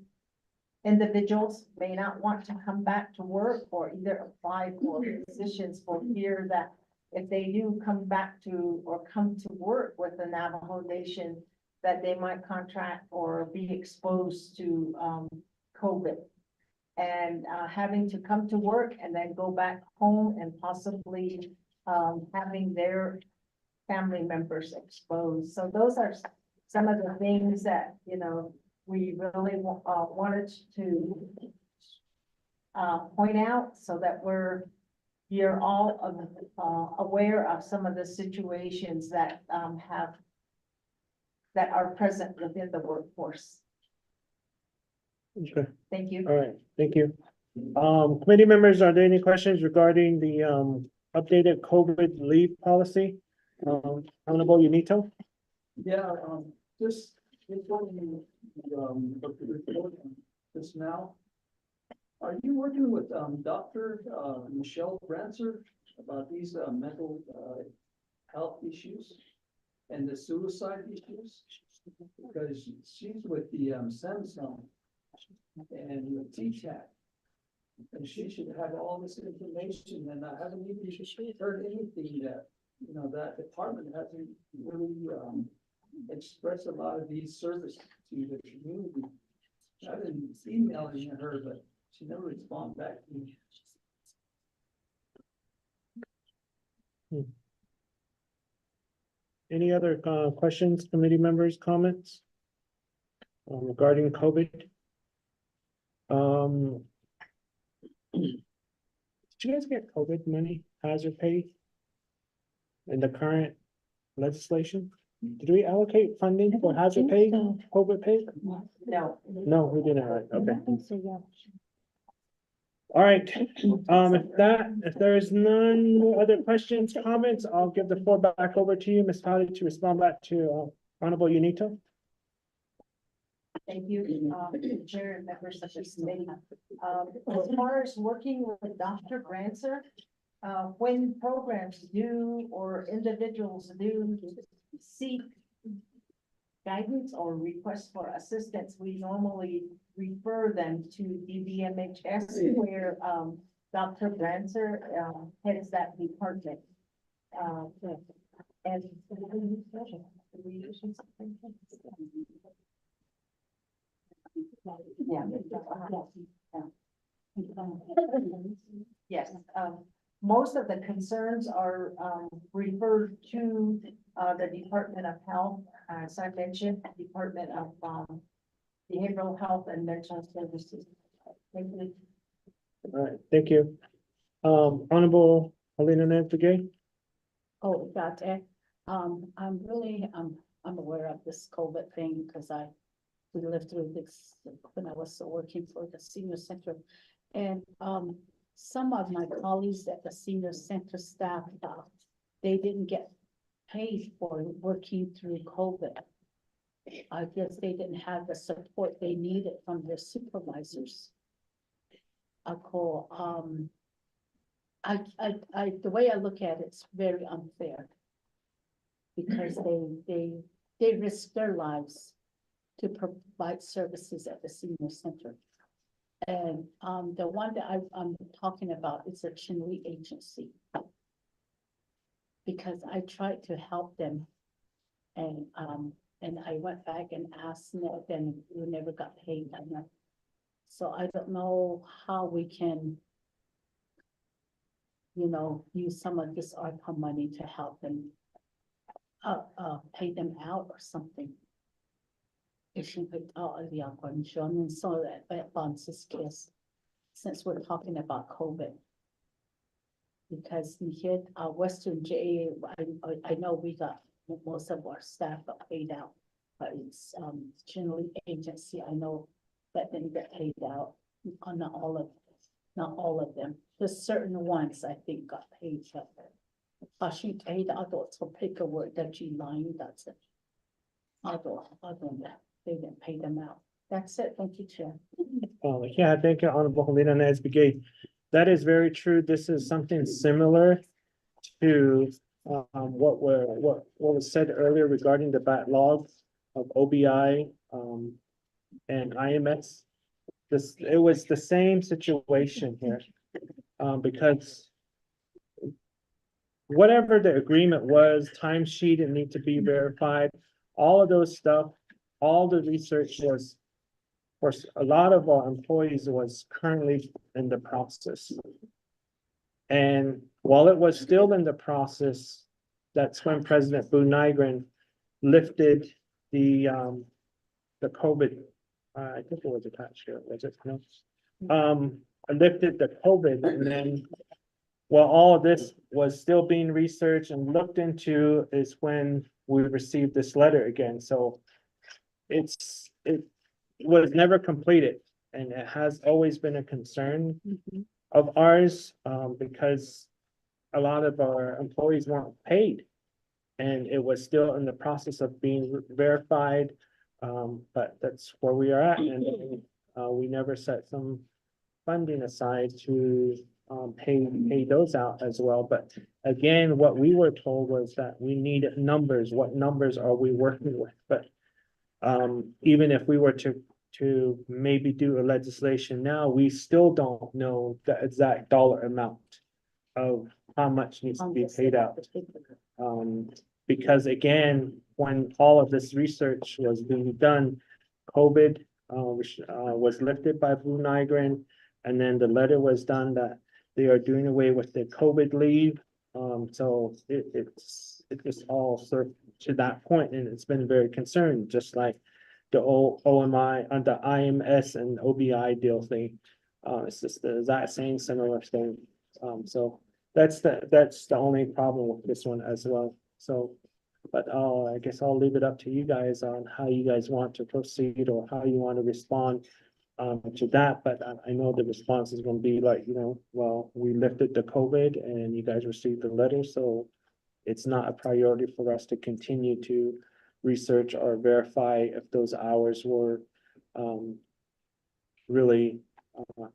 individuals may not want to come back to work or either apply for positions for fear that if they do come back to or come to work with the Navajo Nation, that they might contract or be exposed to COVID. And having to come to work and then go back home and possibly having their family members exposed. So those are some of the things that, you know, we really wanted to point out so that you're all aware of some of the situations that that are present within the workforce. okay, Thank you. all right, thank you. Committee members, are there any questions regarding the updated COVID leave policy? Honorable Unito? Yeah, just reporting, the report just now. Are you working with, Dr. Michelle Brancer about these, mental, health issues and the suicide issues? Because she's with the, Samsung and with TTAC. And she should have all this information, and I haven't even heard anything that, you know, that department hasn't really, expressed a lot of these services to the community. I've been emailing her, but she never responded back to me. Any other questions, committee members, comments regarding COVID? Did you guys get COVID money, hazard pay? In the current legislation? Did we allocate funding for hazard pay, COVID pay? No. No, we didn't, right, okay. All right, if there is none other questions, comments, I'll give the floor back over to you, Ms. Toddy, to respond back to Honorable Unito. Thank you, Chair and members of this committee. As far as working with Dr. Brancer, when programs do or individuals do seek guidance or request for assistance, we normally refer them to DBMHS, where Dr. Brancer heads that department. And yes, most of the concerns are referred to the Department of Health, as I mentioned, Department of Behavioral Health and Mental Services. Thank you. All right, thank you. Honorable Helena Nanfigay. Oh, got it. I'm really, I'm aware of this COVID thing because we lived through this when I was working for the senior center. And, some of my colleagues at the senior center staff, they didn't get paid for working through COVID. I guess they didn't have the support they needed from their supervisors. The way I look at it's very unfair. Because they risk their lives to provide services at the senior center. And the one that I'm talking about is a Chinle agency. Because I tried to help them and I went back and asked them, then we never got paid. So I don't know how we can, you know, use some of this ARPA money to help them pay them out or something. And so that bounces case, since we're talking about COVID. Because here, Western JA, I know we got, most of our staff got paid out, but it's generally agency, I know that didn't get paid out, not all of them. Just certain ones I think got paid. She paid adults for paperwork that she lined, that's it. Other than that, they didn't pay them out. That's it. Thank you, Chair. Yeah, thank you, Honorable Helena Nesbigay. That is very true. This is something similar to what was said earlier regarding the backlog of OBI and IMS. It was the same situation here because whatever the agreement was, timesheet, it need to be verified, all of those stuff, all the research was, of course, a lot of our employees was currently in the process. And while it was still in the process, that's when President Boo Nygren lifted the COVID, I think it was attached here, was it? No. Lifted the COVID, and then while all of this was still being researched and looked into is when we received this letter again. So it was never completed, and it has always been a concern of ours because a lot of our employees weren't paid, and it was still in the process of being verified. But that's where we are at, and we never set some funding aside to pay those out as well. But again, what we were told was that we needed numbers. What numbers are we working with? But even if we were to maybe do a legislation now, we still don't know the exact dollar amount of how much needs to be paid out. Because again, when all of this research was being done, COVID which was lifted by Boo Nygren, and then the letter was done that they are doing away with the COVID leave. So it's all sort of to that point, and it's been very concerned, just like the OMI and the IMS and OBI deal thing. It's just the exact same similar thing. So that's the only problem with this one as well. So, but I guess I'll leave it up to you guys on how you guys want to proceed or how you want to respond to that. But I know the response is going to be like, well, we lifted the COVID and you guys received the letter, so it's not a priority for us to continue to research or verify if those hours were really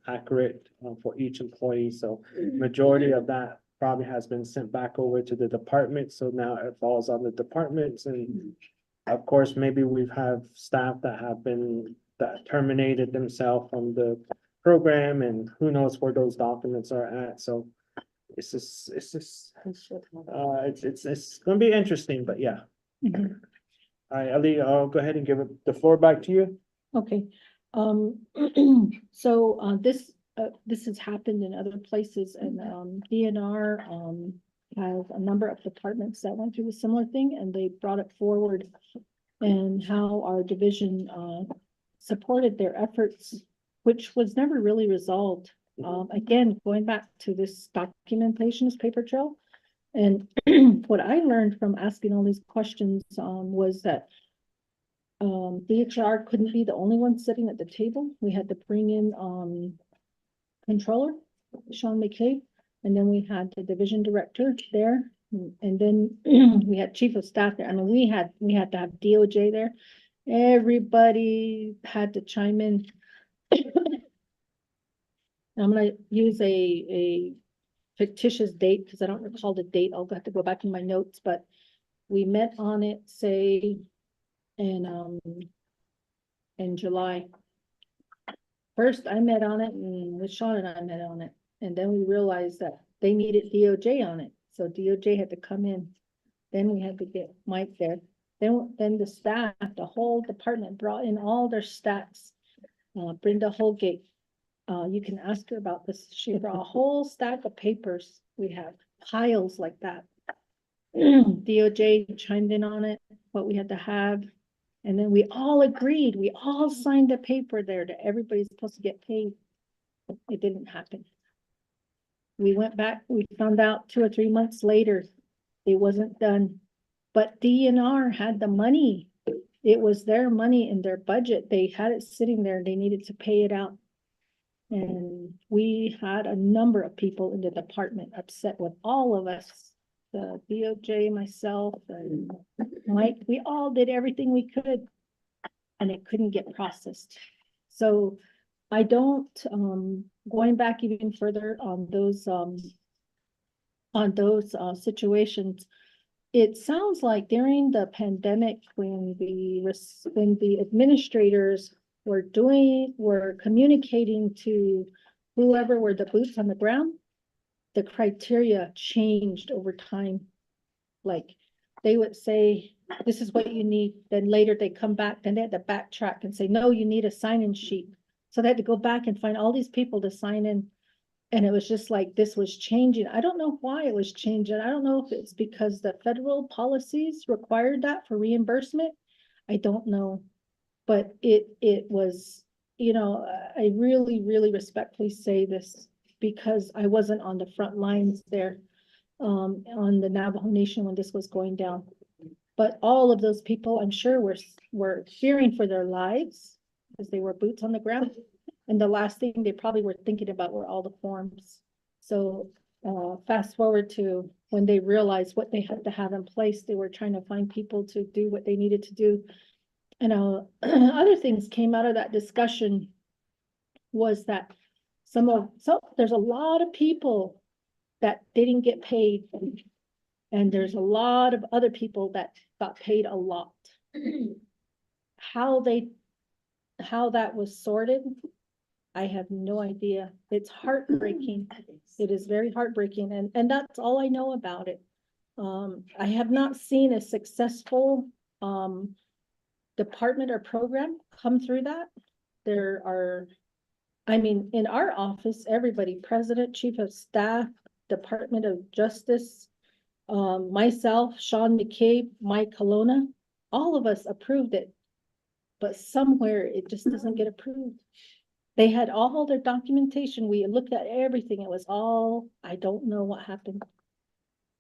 accurate for each employee. So majority of that probably has been sent back over to the department. So now it falls on the departments. And of course, maybe we've have staff that terminated themselves from the program, and who knows where those documents are at. So it's gonna be interesting, but yeah. Ali, I'll go ahead and give the floor back to you. Okay, so this has happened in other places, and DNR has a number of departments that went through a similar thing, and they brought it forward and how our division supported their efforts, which was never really resolved. Again, going back to this documentation, this paper trail. And what I learned from asking all these questions was that DHR couldn't be the only one sitting at the table. We had to bring in controller Sean McCabe, and then we had the division director there, and then we had chief of staff there. I mean, we had to have DOJ there. Everybody had to chime in. I'm gonna use a fictitious date because I don't recall the date. I'll have to go back in my notes, but we met on it, say, in July. First, I met on it, and with Sean and I met on it, and then we realized that they needed DOJ on it, so DOJ had to come in. Then we had to get Mike there. Then the staff, the whole department brought in all their stats. Brenda Holgate, you can ask her about this. She brought a whole stack of papers. We have piles like that. DOJ chimed in on it, what we had to have. And then we all agreed, we all signed a paper there that everybody's supposed to get paid. It didn't happen. We went back, we found out 2 or 3 months later, it wasn't done. But DNR had the money. It was their money in their budget. They had it sitting there. They needed to pay it out. And we had a number of people in the department upset with all of us. The DOJ, myself, and Mike, we all did everything we could, and it couldn't get processed. So I don't, going back even further on those situations, it sounds like during the pandemic, when the administrators were communicating to whoever were the boots on the ground, the criteria changed over time. Like they would say, this is what you need. Then later they come back, then they had to backtrack and say, no, you need a sign-in sheet. So they had to go back and find all these people to sign in. And it was just like, this was changing. I don't know why it was changing. I don't know if it's because the federal policies required that for reimbursement. I don't know. But it was, you know, I really, really respectfully say this because I wasn't on the front lines there on the Navajo Nation when this was going down. But all of those people, I'm sure, were fearing for their lives because they were boots on the ground. And the last thing they probably were thinking about were all the forms. So fast forward to when they realized what they had to have in place, they were trying to find people to do what they needed to do. And other things came out of that discussion was that there's a lot of people that didn't get paid, and there's a lot of other people that got paid a lot. How that was sorted, I have no idea. It's heartbreaking. It is very heartbreaking, and that's all I know about it. I have not seen a successful department or program come through that. There are, I mean, in our office, everybody, president, chief of staff, Department of Justice, myself, Sean McCabe, Mike Colonna, all of us approved it, but somewhere it just doesn't get approved. They had all their documentation. We looked at everything. It was all, I don't know what happened.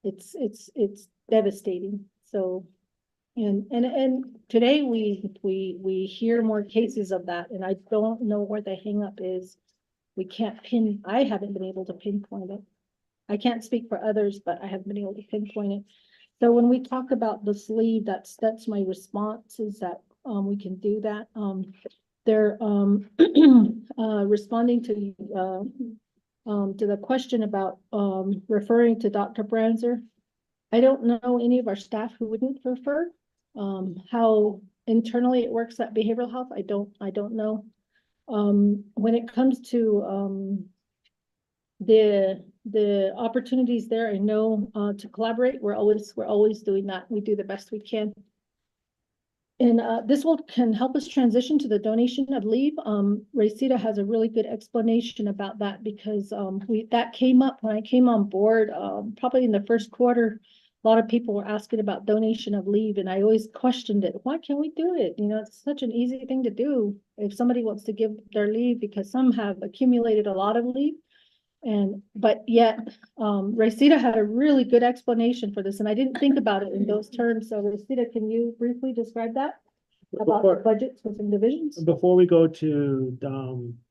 It's devastating. So, and today we hear more cases of that, and I don't know where the hang up is. I haven't been able to pinpoint it. I can't speak for others, but I haven't been able to pinpoint it. So when we talk about this leave, that's my response, is that we can do that. They're responding to the question about referring to Dr. Branzer. I don't know any of our staff who wouldn't refer. How internally it works at behavioral health, I don't know. When it comes to the opportunities there, I know to collaborate, we're always doing that. We do the best we can. And this can help us transition to the donation of leave. Racita has a really good explanation about that, because that came up when I came on board, probably in the first quarter. A lot of people were asking about donation of leave, and I always questioned it. Why can't we do it? You know, it's such an easy thing to do if somebody wants to give their leave, because some have accumulated a lot of leave. But yet, Racita had a really good explanation for this, and I didn't think about it in those terms. So Racita, can you briefly describe that about the budgets within divisions? Before we go to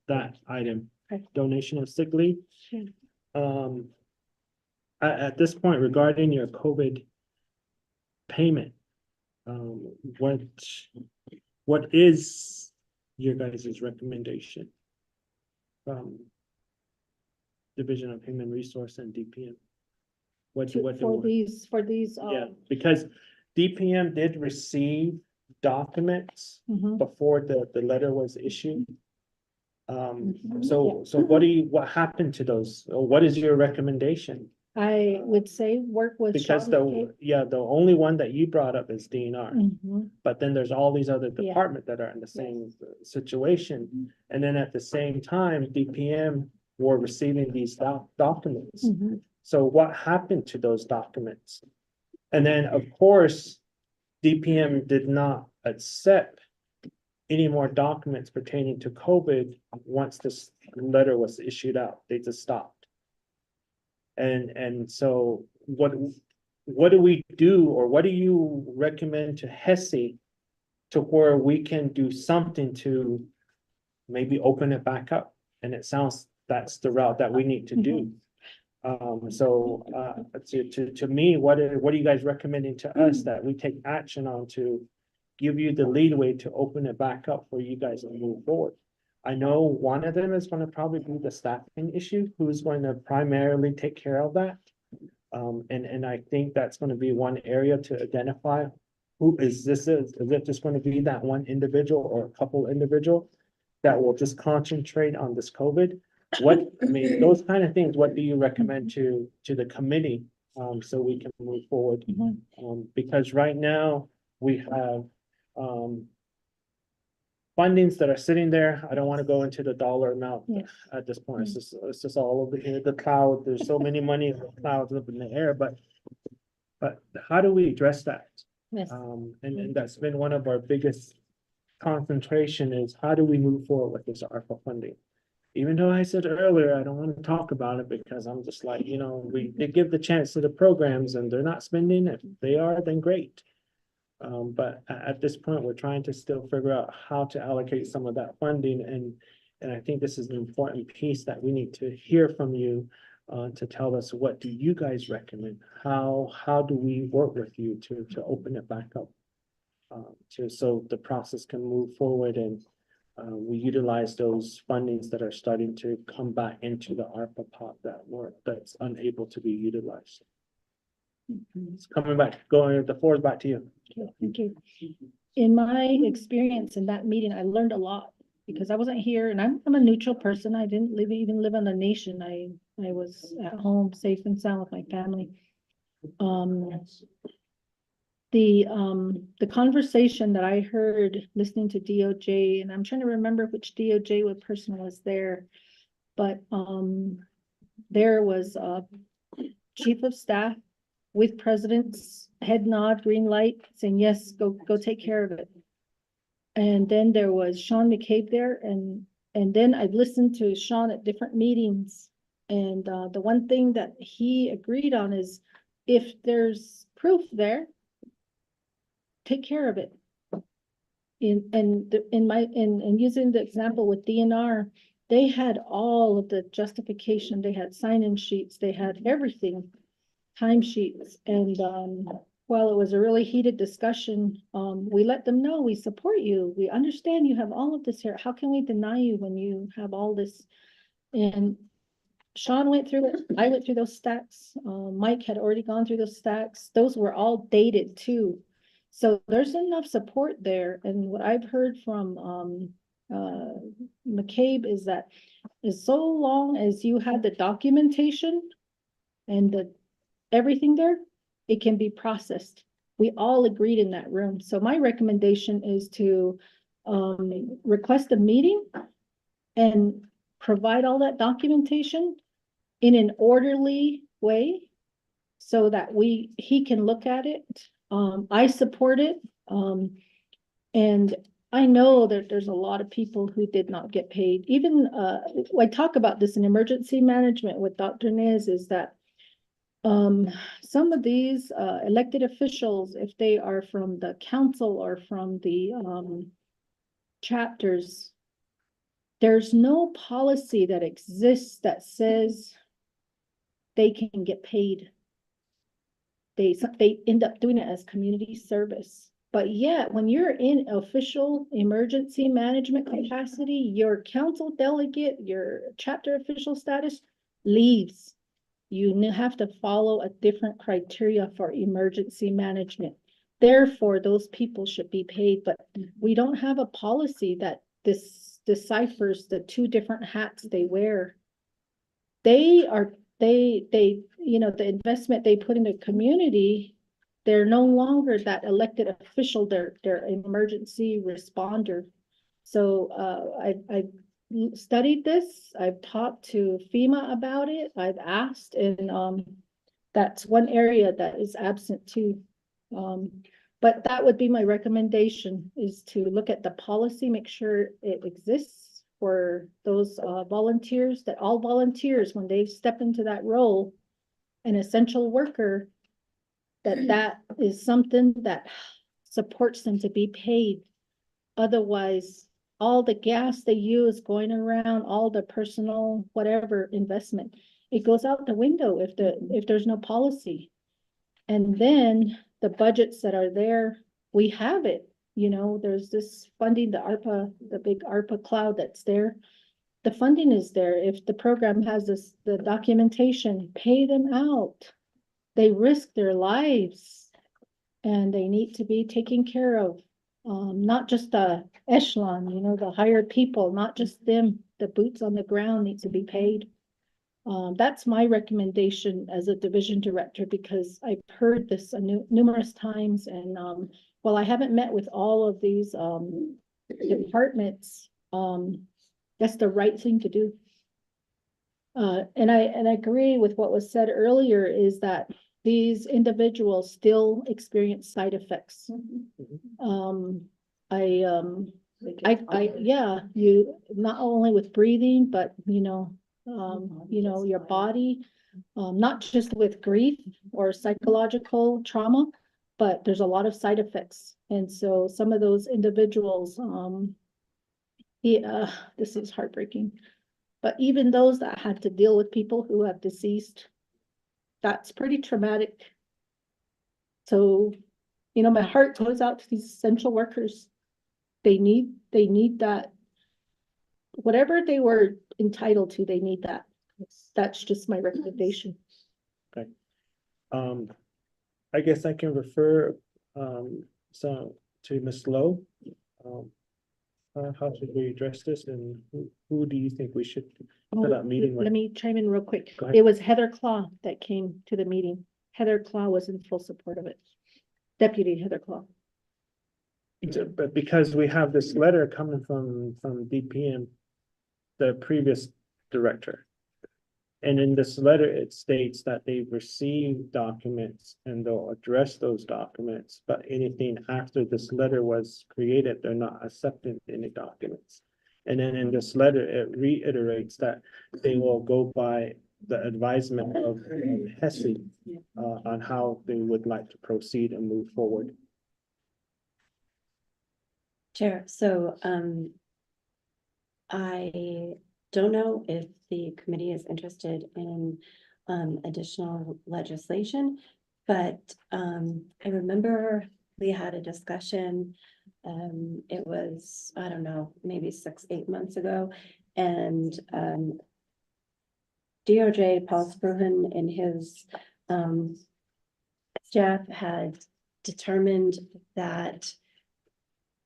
that item, Okay. donation of sick leave. Sure. At this point regarding your COVID payment, what is your guys' recommendation from Division of Human Resource and DPM? For these, Yeah, because DPM did receive documents mhm. before the letter was issued. Mhm. So what happened to those? Or what is your recommendation? I would say work with Because Sean. the only one that you brought up is DNR, Mhm. but then there's all these other Yeah. departments that are in the same situation. And then at the same time, DPM were receiving these documents. Mhm. So what happened to those documents? And then, of course, DPM did not accept any more documents pertaining to COVID once this letter was issued out. They just stopped. And so what do we do, or what do you recommend to HEHSC to where we can do something to maybe open it back up? And it sounds that's the route that we need to do. To me, what are you guys recommending to us that we take action on to give you the leeway to open it back up for you guys to move forward? I know one of them is going to probably be the staffing issue, who's going to primarily take care of that. And I think that's going to be one area to identify who is it just going to be that one individual or a couple individual that will just concentrate on this COVID? Those kind of things, what do you recommend to the committee, so we can move forward? Because right now we have, fundings that are sitting there. I don't want to go into the dollar amount at this point. It's just all over here, the cloud. There's so many money clouds up in the air, but how do we address that? Yes. And that's been one of our biggest concentration is how do we move forward with this ARPA funding? Even though I said earlier, I don't want to talk about it because I'm just like, they give the chance to the programs and they're not spending. If they are, then great. But at this point, we're trying to still figure out how to allocate some of that funding. And I think this is an important piece that we need to hear from you to tell us, what do you guys recommend? How do we work with you to open it back up? So the process can move forward and we utilize those fundings that are starting to come back into the ARPA pot that's unable to be utilized. It's coming back, the floor is back to you. Okay, thank you. In my experience in that meeting, I learned a lot because I wasn't here and I'm a neutral person. I didn't even live on the nation. I was at home, safe and sound with my family. The conversation that I heard listening to DOJ, and I'm trying to remember which DOJ person was there, but there was a chief of staff with president's head nod, green light, saying, yes, go take care of it. And then there was Sean McCabe there, and then I've listened to Sean at different meetings. And the one thing that he agreed on is if there's proof there, take care of it. In using the example with DNR, they had all of the justification, they had sign-in sheets, they had everything, timesheets, and while it was a really heated discussion, we let them know we support you. We understand you have all of this here. How can we deny you when you have all this? And Sean went through it. I went through those stacks. Mike had already gone through those stacks. Those were all dated too. So there's enough support there. And what I've heard from McCabe is that as so long as you have the documentation and everything there, it can be processed. We all agreed in that room. So my recommendation is to request a meeting and provide all that documentation in an orderly way so that he can look at it. I support it. And I know that there's a lot of people who did not get paid. Even I talk about this in emergency management with Dr. Nez, is that some of these elected officials, if they are from the council or from the chapters, there's no policy that exists that says they can get paid. They end up doing it as community service. But yet, when you're in official emergency management capacity, your council delegate, your chapter official status leaves. You have to follow a different criteria for emergency management. Therefore, those people should be paid, but we don't have a policy that deciphers the two different hats they wear. They, you know, the investment they put in the community, they're no longer that elected official, they're an emergency responder. So I studied this, I've talked to FEMA about it, I've asked, and that's one area that is absent too. But that would be my recommendation, is to look at the policy, make sure it exists for those volunteers, that all volunteers, when they step into that role, an essential worker, that is something that supports them to be paid. Otherwise, all the gas they use going around, all the personal, whatever investment, it goes out the window if there's no policy. And then the budgets that are there, we have it, you know, there's this funding, the big ARPA cloud that's there. The funding is there. If the program has the documentation, pay them out. They risk their lives and they need to be taken care of. Not just the echelon, you know, the higher people, not just them, the boots on the ground need to be paid. That's my recommendation as a division director, because I've heard this numerous times, and while I haven't met with all of these departments, that's the right thing to do. And I agree with what was said earlier, is that these individuals still experience side effects. Yeah, you, not only with breathing, but you know, your body, not just with grief or psychological trauma, but there's a lot of side effects. And so some of those individuals, yeah, this is heartbreaking. But even those that had to deal with people who have deceased, that's pretty traumatic. So, you know, my heart goes out to these essential workers. They need that. Whatever they were entitled to, they need that. That's just my recommendation. Okay. I guess I can refer so to Ms. Lowe. How should we address this, and who do you think we should put that meeting with? Let me chime in real quick. Go ahead. It was Heather Claw that came to the meeting. Heather Claw was in full support of it. Deputy Heather Claw. But because we have this letter coming from DPM, the previous director. And in this letter, it states that they've received documents and they'll address those documents, but anything after this letter was created, they're not accepting any documents. And then in this letter, it reiterates that they will go by the advisement of HEHSC on how they would like to proceed and move forward. Chair, so I don't know if the committee is interested in additional legislation, but I remember we had a discussion. It was, I don't know, maybe 6-8 months ago, and DOJ Paul Spruhen and his staff had determined that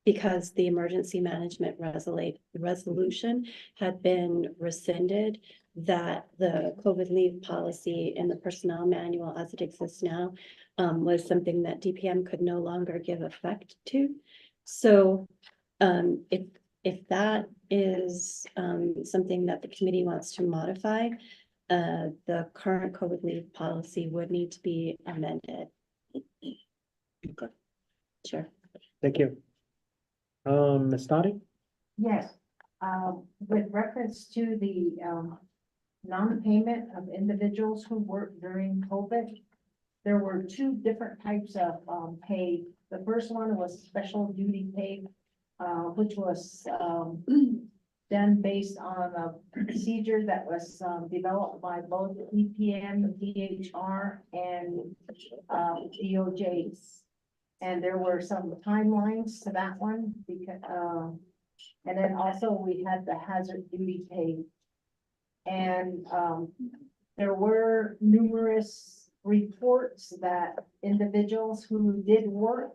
because the emergency management resolution had been rescinded, that the COVID leave policy in the personnel manual as it exists now was something that DPM could no longer give effect to. So if that is something that the committee wants to modify, the current COVID leave policy would need to be amended. Okay. Sure. Thank you. Ms. Dottie? Yes, with reference to the non-payment of individuals who worked during COVID, there were 2 different types of pay. The first one was special duty pay, which was done based on a procedure that was, developed by both EPM, DHR, and, DOJs. And there were some timelines to that one because, and then also we had the hazard duty pay. And, there were numerous reports that individuals who did work,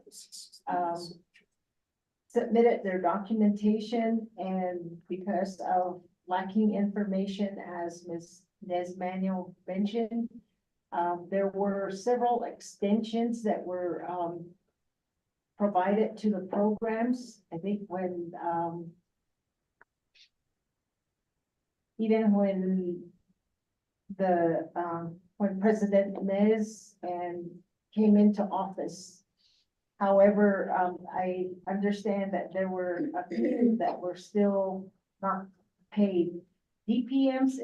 submitted their documentation, and because of lacking information, as Ms. Nesmanuel mentioned, there were several extensions that were, provided to the programs. I think when, even when President Nez came into office. However, I understand that there were a few that were still not paid. DPMs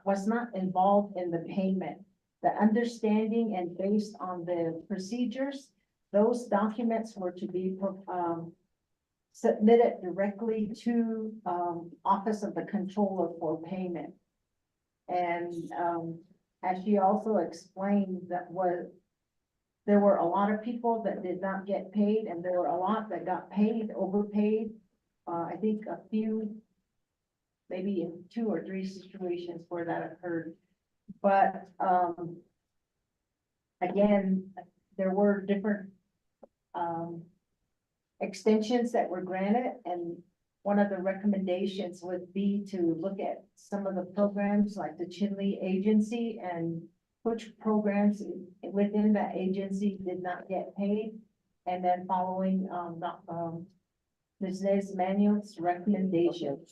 was not involved in the payment. The understanding and based on the procedures, those documents were to be submitted directly to Office of the Controller for payment. And as she also explained, there were a lot of people that did not get paid, and there were a lot that got paid, overpaid. I think a few, maybe in 2 or 3 situations where that occurred. But again, there were different extensions that were granted, and one of the recommendations would be to look at some of the programs like the Chinley Agency and which programs within that agency did not get paid. And then following Ms. Nesmanuel's recommendation.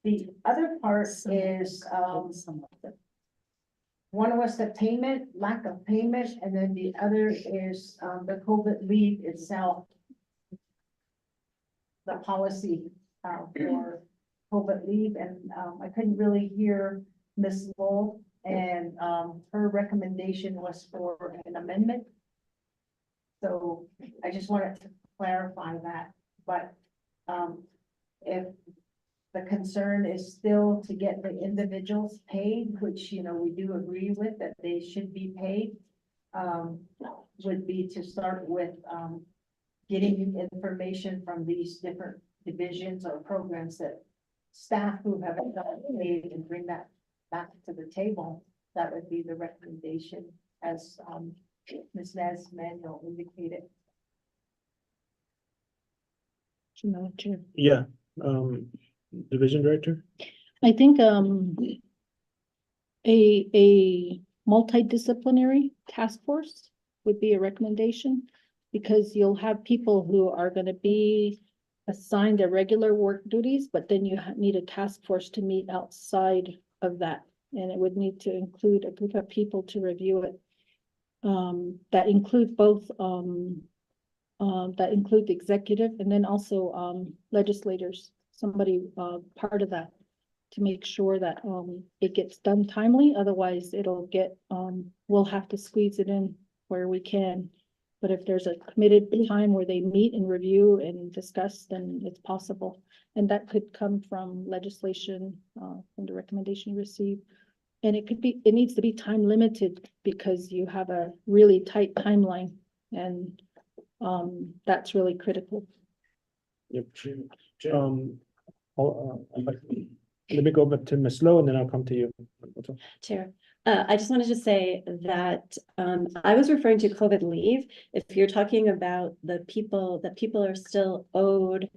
The other part is one was the payment, lack of payment, and then the other is the COVID leave itself. The policy for COVID leave, and I couldn't really hear Ms. Lowell, and her recommendation was for an amendment. So I just wanted to clarify that, but if the concern is still to get the individuals paid, which, you know, we do agree with that they should be paid, would be to start with getting information from these different divisions or programs that staff who haven't gotten paid and bring that back to the table. That would be the recommendation, as Ms. Nesmanuel indicated. Yeah, Division Director? I think, a multidisciplinary task force would be a recommendation, because you'll have people who are gonna be assigned their regular work duties, but then you need a task force to meet outside of that. And it would need to include a group of people to review it. That include both, that include the executive and then also, legislators, somebody, part of that, to make sure that, it gets done timely. Otherwise it'll get, we'll have to squeeze it in where we can. But if there's a committed time where they meet and review and discuss, then it's possible. And that could come from legislation, from the recommendation received. And it needs to be time limited, because you have a really tight timeline, and that's really critical. Yep. Let me go back to Ms. Lowe, and then I'll come to you. Chair, I just wanted to say that I was referring to COVID leave. If you're talking about the people, that people are still owed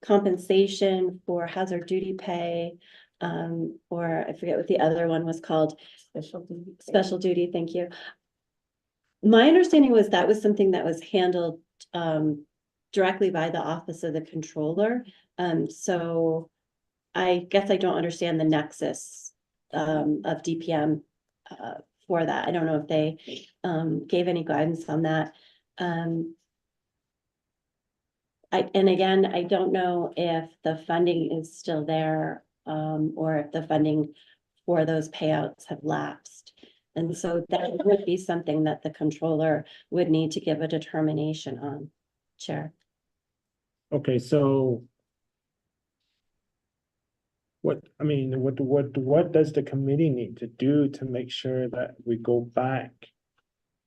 compensation for hazard duty pay, or I forget what the other one was called. Special duty, thank you. My understanding was that was something that was handled directly by the Office of the Controller. So I guess I don't understand the nexus of DPM for that. I don't know if they gave any guidance on that. And again, I don't know if the funding is still there, or if the funding for those payouts have lapsed. And so that would be something that the controller would need to give a determination on, Chair. Okay, so what does the committee need to do to make sure that we go back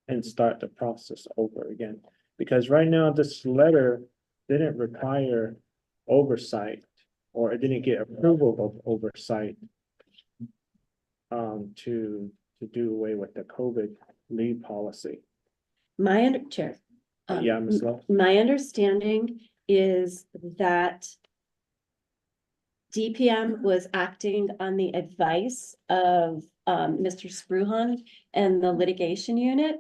and start the process over again? Because right now, this letter didn't require oversight, or it didn't get approval of oversight to do away with the COVID leave policy. Chair. Yeah, Ms. Love. My understanding is that DPM was acting on the advice of Mr. Spruhan and the litigation unit.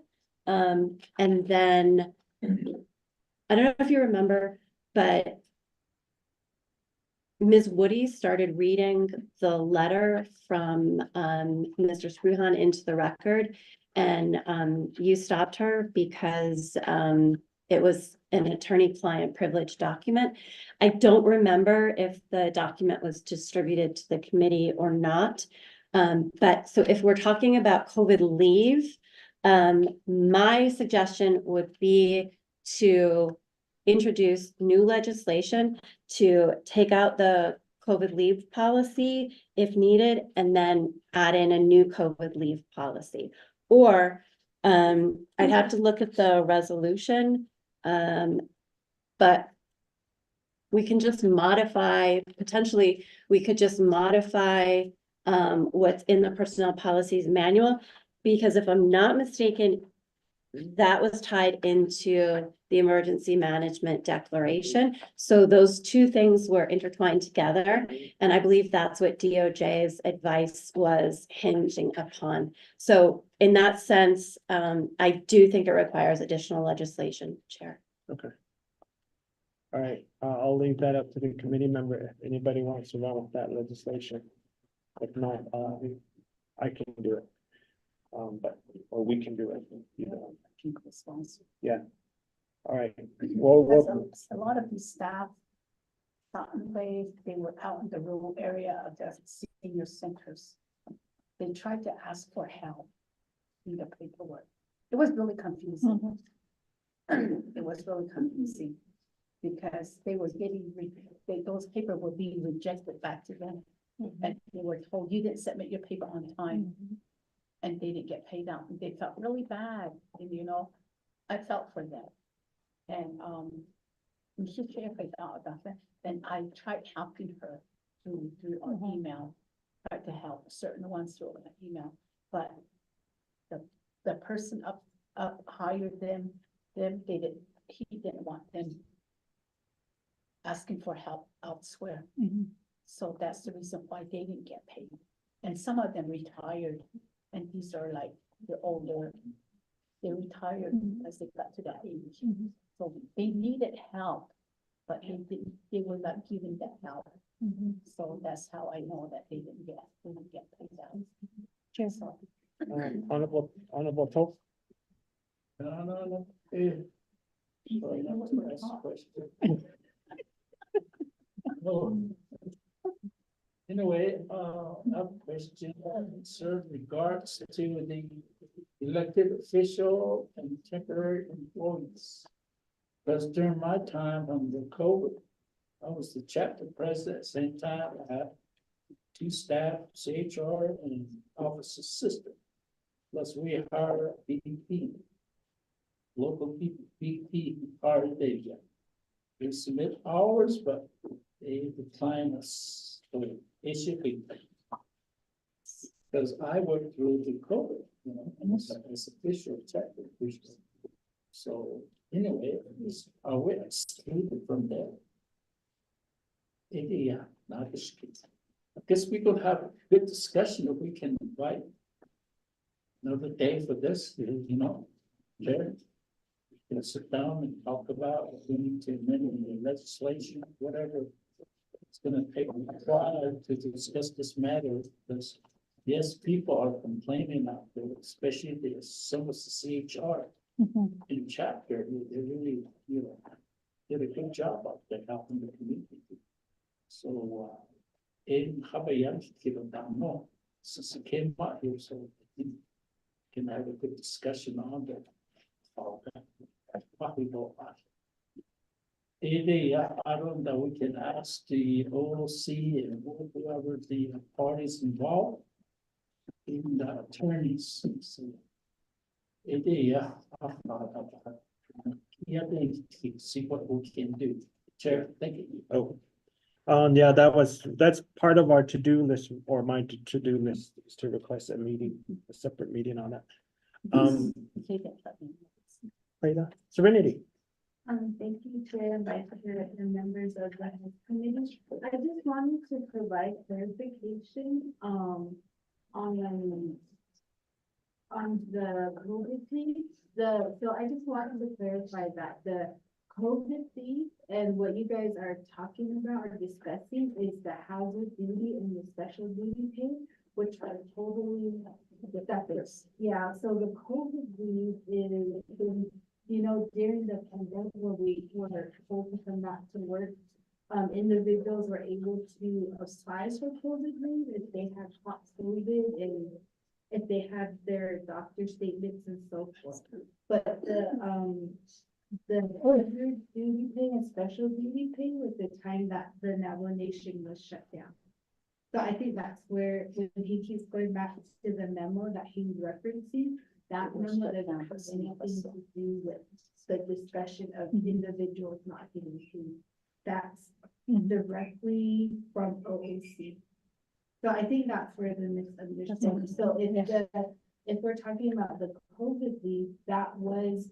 And then, I don't know if you remember, but Ms. Woody started reading the letter from Mr. Spruhan into the record, and you stopped her because it was an attorney-client privilege document. I don't remember if the document was distributed to the committee or not. But so if we're talking about COVID leave, my suggestion would be to introduce new legislation to take out the COVID leave policy if needed, and then add in a new COVID leave policy. Or I'd have to look at the resolution, but we can just modify, potentially, we could just modify what's in the personnel policies manual, because if I'm not mistaken, that was tied into the emergency management declaration. So those two things were intertwined together. And I believe that's what DOJ's advice was hinging upon. So in that sense, I do think it requires additional legislation, Chair. Okay. All right, I'll leave that up to the committee member if anybody wants to run with that legislation. If not, I can do it. Or we can do it, you know. Yeah. All right. Because a lot of these staff, they were out in the rural area of the senior centers. They tried to ask for help in the paperwork. It was really confusing. It was really confusing because they were getting, those papers were being rejected back to them. And they were told, you didn't submit your paper on time. And they didn't get paid out, and they felt really bad, and you know, I felt for them. And she shared about that, and I tried helping her through an email, tried to help certain ones through an email, but the person up hired them, he didn't want them asking for help elsewhere. So that's the reason why they didn't get paid. And some of them retired. And these are like, they're older, they retired as they got to that age. So they needed help, but they were not given that help. So that's how I know that they didn't get paid out. So, Honorable Toth. No. Sorry, that was my last question. Anyway, I have a question concerned regards to the elected official and temporary employees. Because during my time under COVID, I was the chapter president at the same time. I had 2 staff, HR and office assistant. Plus we hired a BP, local BP hired they They submit hours, but they decline us. So it should be. Because I went through the COVID, you know, as official chapter. So anyway, are we excluded from there? Yeah, not excluded. I guess we could have a good discussion if we can invite another day for this, you know, Jared. Let's sit down and talk about if we need to amend the legislation, whatever. It's gonna take a while to discuss this matter because yes, people are complaining out there, especially some of the CHR in chapter. They really, you know, did a good job out there helping the community. So in Hawaii, no, since it came out here, so we can have a good discussion on that. Probably go on. I don't know, we can ask the OOC and whoever the parties involved in the attorneys. So, yeah, see what we can do. Chair, thank you. Oh. Yeah, that's part of our to-do list, or my to-do list, is to request a meeting, a separate meeting on that. Rita, Serenity. Thank you, Chair and Vice Chair and members of the committee. I just wanted to provide clarification, on the COVID fee. So I just wanted to clarify that the COVID fee and what you guys are talking about or discussing is the hazard duty and the special duty pay, which are totally separate. Yeah, so the COVID leave is, you know, during the pandemic where we were told to not to work, individuals were able to apply for COVID leave if they had caught COVID and if they had their doctor statements and so forth. But the hazard duty pay and special duty pay was the time that the Navajo Nation was shut down. So I think that's where, when he keeps going back to the memo that he was referencing, that memo doesn't have anything to do with the discussion of individuals not getting paid. That's directly from OAC. So I think that's where the misunderstanding. So if we're talking about the COVID leave, that was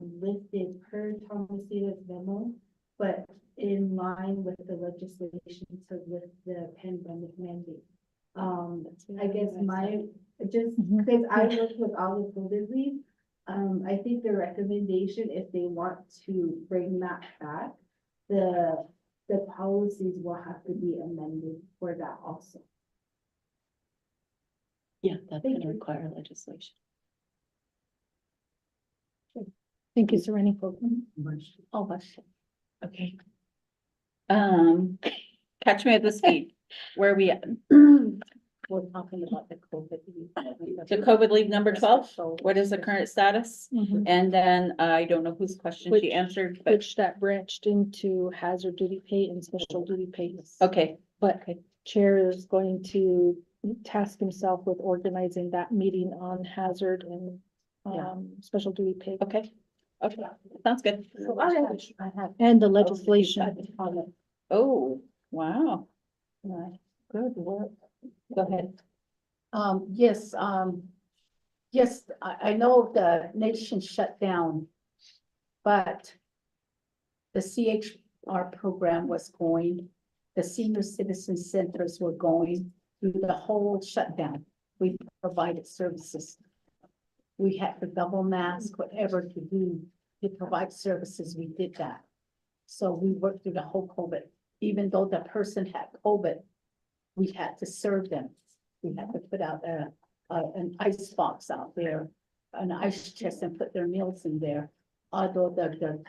listed per Thomasita's memo, but in line with the legislation to lift the pandemic mandate. I guess because I worked with all the COVID leave, I think the recommendation, if they want to bring that back, the policies will have to be amended for that also. Yeah, that's gonna require legislation. Thank you, Serenity. Oh, that's, okay. Catch me at the speed. Where are we at? We're talking about the COVID leave. The COVID leave number 12, what is the current status? And then I don't know whose question she answered, but Which that branched into hazard duty pay and special duty pay. okay, But Chair is going to task himself with organizing that meeting on hazard and special duty pay. okay, sounds good. And the legislation. Oh, wow. Good work. Go ahead. Yes, yes, I know the nation shut down, but the CHR program was going, the senior citizen centers were going through the whole shutdown. We provided services. We had the double mask, whatever to do to provide services, we did that. So we worked through the whole COVID, even though the person had COVID, we had to serve them. We had to put out an ice box out there, an ice chest, and put their meals in there. Although the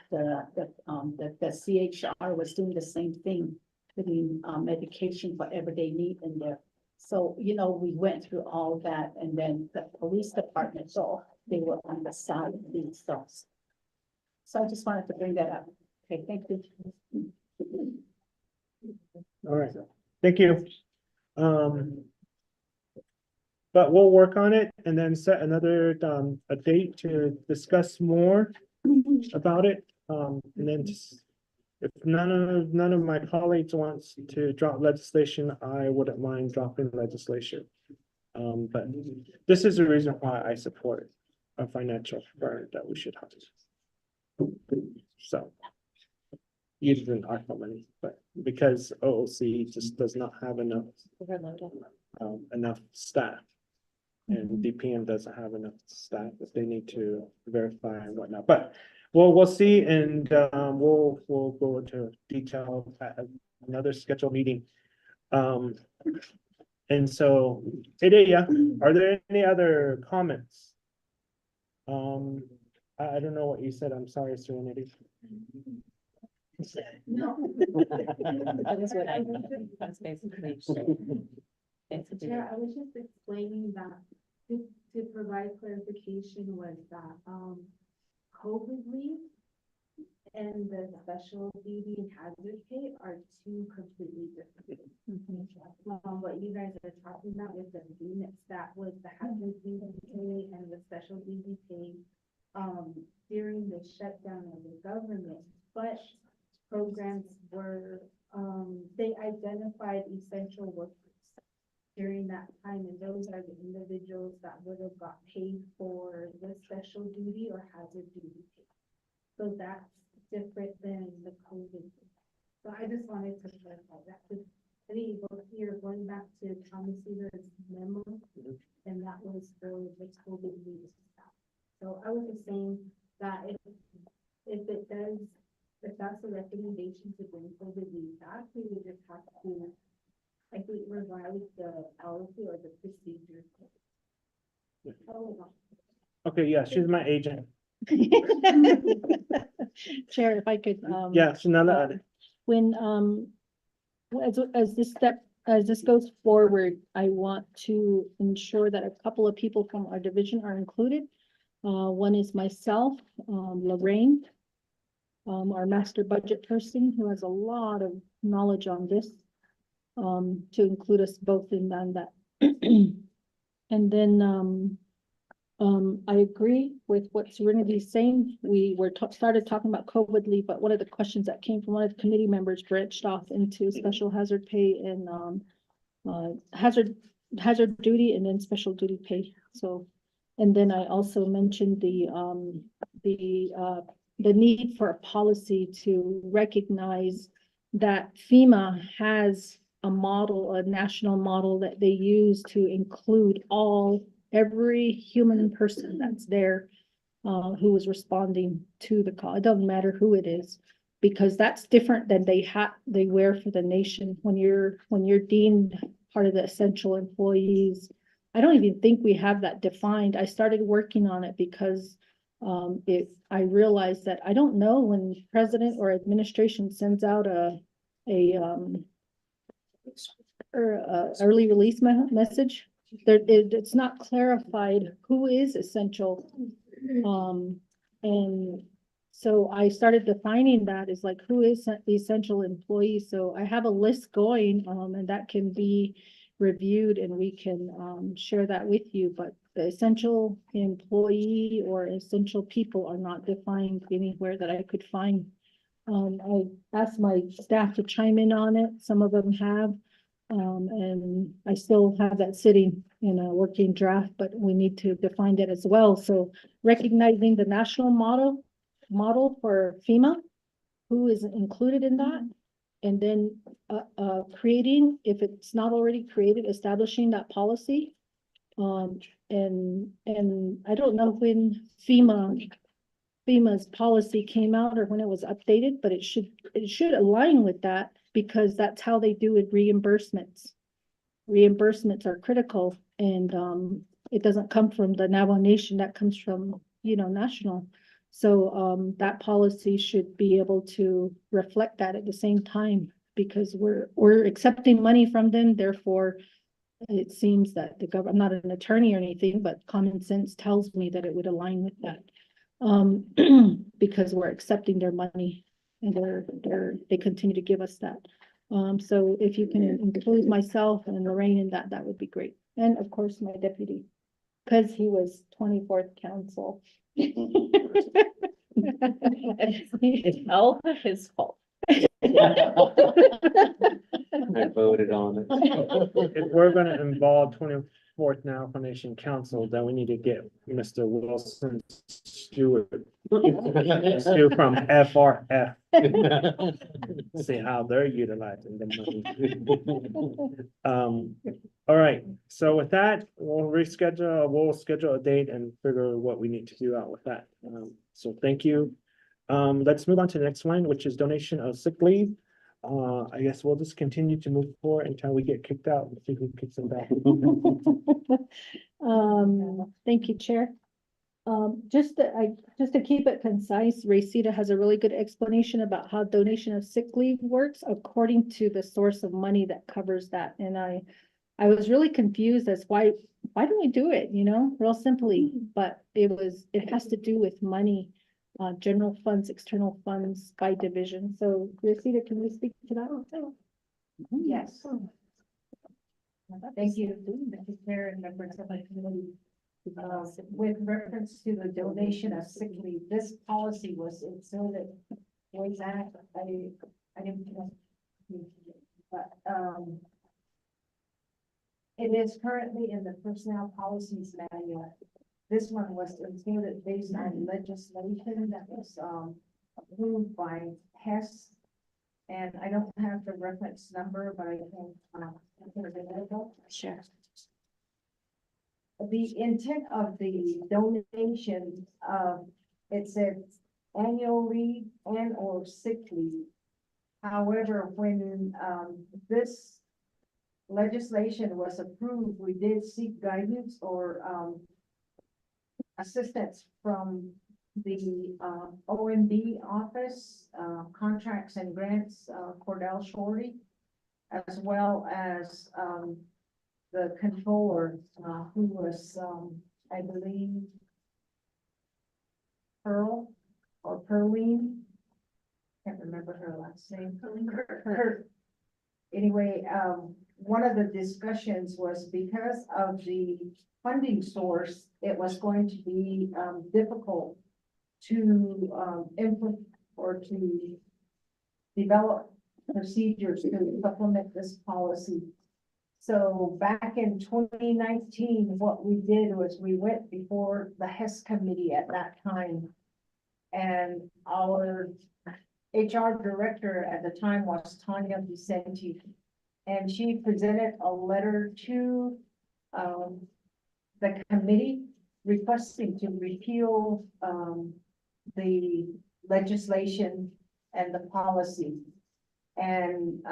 CHR was doing the same thing, putting medication, whatever they need in there. So, you know, we went through all that, and then the police department, so they were on the side of these stuff. So I just wanted to bring that up. Okay, thank you. All right, thank you. But we'll work on it and then set another, a date to discuss more about it. And then if none of my colleagues wants to drop legislation, I wouldn't mind dropping legislation. But this is the reason why I support a financial firm that we should have. So. Using ARPA money, but because OOC just does not have enough staff. And DPM doesn't have enough staff that they need to verify and whatnot, but we'll see, and we'll go into detail at another scheduled meeting. And so, yeah, are there any other comments? I don't know what you said, I'm sorry, Serenity. No. That was what I that's basically. Chair, I was just explaining that to provide clarification was that COVID leave and the special duty and hazard pay are two completely different. What you guys are talking about with the units, that was the hazard duty pay and the special duty pay during the shutdown of the government, but programs were, they identified essential workers during that time, and those are the individuals that would have got paid for the special duty or hazard duty pay. So that's different than the COVID. So I just wanted to clarify that, because I think you're going back to Thomas Seaver's memo, and that was for the COVID leave stuff. So I was just saying that if it does, if that's a recommendation to bring COVID leave back, we would just have to, I think, revise the policy or the procedure. Okay, yeah, she's my agent. Chair, if I could, Yeah, she's another, when, as this goes forward, I want to ensure that a couple of people from our division are included. One is myself, Lorraine, our master budget person who has a lot of knowledge on this, to include us both in on that. And then, I agree with what Serenity is saying. We were started talking about COVID leave, but one of the questions that came from one of the committee members branched off into special hazard pay and hazard duty and then special duty pay. So, and then I also mentioned the need for a policy to recognize that FEMA has a model, a national model that they use to include every human person that's there who was responding to the call. It doesn't matter who it is, because that's different than they wear for the nation. When you're deemed part of the essential employees, I don't even think we have that defined. I started working on it because I realized that I don't know when president or administration sends out a early release message. It's not clarified who is essential. And so I started defining that as like, who is the essential employee? So I have a list going, and that can be reviewed and we can share that with you, but the essential employee or essential people are not defined anywhere that I could find. I asked my staff to chime in on it. Some of them have. And I still have that sitting in a working draft, but we need to define it as well. So recognizing the national model for FEMA, who is included in that, and then creating, if it's not already created, establishing that policy. And I don't know when FEMA's policy came out or when it was updated, but it should align with that, because that's how they do it. Reimbursements are critical, and it doesn't come from the Navajo Nation, that comes from, national. So that policy should be able to reflect that at the same time, because we're accepting money from them. Therefore, it seems that the government, I'm not an attorney or anything, but common sense tells me that it would align with that. Because we're accepting their money and they continue to give us that. So if you can include myself and Lorraine in that, that would be great. And of course, my deputy, because he was 24th council. It's all his fault. I voted on it. if we're gonna involve 24th Navajo Nation Council, then we need to get Mr. Wilson Stewart. Stu from FRF. See how they're utilizing the money. All right, so with that, we'll schedule a date and figure what we need to do out with that. So thank you. Let's move on to the next line, which is donation of sick leave. I guess we'll just continue to move forward until we get kicked out and see who kicks them back. Thank you, Chair. Just to keep it concise, Racita has a really good explanation about how donation of sick leave works according to the source of money that covers that. And I was really confused as why don't we do it, real simply, but it has to do with money. general funds, external funds by division. So Christina, can you speak to that? Yes. Thank you, Mr. Chair and members of the committee. With reference to the donation of sick leave, this policy was inserted way back. I didn't know. But, it is currently in the personnel policies manual. This one was included based on legislation that was, approved by HEHSC. And I don't have the reference number, but I can, Sure. the intent of the donation, it said annual leave and or sick leave. However, when, this legislation was approved, we did seek guidance or, assistance from the, OMB office, contracts and grants, Cordell Shorty, as well as, the controller, who was, I believe, Pearl or Perline. Can't remember her last name. Kurt. Anyway, one of the discussions was because of the funding source, it was going to be, difficult to, implement or to develop procedures to supplement this policy. So back in 2019, what we did was we went before the HEHSC committee at that time. And our HR director at the time was Tanya Vicente. And she presented a letter to the committee requesting to repeal the legislation and the policy. And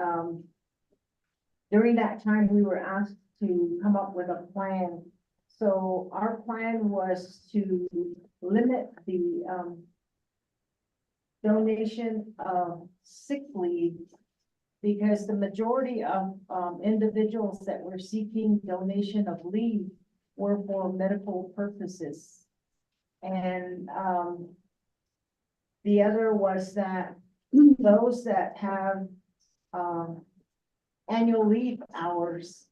during that time, we were asked to come up with a plan. So our plan was to limit the donation of sick leave, because the majority of individuals that were seeking donation of leave were for medical purposes. And the other was that those that have annual leave hours,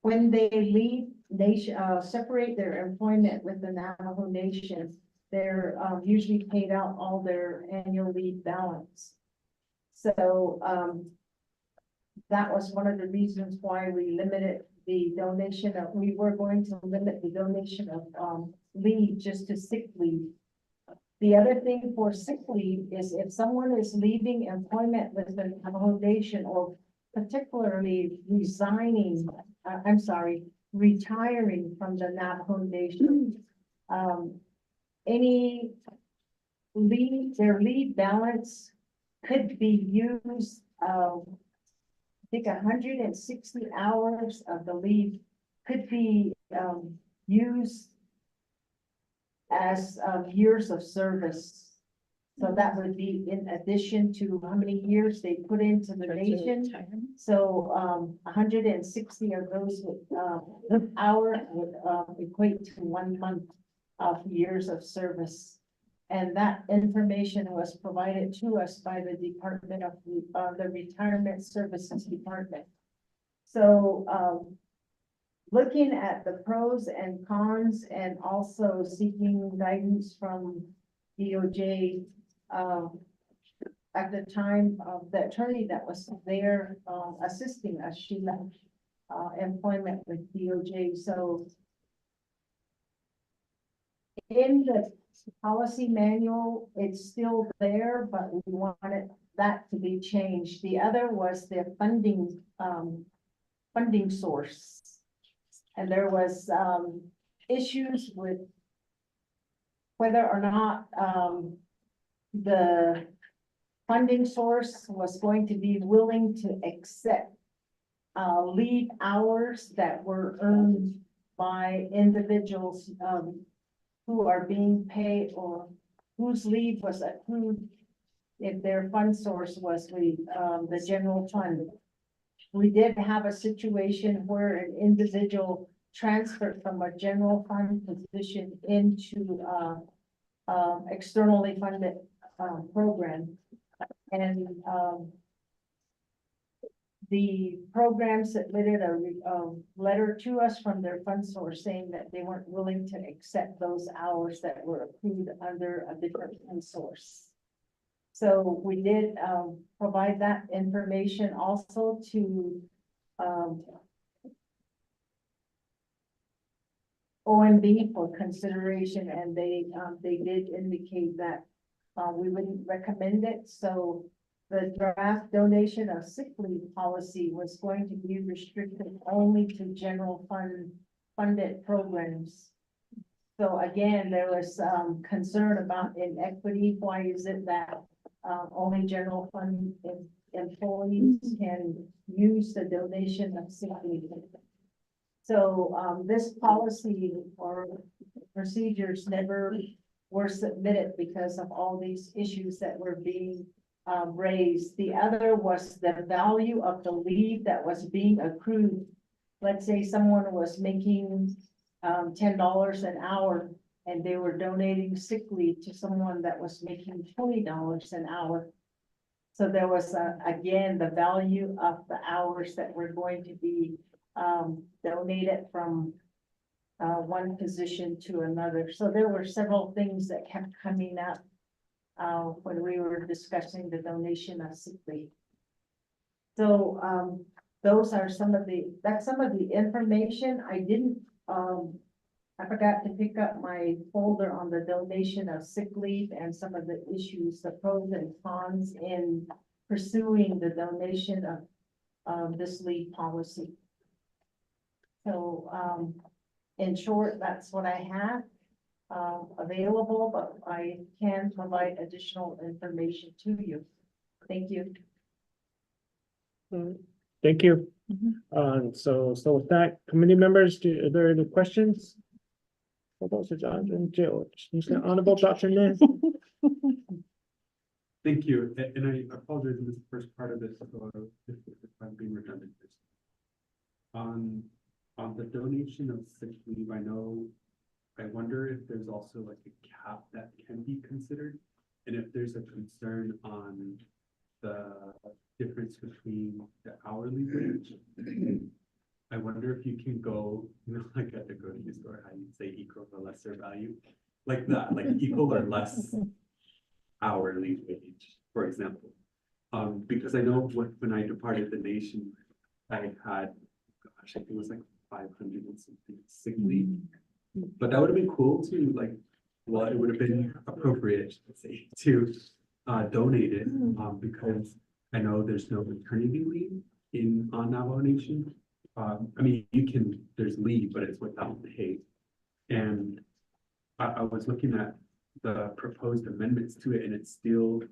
when they leave nation, separate their employment with the Navajo Nation, they're usually paid out all their annual leave balance. So that was one of the reasons why we limited the donation of, we were going to limit the donation of leave just to sick leave. The other thing for sick leave is if someone is leaving employment with the Navajo Nation or particularly resigning, retiring from the Navajo Nation, any leave, their leave balance could be used, I think 160 hours of the leave could be used as years of service. So that would be in addition to how many years they put into the nation. So 160 of those hours would equate to 1 month of years of service. And that information was provided to us by the Department of the Retirement Services Department. So looking at the pros and cons and also seeking guidance from DOJ, at the time of the attorney that was there assisting us, she left employment with DOJ. So in the policy manual, it's still there, but we wanted that to be changed. The other was the funding source. And there was issues with whether or not the funding source was going to be willing to accept leave hours that were earned by individuals who are being paid or whose leave was accrued if their fund source was the general fund. We did have a situation where an individual transferred from a general fund position into externally funded, program. And, the program submitted a letter to us from their fund source saying that they weren't willing to accept those hours that were accrued under a different fund source. So we did, provide that information also to, OMB for consideration, and they did indicate that, we wouldn't recommend it, so the draft donation of sick leave policy was going to be restricted only to general funded programs. So again, there was concern about inequity. Why is it that only general fund employees can use the donation of sick leave? So this policy or procedures never were submitted because of all these issues that were being raised. The other was the value of the leave that was being accrued. Let's say someone was making $10 an hour and they were donating sick leave to someone that was making $20 an hour. So there was again, the value of the hours that were going to be donated from one position to another. So there were several things that kept coming up when we were discussing the donation of sick leave. So those are that's some of the information. I didn't, I forgot to pick up my folder on the donation of sick leave and some of the issues, the pros and cons in pursuing the donation of this leave policy. So in short, that's what I have available, but I can provide additional information to you. Thank you. Thank you. So with that, committee members, are there any questions? For both John and George, Honorable Dr. Ness. Thank you, and I apologize in this first part of this, if I'm being redundant. On the donation of sick leave, I wonder if there's also like a cap that can be considered, and if there's a concern on the difference between the hourly wage. I wonder if you can go, like at the grocery store, how you say equal or lesser value, like that, like equal or less hourly wage, for example. Because I know when I departed the nation, I had, gosh, I think it was like 500 and something sick leave. But that would have been cool to like, well, it would have been appropriate, let's say, to donate it, because I know there's no maternity leave on Navajo Nation. I mean, there's leave, but it's without pay. And I was looking at the proposed amendments to it, and it still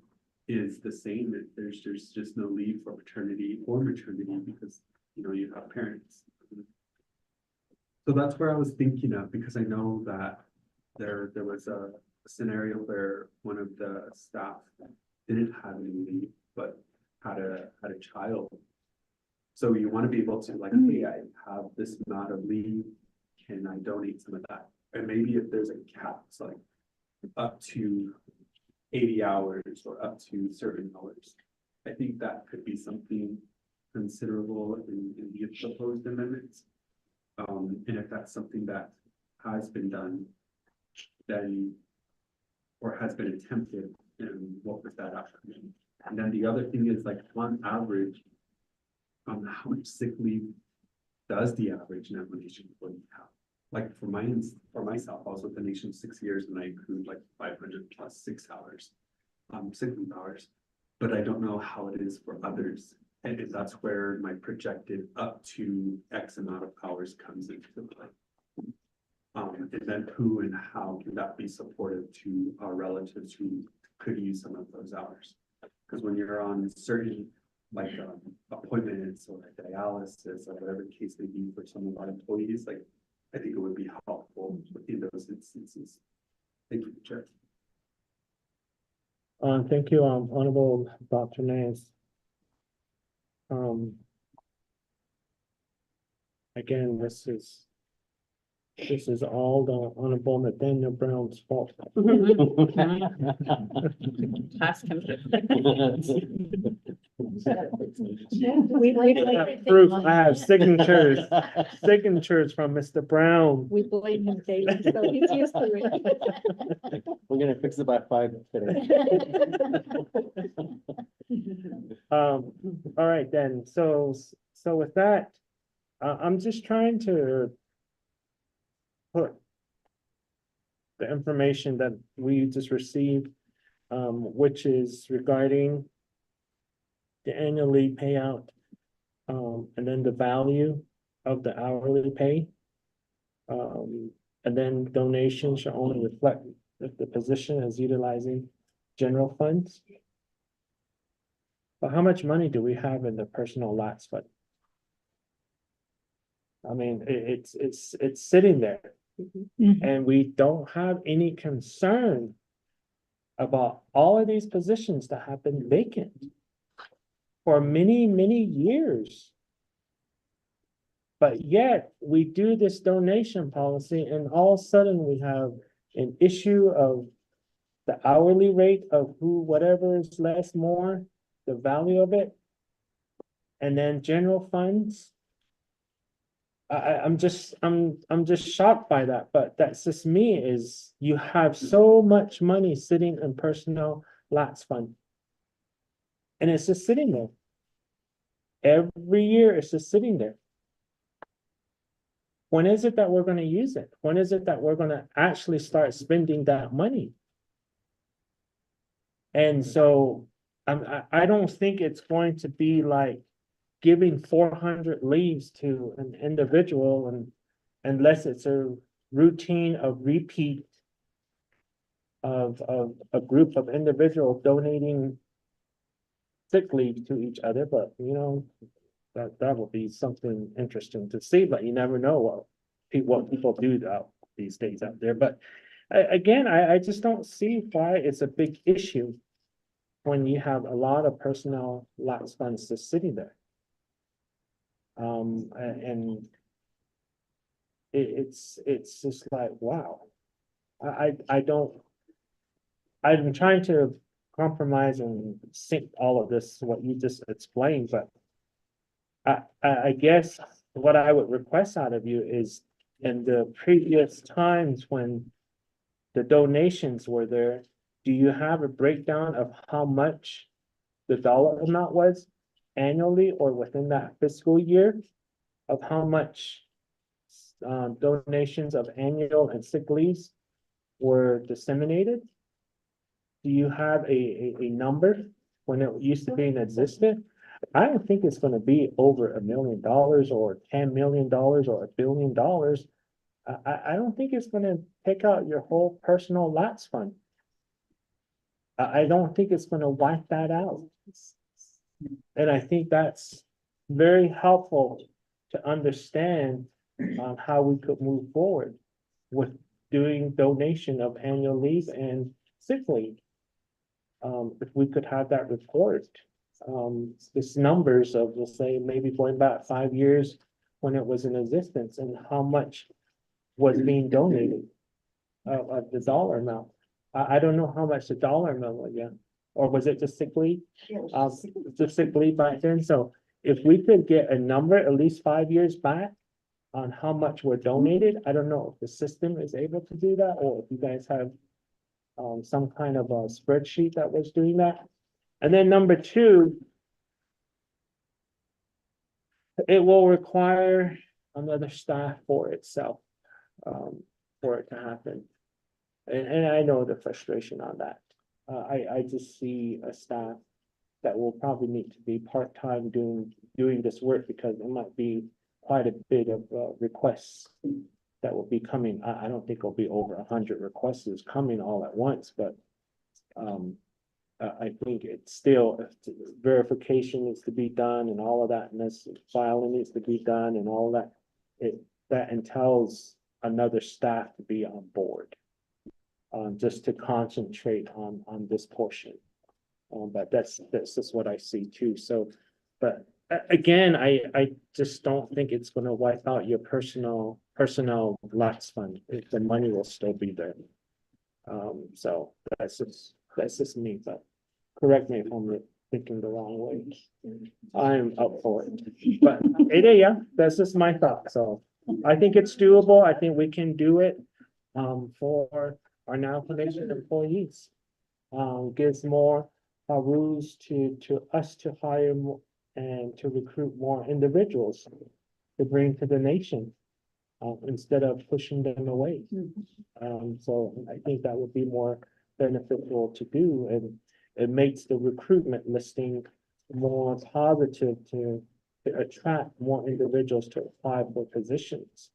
is the same. That there's just no leave for paternity or maternity because, you have parents. So that's where I was thinking of, because I know that there was a scenario where one of the staff didn't have any leave, but had a child. So you want to be able to like, hey, I have this amount of leave, can I donate some of that? And maybe if there's a cap, it's like up to 80 hours or up to certain hours. I think that could be something considerable in the proposed amendments. And if that's something that has been done, then, or has been attempted, and what was that outcome? And then the other thing is like on average, how much sick leave does the average Navajo Nation employee have? Like for myself, I was with the nation 6 years and I accrued like 500 plus 6 hours, sick leave hours, but I don't know how it is for others. And that's where my projected up to X amount of hours comes into play. And then who and how can that be supportive to our relatives who could use some of those hours? Because when you're on certain like appointments or like dialysis or whatever the case may be for some of our employees, like I think it would be helpful in those instances. Thank you, Chair. Thank you, Honorable Dr. Nance. Again, this is This is all the Honorable Nathaniel Brown's fault. Ask him. We blame I have everything proof, on I have him. signatures from Mr. Brown. We blame him daily, so he's used to it. We're gonna fix it by 5 today. All right then, so with that, I'm just trying to put the information that we just received, which is regarding the annual leave payout, and then the value of the hourly pay. And then donations should only reflect if the position is utilizing general funds. But how much money do we have in the personal lots fund? I mean, it's sitting there. And we don't have any concern about all of these positions that have been vacant for many, many years. But yet we do this donation policy and all of a sudden we have an issue of the hourly rate of whatever is less, more, the value of it. And then general funds. I'm just shocked by that, but that's just me, is you have so much money sitting in personnel lots fund. And it's just sitting there. Every year it's just sitting there. When is it that we're gonna use it? When is it that we're gonna actually start spending that money? And so I don't think it's going to be like giving 400 leaves to an individual and unless it's a routine of repeat of a group of individuals donating sick leave to each other, but you know, that will be something interesting to see, but you never know what people do these days out there. But again, I just don't see why it's a big issue when you have a lot of personnel lots funds just sitting there. And it's just like, wow. I'm trying to compromise and sync all of this, what you just explained, but I guess what I would request out of you is in the previous times when the donations were there, do you have a breakdown of how much the dollar amount was annually or within that fiscal year of how much donations of annual and sick leaves were disseminated? Do you have a number when it used to be in existence? I don't think it's gonna be over $1 million or $10 million or $1 billion. I don't think it's gonna take out your whole personal lots fund. I don't think it's gonna wipe that out. And I think that's very helpful to understand how we could move forward with doing donation of annual leave and sick leave. If we could have that report, this numbers of, let's say, maybe going back 5 years when it was in existence and how much was being donated of the dollar amount. I don't know how much the dollar amount was yet, or was it just sick leave? Just sick leave back then. So if we could get a number at least 5 years back on how much were donated, I don't know if the system is able to do that or if you guys have some kind of a spreadsheet that was doing that. And then number two, it will require another staff for itself, for it to happen. And I know the frustration on that. I just see a staff that will probably need to be part-time doing this work because it might be quite a bit of requests that will be coming. I don't think it'll be over 100 requests coming all at once, but I think it's still verification needs to be done and all of that, and this filing needs to be done and all that. That entails another staff to be on board, just to concentrate on this portion. But that's just what I see too. So, but again, I just don't think it's gonna wipe out your personnel lapse fund. The money will still be there. So that's just me, but correct me if I'm thinking the wrong way. I'm up for it, but yeah, that's just my thought. So I think it's doable. I think we can do it, for our now probation employees. Gives more, rules to us to hire more and to recruit more individuals to bring to the nation, instead of pushing them away. So I think that would be more beneficial to do, and it makes the recruitment listing more positive to attract more individuals to apply for positions.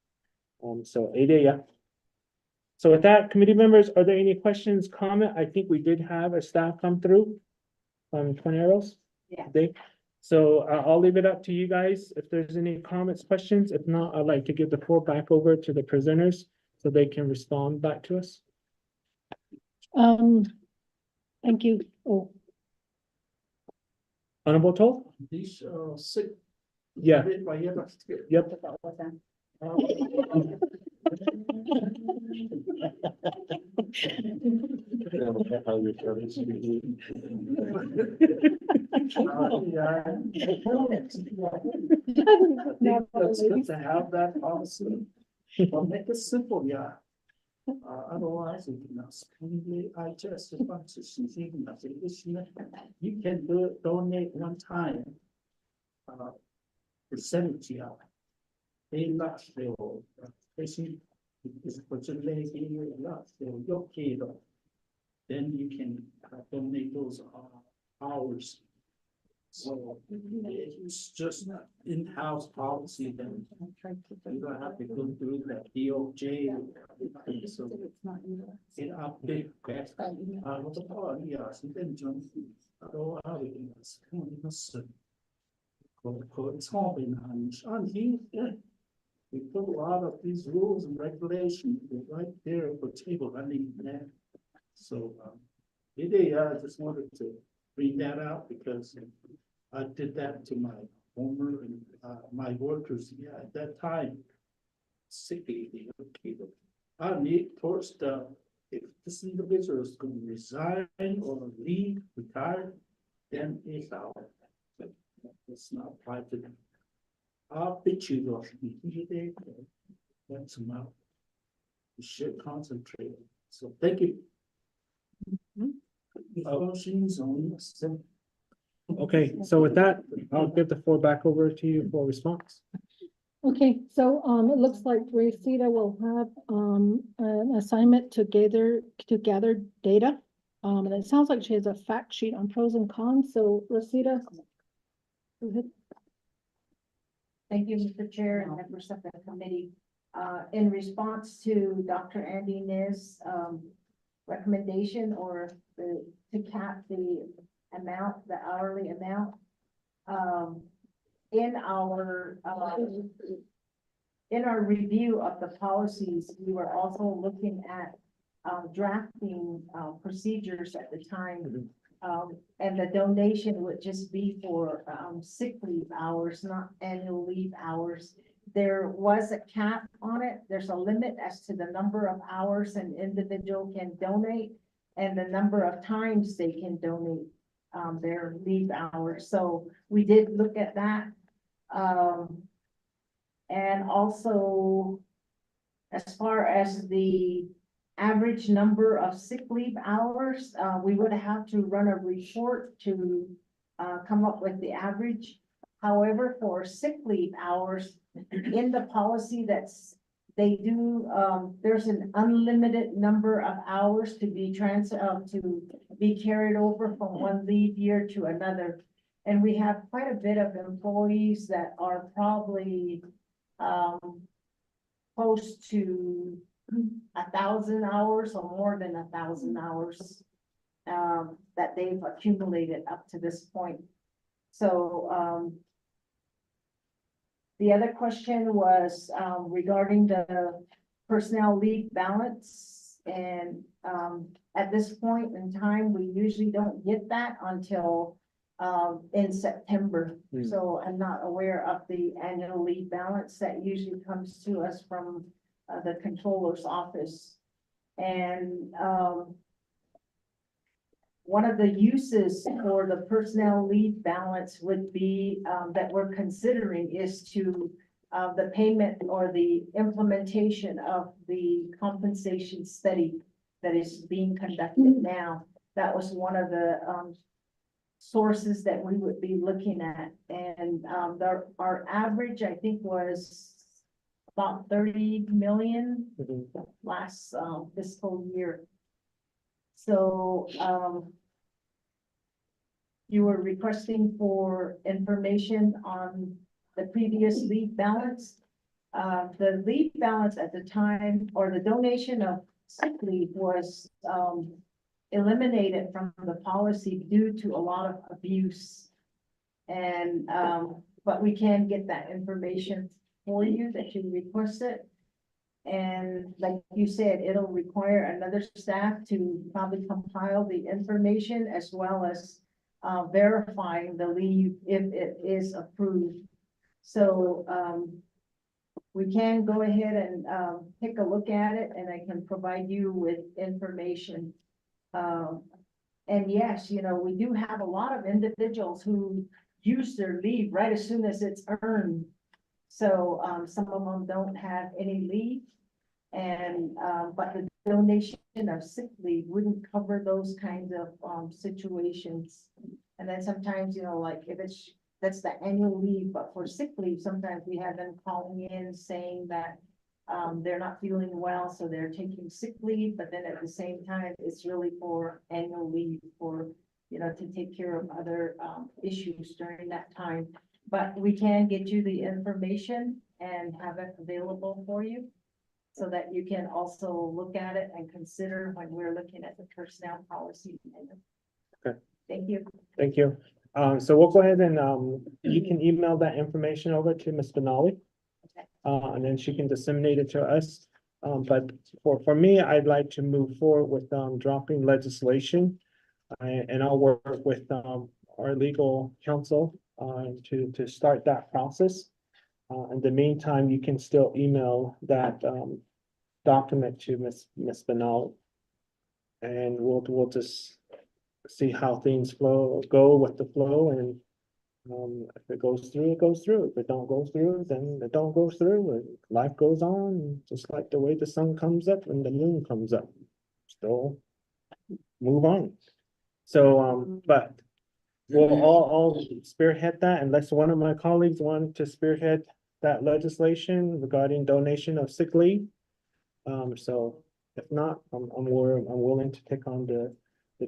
So Ada, yeah. So with that, committee members, are there any questions, comment? I think we did have a staff come through from Torneros. Yeah. So I'll leave it up to you guys if there's any comments, questions. If not, I'd like to give the floor back over to the presenters so they can respond back to us. Thank you. Oh, Honorable Toll? These, sick. Yeah. Yep. That's good to have that policy. Well, make it simple, yeah. Otherwise, I just a bunch of you can do it, donate one time. Percentage, yeah. They not, they will, basically, is what you lay in lot, they will your kid. Then you can donate those hours. So it's just not in-house policy, then you don't have to go through the DOJ. So it update that. What the power, yeah, so then John, it's all in on here. We put a lot of these rules and regulations right there for table running there. So I just wanted to bring that out because I did that to my former and my workers. Yeah, at that time, sickly, I need first if this individual is going to resign or leave, retire, then it's out. But it's not private. I'll bet you off once a month. You should concentrate. So thank you. Okay, so with that, I'll give the floor back over to you for response. okay, so it looks like Rosita will have an assignment to gather data. And it sounds like she has a fact sheet on pros and cons. So Rosita, go ahead. Thank you, Mr. Chair and members of the committee. In response to Dr. Andy Niz's recommendation or to cap the amount, the hourly amount, in our review of the policies, we were also looking at drafting procedures at the time. And the donation would just be for sick leave hours, not annual leave hours. There was a cap on it. There's a limit as to the number of hours an individual can donate and the number of times they can donate their leave hours. So we did look at that. And also, as far as the average number of sick leave hours, we would have to run a report to come up with the average. However, for sick leave hours in the policy they do, there's an unlimited number of hours to be carried over from one leave year to another. And we have quite a bit of employees that are probably close to 1,000 hours or more than 1,000 hours that they've accumulated up to this point. So the other question was regarding the personnel leave balance. And at this point in time, we usually don't get that until in September. Hmm. So I'm not aware of the annual leave balance that usually comes to us from the controller's office. And, one of the uses for the personnel leave balance would be, that we're considering is to, the payment or the implementation of the compensation study that is being conducted now. That was one of the, sources that we would be looking at. And, our average, I think, was about 30 million last, fiscal year. So, you were requesting for information on the previous leave balance. The leave balance at the time, or the donation of sick leave was, eliminated from the policy due to a lot of abuse. And, but we can get that information for you that you requested. And like you said, it'll require another staff to probably compile the information as well as verifying the leave if it is approved. So we can go ahead and take a look at it, and I can provide you with information. And yes, you know, we do have a lot of individuals who use their leave right as soon as it's earned. So some of them don't have any leave. And, but the donation of sick leave wouldn't cover those kinds of, situations. And then sometimes, you know, like if it's, that's the annual leave, but for sick leave, sometimes we have them calling in saying that, they're not feeling well, so they're taking sick leave, but then at the same time, it's really for annual leave for, you know, to take care of other, issues during that time. But we can get you the information and have it available for you, so that you can also look at it and consider when we're looking at the personnel policy. Okay. Thank you. Thank you. So we'll go ahead and, you can email that information over to Ms. Benali. And then she can disseminate it to us. But for me, I'd like to move forward with, dropping legislation. And I'll work with, our legal counsel, to start that process. In the meantime, you can still email that, document to Ms. Benali. And we'll just see how things go with the flow, and if it goes through, it goes through. If it don't go through, then it don't go through. And life goes on, just like the way the sun comes up and the moon comes up. Still move on. So, but we'll all spearhead that, unless one of my colleagues wanted to spearhead that legislation regarding donation of sick leave. So if not, I'm willing to take on the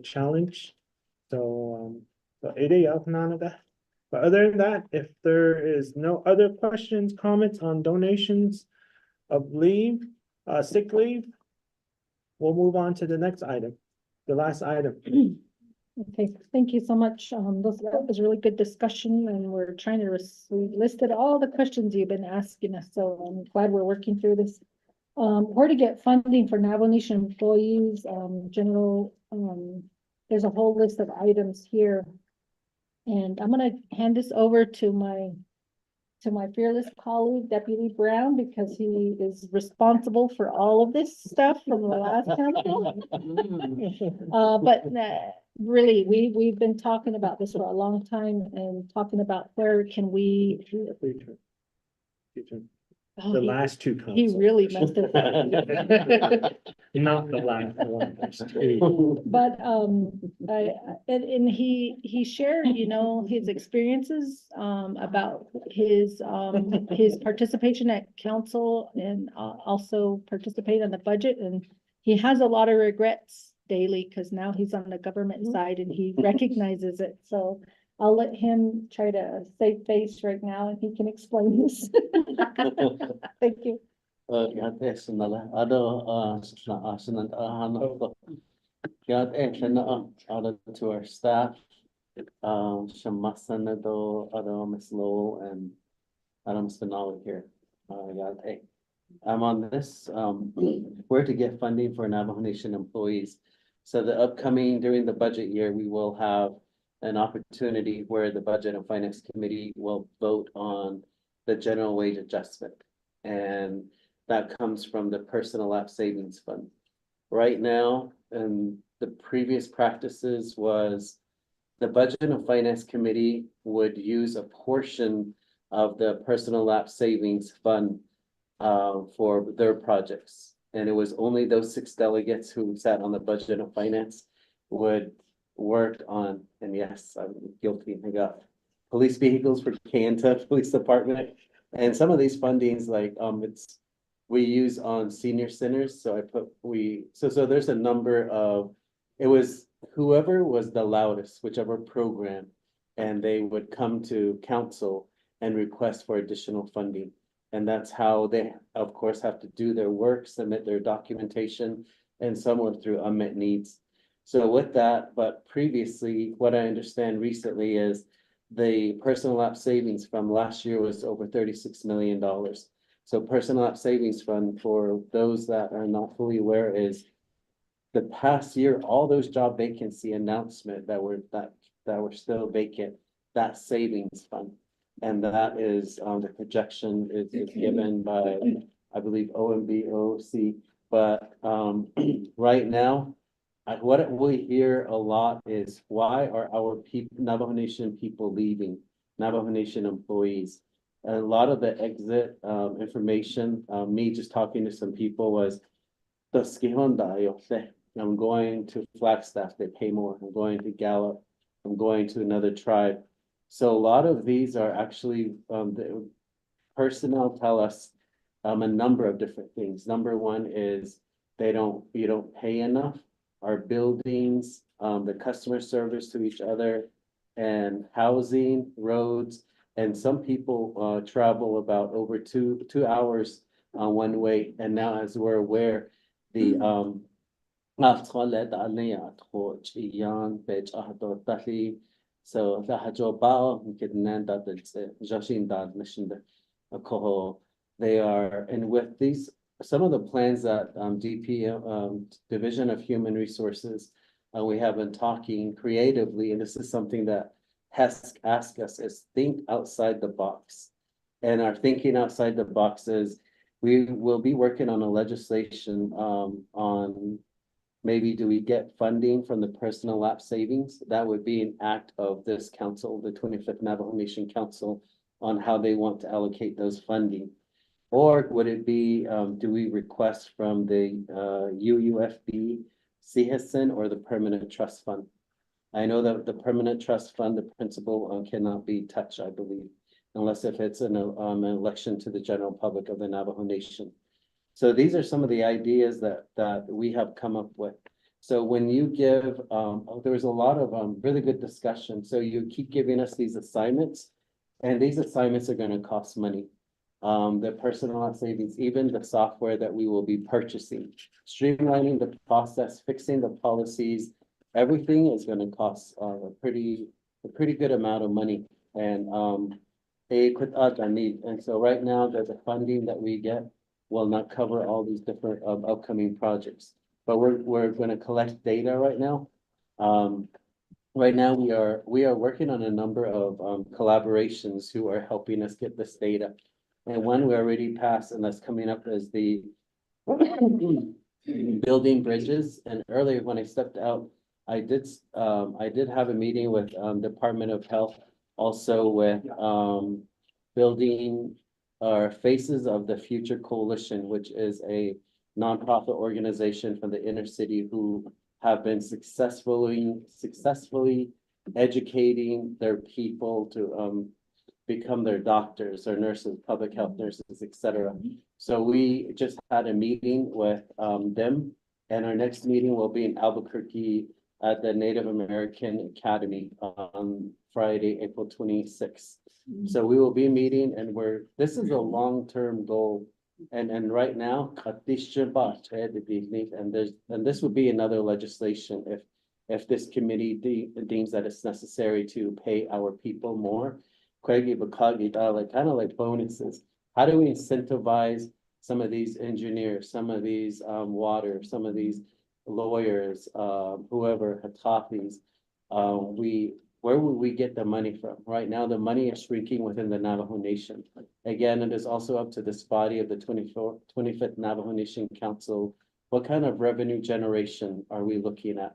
challenge. So, none of that. But other than that, if there is no other questions, comments on donations of leave, sick leave, we'll move on to the next item, the last item. Okay, thank you so much. That was a really good discussion, and we're trying to we listed all the questions you've been asking us, so I'm glad we're working through this. Where to get funding for Navajo Nation employees, general, there's a whole list of items here. And I'm gonna hand this over to my fearless colleague, Deputy Brown, because he is responsible for all of this stuff from the last council. But really, we've been talking about this for a long time, and talking about where can we. The last two. He really messed it up. Not the last one. But, and he shared, you know, his experiences, about his participation at council, and also participate on the budget. And he has a lot of regrets daily, because now he's on the government side and he recognizes it. So I'll let him try to save face right now, and he can explain this. Thank you. To our staff, Shamasanado, Miss Lowell, and Adam Spinelli here. I'm on this, where to get funding for Navajo Nation employees. So the upcoming, during the budget year, we will have an opportunity where the Budget and Finance Committee will vote on the general wage adjustment. And that comes from the Personal Lapse Savings Fund. Right now, and the previous practices was the Budget and Finance Committee would use a portion of the Personal Lapse Savings Fund for their projects. And it was only those 6 delegates who sat on the Budget and Finance would work on, and yes, I'm guilty, I got police vehicles for Kanta Police Department. And some of these fundings, like, we use on senior centers, so so there's a number of, it was whoever was the loudest, whichever program, and they would come to council and request for additional funding. And that's how they, of course, have to do their work, submit their documentation, and some were through unmet needs. So with that, but previously, what I understand recently is the Personal Lapse Savings from last year was over $36 million. So Personal Lapse Savings Fund, for those that are not fully aware, is the past year, all those job vacancy announcement that were still vacant, that savings fund. And that is, the projection is given by, I believe, OMBOC. But right now, what we hear a lot is, why are our people, Navajo Nation people leaving, Navajo Nation employees? A lot of the exit information, me just talking to some people was, I'm going to Flagstaff, they pay more. I'm going to Gallup, I'm going to another tribe. So a lot of these are actually, the personnel tell us a number of different things. Number one is you don't pay enough. Our buildings, the customer service to each other, and housing, roads, and some people travel about over two hours one way. And now, as we're aware, the so they are, and with these, some of the plans that DP Division of Human Resources, we have been talking creatively, and this is something that HEHSC asked us, is think outside the box. And our thinking outside the box is, we will be working on a legislation on maybe do we get funding from the Personal Lapse Savings? That would be an act of this council, the 25th Navajo Nation Council, on how they want to allocate those funding. Or would it be, do we request from the UUFB, CHEHSC, or the Permanent Trust Fund? I know that the Permanent Trust Fund, the principal cannot be touched, I believe, unless if it's an election to the general public of the Navajo Nation. So these are some of the ideas that we have come up with. So when you give, there was a lot of really good discussion. So you keep giving us these assignments, and these assignments are going to cost money. The Personal Lapse Savings, even the software that we will be purchasing, streamlining the process, fixing the policies, everything is going to cost a pretty good amount of money. And and so right now, there's a funding that we get will not cover all these different upcoming projects. But we're going to collect data right now. Right now, we are working on a number of collaborations who are helping us get this data. And one we already passed, and that's coming up, is the building bridges. And earlier when I stepped out, I did have a meeting with Department of Health, also with building our Faces of the Future Coalition, which is a nonprofit organization from the inner city who have been successfully educating their people to become their doctors or nurses, public health nurses, etc. So we just had a meeting with them, and our next meeting will be in Albuquerque at the Native American Academy on Friday, April 26th. So we will be meeting, and this is a long-term goal. And right now, and this would be another legislation if this committee deems that it's necessary to pay our people more. Like kind of like bonuses. How do we incentivize some of these engineers, some of these water, some of these lawyers, whoever, Hatafis? where would we get the money from? Right now, the money is shrinking within the Navajo Nation. Again, it is also up to this body of the 25th Navajo Nation Council. What kind of revenue generation are we looking at?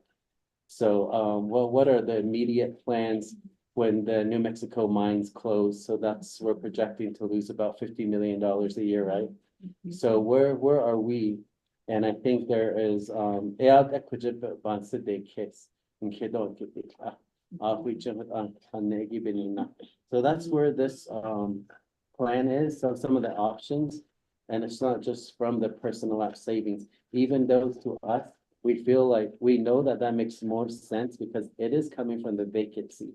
So, well, what are the immediate plans when the New Mexico mines close? So we're projecting to lose about $50 million a year, right? So where are we? And I think there is, so that's where this, plan is, so some of the options. And it's not just from the personal app savings, even those to us, we feel like, we know that that makes more sense because it is coming from the vacancy.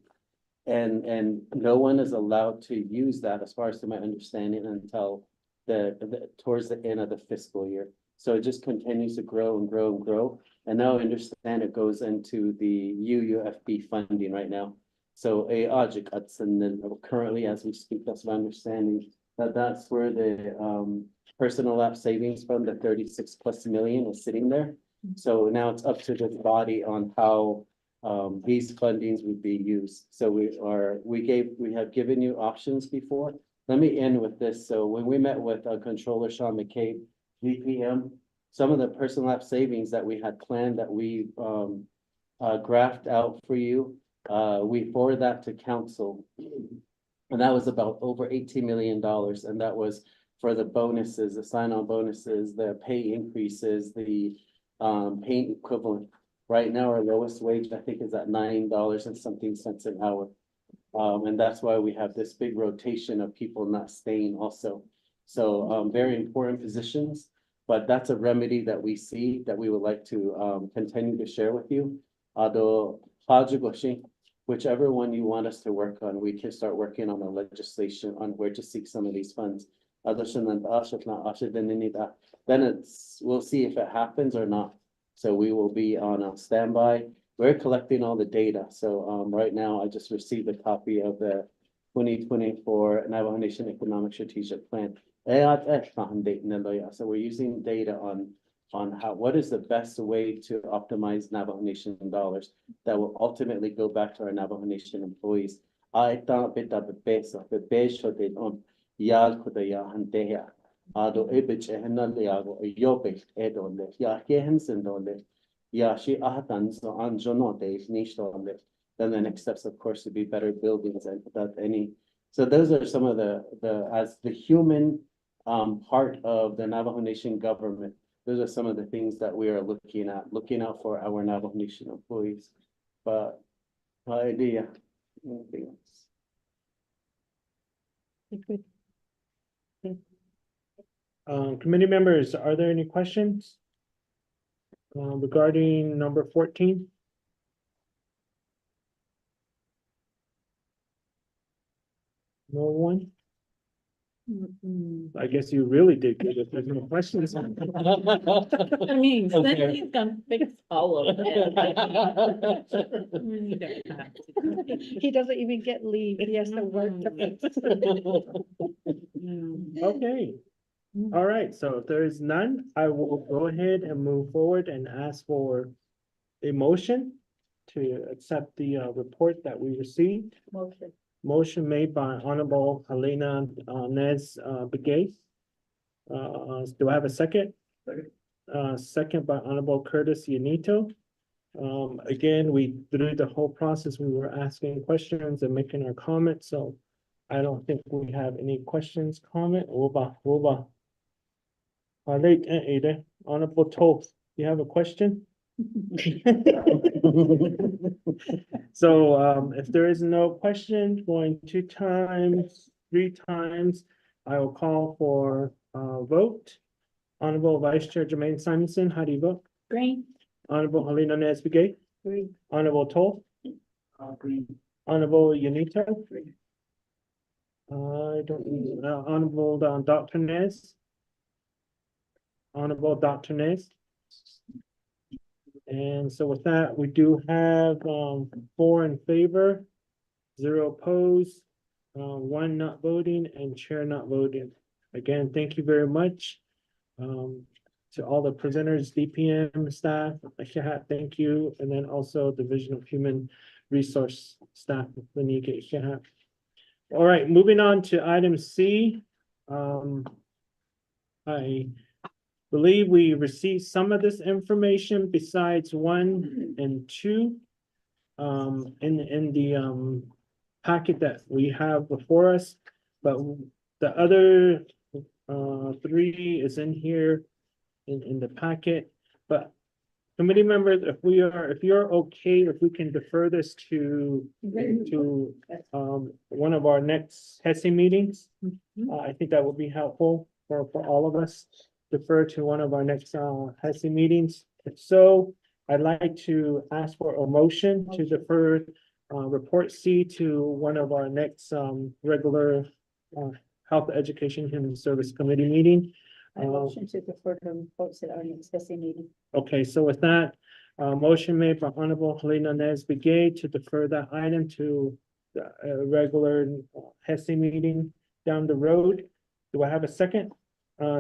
And no one is allowed to use that, as far as to my understanding, until towards the end of the fiscal year. So it just continues to grow and grow and grow. And now I understand it goes into the UUFB funding right now. So currently, as we speak, that's my understanding, that's where the personal app savings from the 36+ million is sitting there. So now it's up to the body on how these fundings would be used. So we have given you options before. Let me end with this. So when we met with Controller Sean McCabe, VPM, some of the personal app savings that we had planned that we graphed out for you, we forwarded that to council. And that was about over $18 million. And that was for the bonuses, the sign-on bonuses, the pay increases, the pay equivalent. Right now, our lowest wage, I think, is at $9 and something cents an hour. And that's why we have this big rotation of people not staying also. So very important positions, but that's a remedy that we see that we would like to continue to share with you. Although, whichever one you want us to work on, we can start working on the legislation on where to seek some of these funds. Then we'll see if it happens or not. So we will be on a standby. We're collecting all the data. So right now, I just received a copy of the 2024 Navajo Nation Economic Strategic Plan. So we're using data on what is the best way to optimize Navajo Nation dollars that will ultimately go back to our Navajo Nation employees. Then the next steps, of course, would be better buildings and without any. So those are some of as the human part of the Navajo Nation government. Those are some of the things that we are looking out for our Navajo Nation employees. But my idea, anything else? Committee members, are there any questions regarding number 14? No one? I guess you really did good if there's no questions. I mean, then he's gonna fix all of it. He doesn't even get leave. He has to work. Okay. All right. So if there is none, I will go ahead and move forward and ask for a motion to accept the report that we received. Motion made by Honorable Helena Nez Begay. Do I have a second? Second. Second by Honorable Curtis Yanito. Again, through the whole process, we were asking questions and making our comments, so I don't think we have any questions, comment. Honorable Toth, you have a question? So if there is no question, going 2 times, 3 times, I will call for a vote. Honorable Vice Chair Jermaine Simonson, how do you vote? Green. Honorable Helena Nesbigay. Green. Honorable Toll. Green. Honorable Yanito. Green. I don't Honorable Dr. Nez. Honorable Dr. Nez. And so with that, we do have 4 in favor, 0 opposed, 1 not voting, and chair not voting. Again, thank you very much to all the presenters, DPM staff, thank you, and then also Division of Human resource staff when you can have. All right, moving on to item C. I believe we received some of this information besides 1 and 2. In the packet that we have before us, but the other 3 is in here in the packet. But committee members, if you're okay, if we can defer this to one of our next HEHSC meetings, I think that would be helpful for all of us. Defer to one of our next HEHSC meetings. If so, I'd like to ask for a motion to defer report C to one of our next regular Health, Education, Human Service Committee meeting. I motion to defer to reports at our next HEHSC meeting. Okay, so with that, motion made by Honorable Helena Nesbigay to defer that item to the regular HEHSC meeting down the road. Do I have a second?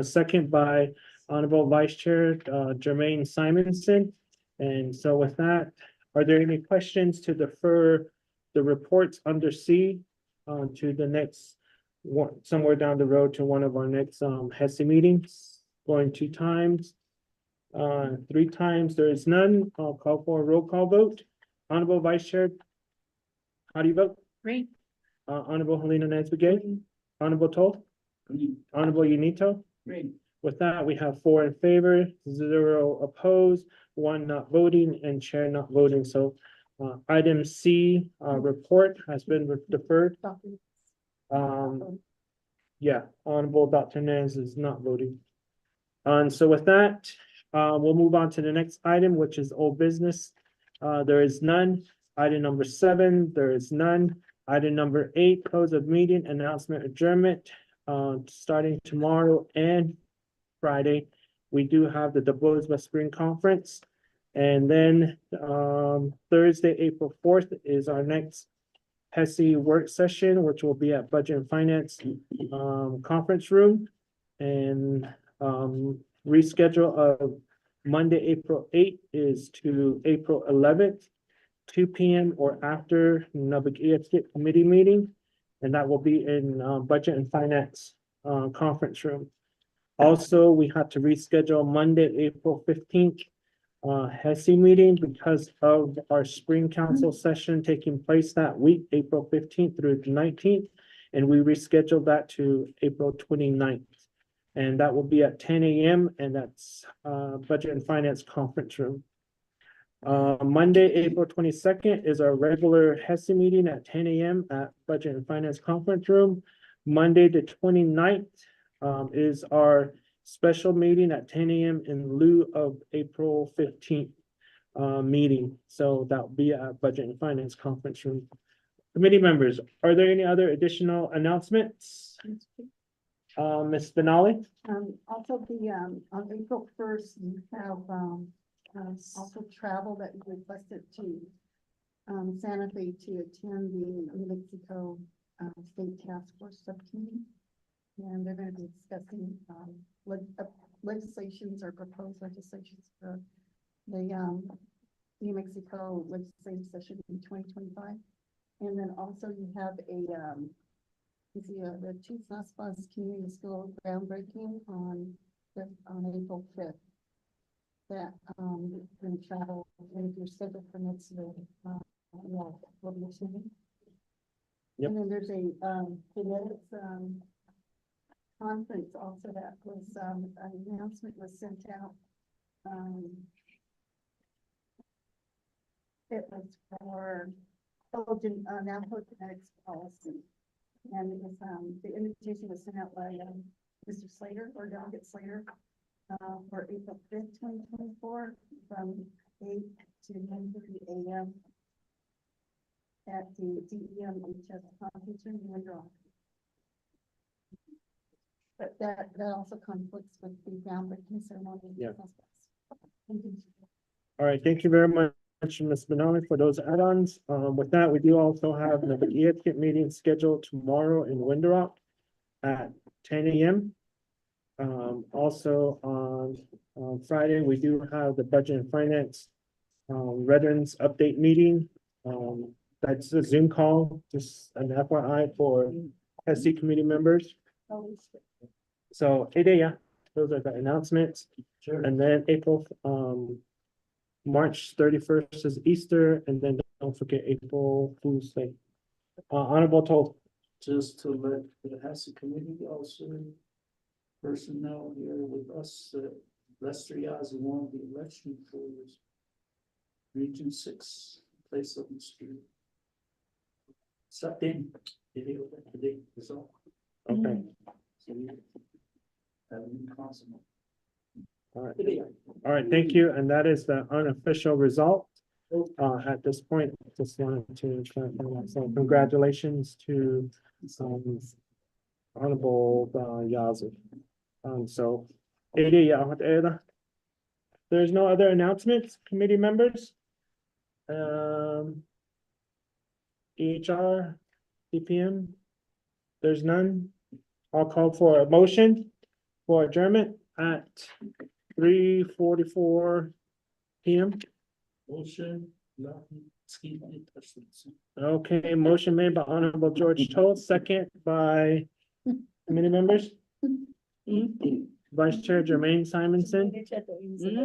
Second by Honorable Vice Chair Jermaine Simonson. And so with that, are there any questions to defer the reports under C to the next one, somewhere down the road to one of our next HEHSC meetings? Going 2 times, 3 times, there is none. I'll call for a roll call vote. Honorable Vice Chair, how do you vote? Great. Honorable Helena Nesbigay, Honorable Toll, Honorable Unito. Great. With that, we have 4 in favor, 0 opposed, 1 not voting, and chair not voting. So item C report has been deferred. Yeah, Honorable Dr. Nez is not voting. And so with that, we'll move on to the next item, which is old business. There is none. Item number 7, there is none. Item number 8, close of meeting, announcement, adjournment. Starting tomorrow and Friday, we do have the DeBoisba Spring Conference. And then Thursday, April 4th is our next HEHSC work session, which will be at Budget and Finance conference room. And reschedule of Monday, April 8th is to April 11th, 2 p.m. or after Nubik EFC committee meeting. And that will be in Budget and Finance conference room. Also, we have to reschedule Monday, April 15th HEHSC meeting because of our spring council session taking place that week, April 15th through the 19th. And we rescheduled that to April 29th. And that will be at 10 a.m. and that's Budget and Finance conference room. Monday, April 22nd is our regular HEHSC meeting at 10 a.m. at Budget and Finance conference room. Monday, the 29th is our special meeting at 10 a.m. in lieu of April 15th meeting. So that'll be at Budget and Finance conference room. Committee members, are there any other additional announcements? Ms. Benali? Also on April 1st, you have, also travel that you requested to, Santa Fe to attend the New Mexico, State Task Force Subcommittee. And they're going to be discussing, legislations or proposed legislations for the, New Mexico legislative session in 2025. And then also you have the Chief Naspas Community School groundbreaking on April 5th. That can travel, and if your schedule permits, we'll be attending. Yep. And then there's a genetics conference also that was an announcement was sent out. It was for Navajo genetics policy, and it was the invitation was sent out by Mr. Slater or Delegate Slater. For April 5th, 2024, from 8 to 9:30 a.m. at the HEHSC conference room in Winter. But that also conflicts with the groundbreaking ceremony. Yeah. All right, thank you very much, Ms. Benali, for those add-ons. With that, we do also have the EFC meeting scheduled tomorrow in Winter Rock at 10 a.m. Also on Friday, we do have the Budget and Finance Veterans Update meeting That's a Zoom call, just an FYI for SC committee members. So, yeah, those are the announcements. Sure. And then March 31st is Easter, and then don't forget April Fool's Day. Honorable Toll. Just to let the HEHSC committee also personnel here with us, Lester Yazzie won the election for Region 6, place of the street. Something, today, so. Okay. So we have a constant. All right, thank you. And that is the unofficial result. At this point, just wanted to, so congratulations to, Honorable, Yazzie. So, there's no other announcements, committee members? EHR, DPM? There's none. I'll call for a motion for adjournment at 3:44 PM. Motion, Okay, motion made by Honorable George Toll, second by committee members. Vice Chair Jermaine Simonson.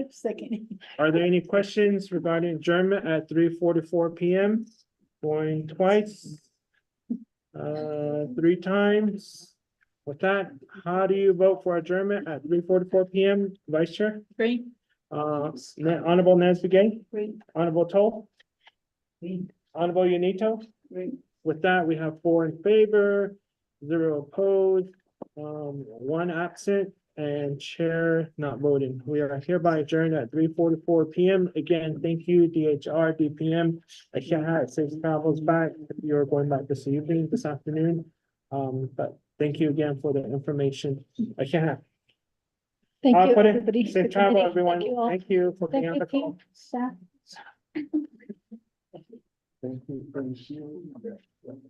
Second. Are there any questions regarding adjournment at 3:44 PM? Going twice. 3 times. With that, how do you vote for adjournment at 3:44 PM, Vice Chair? Green. Honorable Nancy Gay, Green. Honorable Toll, Green. Honorable Unito. Green. With that, we have 4 in favor, 0 opposed, 1 absent, and chair not voting. We are hereby adjourned at 3:44 PM. Again, thank you, DHR, DPM. I can't have safe travels back if you're going back this evening, this afternoon. But thank you again for the information. I can't have. Thank you, Put it- everybody. Safe travel, everyone. Thank you all. Thank you for being on the Thank you, call. team, staff. Thank you.